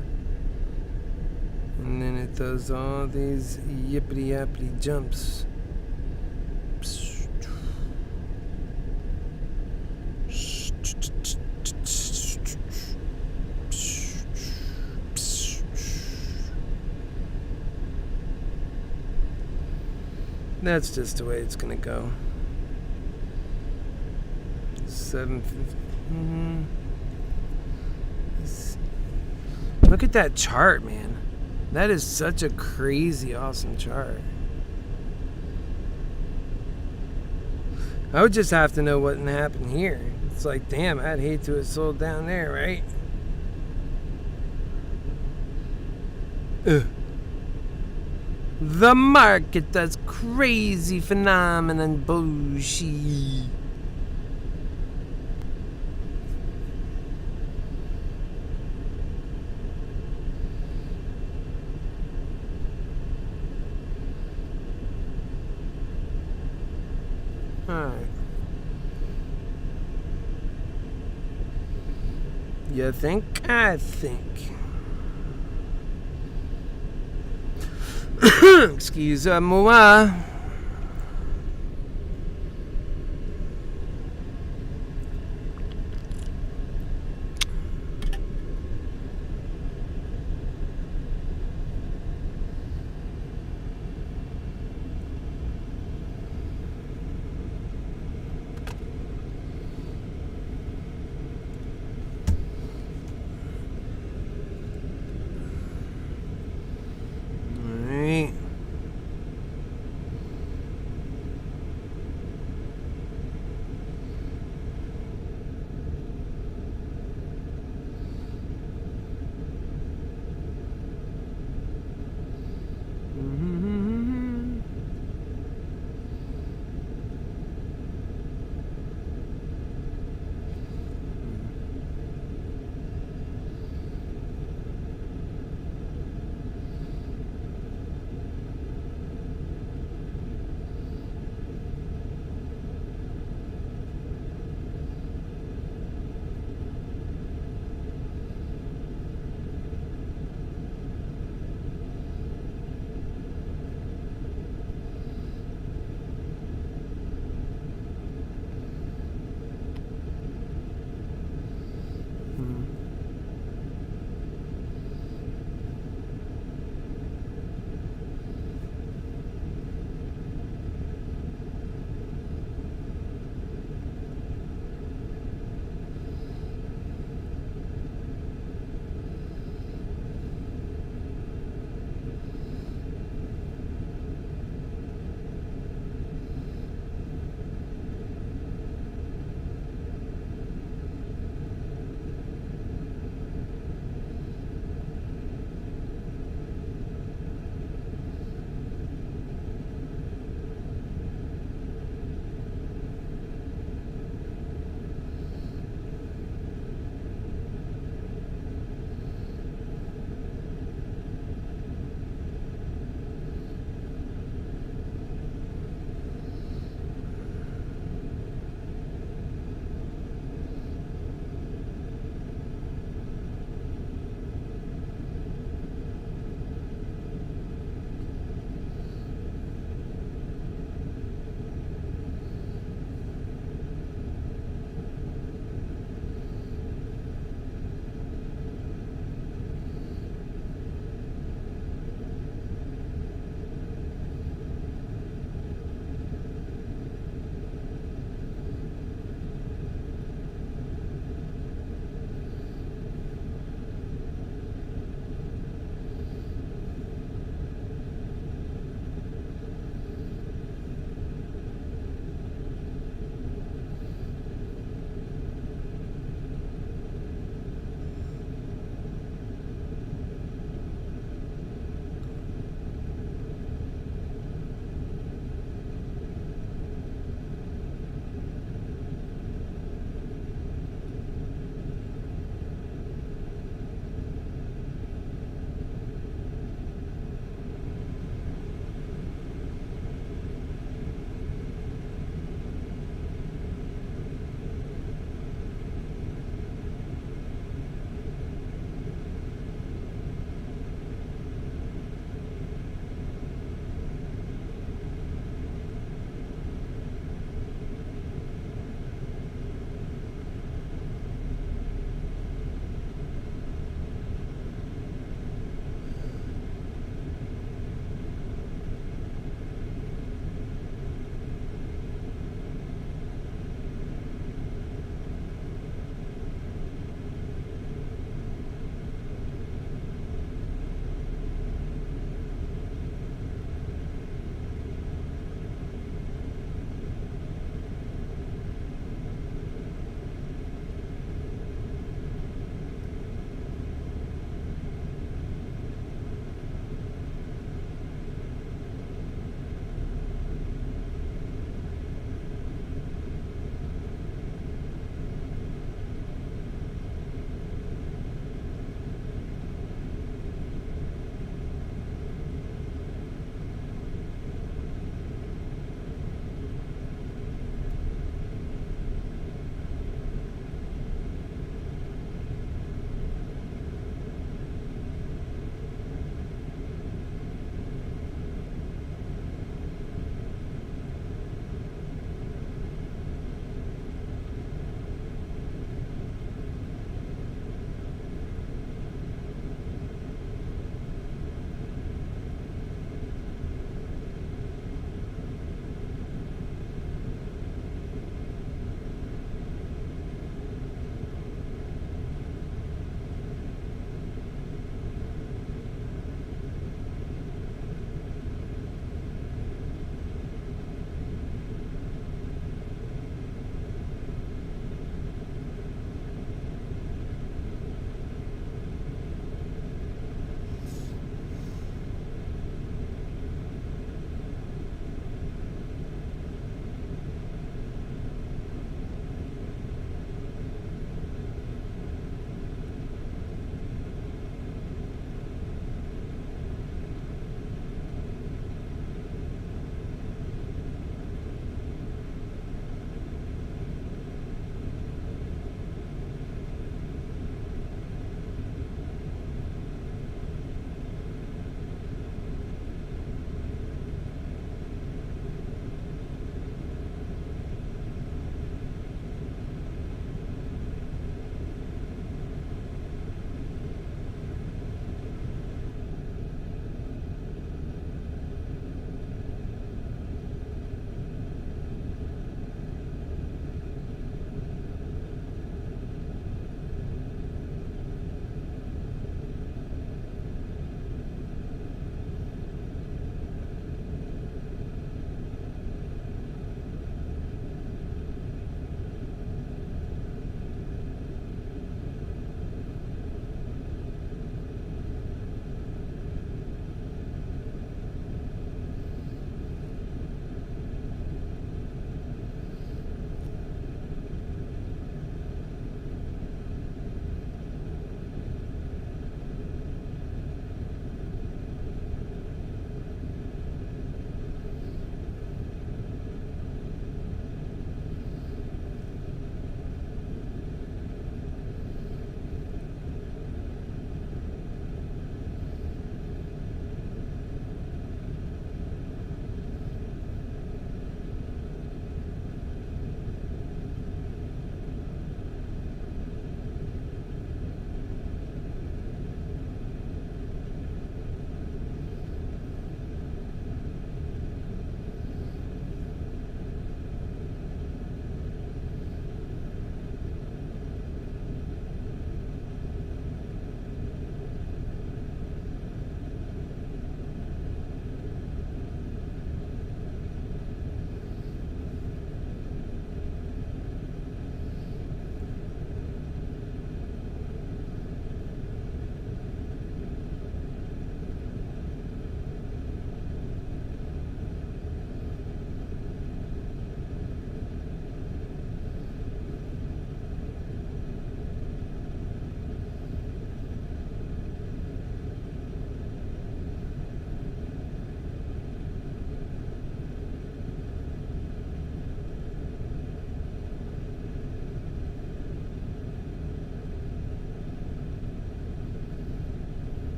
S2: And then it does all these yippity-yappity jumps. That's just the way it's gonna go. 750. Look at that chart, man. That is such a crazy, awesome chart. I would just have to know what happened here. It's like, damn, I'd hate to have sold down there, right? The market does crazy phenomenon bullshit. Alright. You think? I think. Excuse-moi.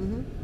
S2: Mm-hmm.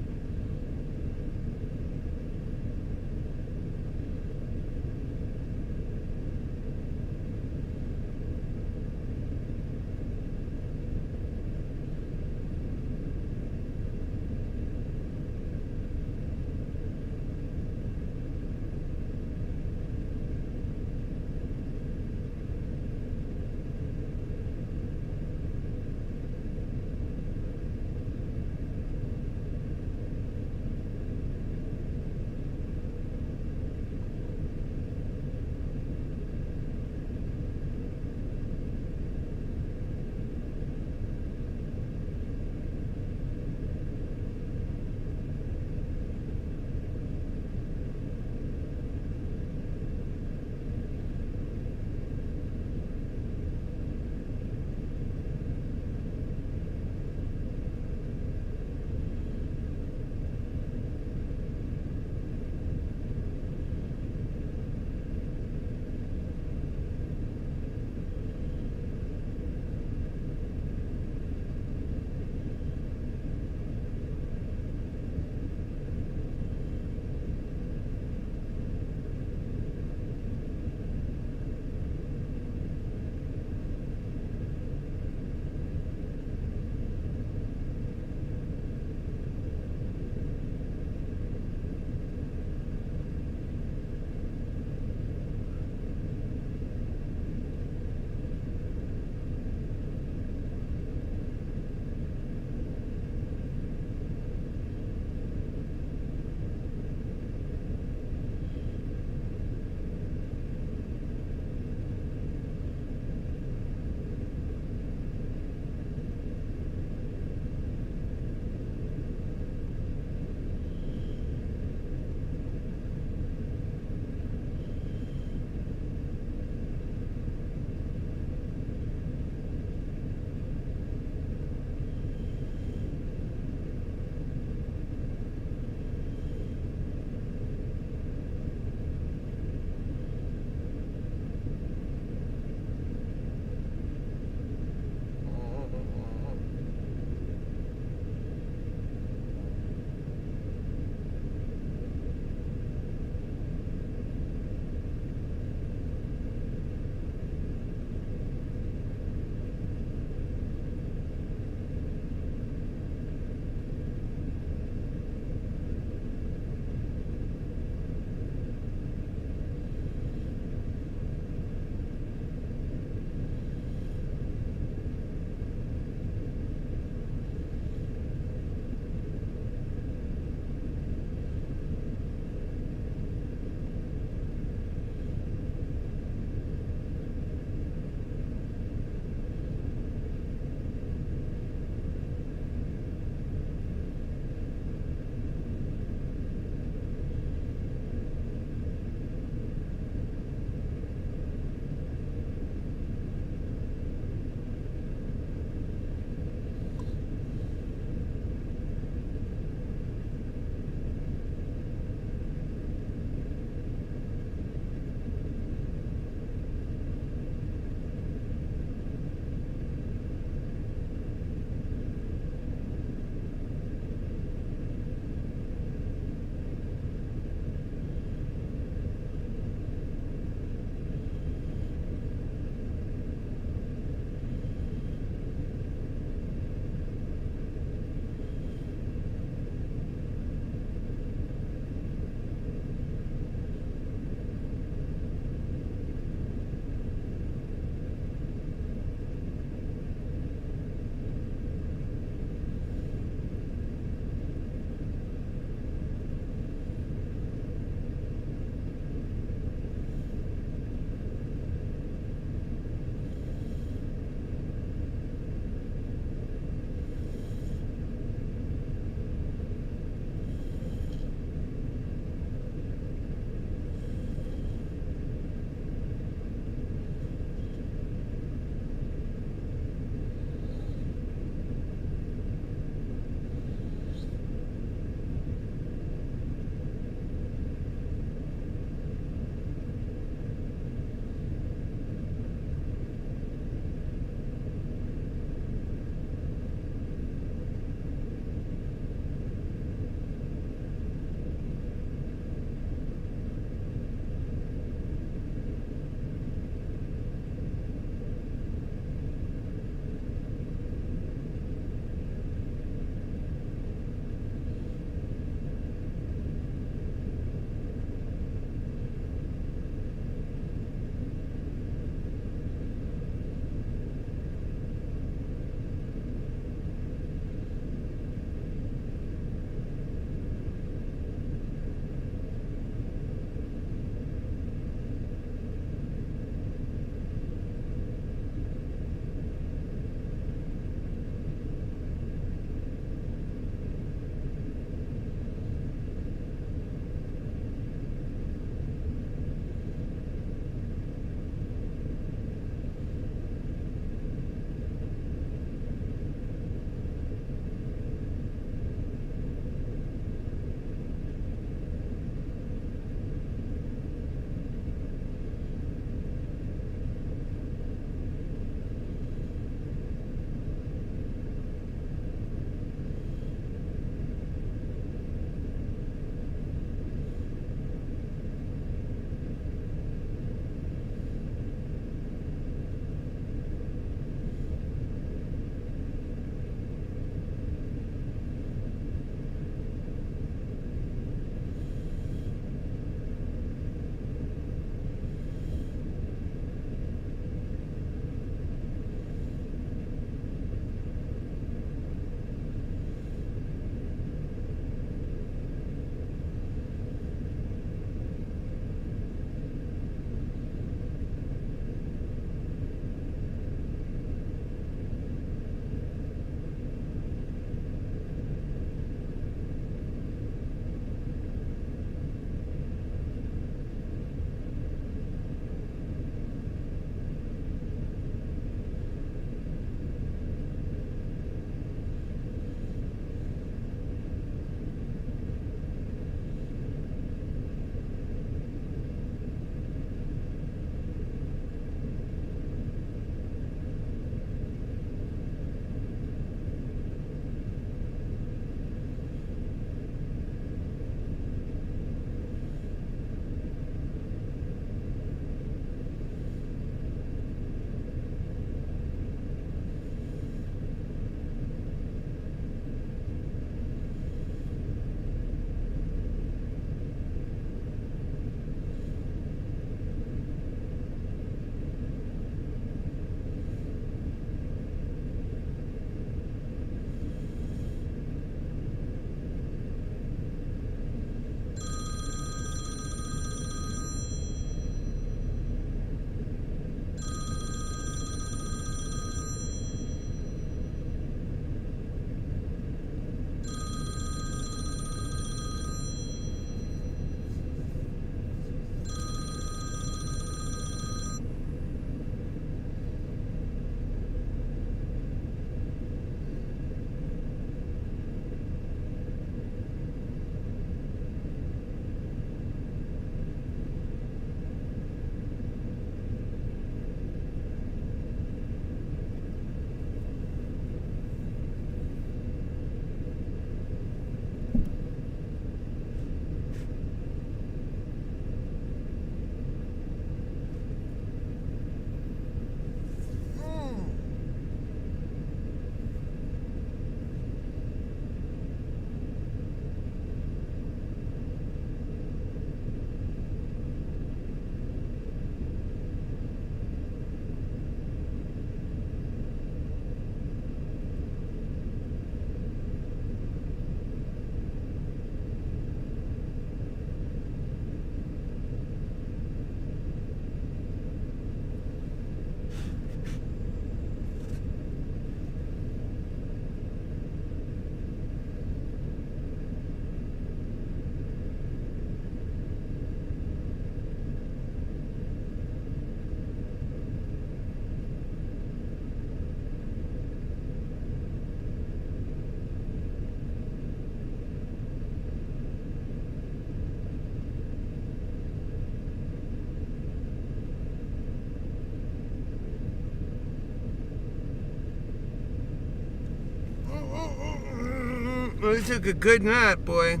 S1: Well, I took a good nap, boy.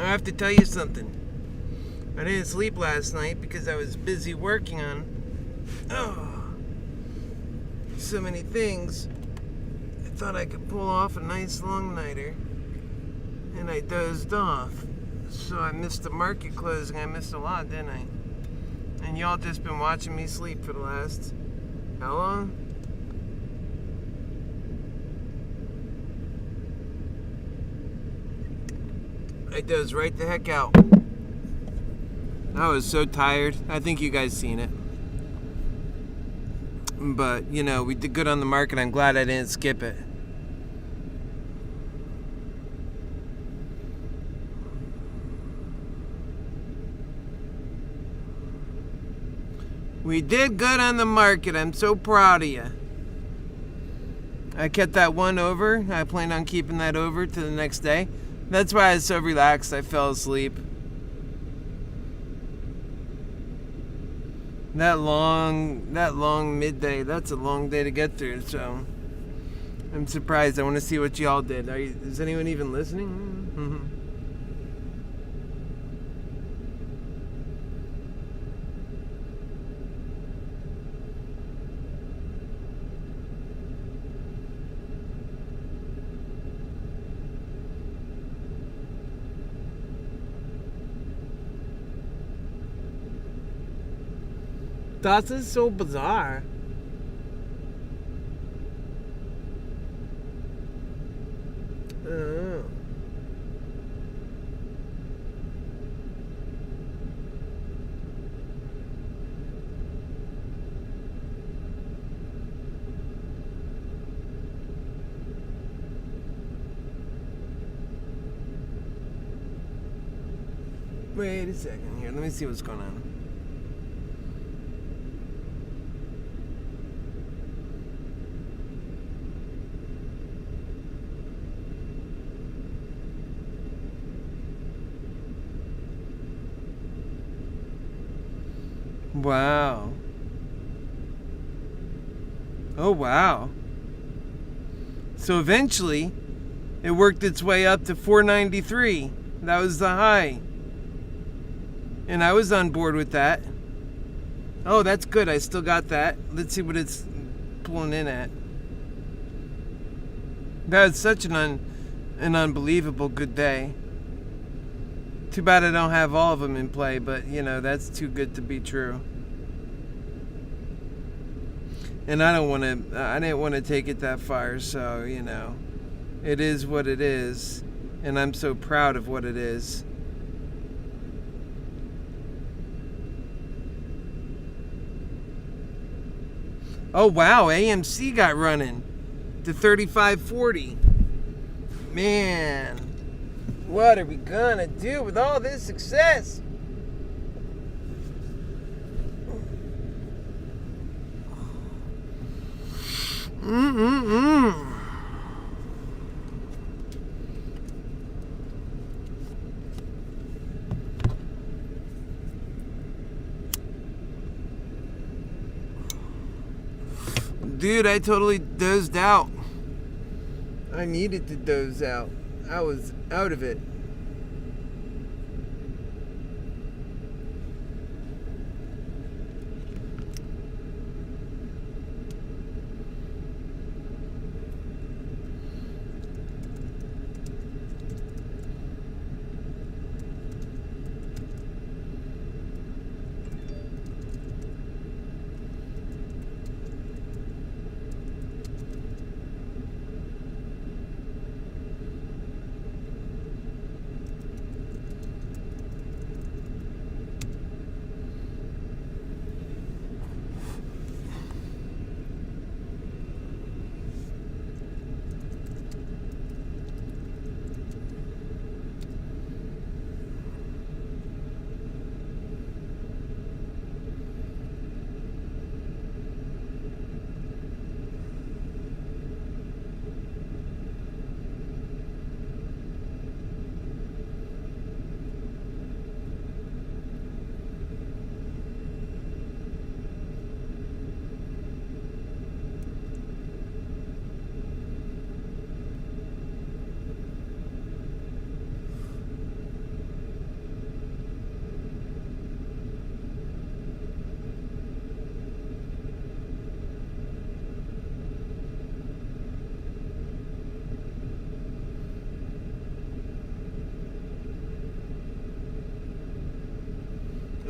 S1: I have to tell you something. I didn't sleep last night because I was busy working on so many things. I thought I could pull off a nice long nighter, and I dozed off. So I missed the market closing. I missed a lot, didn't I? And y'all just been watching me sleep for the last how long? I dozed right the heck out. I was so tired. I think you guys seen it. But, you know, we did good on the market. I'm glad I didn't skip it. We did good on the market. I'm so proud of you. I kept that one over. I planned on keeping that over to the next day. That's why I was so relaxed I fell asleep. That long midday, that's a long day to get through, so I'm surprised. I want to see what y'all did. Is anyone even listening? Mm-hmm. That is so bizarre. Oh. Wait a second here. Let me see what's going on. Wow. Oh, wow. So eventually, it worked its way up to 493. That was the high. And I was on board with that. Oh, that's good. I still got that. Let's see what it's pulling in at. That was such an unbelievable good day. Too bad I don't have all of them in play, but, you know, that's too good to be true. And I didn't want to take it that far, so, you know, it is what it is, and I'm so proud of what it is. Oh, wow, AMC got running to 35.40. Man. What are we gonna do with all this success? Dude, I totally dozed out. I needed to doze out. I was out of it.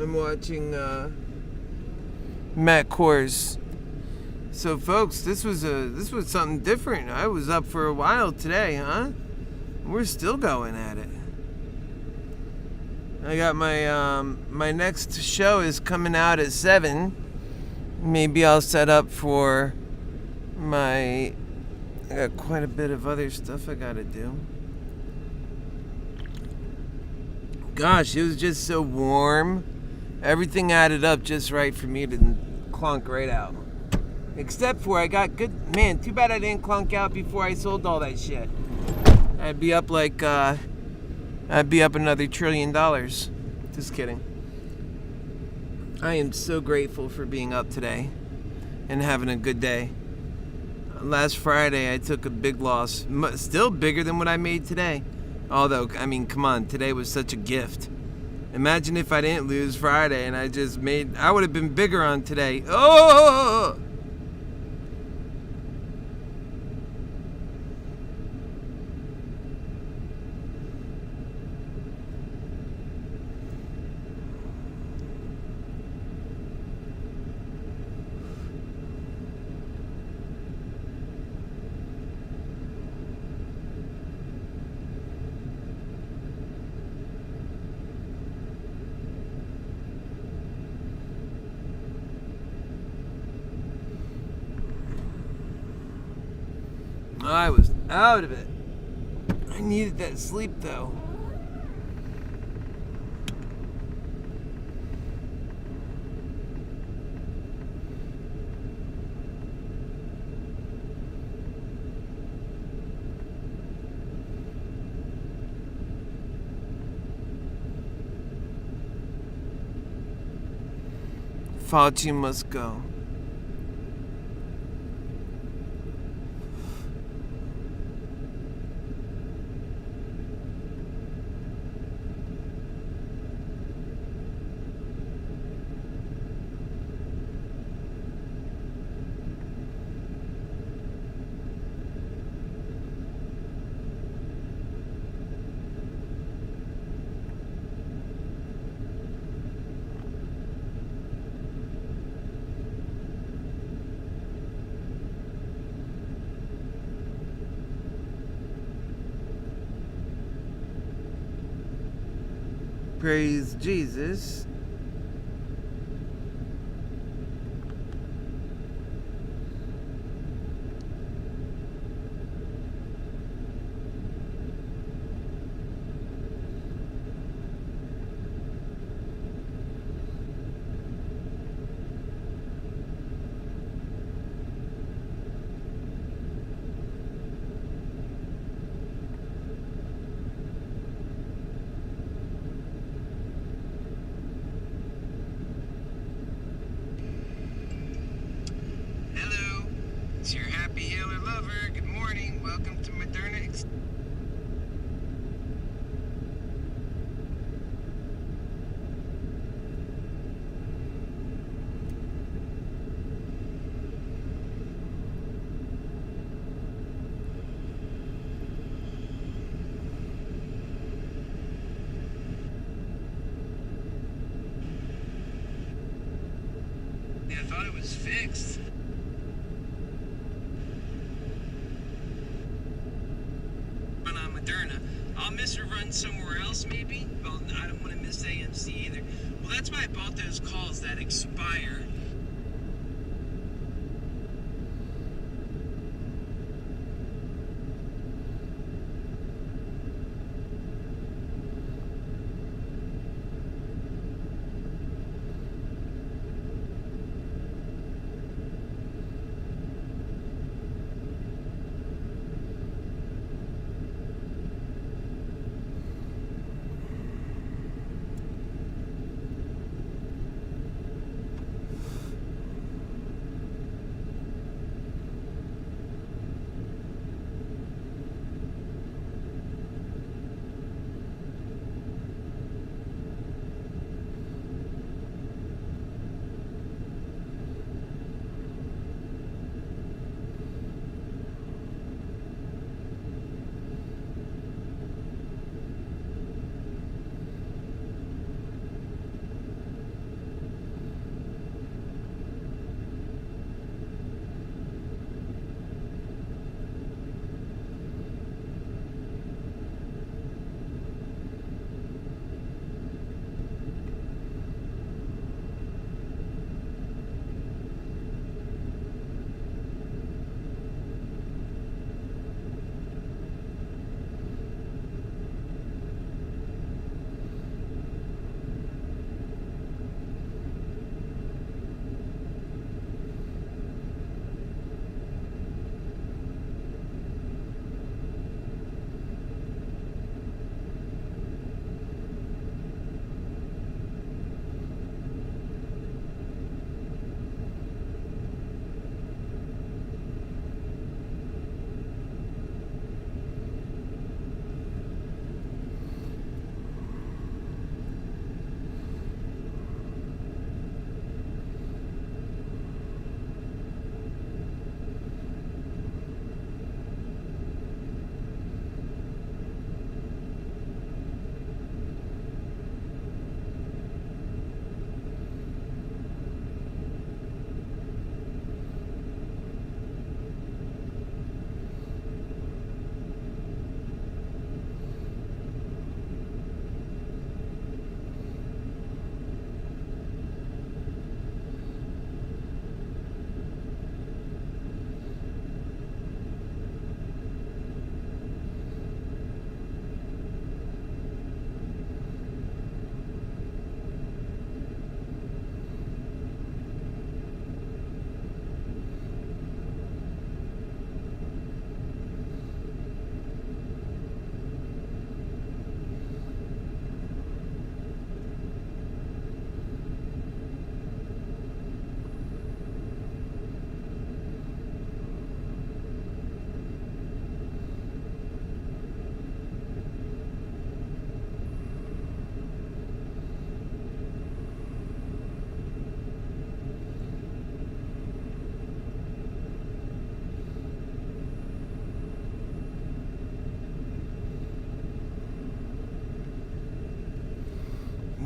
S1: I'm watching Matt Kors. So folks, this was something different. I was up for a while today, huh? We're still going at it. I got my my next show is coming out at 7. Maybe I'll set up for I got quite a bit of other stuff I gotta do. Gosh, it was just so warm. Everything added up just right for me to clunk right out. Except for I got good, man, too bad I didn't clunk out before I sold all that shit. I'd be up like, I'd be up another $1 trillion. Just kidding. I am so grateful for being up today and having a good day. Last Friday I took a big loss, still bigger than what I made today. Although, I mean, come on, today was such a gift. Imagine if I didn't lose Friday and I would have been bigger on today. Oh! I was out of it. I needed that sleep though. Fauci must go. Praise Jesus. It's your HappyHealer lover. Good morning. Welcome to ModernaExcels. I thought it was fixed. Moderna. I'll miss a run somewhere else maybe. Well, I don't want to miss AMC either. Well, that's why I bought those calls that expire.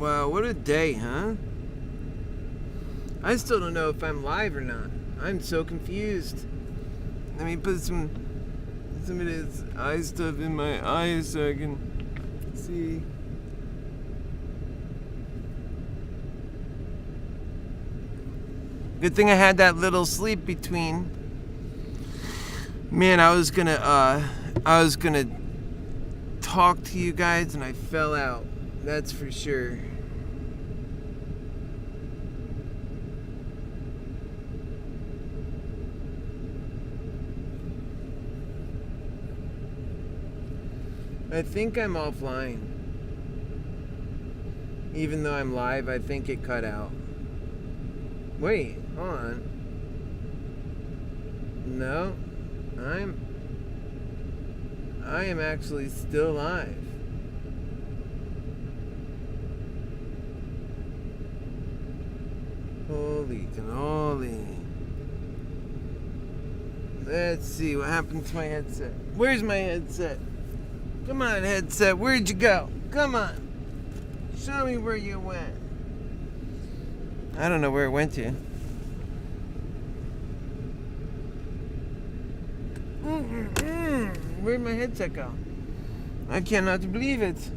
S1: Wow, what a day, huh? I still don't know if I'm live or not. I'm so confused. Let me put some of this eye stuff in my eyes so I can see. Good thing I had that little sleep between. Man, I was gonna talk to you guys and I fell out. That's for sure. I think I'm offline. Even though I'm live, I think it cut out. Wait, hold on. No, I am actually still live. Holy cannoli. Let's see what happened to my headset. Where's my headset? Come on, headset, where'd you go? Come on. Show me where you went. I don't know where it went to. Where'd my headset go? I cannot believe it.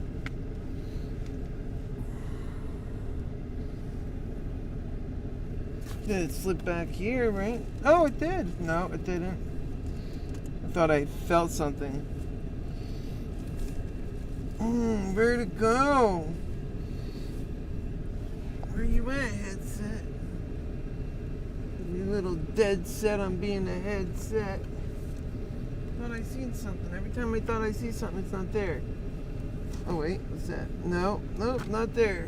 S1: Did it slip back here, right? Oh, it did. No, it didn't. I thought I felt something. Where'd it go? Where you at, headset? You little dead set on being a headset. Thought I seen something. Every time I thought I see something, it's not there. Oh wait, what's that? No, nope, not there.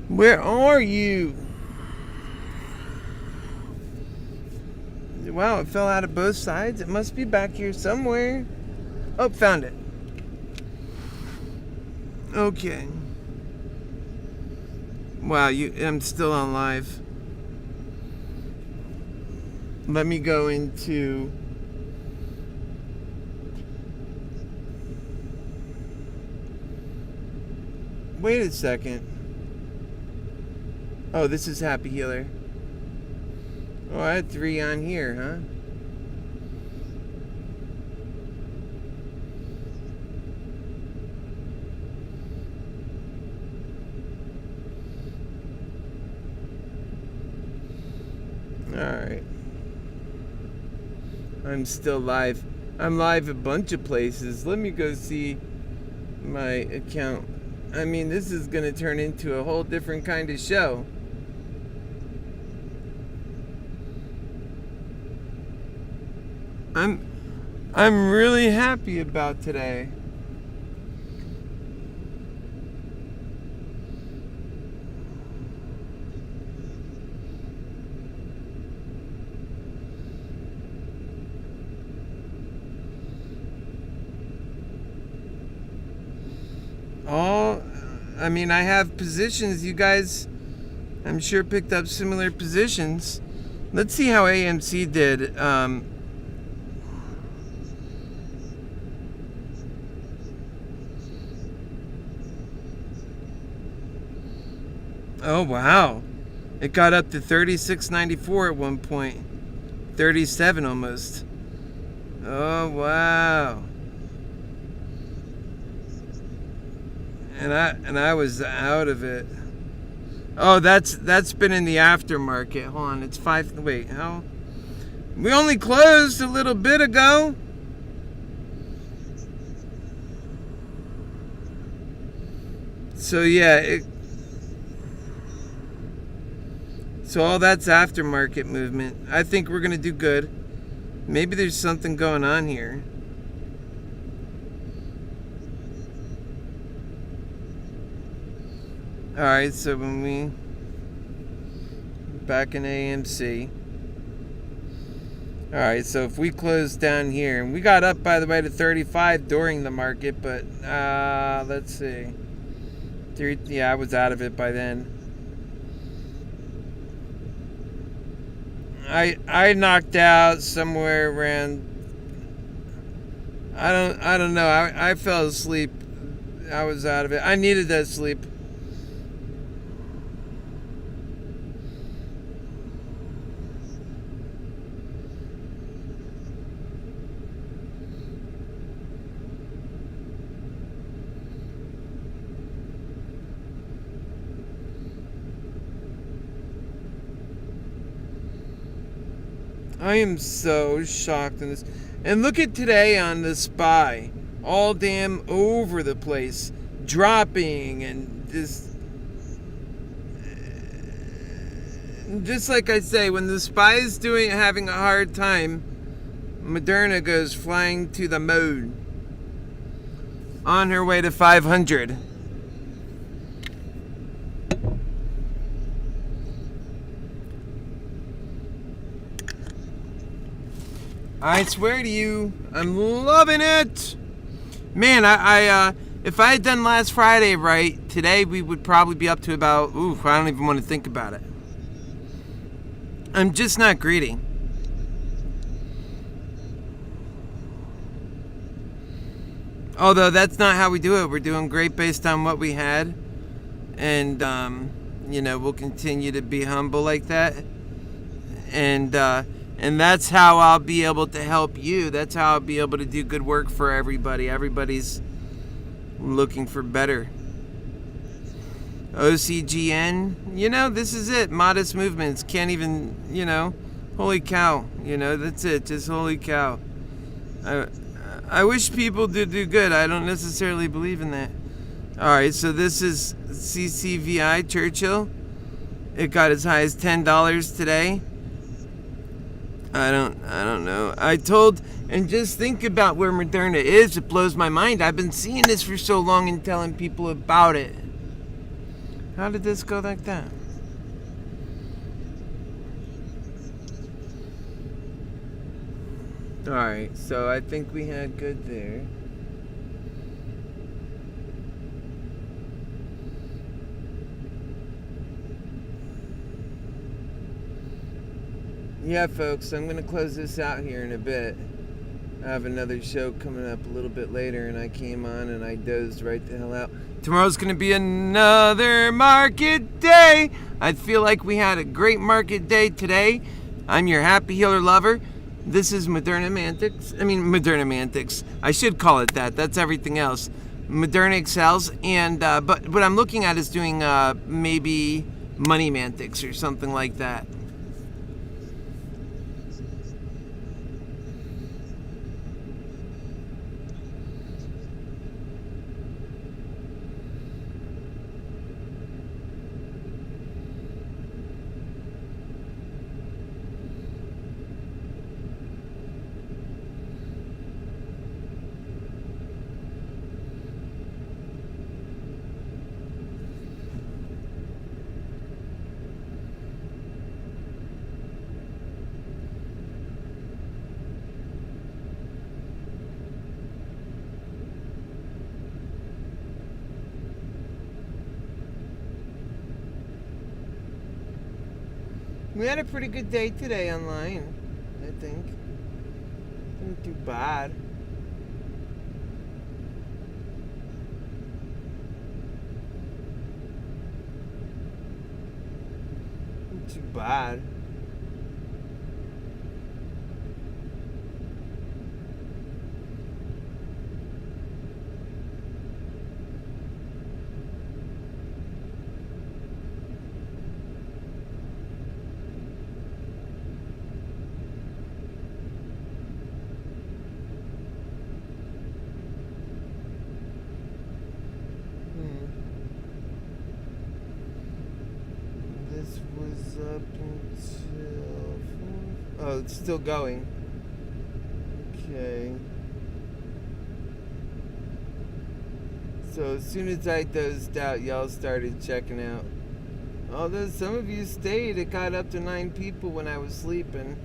S1: Where are you? Wow, it fell out of both sides. It must be back here somewhere. Oh, found it. Okay. Wow, I'm still on live. Let me go into... Wait a second. Oh, this is HappyHealer. Oh, I had 3 on here, huh? Alright. I'm still live. I'm live a bunch of places. Let me go see my account. I mean, this is going to turn into a whole different kind of show. I'm really happy about today. I mean, I have positions. You guys, I'm sure, picked up similar positions. Let's see how AMC did. Oh, wow. It got up to 36.94 at one point. 37 almost. Oh, wow. And I was out of it. Oh, that's been in the aftermarket. Hold on, it's 5. Wait, how? We only closed a little bit ago. So yeah, so all that's aftermarket movement. I think we're gonna do good. Maybe there's something going on here. Alright, so when we back in AMC. Alright, so if we close down here, and we got up, by the way, to 35 during the market, but let's see. Yeah, I was out of it by then. I knocked out somewhere around, I don't know. I fell asleep. I was out of it. I needed that sleep. I am so shocked in this. And look at today on the Spy. All damn over the place. Dropping and just like I say, when the Spy is having a hard time, Moderna goes flying to the moon. On her way to 500. I swear to you, I'm loving it. Man, I if I had done last Friday right, today we would probably be up to about, I don't even want to think about it. I'm just not greedy. Although that's not how we do it. We're doing great based on what we had. And, we'll continue to be humble like that. And that's how I'll be able to help you. That's how I'll be able to do good work for everybody. Everybody's looking for better. OCGN, this is it. Modest movements. Can't even, holy cow. That's it. Just holy cow. I wish people did do good. I don't necessarily believe in that. Alright, so this is CCVI Churchill. It got as high as $10 today. I don't know. And just think about where Moderna is. It blows my mind. I've been seeing this for so long and telling people about it. How did this go like that? Alright, so I think we had good there. Yeah, folks, I'm going to close this out here in a bit. I have another show coming up a little bit later, and I came on and I dozed right the hell out. Tomorrow's going to be another market day. I feel like we had a great market day today. I'm your Happy Healer lover. This is ModernaExcels. I should call it that. That's everything else. ModernaExcels. And but what I'm looking at is doing maybe Money Mantics or something like that. We had a pretty good day today online, I think. Didn't do bad. Not too bad. This was up until... Oh, it's still going. Okay. So as soon as I dozed out, y'all started checking out. Although some of you stayed, it got up to 9 people when I was sleeping.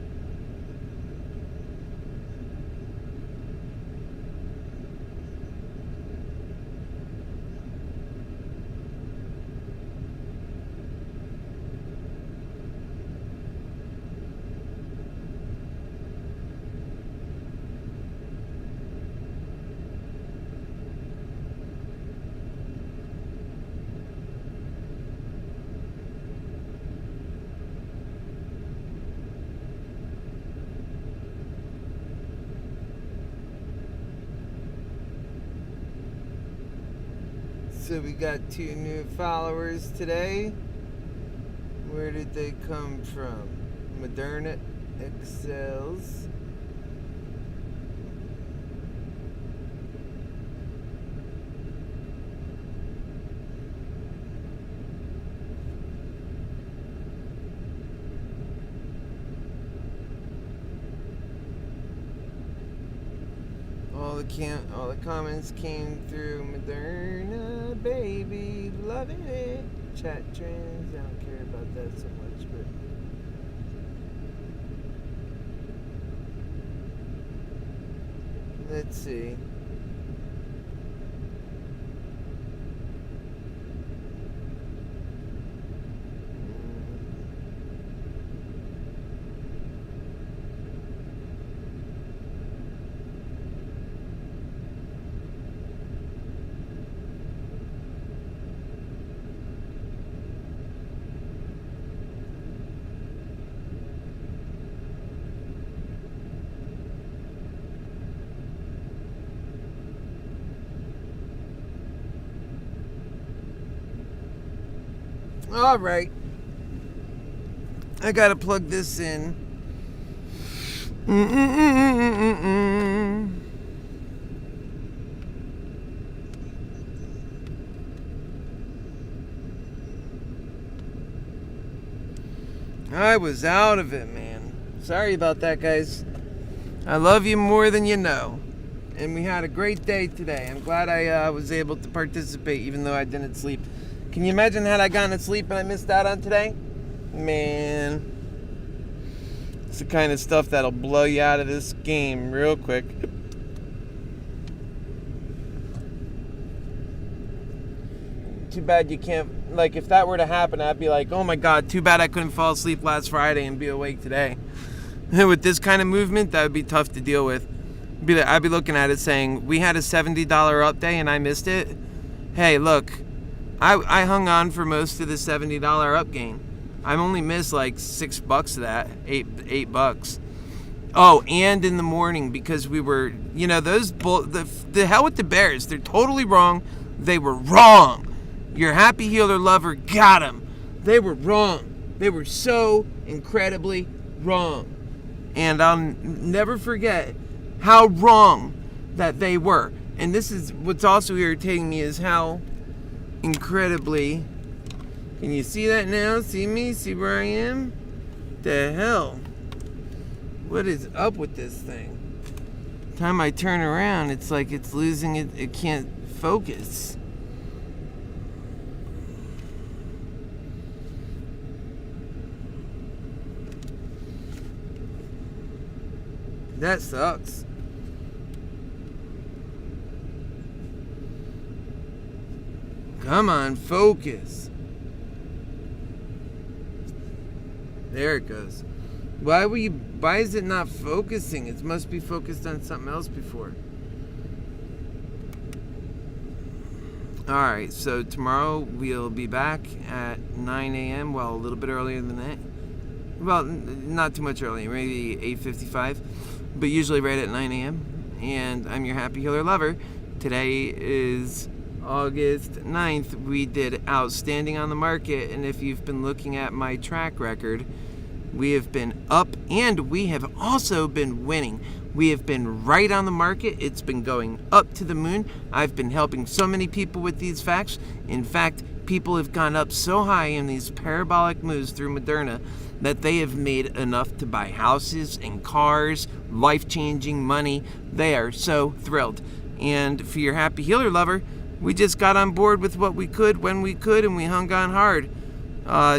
S1: So we got 2 new followers today. Where did they come from? Moderna ModernaExcels. All the comments came through. Moderna, baby, loving it. Chat trends, I don't care about that so much, but let's see. All right. I gotta plug this in. I was out of it, man. Sorry about that, guys. I love you more than you know. And we had a great day today. I'm glad I was able to participate even though I didn't sleep. Can you imagine had I gone to sleep and I missed out on today? Man. It's the kind of stuff that'll blow you out of this game real quick. Too bad you can't, like, if that were to happen, I'd be like, oh my God, too bad I couldn't fall asleep last Friday and be awake today. With this kind of movement, that would be tough to deal with. I'd be looking at it saying, we had a $70 up day and I missed it. Hey, look, I hung on for most of the $70 up gain. I only missed like $6 of that, $8. Oh, and in the morning, because we were, you know, the hell with the Bears. They're totally wrong. They were wrong. Your HappyHealer lover got them. They were wrong. They were so incredibly wrong. And I'll never forget how wrong that they were. And this is what's also irritating me is how incredibly... Can you see that now? See me? See where I am? The hell? What is up with this thing? Time I turn around, it's like it's losing it. It can't focus. That sucks. Come on, focus. There it goes. Why is it not focusing? It must be focused on something else before. Alright, so tomorrow we'll be back at 9 a.m. Well, a little bit earlier than that. Well, not too much earlier, maybe 8:55. But usually right at 9 a.m. And I'm your HappyHealer lover. Today is August 9th. We did outstanding on the market, and if you've been looking at my track record, we have been up and we have also been winning. We have been right on the market. It's been going up to the moon. I've been helping so many people with these facts. In fact, people have gone up so high in these parabolic moves through Moderna that they have made enough to buy houses and cars, life-changing money. They are so thrilled. And for your HappyHealer lover, we just got on board with what we could when we could, and we hung on hard.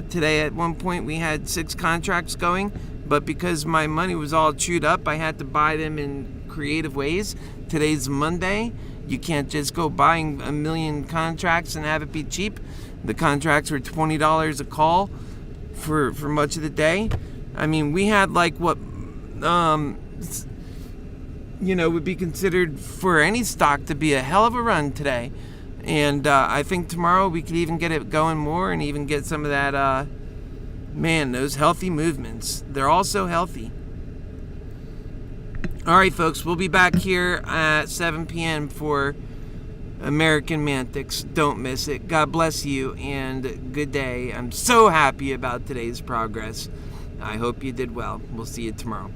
S1: Today at one point we had 6 contracts going, but because my money was all chewed up, I had to buy them in creative ways. Today's Monday. You can't just go buying a million contracts and have it be cheap. The contracts were $20 a call for much of the day. I mean, we had like what would be considered for any stock to be a hell of a run today. And I think tomorrow we could even get it going more and even get some of that, those healthy movements. They're all so healthy. All right, folks, we'll be back here at 7 p.m. for American Mantics. Don't miss it. God bless you and good day. I'm so happy about today's progress. I hope you did well. We'll see you tomorrow.